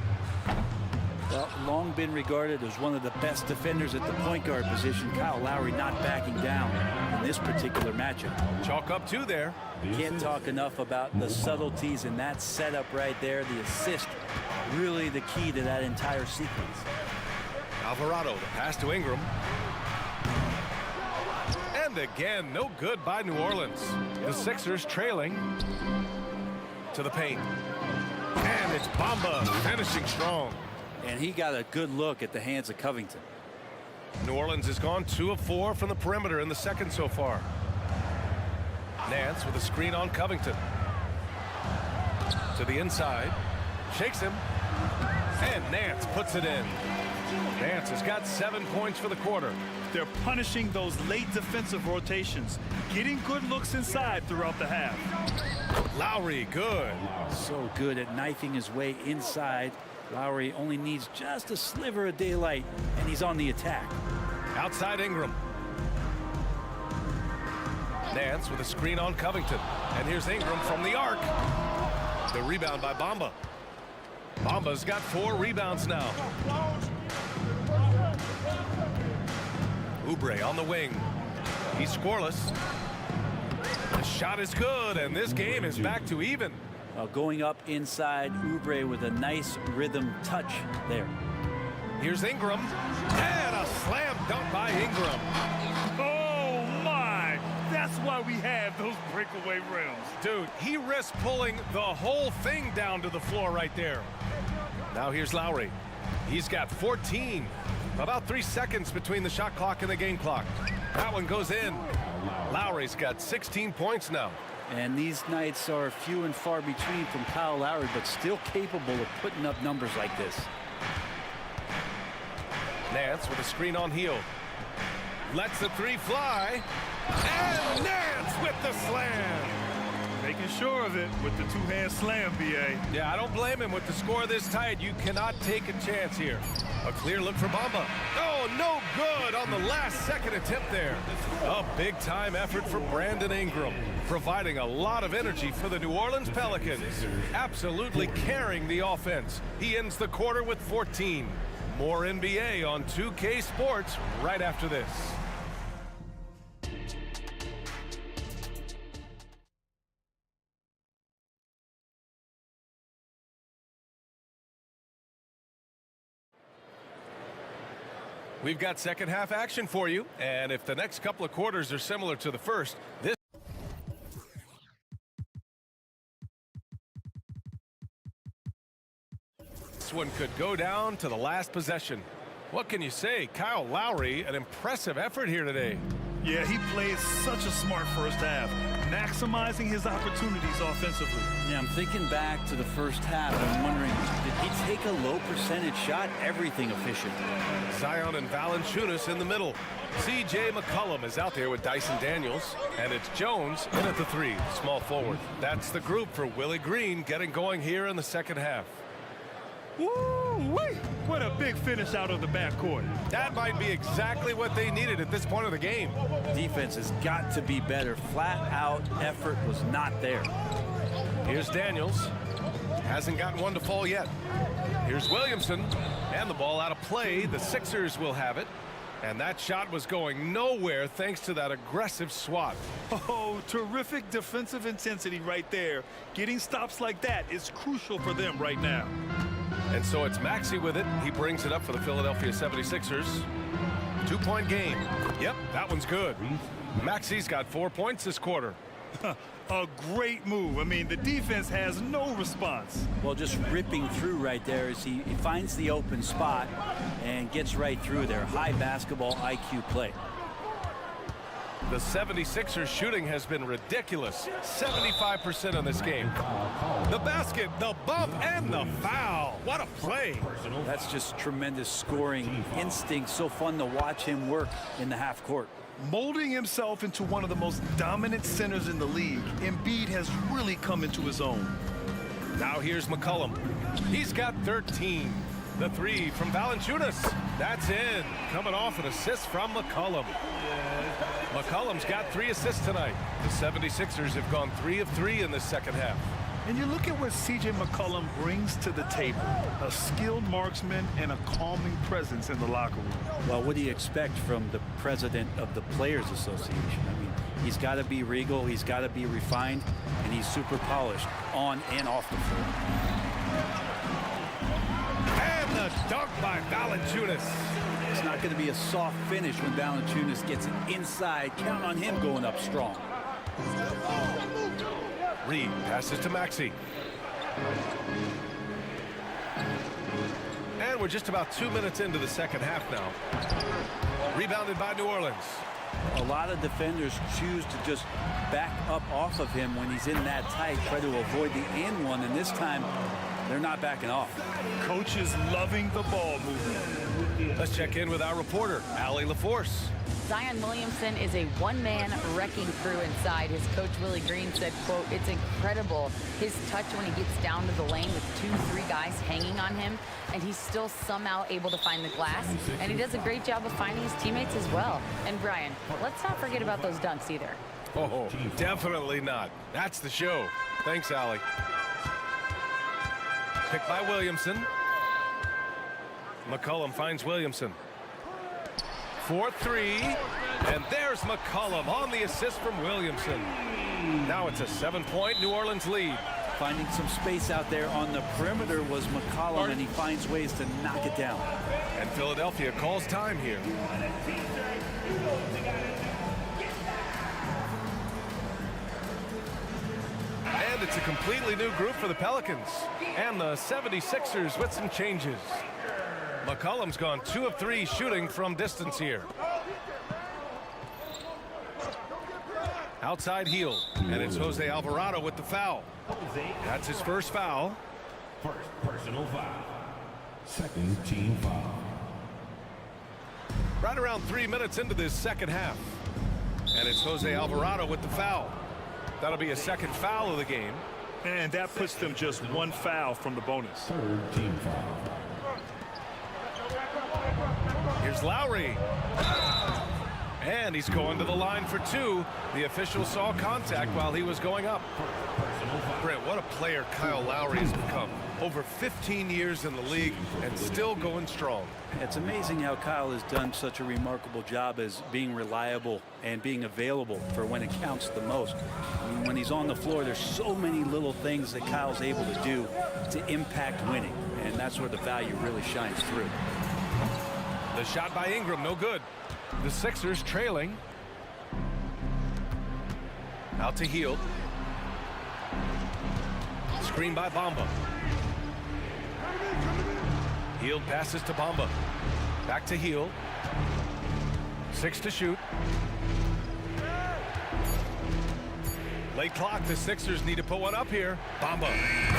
Well, long been regarded as one of the best defenders at the point guard position. Kyle Lowry not backing down in this particular matchup. Chalk up 2 there. Can't talk enough about the subtleties in that setup right there. The assist, really the key to that entire sequence. Alvarado, the pass to Ingram. And again, no good by New Orleans. The Sixers trailing to the paint. And it's Bamba finishing strong. And he got a good look at the hands of Covington. New Orleans has gone 2 of 4 from the perimeter in the second so far. Nance with a screen on Covington. To the inside. Shakes him. And Nance puts it in. Nance has got 7 points for the quarter. They're punishing those late defensive rotations, getting good looks inside throughout the half. Lowry, good. So good at knifing his way inside. Lowry only needs just a sliver of daylight, and he's on the attack. Outside Ingram. Nance with a screen on Covington. And here's Ingram from the arc. The rebound by Bamba. Bamba's got 4 rebounds now. Oubre on the wing. He's scoreless. The shot is good, and this game is back to even. Going up inside, Oubre with a nice rhythm touch there. Here's Ingram. And a slam dunk by Ingram. Oh, my. That's why we have those breakaway rims. Dude, he risked pulling the whole thing down to the floor right there. Now here's Lowry. He's got 14. About 3 seconds between the shot clock and the game clock. That one goes in. Lowry's got 16 points now. And these nights are few and far between from Kyle Lowry, but still capable of putting up numbers like this. Nance with a screen on Hield. Lets the 3 fly. And Nance with the slam. Making sure of it with the 2-hand slam, BA. Yeah, I don't blame him with the score this tight. You cannot take a chance here. A clear look for Bamba. Oh, no good on the last second attempt there. A big time effort for Brandon Ingram, providing a lot of energy for the New Orleans Pelicans. Absolutely carrying the offense. He ends the quarter with 14. More NBA on 2K Sports right after this. We've got second half action for you, and if the next couple of quarters are similar to the first, this one could go down to the last possession. What can you say? Kyle Lowry, an impressive effort here today. Yeah, he played such a smart first half, maximizing his opportunities offensively. Yeah, I'm thinking back to the first half. I'm wondering, did he take a low percentage shot? Everything efficient. Zion and Valanciunas in the middle. C.J. McCollum is out there with Dyson Daniels, and it's Jones in at the 3, small forward. That's the group for Willie Green getting going here in the second half. Woo-wee! What a big finish out of the backcourt. That might be exactly what they needed at this point of the game. Defense has got to be better. Flat out effort was not there. Here's Daniels. Hasn't gotten one to fall yet. Here's Williamson. And the ball out of play. The Sixers will have it. And that shot was going nowhere thanks to that aggressive swat. Oh, terrific defensive intensity right there. Getting stops like that is crucial for them right now. And so it's Maxey with it. He brings it up for the Philadelphia 76ers. 2-point game. Yep, that one's good. Maxey's got 4 points this quarter. A great move. I mean, the defense has no response. Well, just ripping through right there as he finds the open spot and gets right through there. High basketball IQ play. The 76ers shooting has been ridiculous. 75% in this game. The basket, the bump, and the foul. What a play. That's just tremendous scoring instinct. So fun to watch him work in the half court. Molding himself into one of the most dominant centers in the league, Embiid has really come into his own. Now here's McCollum. He's got 13. The three from Valanciunas. That's in. Coming off an assist from McCollum. McCollum's got 3 assists tonight. The 76ers have gone 3 of 3 in this second half. And you look at what C.J. McCollum brings to the table. A skilled marksman and a calming presence in the locker room. Well, what do you expect from the president of the Players Association? I mean, he's got to be regal, he's got to be refined, and he's super polished on and off the floor. And the dunk by Valanciunas. It's not going to be a soft finish when Valanciunas gets it inside. Count on him going up strong. Reed passes to Maxey. And we're just about 2 minutes into the second half now. Rebounded by New Orleans. A lot of defenders choose to just back up off of him when he's in that tight, try to avoid the and one, and this time they're not backing off. Coach is loving the ball movement. Let's check in with our reporter, Allie LaForce. Zion Williamson is a one-man wrecking crew inside. His coach, Willie Green, said, quote, "It's incredible his touch when he gets down to the lane with 2-3 guys hanging on him, and he's still somehow able to find the glass, and he does a great job of finding his teammates as well." And Brian, let's not forget about those dunks either. Oh, definitely not. That's the show. Thanks, Allie. Picked by Williamson. McCollum finds Williamson. 4-3, and there's McCollum on the assist from Williamson. Now it's a 7-point New Orleans lead. Finding some space out there on the perimeter was McCollum, and he finds ways to knock it down. And Philadelphia calls time here. And it's a completely new group for the Pelicans. And the 76ers with some changes. McCollum's gone 2 of 3 shooting from distance here. Outside heel, and it's Jose Alvarado with the foul. That's his first foul. First personal foul. Second team foul. Right around 3 minutes into this second half. And it's Jose Alvarado with the foul. That'll be a second foul of the game. And that puts them just 1 foul from the bonus. Third team foul. Here's Lowry. And he's going to the line for 2. The official saw contact while he was going up. Brent, what a player Kyle Lowry has become. Over 15 years in the league and still going strong. It's amazing how Kyle has done such a remarkable job as being reliable and being available for when it counts the most. I mean, when he's on the floor, there's so many little things that Kyle's able to do to impact winning, and that's where the value really shines through. The shot by Ingram, no good. The Sixers trailing. Out to Hield. Screen by Bamba. Hield passes to Bamba. Back to Hield. 6 to shoot. Late clock, the Sixers need to put one up here. Bamba.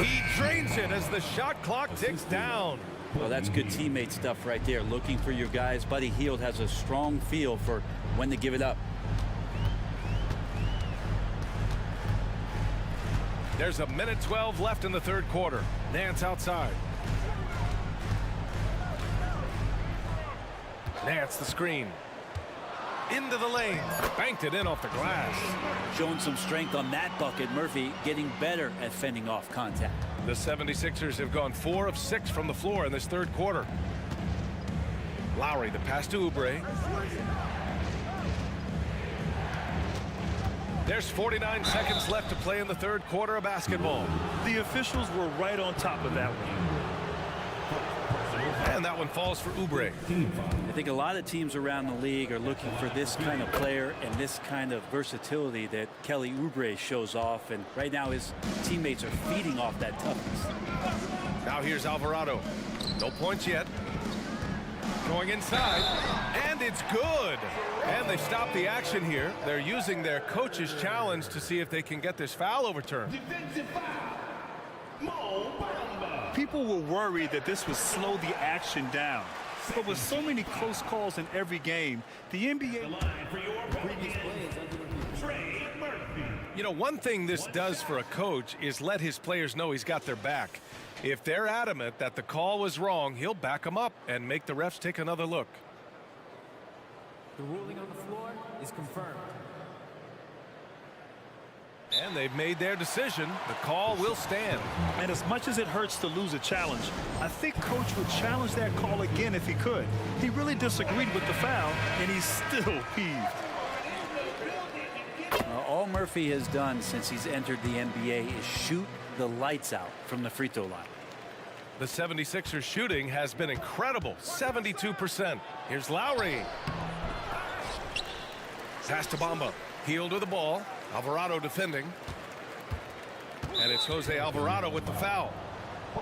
He drains it as the shot clock ticks down. Well, that's good teammate stuff right there. Looking for your guys. Buddy Hield has a strong feel for when to give it up. There's a minute 12 left in the third quarter. Nance outside. Nance the screen. Into the lane. Banked it in off the glass. Showing some strength on that bucket. Murphy getting better at fending off contact. The 76ers have gone 4 of 6 from the floor in this third quarter. Lowry, the pass to Oubre. There's 49 seconds left to play in the third quarter of basketball. The officials were right on top of that one. And that one falls for Oubre. I think a lot of teams around the league are looking for this kind of player and this kind of versatility that Kelly Oubre shows off. And right now his teammates are feeding off that toughness. Now here's Alvarado. No points yet. Going inside, and it's good. And they stopped the action here. They're using their coach's challenge to see if they can get this foul overturned. Defensive foul. People were worried that this would slow the action down. But with so many close calls in every game, the NBA... You know, one thing this does for a coach is let his players know he's got their back. If they're adamant that the call was wrong, he'll back them up and make the refs take another look. The ruling on the floor is confirmed. And they've made their decision. The call will stand. And as much as it hurts to lose a challenge, I think Coach would challenge that call again if he could. He really disagreed with the foul, and he's still peeved. All Murphy has done since he's entered the NBA is shoot the lights out from the free throw line. The 76ers shooting has been incredible, 72%. Here's Lowry. Pass to Bamba. Healed with the ball. Alvarado defending. And it's Jose Alvarado with the foul.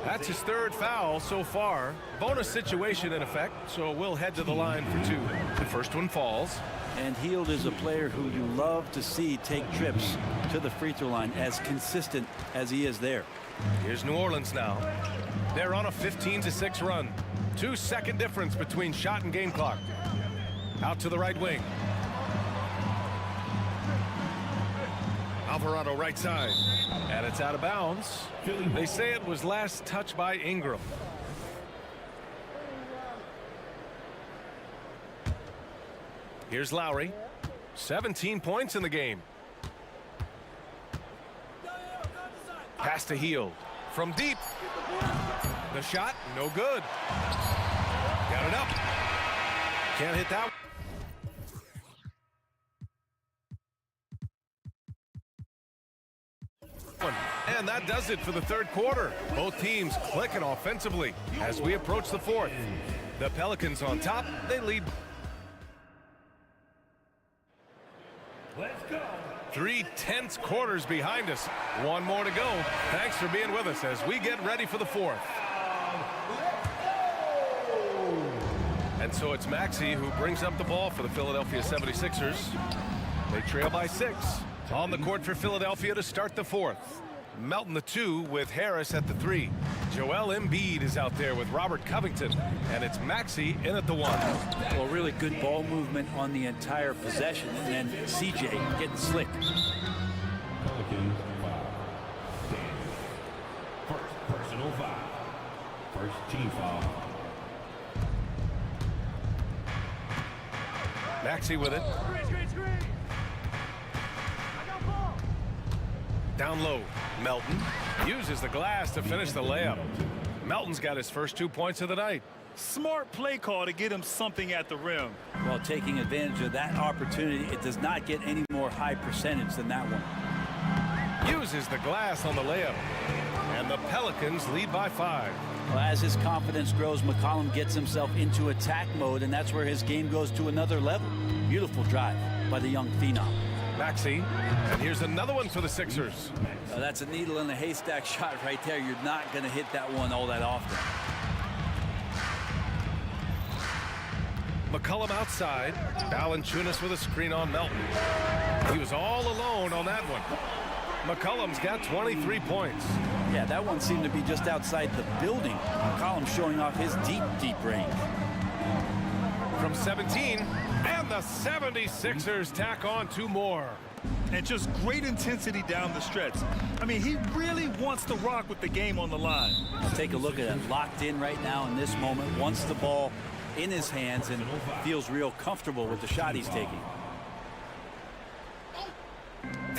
That's his third foul so far. Bonus situation in effect, so we'll head to the line for two. The first one falls. And Hield is a player who you love to see take trips to the free throw line, as consistent as he is there. Here's New Orleans now. They're on a 15-6 run. 2-second difference between shot and game clock. Out to the right wing. Alvarado right side. And it's out of bounds. They say it was last touched by Ingram. Here's Lowry. 17 points in the game. Pass to Hield. From deep. The shot, no good. Got it up. Can't hit that. And that does it for the third quarter. Both teams clicking offensively as we approach the fourth. The Pelicans on top. They lead. Let's go. 3 tense quarters behind us. One more to go. Thanks for being with us as we get ready for the fourth. And so it's Maxey who brings up the ball for the Philadelphia 76ers. They trail by 6. On the court for Philadelphia to start the fourth. Melton the 2 with Harris at the 3. Joel Embiid is out there with Robert Covington, and it's Maxey in at the 1. Well, really good ball movement on the entire possession, and then CJ getting slick. Pelicans foul. First personal foul. First team foul. Maxey with it. Down low, Melton uses the glass to finish the layup. Melton's got his first 2 points of the night. Smart play call to get him something at the rim. While taking advantage of that opportunity, it does not get any more high percentage than that one. Uses the glass on the layup. And the Pelicans lead by 5. Well, as his confidence grows, McCollum gets himself into attack mode, and that's where his game goes to another level. Beautiful drive by the young phenom. Maxey, and here's another one for the Sixers. That's a needle in the haystack shot right there. You're not going to hit that one all that often. McCollum outside. Valanciunas with a screen on Melton. He was all alone on that one. McCollum's got 23 points. Yeah, that one seemed to be just outside the building. McCollum showing off his deep range. From 17, and the 76ers tack on 2 more. And just great intensity down the stretch. I mean, he really wants to rock with the game on the line. Take a look at it. Locked in right now in this moment. Wants the ball in his hands and feels real comfortable with the shot he's taking.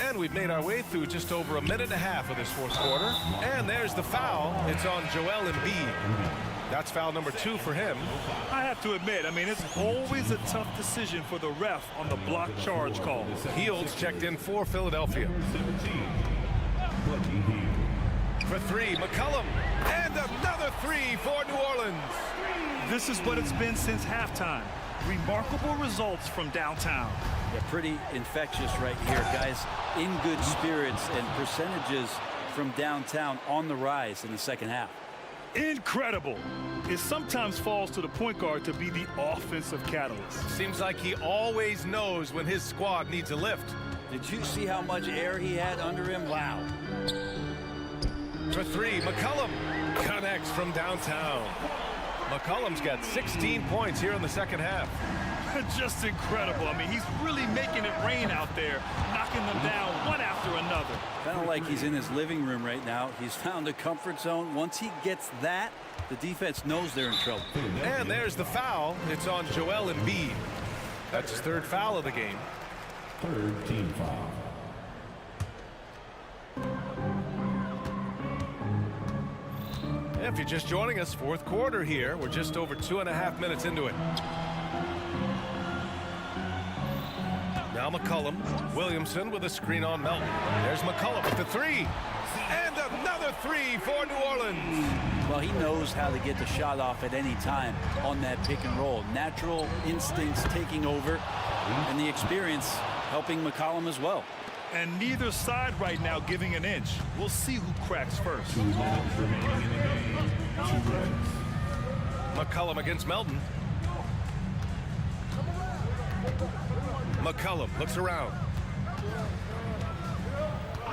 And we've made our way through just over a minute and a half of this fourth quarter. And there's the foul. It's on Joel Embiid. That's foul number 2 for him. I have to admit, I mean, it's always a tough decision for the ref on the block charge call. Hields checked in for Philadelphia. For 3, McCollum. And another 3 for New Orleans. This is what it's been since halftime. Remarkable results from downtown. Yeah, pretty infectious right here, guys. In good spirits, and percentages from downtown on the rise in the second half. Incredible. It sometimes falls to the point guard to be the offensive catalyst. Seems like he always knows when his squad needs a lift. Did you see how much air he had under him? Wow. For three, McCollum connects from downtown. McCollum's got 16 points here in the second half. Just incredible. I mean, he's really making it rain out there, knocking them down one after another. Kind of like he's in his living room right now. He's found a comfort zone. Once he gets that, the defense knows they're in trouble. And there's the foul. It's on Joel Embiid. That's his third foul of the game. Third team foul. If you're just joining us, fourth quarter here. We're just over 2.5 minutes into it. Now McCollum. Williamson with a screen on Melton. There's McCollum with the three. And another three for New Orleans. Well, he knows how to get the shot off at any time on that pick and roll. Natural instincts taking over, and the experience helping McCollum as well. And neither side right now giving an inch. We'll see who cracks first. 2 minutes remaining in the game. 2 minutes. McCollum against Melton. McCollum looks around.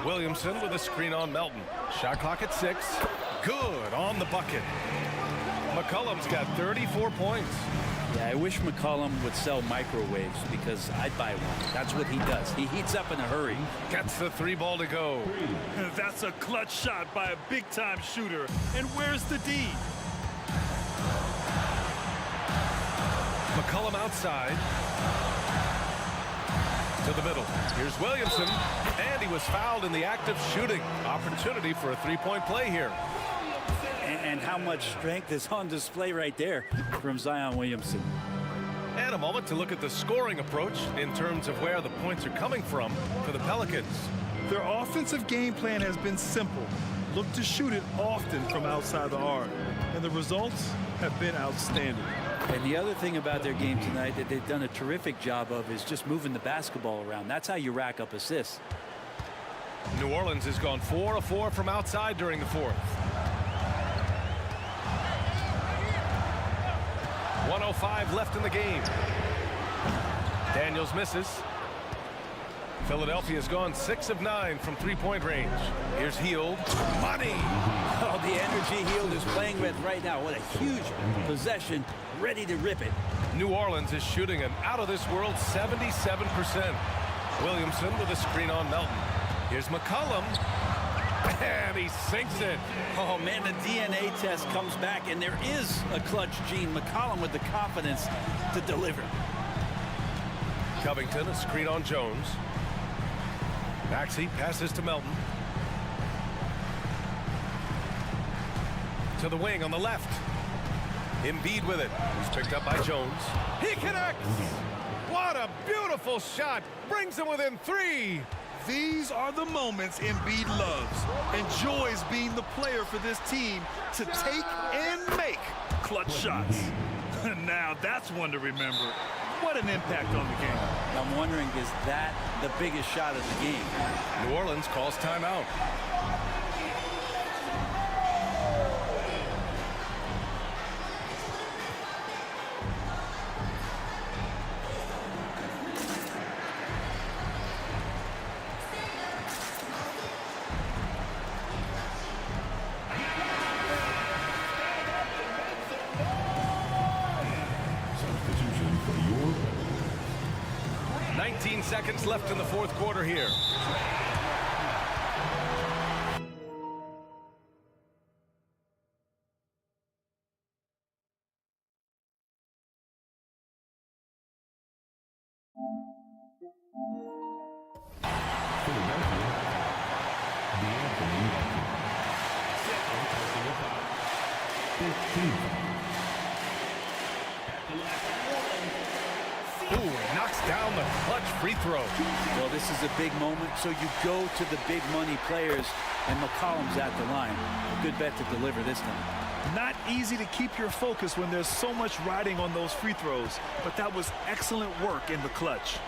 Williamson with a screen on Melton. Shot clock at 6. Good on the bucket. McCollum's got 34 points. Yeah, I wish McCollum would sell microwaves because I'd buy one. That's what he does. He heats up in a hurry. Gets the three ball to go. That's a clutch shot by a big-time shooter. And where's the D? McCollum outside. To the middle. Here's Williamson. And he was fouled in the act of shooting. Opportunity for a three-point play here. And how much strength is on display right there from Zion Williamson. And a moment to look at the scoring approach in terms of where the points are coming from for the Pelicans. Their offensive game plan has been simple. Look to shoot it often from outside the arc. And the results have been outstanding. And the other thing about their game tonight that they've done a terrific job of is just moving the basketball around. That's how you rack up assists. New Orleans has gone 4 of 4 from outside during the fourth. 1:05 left in the game. Daniels misses. Philadelphia's gone 6 of 9 from three-point range. Here's Hield. Money! Oh, the energy Hield is playing with right now. What a huge possession, ready to rip it. New Orleans is shooting an out-of-this-world 77%. Williamson with a screen on Melton. Here's McCollum. And he sinks it. Oh, man, the DNA test comes back, and there is a clutch gene. McCollum with the confidence to deliver. Covington, a screen on Jones. Maxey passes to Melton. To the wing on the left. Embiid with it. He's picked up by Jones. He connects! What a beautiful shot. Brings him within 3. These are the moments Embiid loves. Enjoys being the player for this team to take and make clutch shots. Now that's one to remember. What an impact on the game. I'm wondering, is that the biggest shot of the game? New Orleans calls timeout. Substitution for your 19 seconds left in the fourth quarter here. Philadelphia, the 15. Ooh, knocks down the clutch free throw. Well, this is a big moment, so you go to the big money players, and McCollum's at the line. A good bet to deliver this time. Not easy to keep your focus when there's so much riding on those free throws, but that was excellent work in the clutch.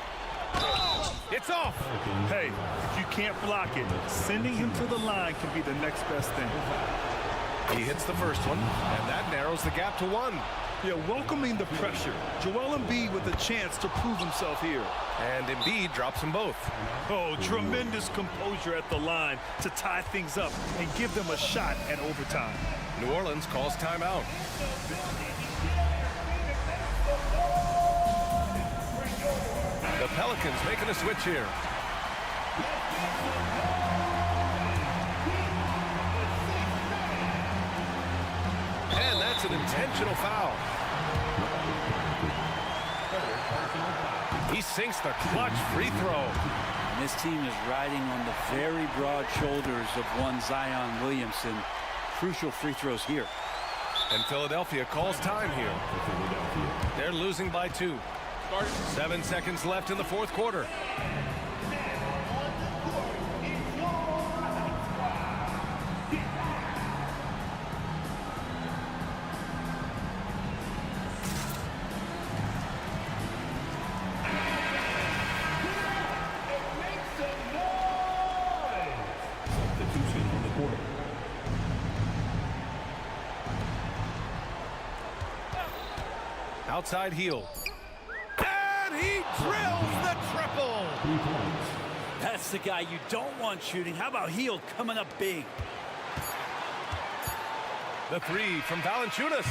It's off. Hey, if you can't block it, sending him to the line can be the next best thing. He hits the first one, and that narrows the gap to 1. Yeah, welcoming the pressure. Joel Embiid with a chance to prove himself here. And Embiid drops them both. Oh, tremendous composure at the line to tie things up and give them a shot at overtime. New Orleans calls timeout. The Pelicans making a switch here. And that's an intentional foul. He sinks the clutch free throw. And this team is riding on the very broad shoulders of one Zion Williamson. Crucial free throws here. And Philadelphia calls time here. They're losing by 2. 7 seconds left in the fourth quarter. Outside heel. And he drills the triple. That's the guy you don't want shooting. How about Heel coming up big? The 3 from Valanciunas.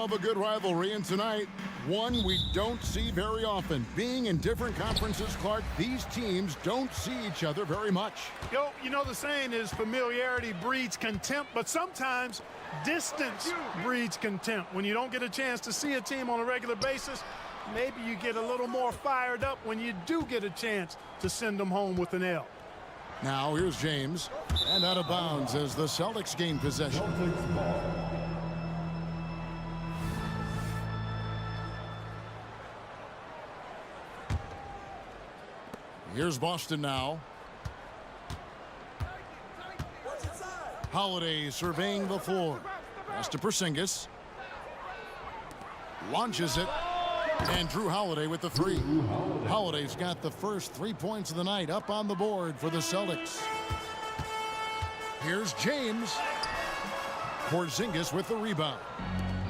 love a good rivalry, and tonight, one we don't see very often. Being in different conferences, Clark, these teams don't see each other very much. Yo, you know the saying is familiarity breeds contempt, but sometimes distance breeds contempt. When you don't get a chance to see a team on a regular basis, maybe you get a little more fired up when you do get a chance to send them home with an L. Now here's James, and out of bounds as the Celtics gain possession. Here's Boston now. Holiday surveying the floor. Pass to Porzingis. Launches it. And Drew Holiday with the three. Holiday's got the first 3 points of the night up on the board for the Celtics. Here's James. Porzingis with the rebound.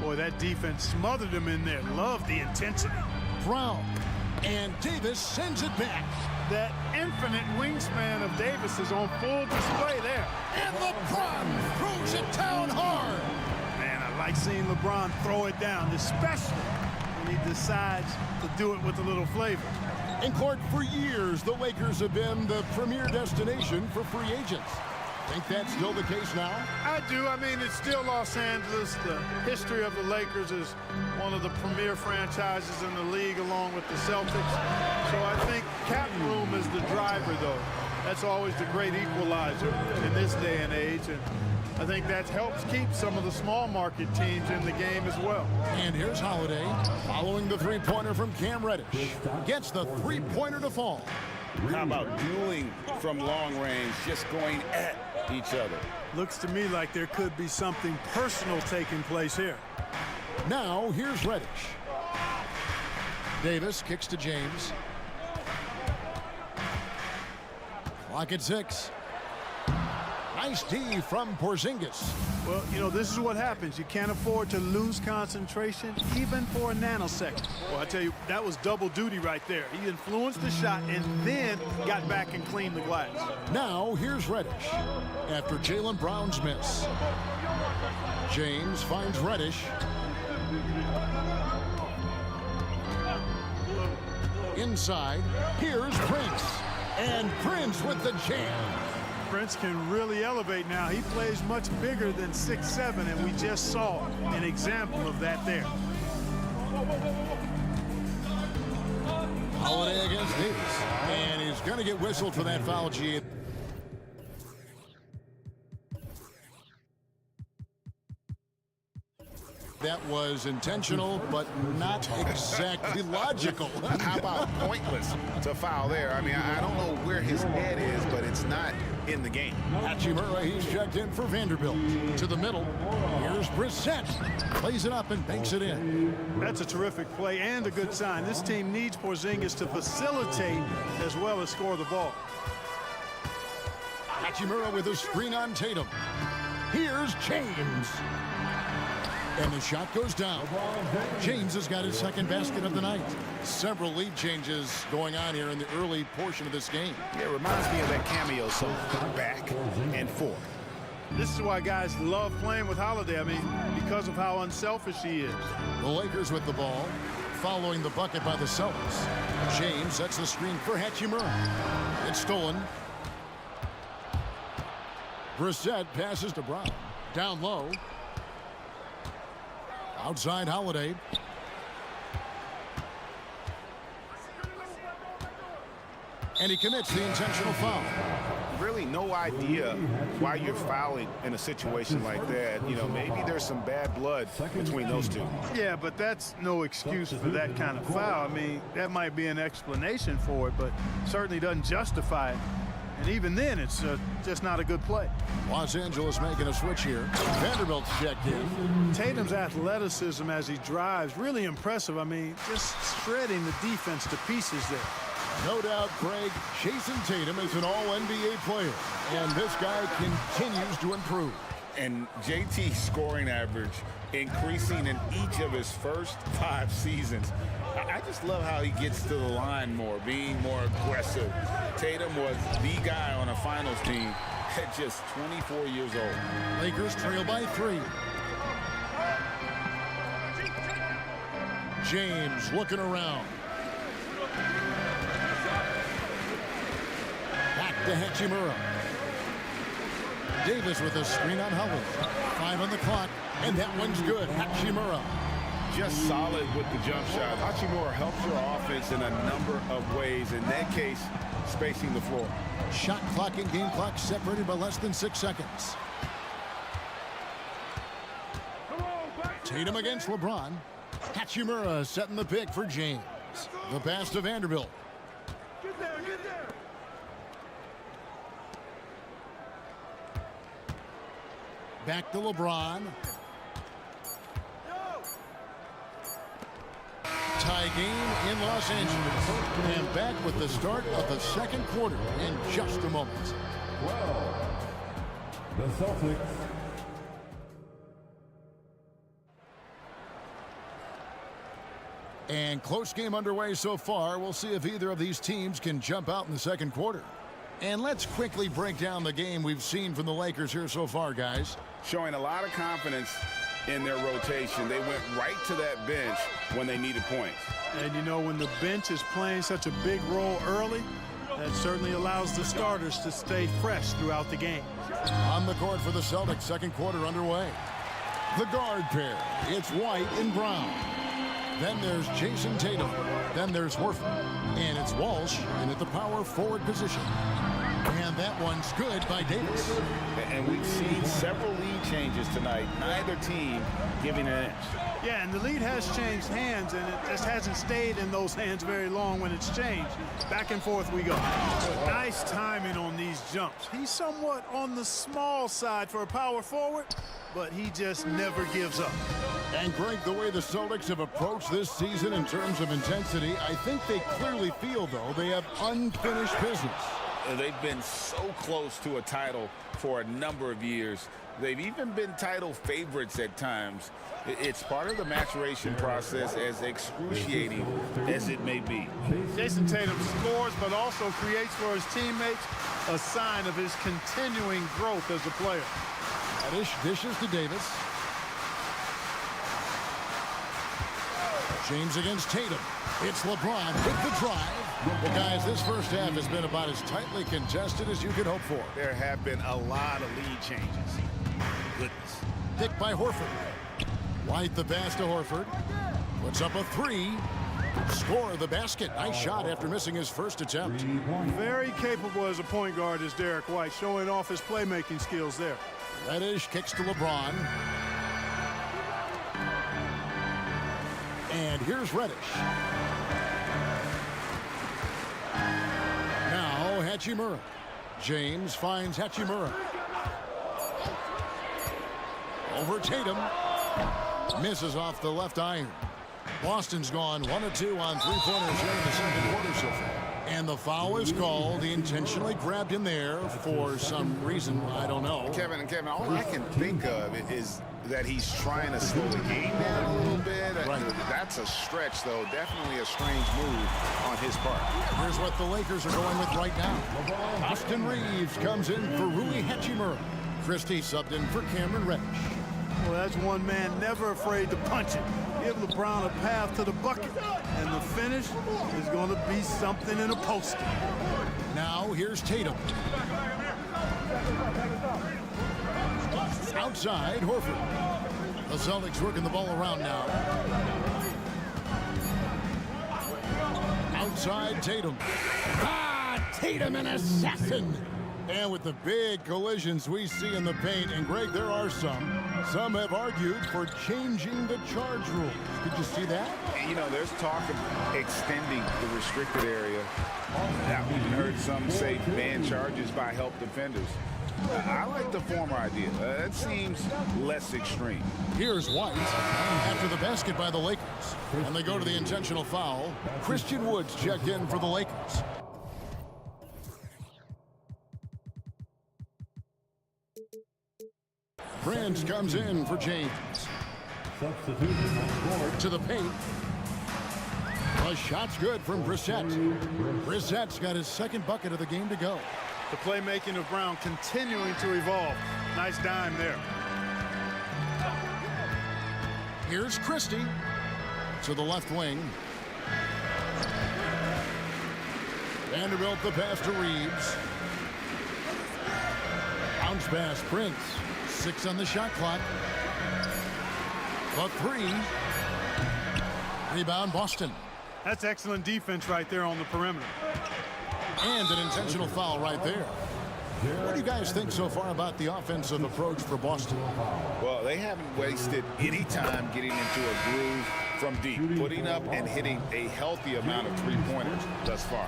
Boy, that defense smothered him in there. Love the intensity. Brown. And Davis sends it back. That infinite wingspan of Davis is on full display there. And LeBron throws it down hard. Man, I like seeing LeBron throw it down, especially when he decides to do it with a little flavor. And Clark, for years, the Lakers have been the premier destination for free agents. Think that's still the case now? I do. I mean, it's still Los Angeles. The history of the Lakers is one of the premier franchises in the league along with the Celtics. So I think cap room is the driver, though. That's always the great equalizer in this day and age. And I think that helps keep some of the small market teams in the game as well. And here's Holiday following the three-pointer from Cam Reddish. Gets the three-pointer to fall. How about dueling from long range, just going at each other? Looks to me like there could be something personal taking place here. Now here's Reddish. Davis kicks to James. Clock at 6. Nice D from Porzingis. Well, you know, this is what happens. You can't afford to lose concentration even for a nanosecond. Well, I tell you, that was double duty right there. He influenced the shot and then got back and cleaned the glass. Now here's Reddish after Jaylen Brown's miss. James finds Reddish. Inside, here's Prince. And Prince with the jam. Prince can really elevate now. He plays much bigger than 6'7", and we just saw an example of that there. Holiday against Davis. And he's going to get whistled for that foul, G. That was intentional, but not exactly logical. How about pointless to foul there? I mean, I don't know where his head is, but it's not in the game. Hachimura, he's checked in for Vanderbilt. To the middle. Here's Brissett. Plays it up and banks it in. That's a terrific play and a good sign. This team needs Porzingis to facilitate as well as score the ball. Hachimura with a screen on Tatum. Here's James. And the shot goes down. James has got his second basket of the night. Several lead changes going on here in the early portion of this game. Yeah, it reminds me of that cameo song, Back and Forth. This is why guys love playing with Holiday. I mean, because of how unselfish he is. The Lakers with the ball, following the bucket by the Celtics. James sets the screen for Hachimura. It's stolen. Brissett passes to Brown. Down low. Outside Holiday. And he commits the intentional foul. Really no idea why you're fouling in a situation like that. You know, maybe there's some bad blood between those two. Yeah, but that's no excuse for that kind of foul. I mean, that might be an explanation for it, but certainly doesn't justify it. And even then, it's just not a good play. Los Angeles making a switch here. Vanderbilt's checked in. Tatum's athleticism as he drives, really impressive. I mean, just shredding the defense to pieces there. No doubt, Craig, Jason Tatum is an all-NBA player, and this guy continues to improve. And JT's scoring average increasing in each of his first 5 seasons. I just love how he gets to the line more, being more aggressive. Tatum was the guy on a finals team at just 24 years old. Lakers trail by 3. James looking around. Back to Hachimura. Davis with a screen on Howard. 5 on the clock, and that one's good. Hachimura. Just solid with the jump shot. Hachimura helps your offense in a number of ways. In that case, spacing the floor. Shot clock and game clock separated by less than 6 seconds. Tatum against LeBron. Hachimura setting the pick for James. The pass to Vanderbilt. Get there, get there. Back to LeBron. Tie game in Los Angeles. And back with the start of the second quarter in just a moment. 12. The Celtics. And close game underway so far. We'll see if either of these teams can jump out in the second quarter. And let's quickly break down the game we've seen from the Lakers here so far, guys. Showing a lot of confidence in their rotation. They went right to that bench when they needed points. And you know, when the bench is playing such a big role early, that certainly allows the starters to stay fresh throughout the game. On the court for the Celtics, second quarter underway. The guard pair, it's White and Brown. Then there's Jason Tatum. Then there's Horford. And it's Walsh in at the power forward position. And that one's good by Davis. And we've seen several lead changes tonight. Neither team giving an inch. Yeah, and the lead has changed hands, and it just hasn't stayed in those hands very long when it's changed. Back and forth we go. Nice timing on these jumps. He's somewhat on the small side for a power forward, but he just never gives up. And Greg, the way the Celtics have approached this season in terms of intensity, I think they clearly feel, though, they have unfinished business. They've been so close to a title for a number of years. They've even been title favorites at times. It's part of the maturation process, as excruciating as it may be. Jason Tatum scores, but also creates for his teammates a sign of his continuing growth as a player. Dishes to Davis. James against Tatum. It's LeBron with the drive. Well, guys, this first half has been about as tightly contested as you could hope for. There have been a lot of lead changes. Goodness. Picked by Horford. White the pass to Horford. Puts up a 3. Score the basket. Nice shot after missing his first attempt. Very capable as a point guard is Derek White, showing off his playmaking skills there. Reddish kicks to LeBron. And here's Reddish. Now Hachimura. James finds Hachimura. Over Tatum. Misses off the left iron. Boston's gone 1 of 2 on three-pointers here in the second quarter so far. And the foul is called. He intentionally grabbed him there for some reason. I don't know. Kevin, all I can think of is that he's trying to slow the game down a little bit. Right. That's a stretch, though. Definitely a strange move on his part. Here's what the Lakers are going with right now. Austin Reeves comes in for Rui Hachimura. Christie subbed in for Cameron Reddish. Well, that's one man never afraid to punch it. Give LeBron a path to the bucket, and the finish is going to be something in a poster. Now here's Tatum. Outside, Horford. The Celtics working the ball around now. Outside, Tatum. Tatum, an assassin. And with the big collisions we see in the paint, and Greg, there are some have argued for changing the charge rules. Did you see that? You know, there's talk of extending the restricted area. I've even heard some say ban charges by help defenders. I like the former idea. It seems less extreme. Here's White after the basket by the Lakers. And they go to the intentional foul. Christian Woods checked in for the Lakers. Prince comes in for James. To the paint. The shot's good from Brissett. Brissett's got his second bucket of the game to go. The playmaking of Brown continuing to evolve. Nice dime there. Here's Christie. to the left wing. Vanderbilt the pass to Reeves. Bounce pass, Prince. 6 on the shot clock. The 3. Rebound, Boston. That's excellent defense right there on the perimeter. And an intentional foul right there. What do you guys think so far about the offensive approach for Boston? Well, they haven't wasted any time getting into a groove from deep, putting up and hitting a healthy amount of three-pointers thus far.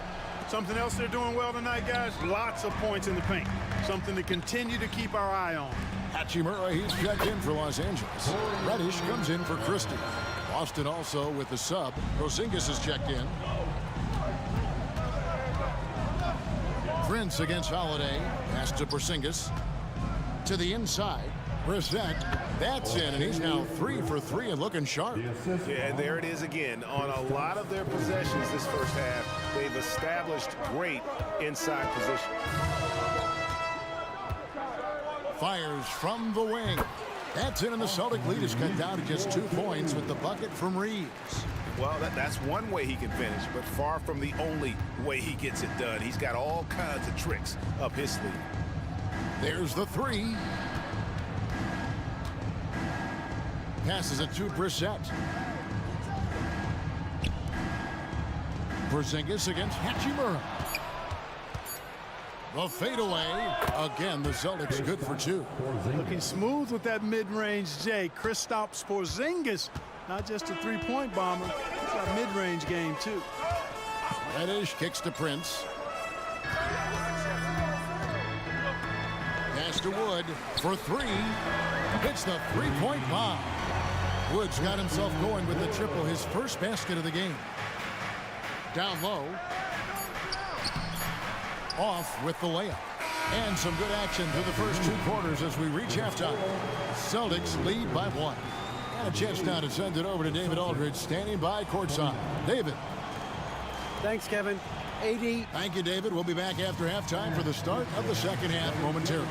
Something else they're doing well tonight, guys, lots of points in the paint. Something to continue to keep our eye on. Hachimura, he's checked in for Los Angeles. Reddish comes in for Christie. Boston also with the sub. Porzingis is checked in. Prince against Holiday. Pass to Porzingis. To the inside. Brissett. That's in, and he's now 3 for 3 and looking sharp. Yeah, and there it is again. On a lot of their possessions this first half, they've established great inside position. Fires from the wing. That's in, and the Celtic lead is cut down to just 2 points with the bucket from Reeves. Well, that's one way he can finish, but far from the only way he gets it done. He's got all kinds of tricks up his sleeve. There's the 3. Passes it to Brissett. Porzingis against Hachimura. The fadeaway. Again, the Celtics good for 2. Looking smooth with that mid-range J. Kristaps Porzingis, not just a three-point bomber, he's got mid-range game too. Reddish kicks to Prince. Pass to Wood for 3. Hits the three-point bomb. Wood's got himself going with the triple, his first basket of the game. Down low. Off with the layup. And some good action through the first 2 quarters as we reach halftime. Celtics lead by 1. And a chance now to send it over to David Aldridge, standing by courtside. David. Thanks, Kevin. AD. Thank you, David. We'll be back after halftime for the start of the second half momentarily.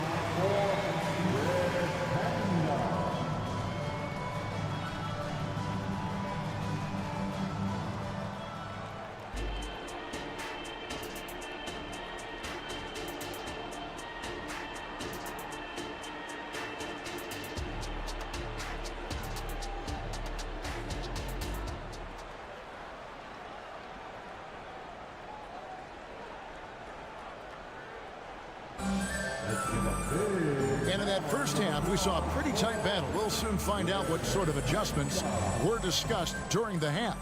And in that first half, we saw a pretty tight battle. We'll soon find out what sort of adjustments were discussed during the half.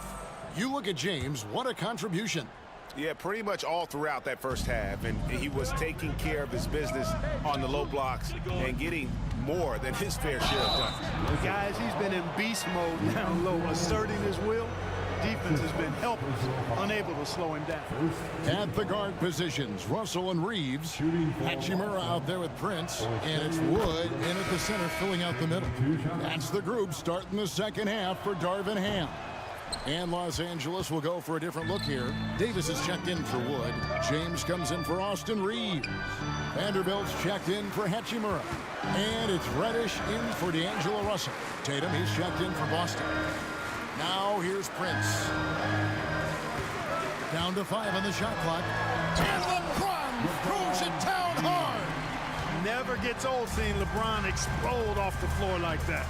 You look at James, what a contribution. Yeah, pretty much all throughout that first half, and he was taking care of his business on the low blocks and getting more than his fair share of done. Guys, he's been in beast mode down low, asserting his will. Defense has been helpless, unable to slow him down. At the guard positions, Russell and Reeves. Hachimura out there with Prince, and it's Wood in at the center, filling out the middle. That's the group starting the second half for Darvin Ham. And Los Angeles will go for a different look here. Davis is checked in for Wood. James comes in for Austin Reeves. Vanderbilt's checked in for Hachimura. And it's Reddish in for D'Angelo Russell. Tatum, he's checked in for Boston. Now here's Prince. Down to 5 on the shot clock. And LeBron throws it down hard. Never gets old seeing LeBron explode off the floor like that.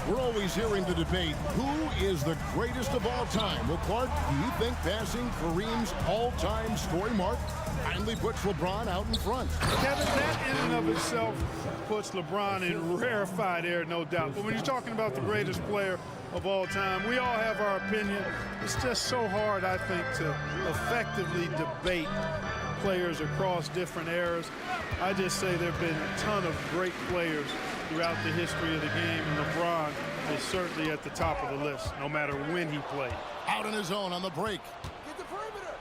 We're always hearing the debate, who is the greatest of all time? Well, Clark, do you think passing Kareem's all-time scoring mark finally puts LeBron out in front? Kevin, that in and of itself puts LeBron in rarefied air, no doubt. But when you're talking about the greatest player of all time, we all have our opinion. It's just so hard, I think, to effectively debate players across different eras. I just say there have been a ton of great players throughout the history of the game, and LeBron is certainly at the top of the list, no matter when he played. Out on his own on the break.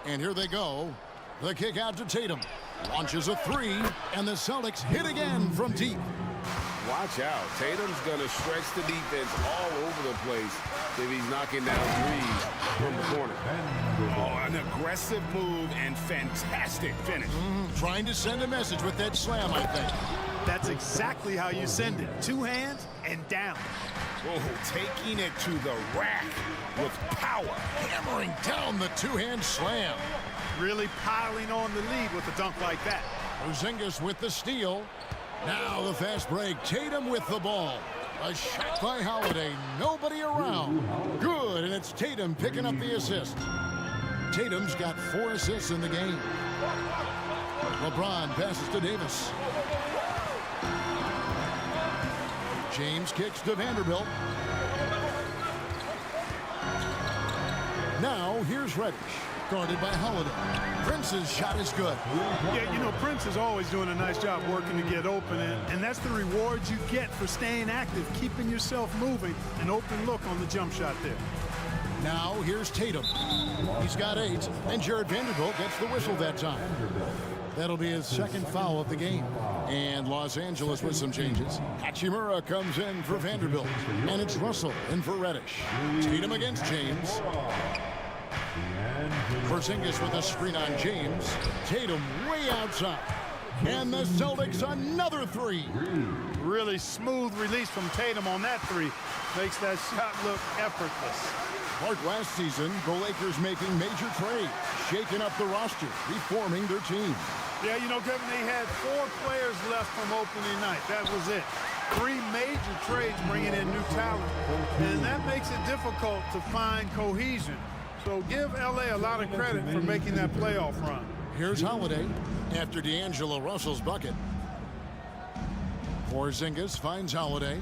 And here they go. The kick out to Tatum. Launches a 3, and the Celtics hit again from deep. Watch out. Tatum's going to stretch the defense all over the place if he's knocking down threes from the corner. Oh, an aggressive move and fantastic finish. Trying to send a message with that slam, I think. That's exactly how you send it. 2 hands and down. Oh, taking it to the rack with power. Hammering down the two-hand slam. Really piling on the lead with a dunk like that. Porzingis with the steal. Now the fast break. Tatum with the ball. A shot by Holiday. Nobody around. Good, and it's Tatum picking up the assist. Tatum's got 4 assists in the game. LeBron passes to Davis. James kicks to Vanderbilt. Now here's Reddish, guarded by Holiday. Prince's shot is good. Yeah, you know, Prince is always doing a nice job working to get open, and that's the reward you get for staying active, keeping yourself moving, an open look on the jump shot there. Now here's Tatum. He's got 8, and Jared Vanderbilt gets the whistle that time. That'll be his second foul of the game. And Los Angeles with some changes. Hachimura comes in for Vanderbilt. And it's Russell in for Reddish. Tatum against James. Porzingis with a screen on James. Tatum way outside. And the Celtics another 3. Really smooth release from Tatum on that 3. Makes that shot look effortless. Like last season, the Lakers making major trades, shaking up the roster, reforming their team. Yeah, you know, Kevin, they had 4 players left from opening night. That was it. 3 major trades bringing in new talent. And that makes it difficult to find cohesion. So give LA a lot of credit for making that playoff run. Here's Holiday after D'Angelo Russell's bucket. Porzingis finds Holiday.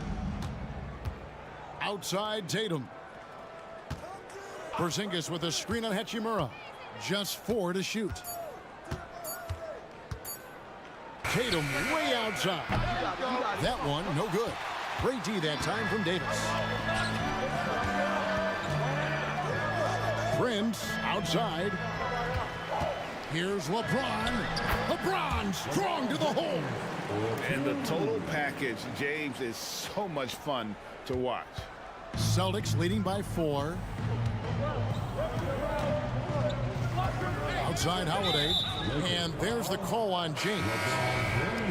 Outside Tatum. Porzingis with a screen on Hachimura. Just 4 to shoot. Tatum way outside. That one, no good. Great D that time from Davis. Prince outside. Here's LeBron. LeBron strong to the hole. And the total package, James, is so much fun to watch. Celtics leading by 4. Outside Holiday, and there's the call on James.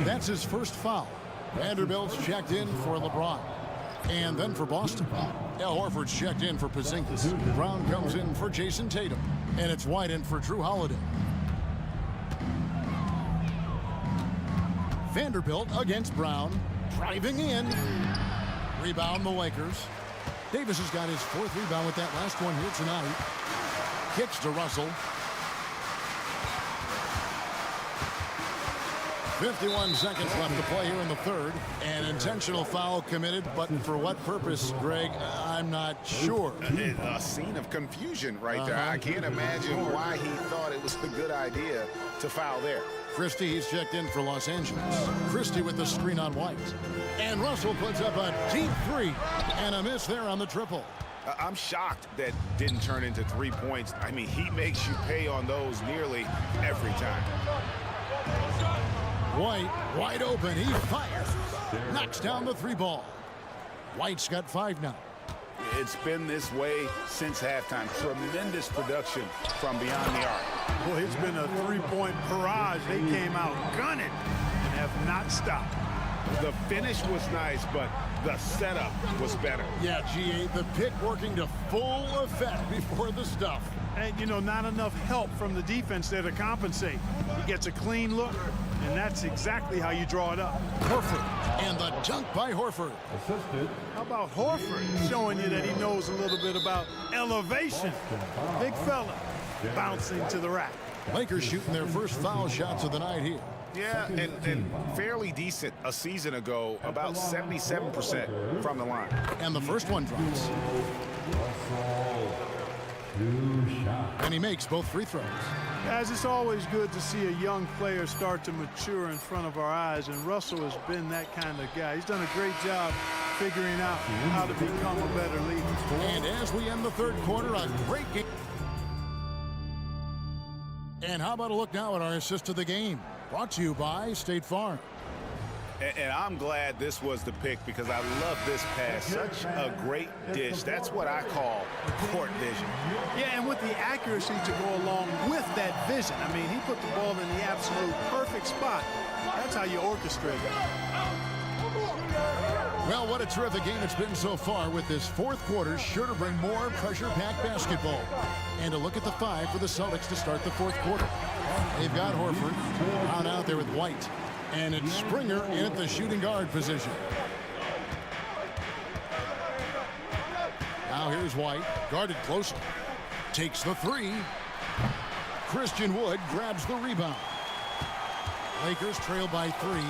That's his first foul. Vanderbilt's checked in for LeBron. And then for Boston, Al Horford's checked in for Porzingis. Brown comes in for Jason Tatum. And it's White in for Drew Holiday. Vanderbilt against Brown. Driving in. Rebound the Lakers. Davis has got his 4th rebound with that last one here tonight. Kicks to Russell. 51 seconds left to play here in the 3rd. An intentional foul committed, but for what purpose, Greg, I'm not sure. A scene of confusion right there. I can't imagine why he thought it was a good idea to foul there. Christie, he's checked in for Los Angeles. Christie with the screen on White. And Russell puts up a deep 3. And a miss there on the triple. I'm shocked that didn't turn into 3 points. I mean, he makes you pay on those nearly every time. White, wide open, he fires. Knocks down the 3 ball. White's got 5 now. It's been this way since halftime. Tremendous production from beyond the arc. Well, it's been a 3-point barrage. They came out gunning and have not stopped. The finish was nice, but the setup was better. Yeah, GA, the pick working to full effect before the stuff. And, you know, not enough help from the defense there to compensate. He gets a clean look, and that's exactly how you draw it up. Horford, and the dunk by Horford. How about Horford showing you that he knows a little bit about elevation? Big fella bouncing to the rack. Lakers shooting their first foul shots of the night here. Yeah, and fairly decent a season ago, about 77% from the line. And the first one drops. And he makes both free throws. Guys, it's always good to see a young player start to mature in front of our eyes, and Russell has been that kind of guy. He's done a great job figuring out how to become a better leader. And as we end the 3rd quarter, a great game. And how about a look now at our assist of the game? Brought to you by State Farm. And I'm glad this was the pick because I love this pass. Such a great dish. That's what I call court vision. Yeah, and with the accuracy to go along with that vision. I mean, he put the ball in the absolute perfect spot. That's how you orchestrate it. Well, what a terrific game it's been so far, with this fourth quarter sure to bring more pressure-packed basketball. And a look at the five for the Celtics to start the fourth quarter. They've got Horford out there with White. And it's Springer in at the shooting guard position. Now here's White, guarded closely. Takes the three. Christian Wood grabs the rebound. Lakers trail by 3.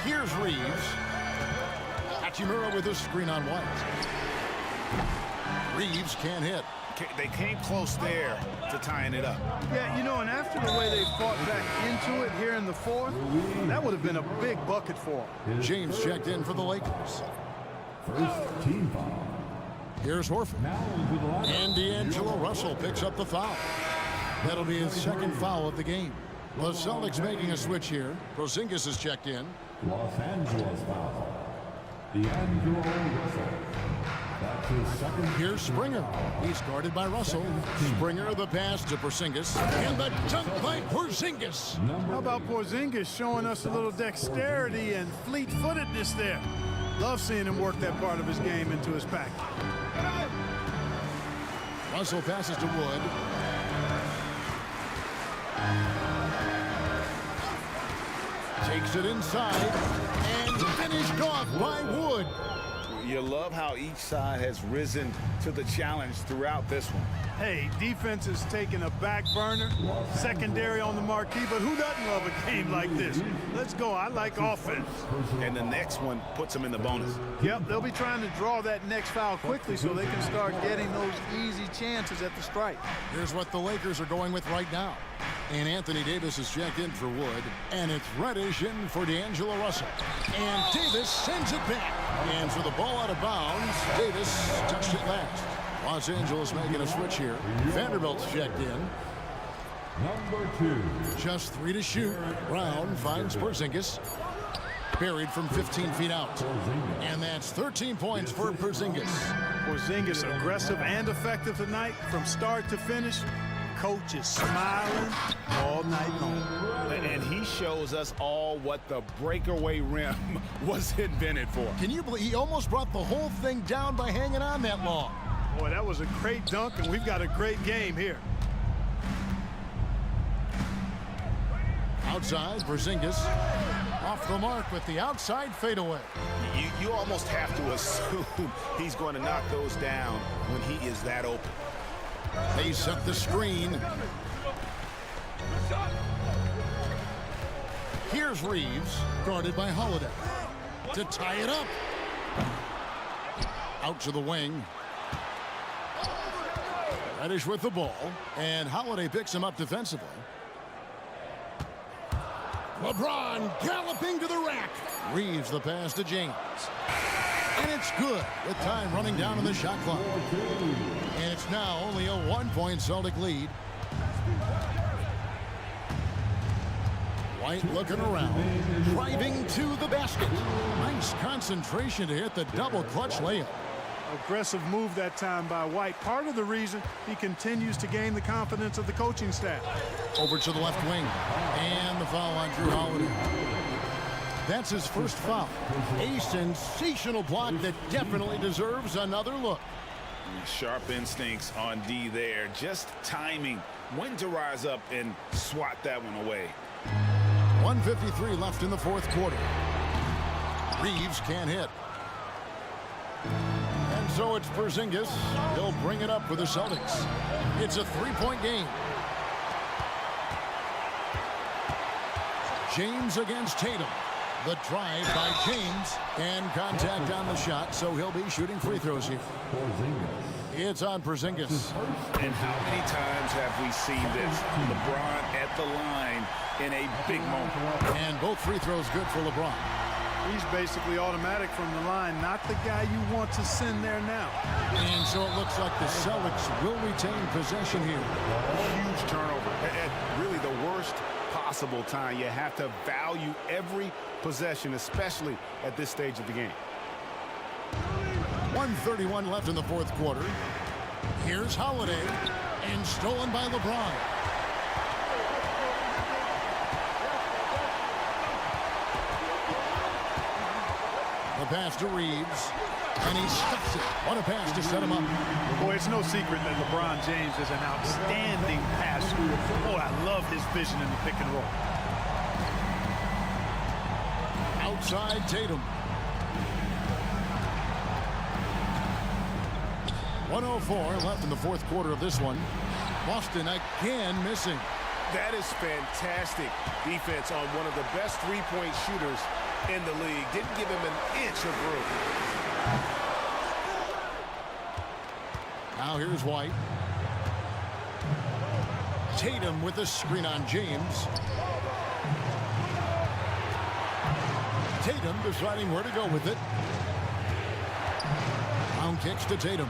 Here's Reeves. Hachimura with a screen on White. Reeves can't hit. They came close there to tying it up. Yeah, you know, and after the way they fought back into it here in the fourth, that would have been a big bucket for them. James checked in for the Lakers. First team foul. Here's Horford. And D'Angelo Russell picks up the foul. That'll be his second foul of the game. The Celtics making a switch here. Porzingis is checked in. Los Angeles foul. D'Angelo Russell. That's his second. Here's Springer. He's guarded by Russell. Springer the pass to Porzingis. And the dunk by Porzingis. How about Porzingis showing us a little dexterity and fleet-footedness there? Love seeing him work that part of his game into his pack. Russell passes to Wood. Takes it inside and finished off by Wood. You love how each side has risen to the challenge throughout this one. Hey, defense is taking a back burner, secondary on the marquee, but who doesn't love a game like this? Let's go. I like offense. And the next one puts them in the bonus. Yep, they'll be trying to draw that next foul quickly so they can start getting those easy chances at the strike. Here's what the Lakers are going with right now. And Anthony Davis is checked in for Wood. And it's Reddish in for D'Angelo Russell. And Davis sends it back. And for the ball out of bounds, Davis touched it last. Los Angeles making a switch here. Vanderbilt's checked in. Number 2. Just 3 to shoot. Brown finds Porzingis. Buried from 15 feet out. And that's 13 points for Porzingis. Porzingis aggressive and effective tonight from start to finish. Coach is smiling all night long. And he shows us all what the breakaway rim was invented for. Can you believe he almost brought the whole thing down by hanging on that long? Boy, that was a great dunk, and we've got a great game here. Outside, Porzingis off the mark with the outside fadeaway. You almost have to assume he's going to knock those down when he is that open. They set the screen. Here's Reeves, guarded by Holiday, to tie it up. Out to the wing. Reddish with the ball, and Holiday picks him up defensively. LeBron galloping to the rack. Reeves the pass to James. And it's good with time running down on the shot clock. And it's now only a 1-point Celtic lead. White looking around, driving to the basket. Nice concentration to hit the double clutch layup. Aggressive move that time by White. Part of the reason he continues to gain the confidence of the coaching staff. Over to the left wing. And the foul on Drew Holiday. That's his first foul. A sensational block that definitely deserves another look. Sharp instincts on D there. Just timing when to rise up and swat that one away. 1:53 left in the fourth quarter. Reeves can't hit. And so it's Porzingis. He'll bring it up for the Celtics. It's a 3-point game. James against Tatum. The drive by James. And contact on the shot, so he'll be shooting free throws here. It's on Porzingis. And how many times have we seen this? LeBron at the line in a big moment. And both free throws good for LeBron. He's basically automatic from the line, not the guy you want to send there now. And so it looks like the Celtics will retain possession here. Huge turnover. At really the worst possible time. You have to value every possession, especially at this stage of the game. 1:31 left in the fourth quarter. Here's Holiday, and stolen by LeBron. The pass to Reeves. And he stuffs it. What a pass to set him up. Boy, it's no secret that LeBron James is an outstanding passer. Boy, I love his vision in the pick and roll. Outside Tatum. 1:04 left in the fourth quarter of this one. Boston again missing. That is fantastic defense on one of the best three-point shooters in the league. Didn't give him an inch of room. Now here's White. Tatum with the screen on James. Tatum deciding where to go with it. Round kicks to Tatum.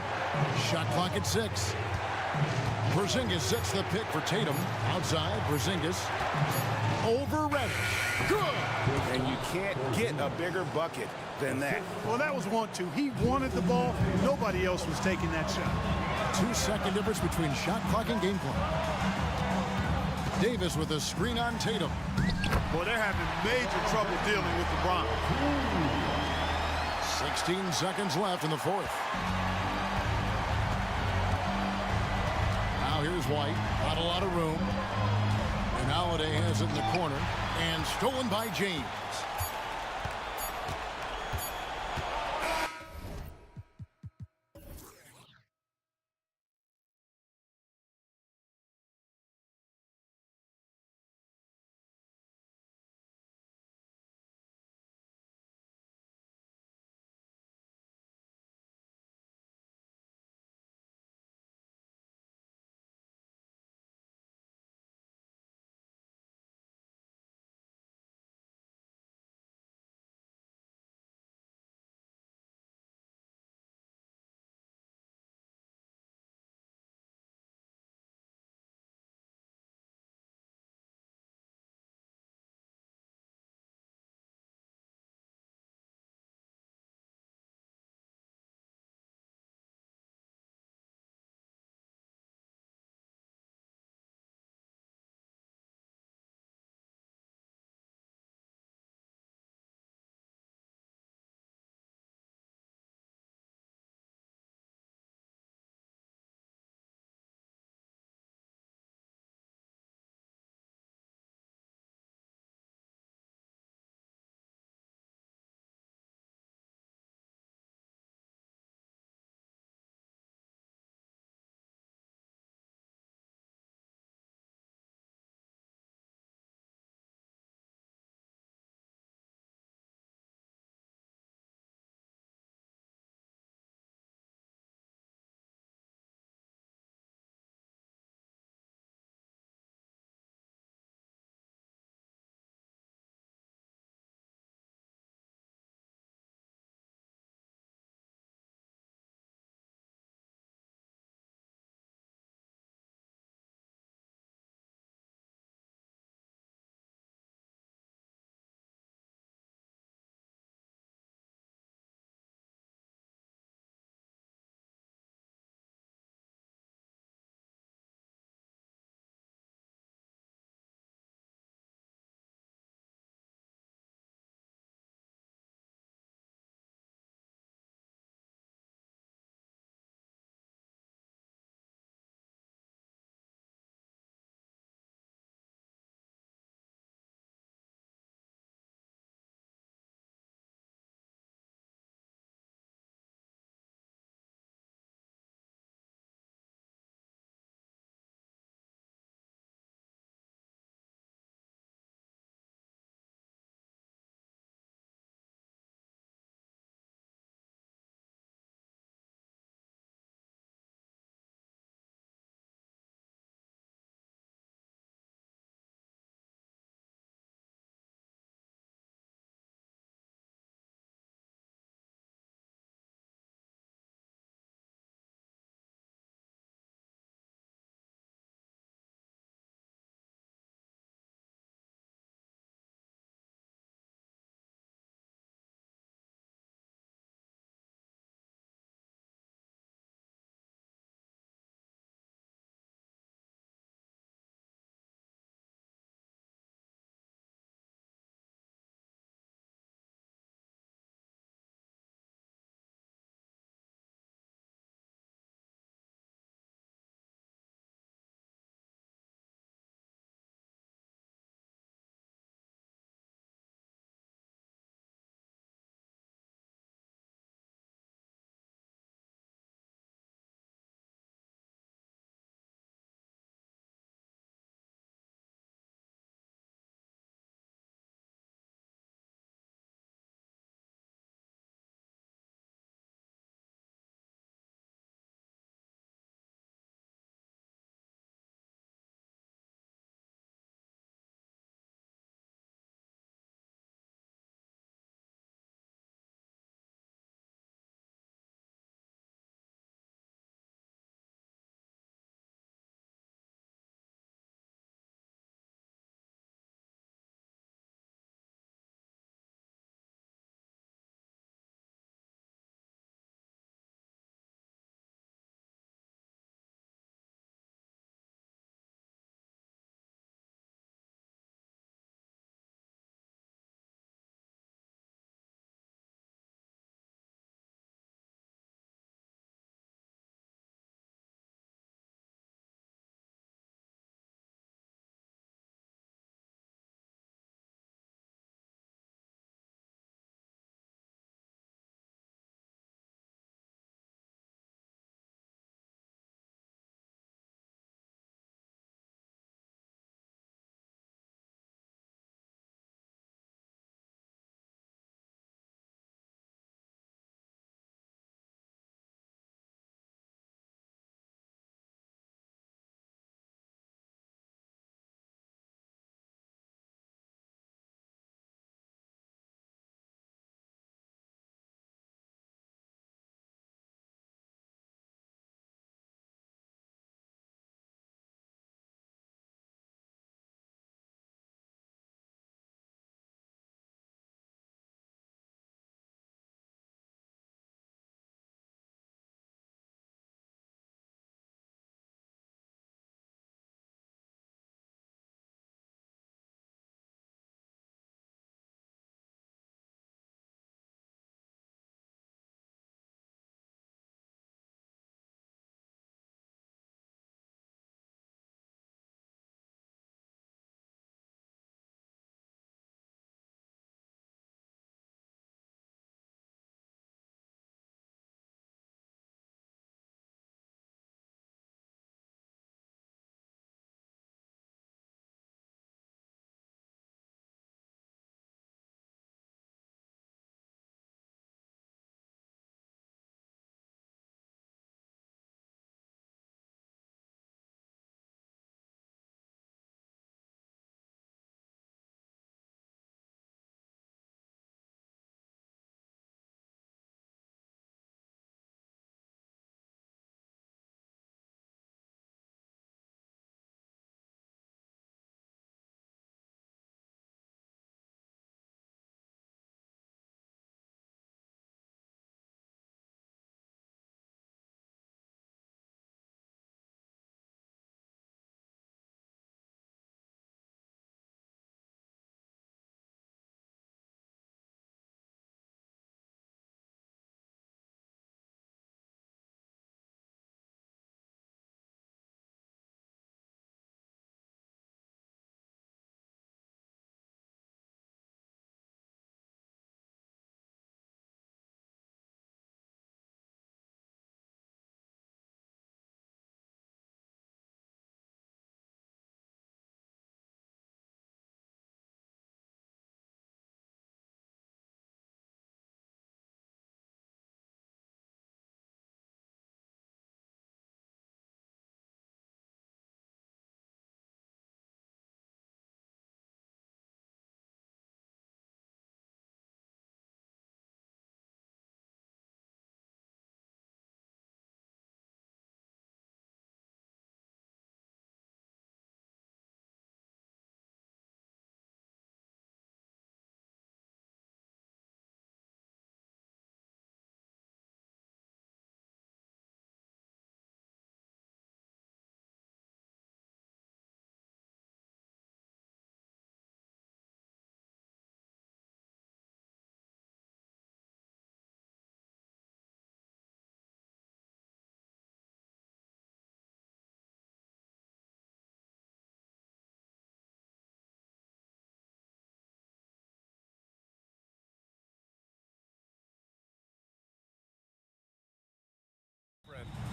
Shot clock at 6. Porzingis sets the pick for Tatum. Outside, Porzingis. Over Reddish. Good! And you can't get a bigger bucket than that. Well, that was 1-2. He wanted the ball. Nobody else was taking that shot. 2-second difference between shot clock and game clock. Davis with a screen on Tatum. Boy, they're having major trouble dealing with LeBron. 16 seconds left in the fourth. Now here's White. Not a lot of room. And Holiday has it in the corner. And stolen by James.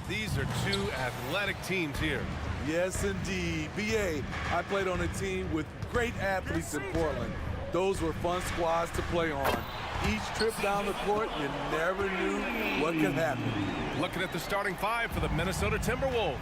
These are two athletic teams here. Yes, indeed. BA, I played on a team with great athletes in Portland. Those were fun squads to play on. Each trip down the court, you never knew what could happen. Looking at the starting five for the Minnesota Timberwolves.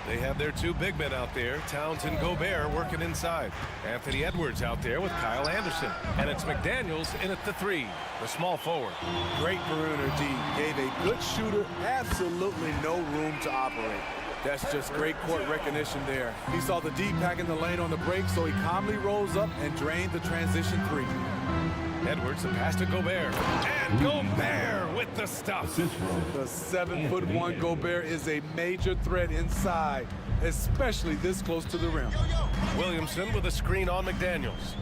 They have their two big men out there, Towns and Gobert, working inside. Anthony Edwards out there with Kyle Anderson. And it's McDaniels in at the three, the small forward. Great perimeter D. Gave a good shooter absolutely no room to operate. That's just great court recognition there. He saw the D pack in the lane on the break, so he calmly rose up and drained the transition three. Edwards, the pass to Gobert. And Gobert with the stuff. The 7'1" Gobert is a major threat inside, especially this close to the rim. Williamson with a screen on McDaniels.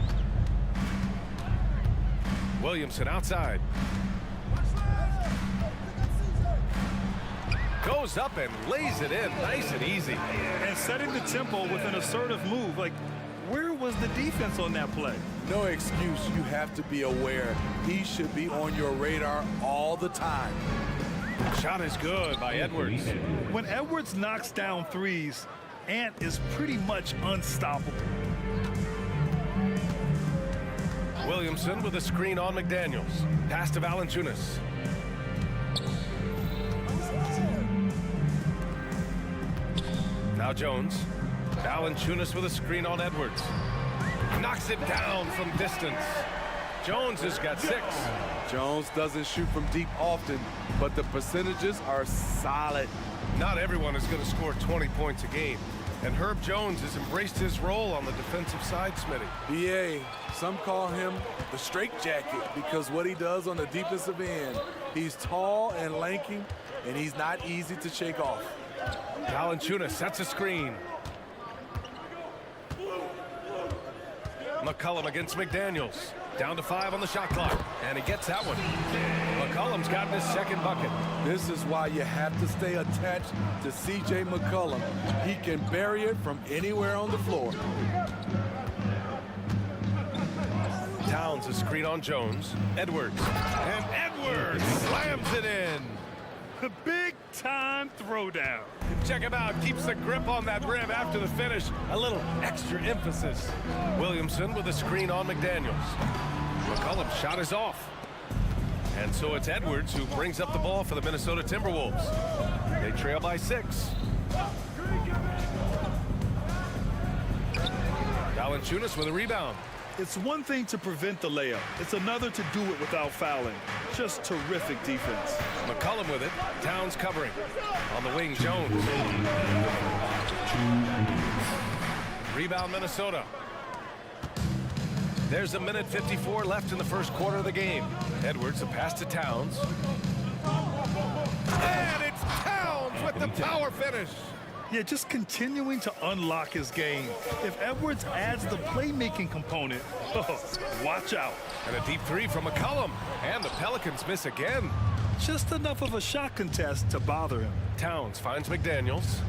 Williamson outside. Goes up and lays it in nice and easy. And setting the tempo with an assertive move. Like, where was the defense on that play? No excuse. You have to be aware. He should be on your radar all the time. Shot is good by Edwards. When Edwards knocks down threes, Ant is pretty much unstoppable. Williamson with a screen on McDaniels. Pass to Valanciunas. Now Jones. Valanciunas with a screen on Edwards. Knocks it down from distance. Jones has got 6. Jones doesn't shoot from deep often, but the percentages are solid. Not everyone is going to score 20 points a game. And Herb Jones has embraced his role on the defensive side, Smitty. BA, some call him the straitjacket because what he does on the defensive end. He's tall and lanky, and he's not easy to shake off. Valanciunas sets a screen. McCollum against McDaniels. Down to 5 on the shot clock. And he gets that one. McCollum's gotten his second bucket. This is why you have to stay attached to C.J. McCollum. He can bury it from anywhere on the floor. Towns a screen on Jones. Edwards. And Edwards slams it in. The big-time throwdown. Check him out. Keeps the grip on that rim after the finish. A little extra emphasis. Williamson with a screen on McDaniels. McCollum's shot is off. And so it's Edwards who brings up the ball for the Minnesota Timberwolves. They trail by 6. Valanciunas with a rebound. It's one thing to prevent the layup. It's another to do it without fouling. Just terrific defense. McCollum with it. Towns covering. On the wing, Jones. Rebound, Minnesota. There's a minute 54 left in the first quarter of the game. Edwards, a pass to Towns. And it's Towns with the power finish. Yeah, just continuing to unlock his game. If Edwards adds the playmaking component, watch out. And a deep 3 from McCollum. And the Pelicans miss again. Just enough of a shot contest to bother him. Towns finds McDaniels.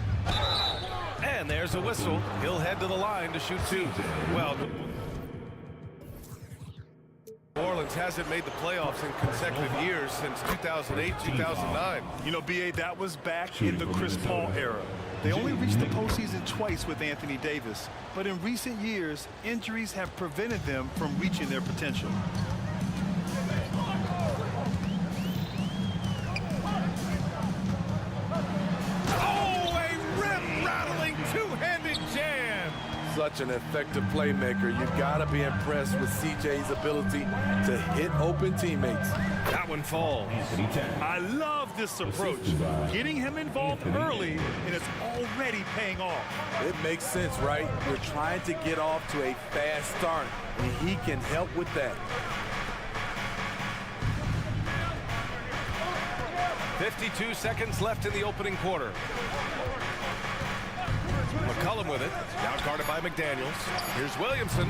And there's a whistle. He'll head to the line to shoot 2. Well, New Orleans hasn't made the playoffs in consecutive years since 2008, 2009. You know, B.A., that was back in the Chris Paul era. They only reached the postseason twice with Anthony Davis, but in recent years, injuries have prevented them from reaching their potential. Oh, a rim-rattling two-handed jam! Such an effective playmaker. You gotta be impressed with CJ's ability to hit open teammates. That one falls. I love this approach. Getting him involved early, and it's already paying off. It makes sense, right? You're trying to get off to a fast start, and he can help with that. 52 seconds left in the opening quarter. McCollum with it. Now guarded by McDaniels. Here's Williamson.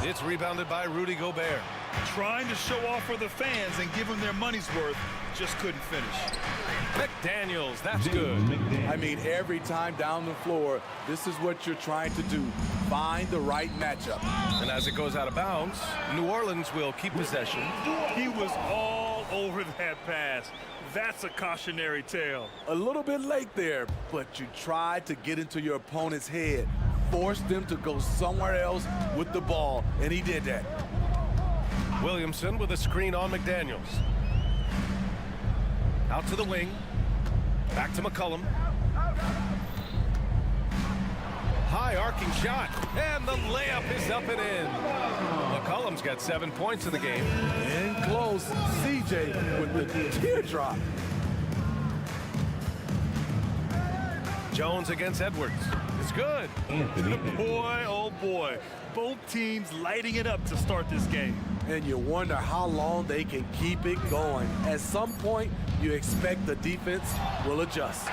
It's rebounded by Rudy Gobert. Trying to show off for the fans and give them their money's worth, just couldn't finish. McDaniels, that's good. I mean, every time down the floor, this is what you're trying to do. Find the right matchup. And as it goes out of bounds, New Orleans will keep possession. He was all over that pass. That's a cautionary tale. A little bit late there, but you tried to get into your opponent's head, forced them to go somewhere else with the ball, and he did that. Williamson with a screen on McDaniels. Out to the wing. Back to McCollum. High arcing shot, and the layup is up and in. McCollum's got 7 points in the game. In close, CJ with the teardrop. Jones against Edwards. It's good. Boy, oh boy. Both teams lighting it up to start this game. And you wonder how long they can keep it going. At some point, you expect the defense will adjust.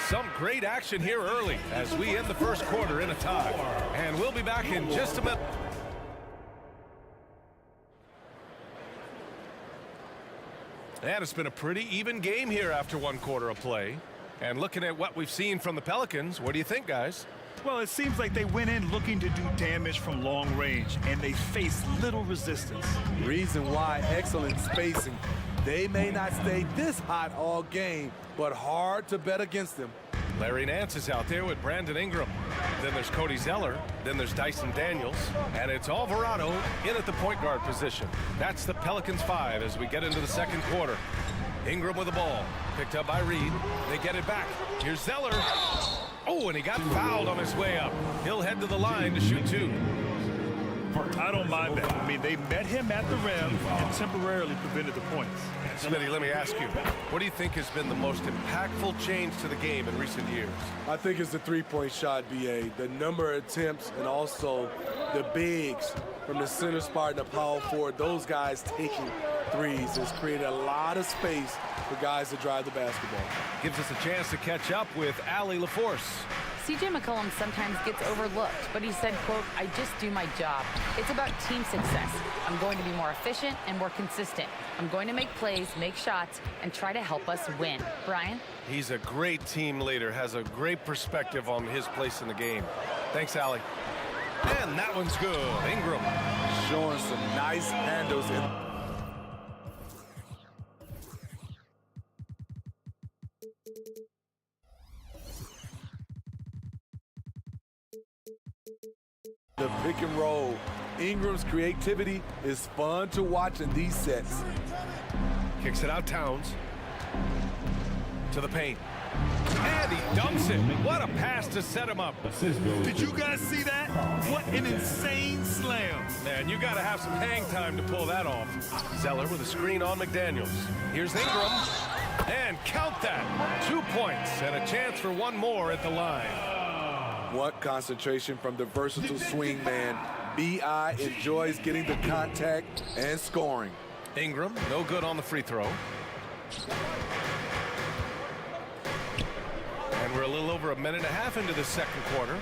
Some great action here early as we end the first quarter in a tie. And we'll be back in just a minute. And it's been a pretty even game here after 1 quarter of play. And looking at what we've seen from the Pelicans, what do you think, guys? Well, it seems like they went in looking to do damage from long range, and they faced little resistance. Reason why, excellent spacing. They may not stay this hot all game, but hard to bet against them. Larry Nance is out there with Brandon Ingram. Then there's Cody Zeller. Then there's Dyson Daniels. And it's Alvarado in at the point guard position. That's the Pelicans 5 as we get into the second quarter. Ingram with the ball. Picked up by Reed. They get it back. Here's Zeller. Oh, and he got fouled on his way up. He'll head to the line to shoot 2. I don't mind that. I mean, they met him at the rim and temporarily prevented the points. Smitty, let me ask you, what do you think has been the most impactful change to the game in recent years? I think it's the three-point shot, BA. The number of attempts and also the bigs from the center spot and the power forward. Those guys taking threes has created a lot of space for guys to drive the basketball. Gives us a chance to catch up with Allie LaForce. CJ McCollum sometimes gets overlooked, but he said, quote, "I just do my job. It's about team success. I'm going to be more efficient and more consistent. I'm going to make plays, make shots, and try to help us win." Brian? He's a great team leader, has a great perspective on his place in the game. Thanks, Allie. And that one's good. Ingram. Showing some nice handles in. The pick and roll. Ingram's creativity is fun to watch in these sets. Kicks it out Towns. To the paint. And he dumps it. What a pass to set him up. Did you guys see that? What an insane slam. Man, you got to have some hang time to pull that off. Zeller with a screen on McDaniels. Here's Ingram. And count that. 2 points and a chance for one more at the line. What concentration from the versatile swing man. B.I. enjoys getting the contact and scoring. Ingram, no good on the free throw. And we're a little over a minute and a half into the second quarter.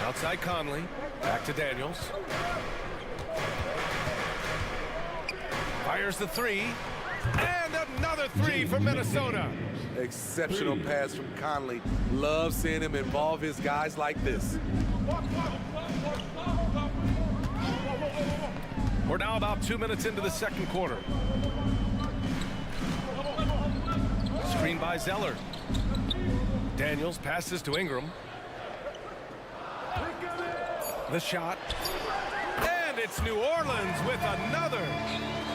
Outside Conley, back to Daniels. Fires the 3, and another 3 for Minnesota. Exceptional pass from Conley. Love seeing him involve his guys like this. We're now about 2 minutes into the second quarter. Screen by Zeller. Daniels passes to Ingram. The shot. And it's New Orleans with another.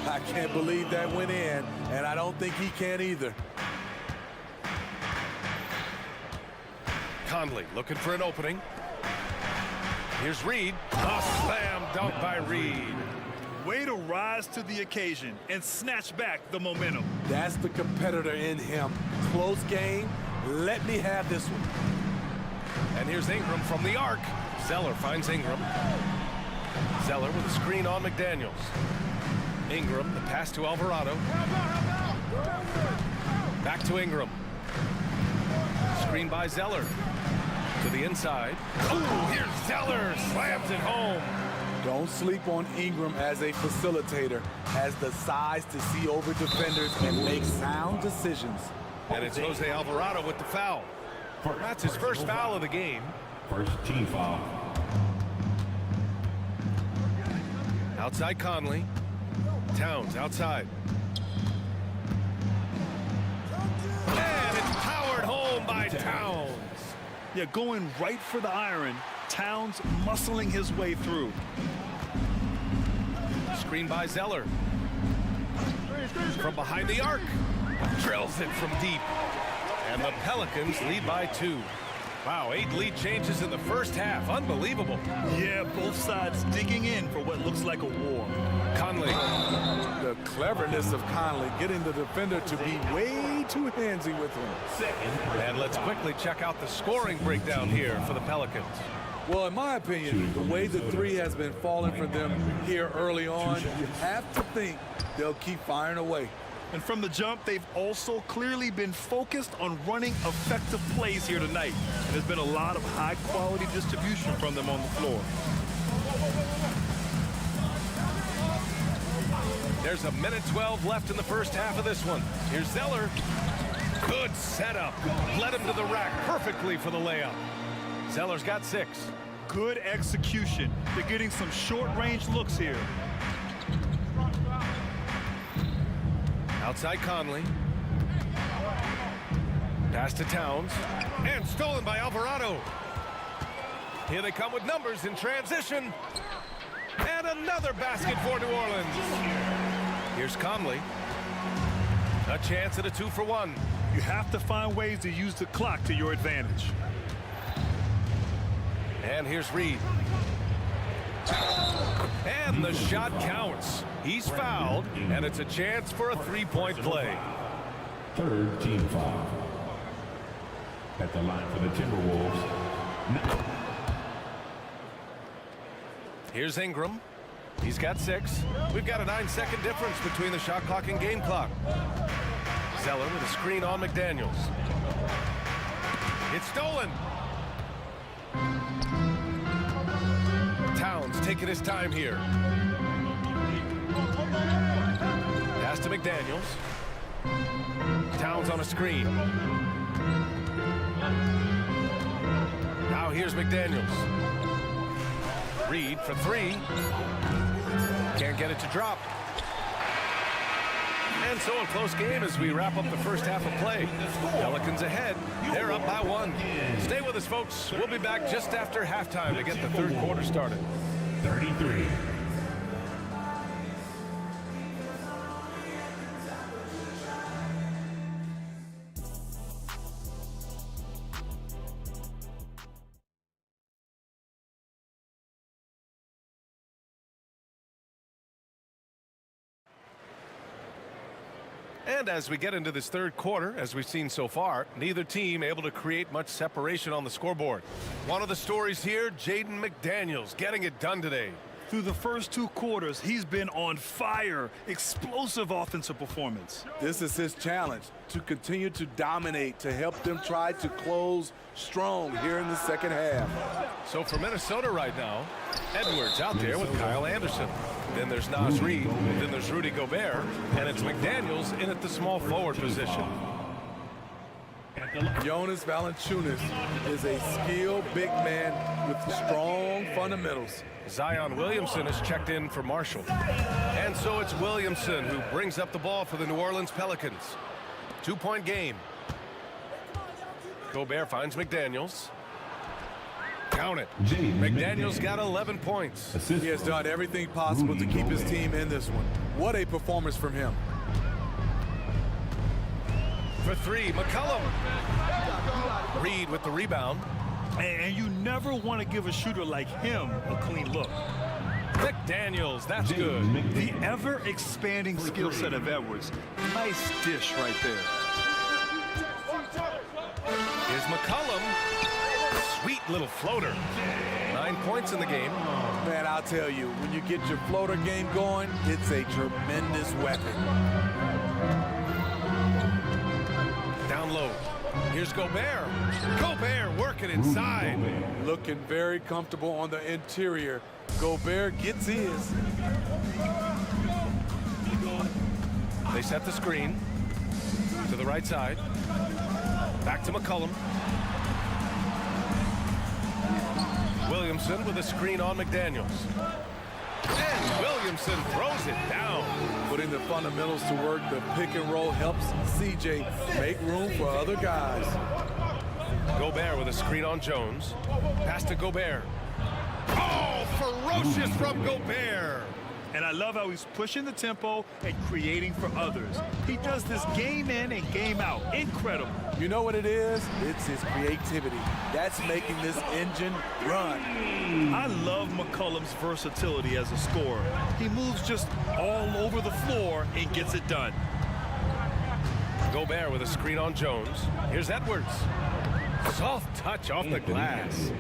I can't believe that went in, and I don't think he can either. Conley looking for an opening. Here's Reed. A slam dunk by Reed. Way to rise to the occasion and snatch back the momentum. That's the competitor in him. Close game. Let me have this one. And here's Ingram from the arc. Zeller finds Ingram. Zeller with a screen on McDaniels. Ingram, the pass to Alvarado. Back to Ingram. Screen by Zeller. To the inside. Oh, here's Zeller. Slams it home. Don't sleep on Ingram as a facilitator. Has the size to see over defenders and make sound decisions. And it's Jose Alvarado with the foul. That's his first foul of the game. First team foul. Outside Conley. Towns outside. And it's powered home by Towns. Yeah, going right for the iron. Towns muscling his way through. Screen by Zeller. From behind the arc. Drills it from deep. And the Pelicans lead by 2. Wow, 8 lead changes in the first half. Unbelievable. Yeah, both sides digging in for what looks like a war. Conley. The cleverness of Conley getting the defender to be way too handsy with him. And let's quickly check out the scoring breakdown here for the Pelicans. Well, in my opinion, the way the three has been falling for them here early on, you have to think they'll keep firing away. And from the jump, they've also clearly been focused on running effective plays here tonight. And there's been a lot of high-quality distribution from them on the floor. There's a minute 12 left in the first half of this one. Here's Zeller. Good setup. Led him to the rack perfectly for the layup. Zeller's got 6. Good execution. They're getting some short-range looks here. Outside Conley. Pass to Towns. And stolen by Alvarado. Here they come with numbers in transition. And another basket for New Orleans. Here's Conley. A chance at a 2-for-1. You have to find ways to use the clock to your advantage. And here's Reed. And the shot counts. He's fouled, and it's a chance for a 3-point play. Third team foul. At the line for the Timberwolves. Here's Ingram. He's got 6. We've got a 9-second difference between the shot clock and game clock. Zeller with a screen on McDaniels. It's stolen. Towns taking his time here. Pass to McDaniels. Towns on a screen. Now here's McDaniels. Reed for 3. Can't get it to drop. And so a close game as we wrap up the first half of play. Pelicans ahead. They're up by 1. Stay with us, folks. We'll be back just after halftime to get the third quarter started. 33. And as we get into this third quarter, as we've seen so far, neither team able to create much separation on the scoreboard. One of the stories here, Jaden McDaniels getting it done today. Through the first 2 quarters, he's been on fire. Explosive offensive performance. This is his challenge, to continue to dominate, to help them try to close strong here in the second half. So for Minnesota right now, Edwards out there with Kyle Anderson. Then there's Naz Reid, then there's Rudy Gobert, and it's McDaniels in at the small forward position. Jonas Valanciunas is a skilled big man with strong fundamentals. Zion Williamson has checked in for Marshall. And so it's Williamson who brings up the ball for the New Orleans Pelicans. 2-point game. Gobert finds McDaniels. Count it. McDaniels got 11 points. He has done everything possible to keep his team in this one. What a performance from him. For 3, McCollum. Reed with the rebound. And you never want to give a shooter like him a clean look. McDaniels, that's good. The ever-expanding skill set of Edwards. Nice dish right there. Here's McCollum. Sweet little floater. 9 points in the game. Man, I'll tell you, when you get your floater game going, it's a tremendous weapon. Down low. Here's Gobert. Gobert working inside. Looking very comfortable on the interior. Gobert gets his. They set the screen to the right side. Back to McCollum. Williamson with a screen on McDaniels. And Williamson Williamson throws it down. Putting the fundamentals to work, the pick and roll helps CJ make room for other guys. Gobert with a screen on Jones. Pass to Gobert. Oh, ferocious from Gobert. And I love how he's pushing the tempo and creating for others. He does this game in and game out. Incredible. You know what it is? It's his creativity. That's making this engine run. I love McCollum's versatility as a scorer. He moves just all over the floor and gets it done. Gobert with a screen on Jones. Here's Edwards. Soft touch off the glass.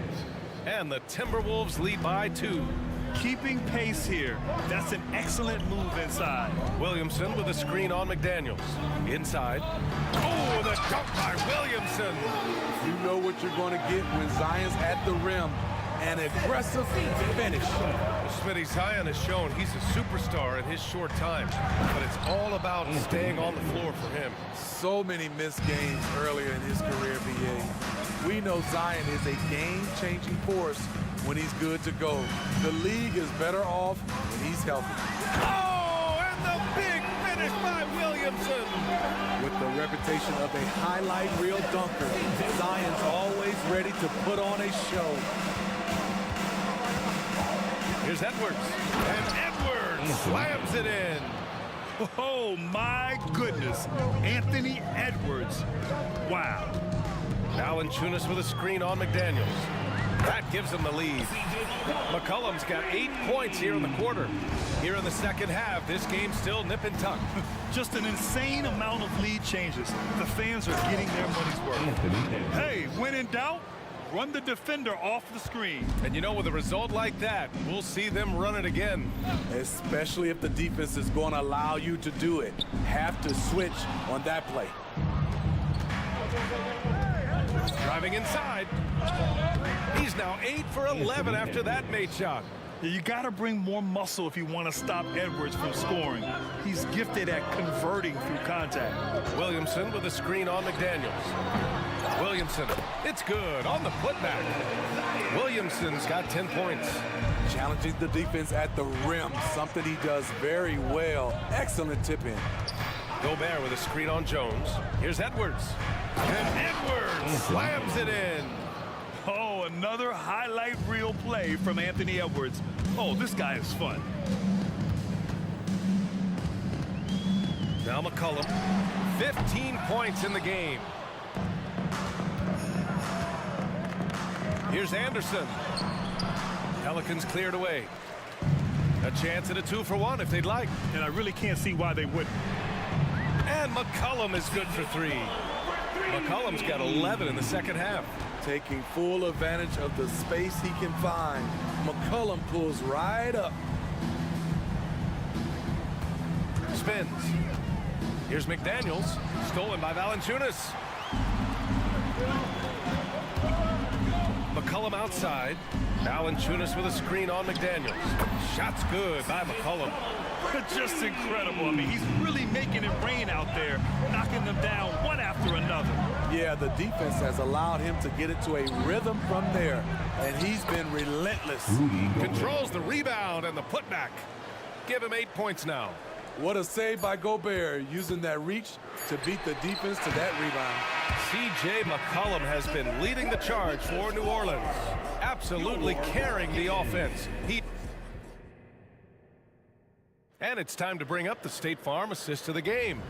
And the Timberwolves lead by 2. Keeping pace here. That's an excellent move inside. Williamson with a screen on McDaniels. Inside. Oh, the dunk by Williamson. You know what you're going to get when Zion's at the rim. An aggressive finish. Smitty, Zion has shown he's a superstar in his short time, but it's all about staying on the floor for him. So many missed games earlier in his career, BA. We know Zion is a game-changing force when he's good to go. The league is better off when he's healthy. Oh, and the big finish by Williamson. With the reputation of a highlight reel dunker, Zion's always ready to put on a show. Here's Edwards. And Edwards slams it in. Oh, my goodness. Anthony Edwards. Wow. Valanciunas with a screen on McDaniels. That gives him the lead. McCollum's got 8 points here in the quarter. Here in the second half, this game's still nip and tuck. Just an insane amount of lead changes. The fans are getting their money's worth. Hey, when in doubt, run the defender off the screen. And you know, with a result like that, we'll see them run it again. Especially if the defense is going to allow you to do it. Have to switch on that play. Driving inside. He's now 8 for 11 after that made shot. You got to bring more muscle if you want to stop Edwards from scoring. He's gifted at converting through contact. Williamson with a screen on McDaniels. Williamson, it's good on the putback. Williamson's got 10 points. Challenging the defense at the rim, something he does very well. Excellent tip in. Gobert with a screen on Jones. Here's Edwards. And Edwards slams it in. Oh, another highlight reel play from Anthony Edwards. Oh, this guy is fun. Now McCollum, 15 points in the game. Here's Anderson. Pelicans cleared away. A chance at a 2-for-1 if they'd like. And I really can't see why they wouldn't. And McCollum is good for 3. McCollum's got 11 in the second half. Taking full advantage of the space he can find. McCollum pulls right up. Spins. Here's McDaniels. Stolen by Valanciunas. McCollum outside. Valanciunas with a screen on McDaniels. Shot's good by McCollum. Just incredible. I mean, he's really making it rain out there, knocking them down one after another. Yeah, the defense has allowed him to get into a rhythm from there, and he's been relentless. Controls the rebound and the putback. Give him 8 points now. What a save by Gobert, using that reach to beat the defense to that rebound. C.J. McCollum has been leading the charge for New Orleans, absolutely carrying the offense. And it's time to bring up the State Farm assist of the game.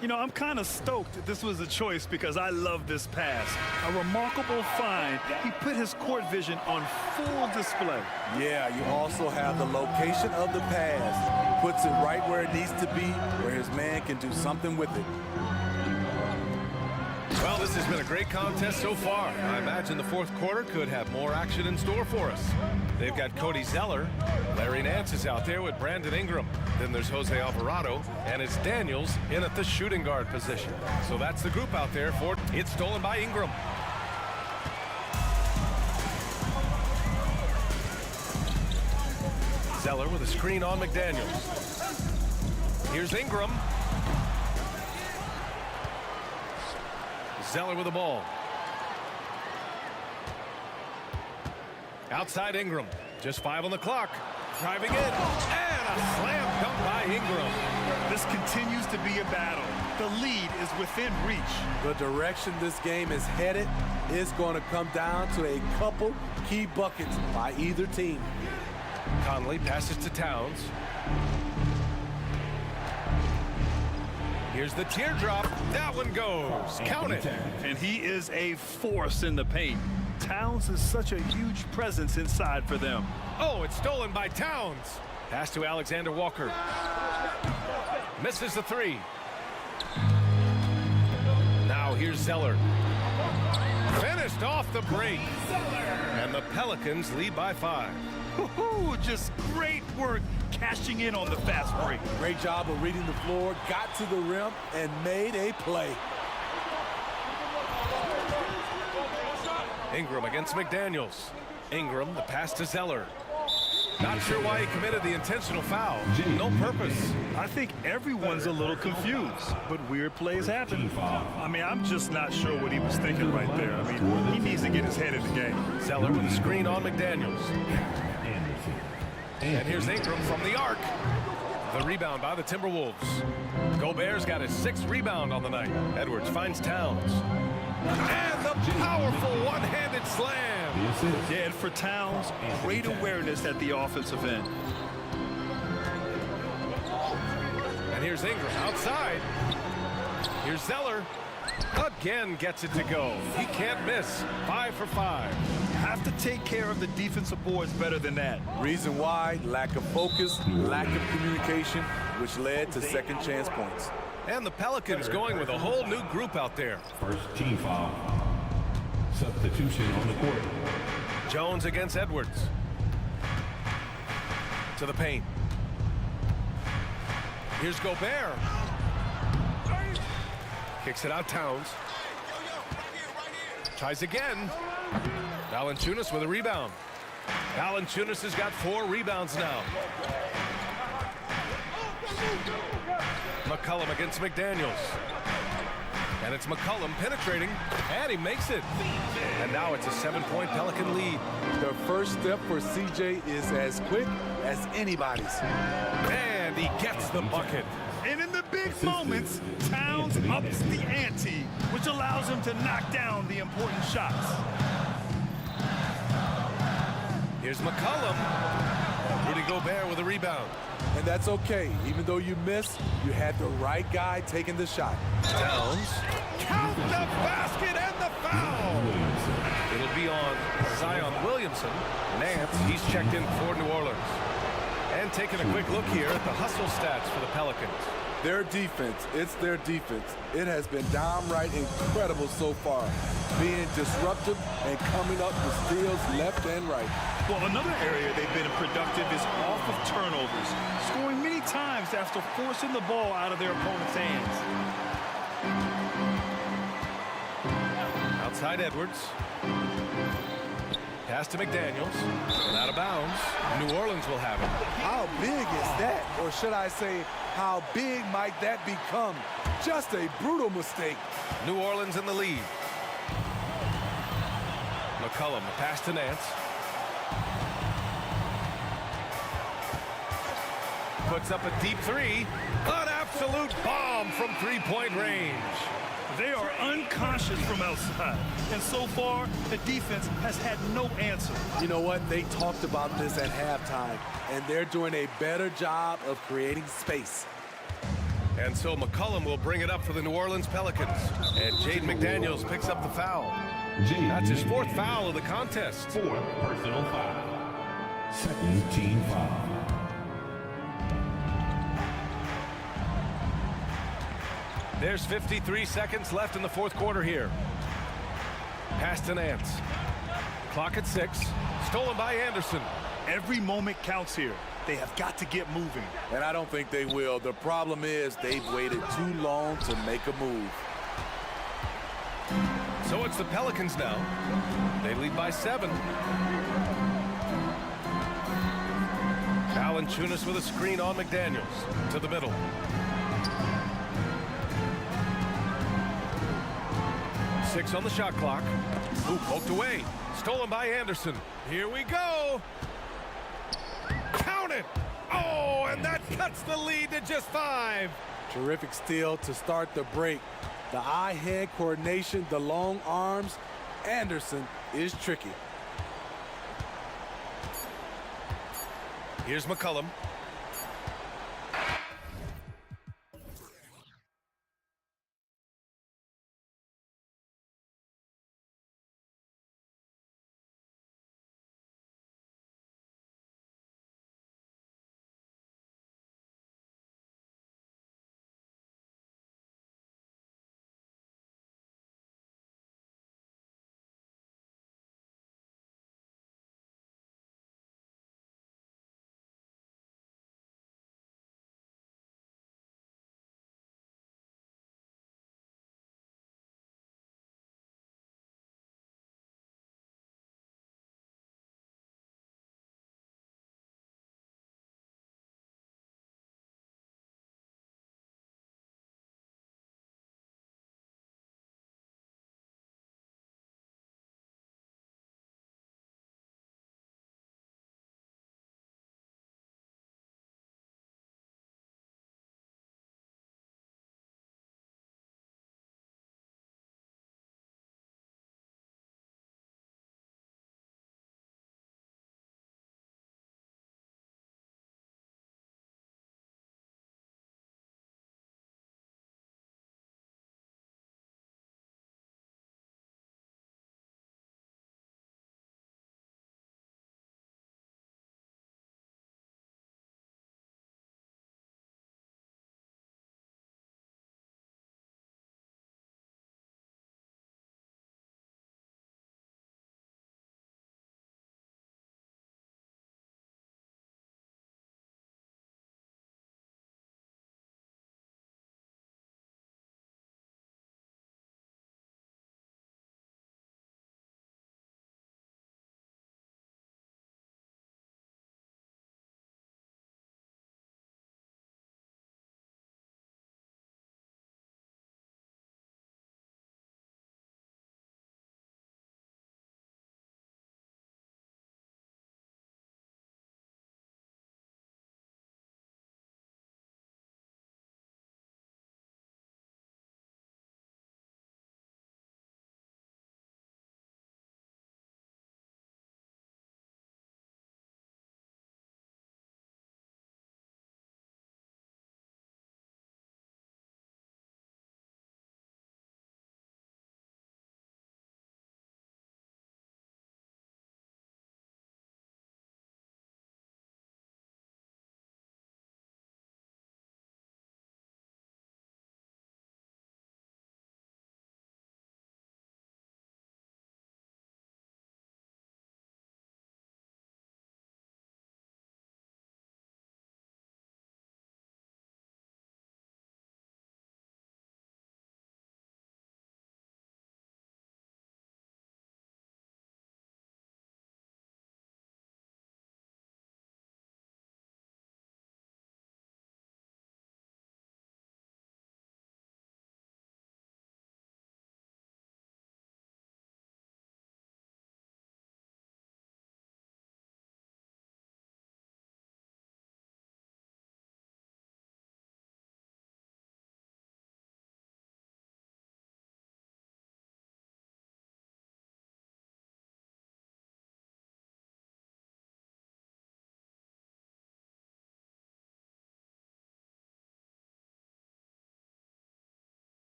You know, I'm kind of stoked that this was a choice because I love this pass. A remarkable find. He put his court vision on full display. Yeah, you also have the location of the pass. Puts it right where it needs to be, where his man can do something with it. Well, this has been a great contest so far. I imagine the fourth quarter could have more action in store for us. They've got Cody Zeller. Larry Nance is out there with Brandon Ingram. Then there's Jose Alvarado, and it's Daniels in at the shooting guard position. So that's the group out there for it's stolen by Ingram. Zeller with a screen on McDaniels. Here's Ingram. Zeller with the ball. Outside Ingram. Just 5 on the clock. Driving in. And a Ingram. This continues to be a battle. The lead is within reach. The direction this game is headed is going to come down to a couple key buckets by either team. Conley passes to Towns. Here's the teardrop. That one goes. Count it. And he is a force in the paint. Towns is such a huge presence inside for them. Oh, it's stolen by Towns. Pass to Alexander Walker. Misses the three. Now here's Zeller. Finished off the break. And the Pelicans lead by 5. Just great work cashing in on the fast break. Great job of reading the floor, got to the rim, and made a play. Ingram against McDaniels. Ingram, the pass to Zeller. Not sure why he committed the intentional foul. No purpose. I think everyone's a little confused, but weird plays happen. I mean, I'm just not sure what he was thinking right there. I mean, he needs to get his head in the game. Zeller with a screen on McDaniels. And here's Ingram from the arc. The rebound by the Timberwolves. Gobert's got his 6th rebound on the night. Edwards finds Towns. And the powerful one-handed slam. Yeah, and for Towns, great awareness at the offensive end. And here's Ingram outside. Here's Zeller. Again gets it to go. He can't miss. 5 for 5. Have to take care of the defensive boards better than that. Reason why, lack of focus, lack of communication, which led to second chance points. And the Pelicans going with a whole new group out there. First team foul. Substitution on the court. Jones against Edwards. To the paint. Here's Gobert. Kicks it out, Towns. Tries again. Valanciunas with a rebound. Valanciunas has got 4 rebounds now. McCollum against McDaniels. And it's McCollum penetrating, and he makes it. And now it's a 7-point Pelican lead. The first step for CJ is as quick as anybody's. And he gets the bucket. And in the big moments, Towns ups the ante, which allows him to knock down the important shots. Here's McCollum. Rudy Gobert with a rebound. And that's okay. Even though you missed, you had the right guy taking the shot. Towns. Count the basket and the foul. It'll be on Zion Williamson. Nance, he's checked in for New Orleans. And taking a quick look here at the hustle stats for the Pelicans. Their defense, it's their defense. It has been downright incredible so far, being disruptive and coming up with steals left and right. Well, another area they've been productive is off of turnovers, scoring many times after forcing the ball out of their opponent's hands. Outside Edwards. Pass to McDaniels. And out of bounds. New Orleans will have it. How big is that? Or should I say, how big might that become? Just a brutal mistake. New Orleans in the lead. McCollum, a pass to Nance. Puts up a deep 3. An absolute bomb from 3-point range. They are unconscious from outside, and so far, the defense has had no answer. You know what? They talked about this at halftime, and they're doing a better job of creating space. And so McCollum will bring it up for the New Orleans Pelicans. And Jaden McDaniels picks up the foul. That's his 4th foul of the contest. 4th personal foul. 2nd team foul. There's 53 seconds left in the 4th quarter here. Pass to Nance. Clock at 6. Stolen by Anderson. Every moment counts here. They have got to get moving. And I don't think they will. The problem is they've waited too long to make a move. So it's the Pelicans now. They lead by 7. Valanciunas with a screen on McDaniels. To the middle. Six on the shot clock. Ooh, poked away. Stolen by Anderson. Here we go. Count it. Oh, and that cuts the lead to just 5. Terrific steal to start the break. The eye-hand coordination, the long arms. Anderson is tricky. Here's McCullum.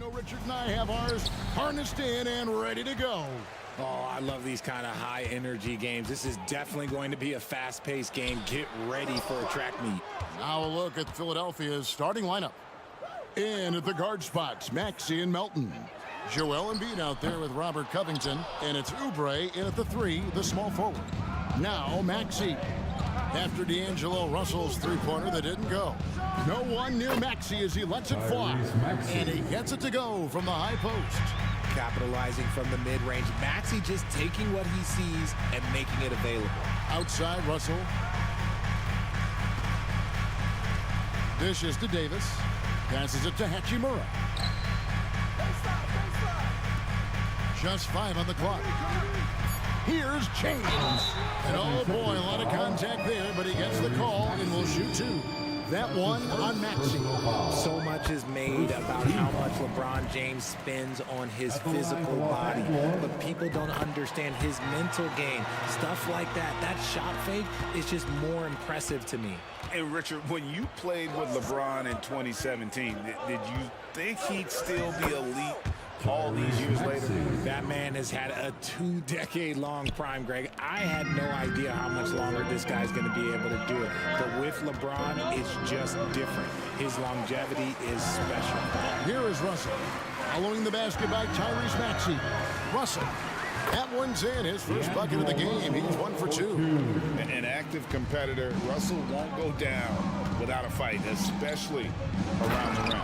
know Richard and I have ours harnessed in and ready to go. Oh, I love these kind of high-energy games. This is definitely going to be a fast-paced game. Get ready for a track meet. Now a look at Philadelphia's starting lineup. In at the guard spots, Maxey and Melton. Joel Embiid out there with Robert Covington. And it's Oubre in at the 3, the small forward. Now Maxey. After D'Angelo Russell's three-pointer that didn't go. No one near Maxey as he lets it fly. And he gets it to go from the high post. Capitalizing from the mid-range. Maxey just taking what he sees and making it available. Outside Russell. Dishes to Davis. Passes it to Hachimura. Just 5 on the clock. Here's James. And oh boy, a lot of contact there, but he gets the call and will shoot 2. That one on Maxey. So much is made about how much LeBron James spends on his physical body, but people don't understand his mental game. Stuff like that, that shot fake is just more impressive to me. And Richard, when you played with LeBron in 2017, did you think he'd still be elite all these years later? That man has had a 2-decade-long prime, Greg. I had no idea how much longer this guy's going to be able to do it. But with LeBron, it's just different. His longevity is special. Here is Russell. Following the basket by Tyrese Maxey. Russell. That one's in. His first bucket of the game. He's 1 for 2. An active competitor. Russell won't go down without a fight, especially around the rim.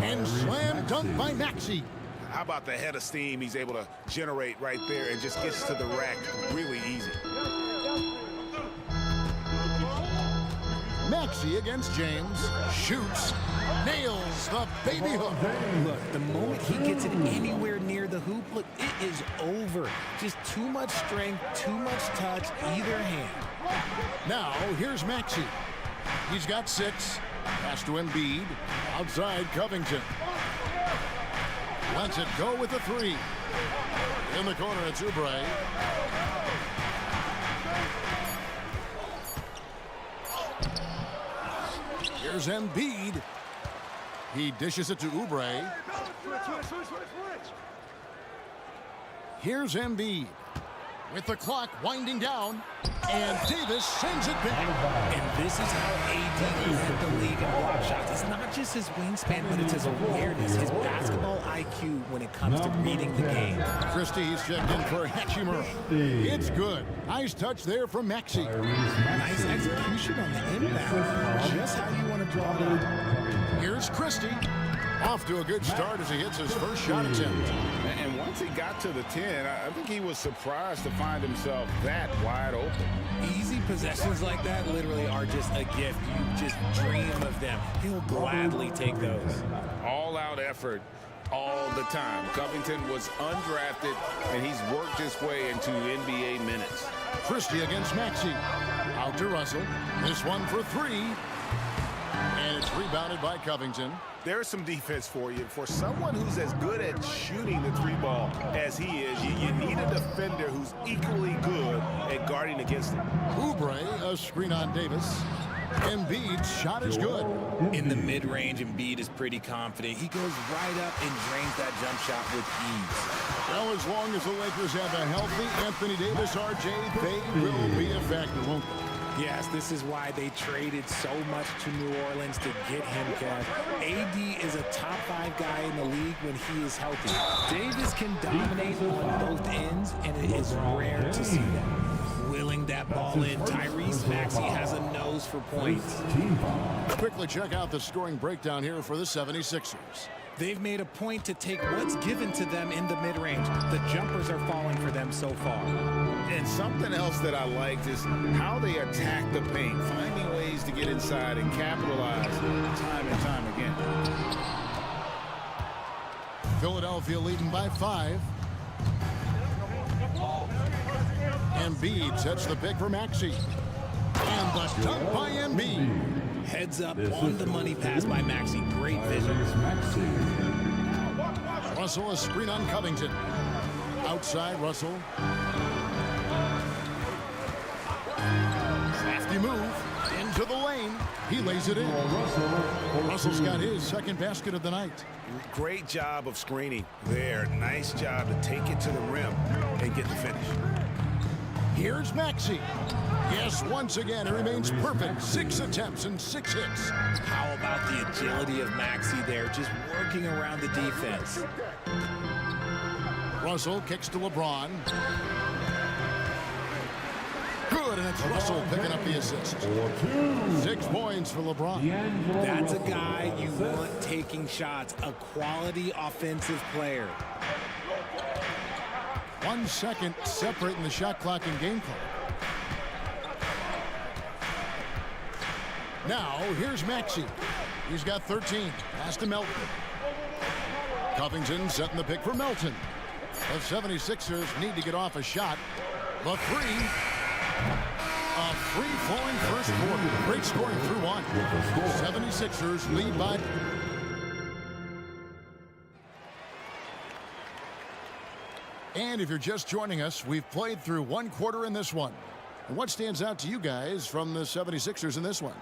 And slam dunk by Maxey. How about the head of steam he's able to generate right there and just gets to the rack really easy. Maxey against James. Shoots. Nails the baby hook. Look, the moment he gets it anywhere near the hoop, look, it is over. Just too much strength, too much touch, either hand. Now, here's Maxey. He's got 6. Pass to Embiid. Outside Covington. Lets it go with the 3. In the corner, it's Oubre. Here's Embiid. He dishes it to Oubre. Here's Embiid. With the clock winding down. And Davis sends it back. And this is how AD led the league in block shots. It's not just his wingspan, but it's his awareness, his basketball IQ when it comes to reading the game. Christie's checked in for Hachimura. It's good. Nice touch there from Maxey. Nice execution on the inbound. Just how you want to draw it up. Here's Christie. Off to a good start as he hits his first shot attempt. And once he got to the 10, I think he was surprised to find himself that wide open. Easy possessions like that literally are just a gift. You just dream of them. He'll gladly take those. All-out effort all the time. Covington was undrafted, and he's worked his way into NBA minutes. Christie against Maxey. Out to Russell. This one for 3. And it's rebounded by Covington. There's some defense for you. For someone who's as good at shooting the 3-ball as he is, you need a defender who's equally good at guarding against him. Oubre, a screen on Davis. Embiid's shot is good. In the mid-range, Embiid is pretty confident. He goes right up and drains that jump shot with ease. Well, as long as the Lakers have a healthy Anthony Davis, RJ, they will be a factor, won't they? Yes, this is why they traded so much to New Orleans to get him, Kev. AD is a top 5 guy in the league when he is healthy. Davis can dominate on both ends, and it is rare to see that. Willing that ball in, Tyrese Maxey has a nose for points. Quickly check out the scoring breakdown here for the 76ers. They've made a point to take what's given to them in the mid-range. The jumpers are falling for them so far. And something else that I liked is how they attack the paint, finding ways to get inside and capitalize time and time again. Philadelphia leading by 5. Embiid sets the pick for Maxey. And the dunk by Embiid. Heads up on the money pass by Maxey. Great vision. Russell, a screen on Covington. Outside, Russell. Crafty move. into the lane. He lays it in. Russell's got his second basket of the night. Great job of screening there. Nice job to take it to the rim and get the finish. Here's Maxey. Yes, once again, he remains perfect. 6 attempts and 6 hits. How about the agility of Maxey there, just working around the defense. Russell kicks to LeBron. Good, and it's Russell picking up the assist. 6 points for LeBron. That's a guy you want taking shots, a quality offensive player. 1 second separating the shot clock and game clock. Now, here's Maxey. He's got 13. Pass to Melton. Covington setting the pick for Melton. The 76ers need to get off a shot. The 3. A free-flowing first quarter. Great scoring through 1. 76ers lead by... And if you're just joining us, we've played through 1 quarter in this one. And what stands out to you guys from the 76ers in this one?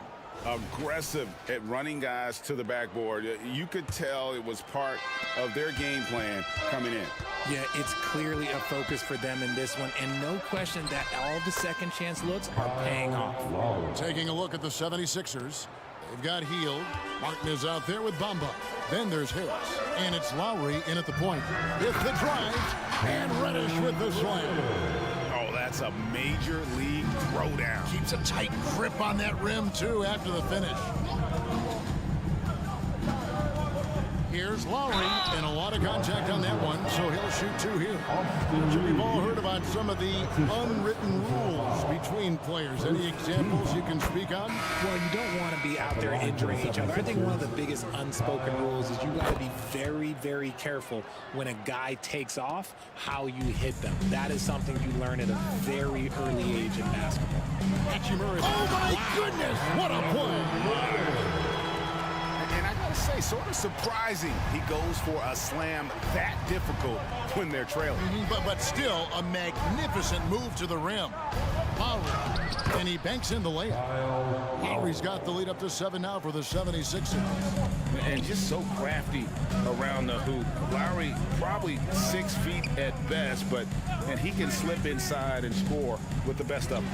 Aggressive at running guys to the backboard. You could tell it was part of their game plan coming in. Yeah, it's clearly a focus for them in this one, and no question that all the second chance looks are paying off. Taking a look at the 76ers. They've got Hield. Martin is out there with Bamba. Then there's Harris. And it's Lowry in at the point. With the drive, and Reddish with the slam. Oh, that's a major league throwdown. Keeps a tight grip on that rim, too, after the finish. Here's Lowry, and a lot of contact on that one, so he'll shoot 2 here. We've all heard about some of the unwritten rules between players. Any examples you can speak on? Well, you don't want to be out there injuring each other. I think one of the biggest unspoken rules is you got to be very, very careful when a guy takes off, how you hit them. That is something you learn at a very early age in basketball. Oh, my goodness! What a play! And I gotta say, sort of surprising he goes for a slam that difficult when they're trailing. But still, a magnificent move to the rim. Lowry, and he banks in the layup. Lowry's got the lead up to 7 now for the 76ers. And just so crafty around the hoop. Lowry probably 6 feet at best, and he can slip inside and score with the best of them.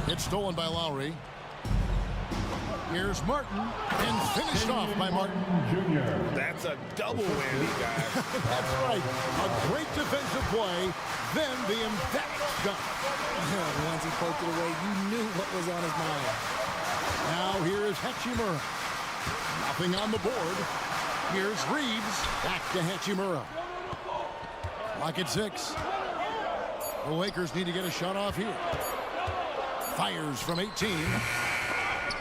It's stolen by Lowry. Here's Martin, and finished off by Martin. That's a double whammy, guys. That's right. A great defensive play, then the emphatic dunk. Once he poked it away, you knew what was on his mind. Now here's Hachimura. Nothing on the board. Here's Reeves. Back to Hachimura. Lock at 6. The Lakers need to get a shot off here. Fires from 18.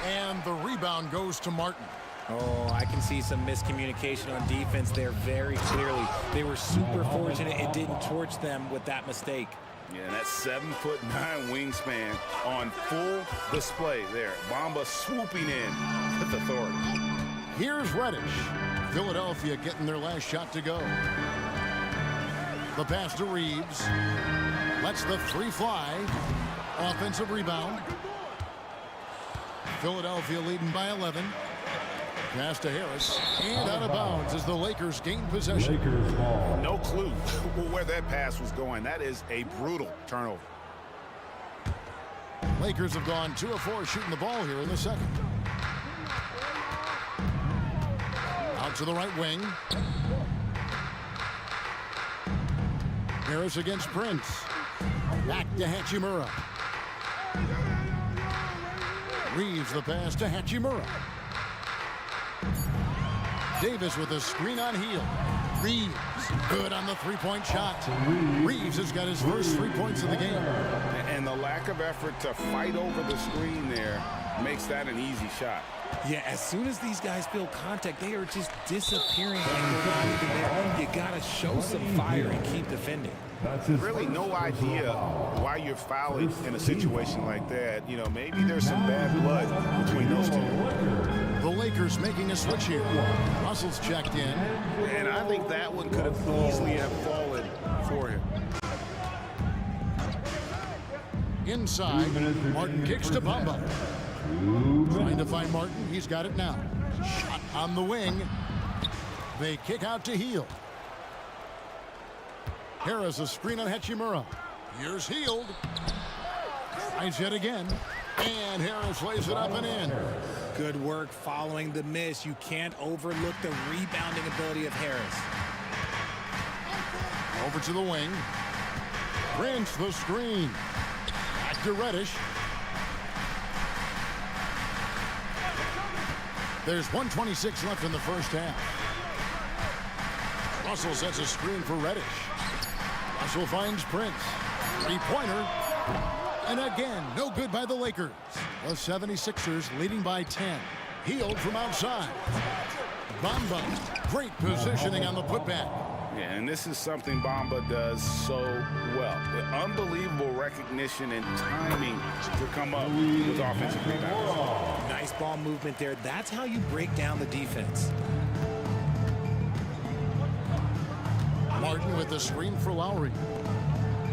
And the rebound goes to Martin. Oh, I can see some miscommunication on defense there very clearly. They were super fortunate it didn't torch them with that mistake. Yeah, that 7'9" wingspan on full display there. Bamba swooping in with authority. Here's Reddish. Philadelphia getting their last shot to go. The pass to Reeves. Lets the 3 fly. Offensive rebound. Philadelphia leading by 11. Pass to Harris. And out of bounds as the Lakers gain possession. No clue where that pass was going. That is a brutal turnover. Lakers have gone 2 of 4 shooting the ball here in the second. Out to the right wing. Harris against Prince. Back to Hachimura. Reeves the pass to Hachimura. Davis with a screen on Hield. Reeves good on the 3-point shot. Reeves has got his first 3 points of the game. And the lack of effort to fight over the screen there makes that an easy shot. Yeah, as soon as these guys feel contact, they are just disappearing like they're not even there. You got to show some fire and keep defending. Really no idea why you're fouling in a situation like that. You know, maybe there's some bad blood between those two. The Lakers making a switch here. Russell's checked in. And I think that one could have easily have fallen for him. Inside, Martin kicks to Bamba. Trying to find Martin. He's got it now. Shot on the wing. They kick out to Heel. Harris a screen on Hachimura. Here's Healed. Tries yet again. And Harris lays it up and in. Good work following the miss. You can't overlook the rebounding ability of Harris. Over to the wing. Grants the screen. Back to Reddish. There's 1:26 left in the first half. Russell sets a screen for Reddish. Russell finds Prince. Three-pointer. And again, no good by the Lakers. The 76ers leading by 10. Healed from outside. Bamba. Great positioning on the putback. Yeah, and this is something Bamba does so well. The unbelievable recognition and timing to come up with offensive rebounds. Nice ball movement there. That's how you break down the defense. Martin with the screen for Lowry.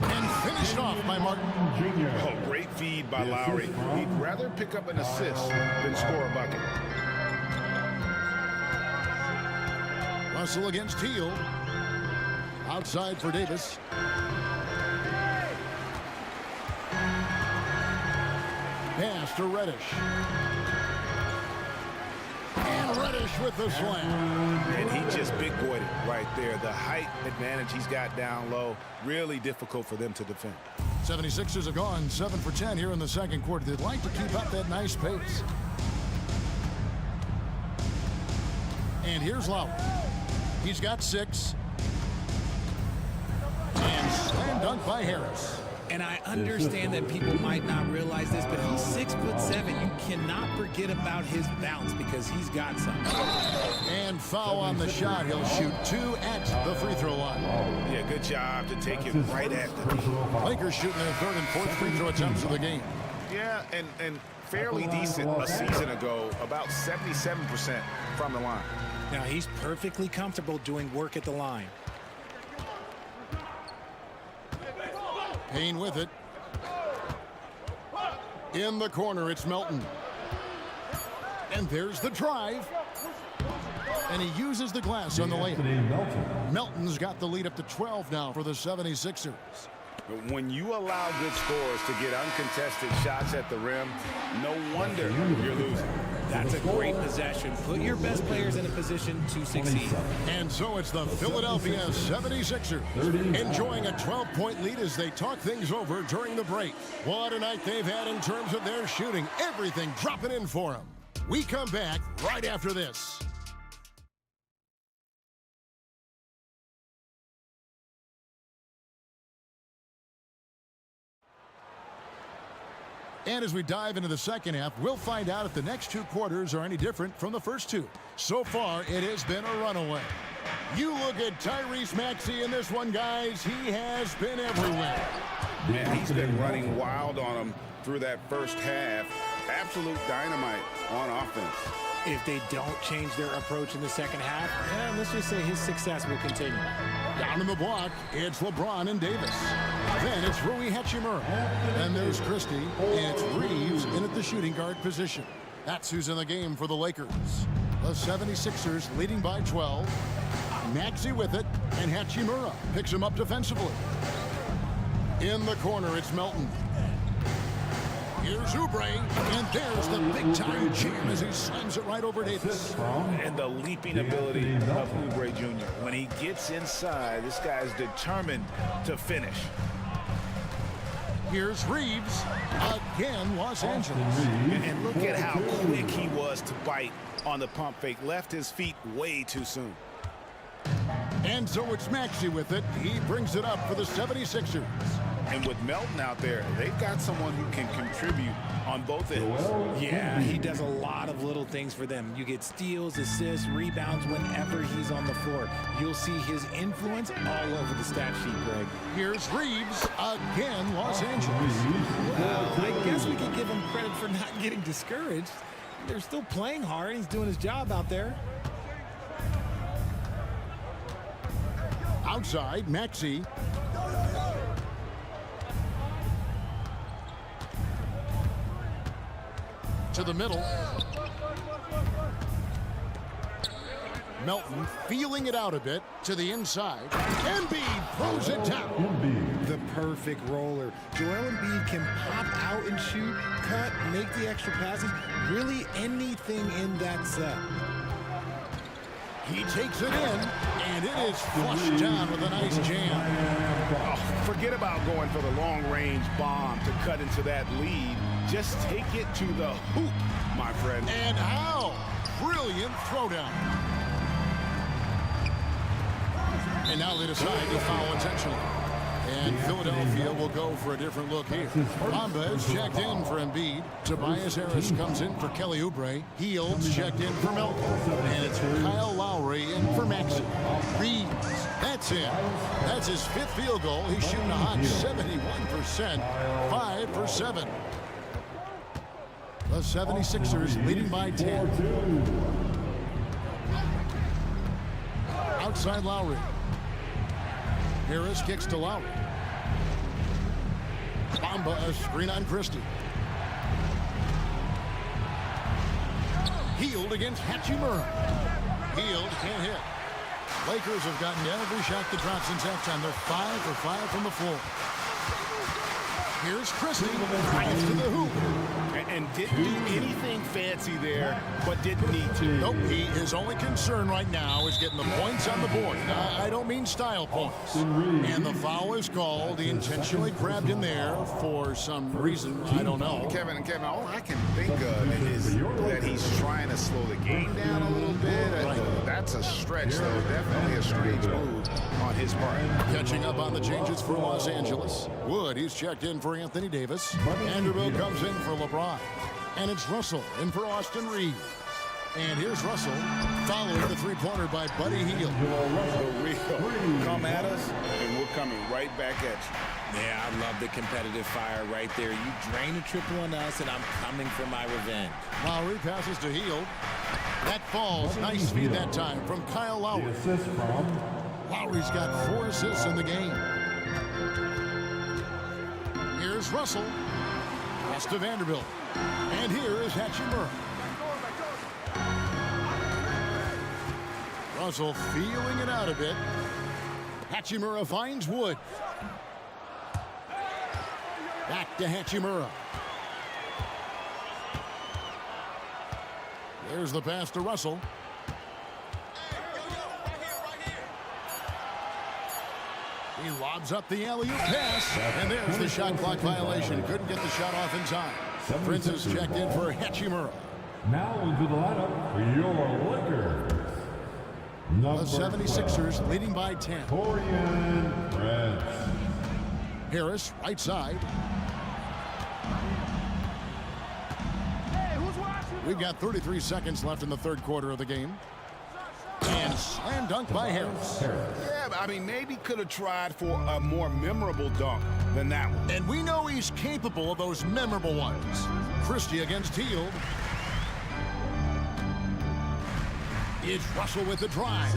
And finished off by Martin. Oh, great feed by Lowry. He'd rather pick up an assist than score a bucket. Russell against Teal. Outside for Davis. Pass to Reddish. And Reddish with the slam. And he just big boyed it right there. The height advantage he's got down low, really difficult for them to defend. 76ers have gone 7 for 10 here in the second quarter. They'd like to keep up that nice pace. And here's Lowry. He's got 6. And slam dunk by Harris. And I understand that people might not realize this, but he's 6'7". You cannot forget about his bounce because he's got some. And foul on the shot. He'll shoot 2 at the free throw line. Yeah, good job to take it right at the knee. Lakers shooting their 3rd and 4th free throw attempts of the game. Yeah, and fairly decent a season ago, about 77% from the line. Now he's perfectly comfortable doing work at the line. Payne with it. In the corner, it's Melton. And there's the drive. And he uses the glass on the layup. Melton's got the lead up to 12 now for the 76ers. But when you allow good scorers to get uncontested shots at the rim, no wonder you're losing. That's a great possession. Put your best players in a position to succeed. And so it's the Philadelphia 76ers enjoying a 12-point lead as they talk things over during the break. What a night they've had in terms of their shooting. Everything dropping in for them. We come back right after this. And as we dive into the second half, we'll find out if the next 2 quarters are any different from the first 2. So far, it has been a runaway. You look at Tyrese Maxey in this one, guys. He has been everywhere. Man, he's been running wild on them through that first half. Absolute dynamite on offense. If they don't change their approach in the second half, let's just say his success will continue. Down in the block, it's LeBron and Davis. Then it's Rui Hachimura. And there's Christie. And it's Reeves in at the shooting guard position. That's who's in the game for the Lakers. The 76ers leading by 12. Maxey with it. And Hachimura picks him up defensively. In the corner, it's Melton. Here's Oubre, and there's the big-time jam as he slams it right over Davis. And the leaping ability of Oubre Jr. When he gets inside, this guy's determined to finish. Here's Reeves, again, Los Angeles. And look at how quick he was to bite on the pump fake. Left his feet way too soon. And so it's Maxey with it. He brings it up for the 76ers. And with Melton out there, they've got someone who can contribute on both ends. Yeah, he does a lot of little things for them. You get steals, assists, rebounds whenever he's on the floor. You'll see his influence all over the stat sheet, Greg. Here's Reeves, again, Los Angeles. Well, I guess we can give him credit for not getting discouraged. They're still playing hard. He's doing his job out there. Outside, Maxey. To the middle. Melton feeling it out a bit to the inside. Embiid throws it down. The perfect roller. Joel Embiid can pop out and shoot, cut, make the extra passes. Really anything in that set. He takes it in, and it is flushed down with a nice jam. Oh, forget about going for the long-range bomb to cut into that lead. Just take it to the hoop, my friend. And how? Brilliant throwdown. And now they decide to foul intentionally. And Philadelphia will go for a different look here. Bamba is checked in for Embiid. Tobias Harris comes in for Kelly Oubre. Heald's checked in for Melton. And it's Kyle Lowry in for Maxey. Reeves, that's it. That's his 5th field goal. He's shooting a hot 71%, 5 for 7. The 76ers leading by 10. Outside Lowry. Harris kicks to Lowry. Bamba a screen on Christie. Hield against Hachimura. Hield can't hit. Lakers have gotten every shot that dropped since halftime. They're 5 for 5 from the floor. Here's Christie. Drives to the hoop. And didn't do anything fancy there, but didn't need to. Nope, his only concern right now is getting the points on the board. I don't mean style points. And the foul is called. He intentionally grabbed him there for some reason. I don't know. Kevin, all I can think of is that he's trying to slow the game down a little bit. Right. That's a stretch, though. Definitely a strange move on his part. Catching up on the changes for Los Angeles. Wood, he's checked in for Anthony Davis. Vanderbilt comes in for LeBron. And it's Russell in for Austin Reeves. And here's Russell following the three-pointer by Buddy Hield. Come at us, and we're coming right back at you. Yeah, I love the competitive fire right there. You drain a triple on us, and I'm coming for my revenge. Lowry passes to Hield. That falls. Nice feed that time from Kyle Lowry. Lowry's got 4 assists in the game. Here's Russell. Pass to Vanderbilt. And here is Hachimura. Russell feeling it out a bit. Hachimura finds Wood. Back to Hachimura. There's the pass to Russell. He lobs up the alley-oop pass. And there's the shot clock violation. Couldn't get the shot off in time. Prince is checked in for Hachimura. Now into the lineup for your Lakers. The 76ers leading by 10. Taurean Prince. Harris, right side. We've got 33 seconds left in the third quarter of the game. And slam dunk by Harris. Yeah, I mean, maybe could have tried for a more memorable dunk than that one. And we know he's capable of those memorable ones. Christie against Hield. It's Russell with the drive.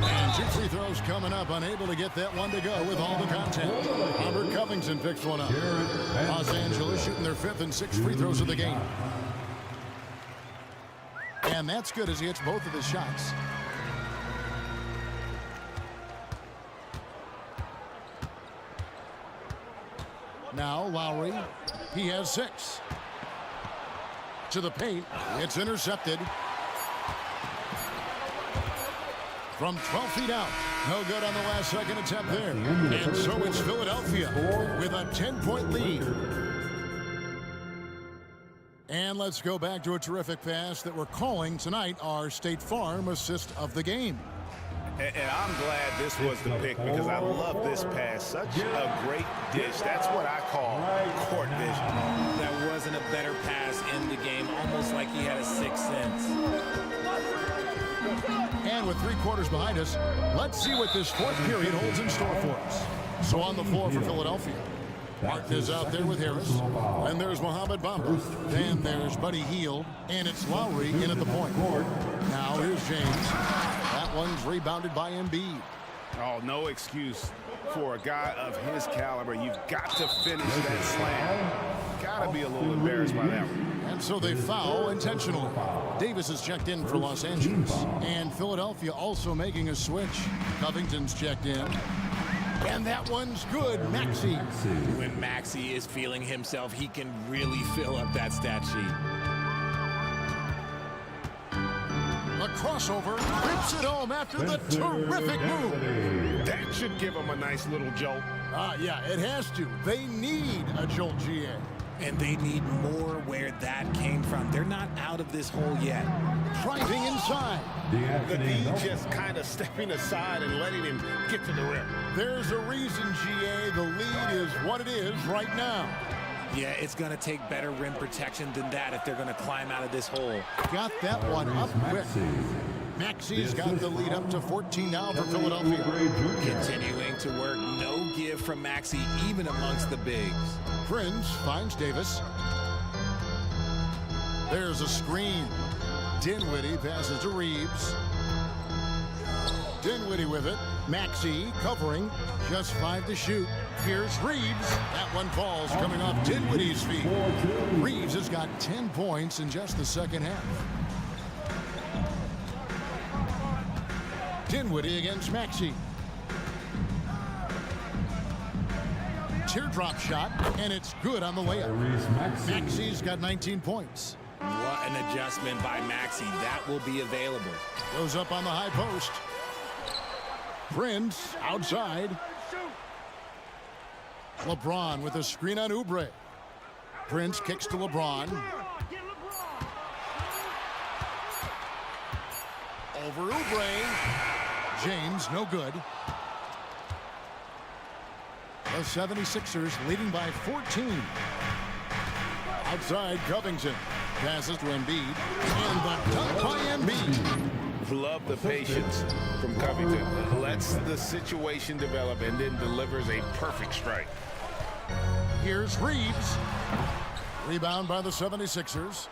And 2 free throws coming up. Unable to get that one to go with all the content. Robert Covington picks one up. Los Angeles shooting their 5th and 6th free throws of the game. And that's good as he hits both of his shots. Now Lowry, he has 6. To the paint, it's intercepted. From 12 feet out. No good on the last second attempt there. And so it's Philadelphia with a 10-point lead. And let's go back to a terrific pass that we're calling tonight our State Farm assist of the game. And I'm glad this was the pick because I love this pass. Such a great dish. That's what I call court vision. There wasn't a better pass in the game, almost like he had a 6th sense. And with 3 quarters behind us, let's see what this 4th period holds in store for us. So on the floor for Philadelphia. Mark is out there with Harris. And there's Mohamed Bamba. Then there's Buddy Hield. And it's Lowry in at the point. Now here's James. That one's rebounded by Embiid. Oh, no excuse for a guy of his caliber. You've got to finish that slam. got to be a little embarrassed by that one. And so they foul intentionally. Davis is checked in for Los Angeles. And Philadelphia also making a switch. Covington's checked in. And that one's good. Maxey. When Maxey is feeling himself, he can really fill up that stat sheet. The crossover rips it home after the terrific move. That should give him a nice little jolt. Yeah, it has to. They need a jolt, GA. And they need more where that came from. They're not out of this hole yet. Driving inside. The D just kind of stepping aside and letting him get to the rim. There's a reason, GA. The lead is what it is right now. Yeah, it's going to take better rim protection than that if they're going to climb out of this hole. Got that one up quick. Maxey's got the lead up to 14 now for Philadelphia. Continuing to work, no give from Maxey, even amongst the bigs. Prince finds Davis. There's a screen. Dinwiddie passes to Reeves. Dinwiddie with it. Maxey covering. Just 5 to shoot. Here's Reeves. That one falls coming off Dinwiddie's feet. Reeves has got 10 points in just the second half. Dinwiddie against Maxey. Teardrop shot, and it's good on the layup. Maxey's got 19 points. What an adjustment by Maxey. That will be available. Goes up on the high post. Prince outside. LeBron with a screen on Oubre. Prince kicks to LeBron. Over Oubre. James, no good. The 76ers leading by 14. Outside, Covington. Passes to Embiid. And the dunk by Embiid. Love the patience from Covington. Lets the situation develop and then delivers a perfect strike. Here's Reeves. Rebound by the 76ers.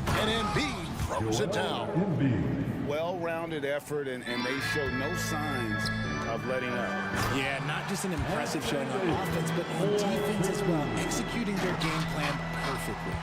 And Embiid throws it down. Well-rounded effort, and they show no signs of letting up. Yeah, not just an impressive showing on offense, but on defense as well, executing their game plan perfectly.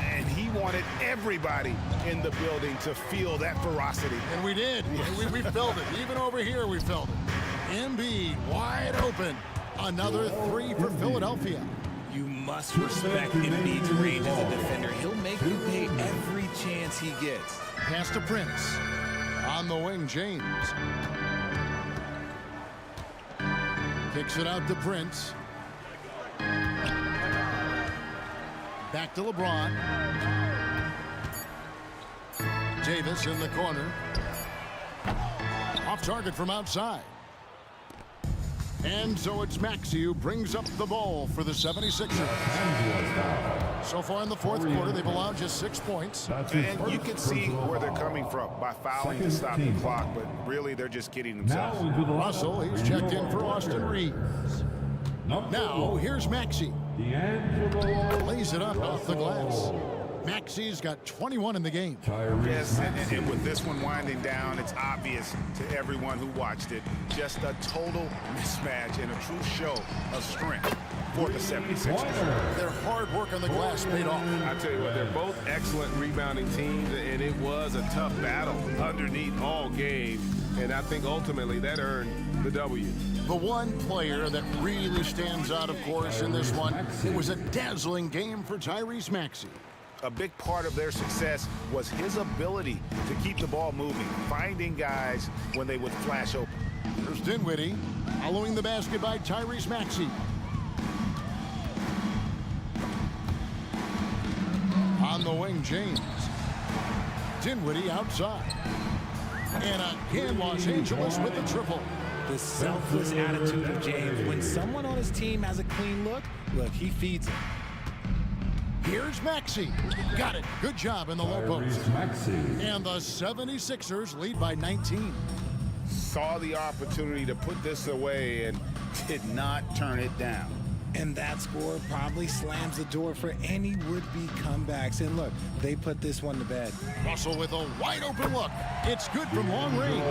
And he wanted everybody in the building to feel that ferocity. And we did. We felt it. Even over here, we felt it. Embiid wide open. Another 3 for Philadelphia. You must respect Embiid's range as a defender. He'll make you pay every chance he gets. Pass to Prince. On the wing, James. Kicks it out to Prince. Back to LeBron. Davis in the corner. Off target from outside. And so it's Maxey who brings up the ball for the 76ers. So far in the fourth quarter, they've allowed just 6 points. And you can see where they're coming from by fouling to stop the clock, but really they're just kidding themselves. Russell, he's checked in for Austin Reeves. Now, here's Maxey. Lays it up off the glass. Maxey's got 21 in the game. Yes, and with this one winding down, it's obvious to everyone who watched it. Just a total mismatch and a true show of strength for the 76ers. Their hard work on the glass paid off. I tell you what, they're both excellent rebounding teams, and it was a tough battle underneath all game. And I think ultimately that earned the W. The one player that really stands out, of course, in this one, it was a dazzling game for Tyrese Maxey. A big part of their success was his ability to keep the ball moving, finding guys when they would flash open. There's Dinwiddie following the basket by Tyrese Maxey. On the wing, James. Dinwiddie outside. And again, Los Angeles with the triple. The selfless attitude of James. When someone on his team has a clean look, he feeds it. Here's Maxey. Got it. Good job in the low post. And the 76ers lead by 19. Saw the opportunity to put this away and did not turn it down. And that score probably slams the door for any would-be comebacks. And look, they put this one to bed. Russell with a wide open look. It's good from long range.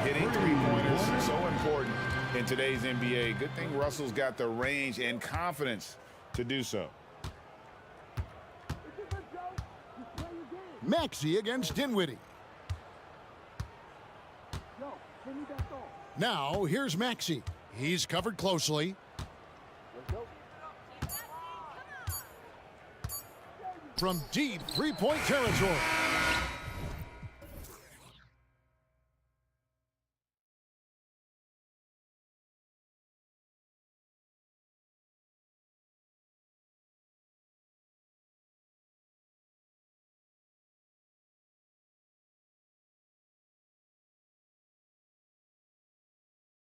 Hitting three-pointers is so important in today's NBA. Good thing Russell's got the range and confidence to do so. Maxey against Dinwiddie. Now, here's Maxey. He's covered closely. From deep three-point territory.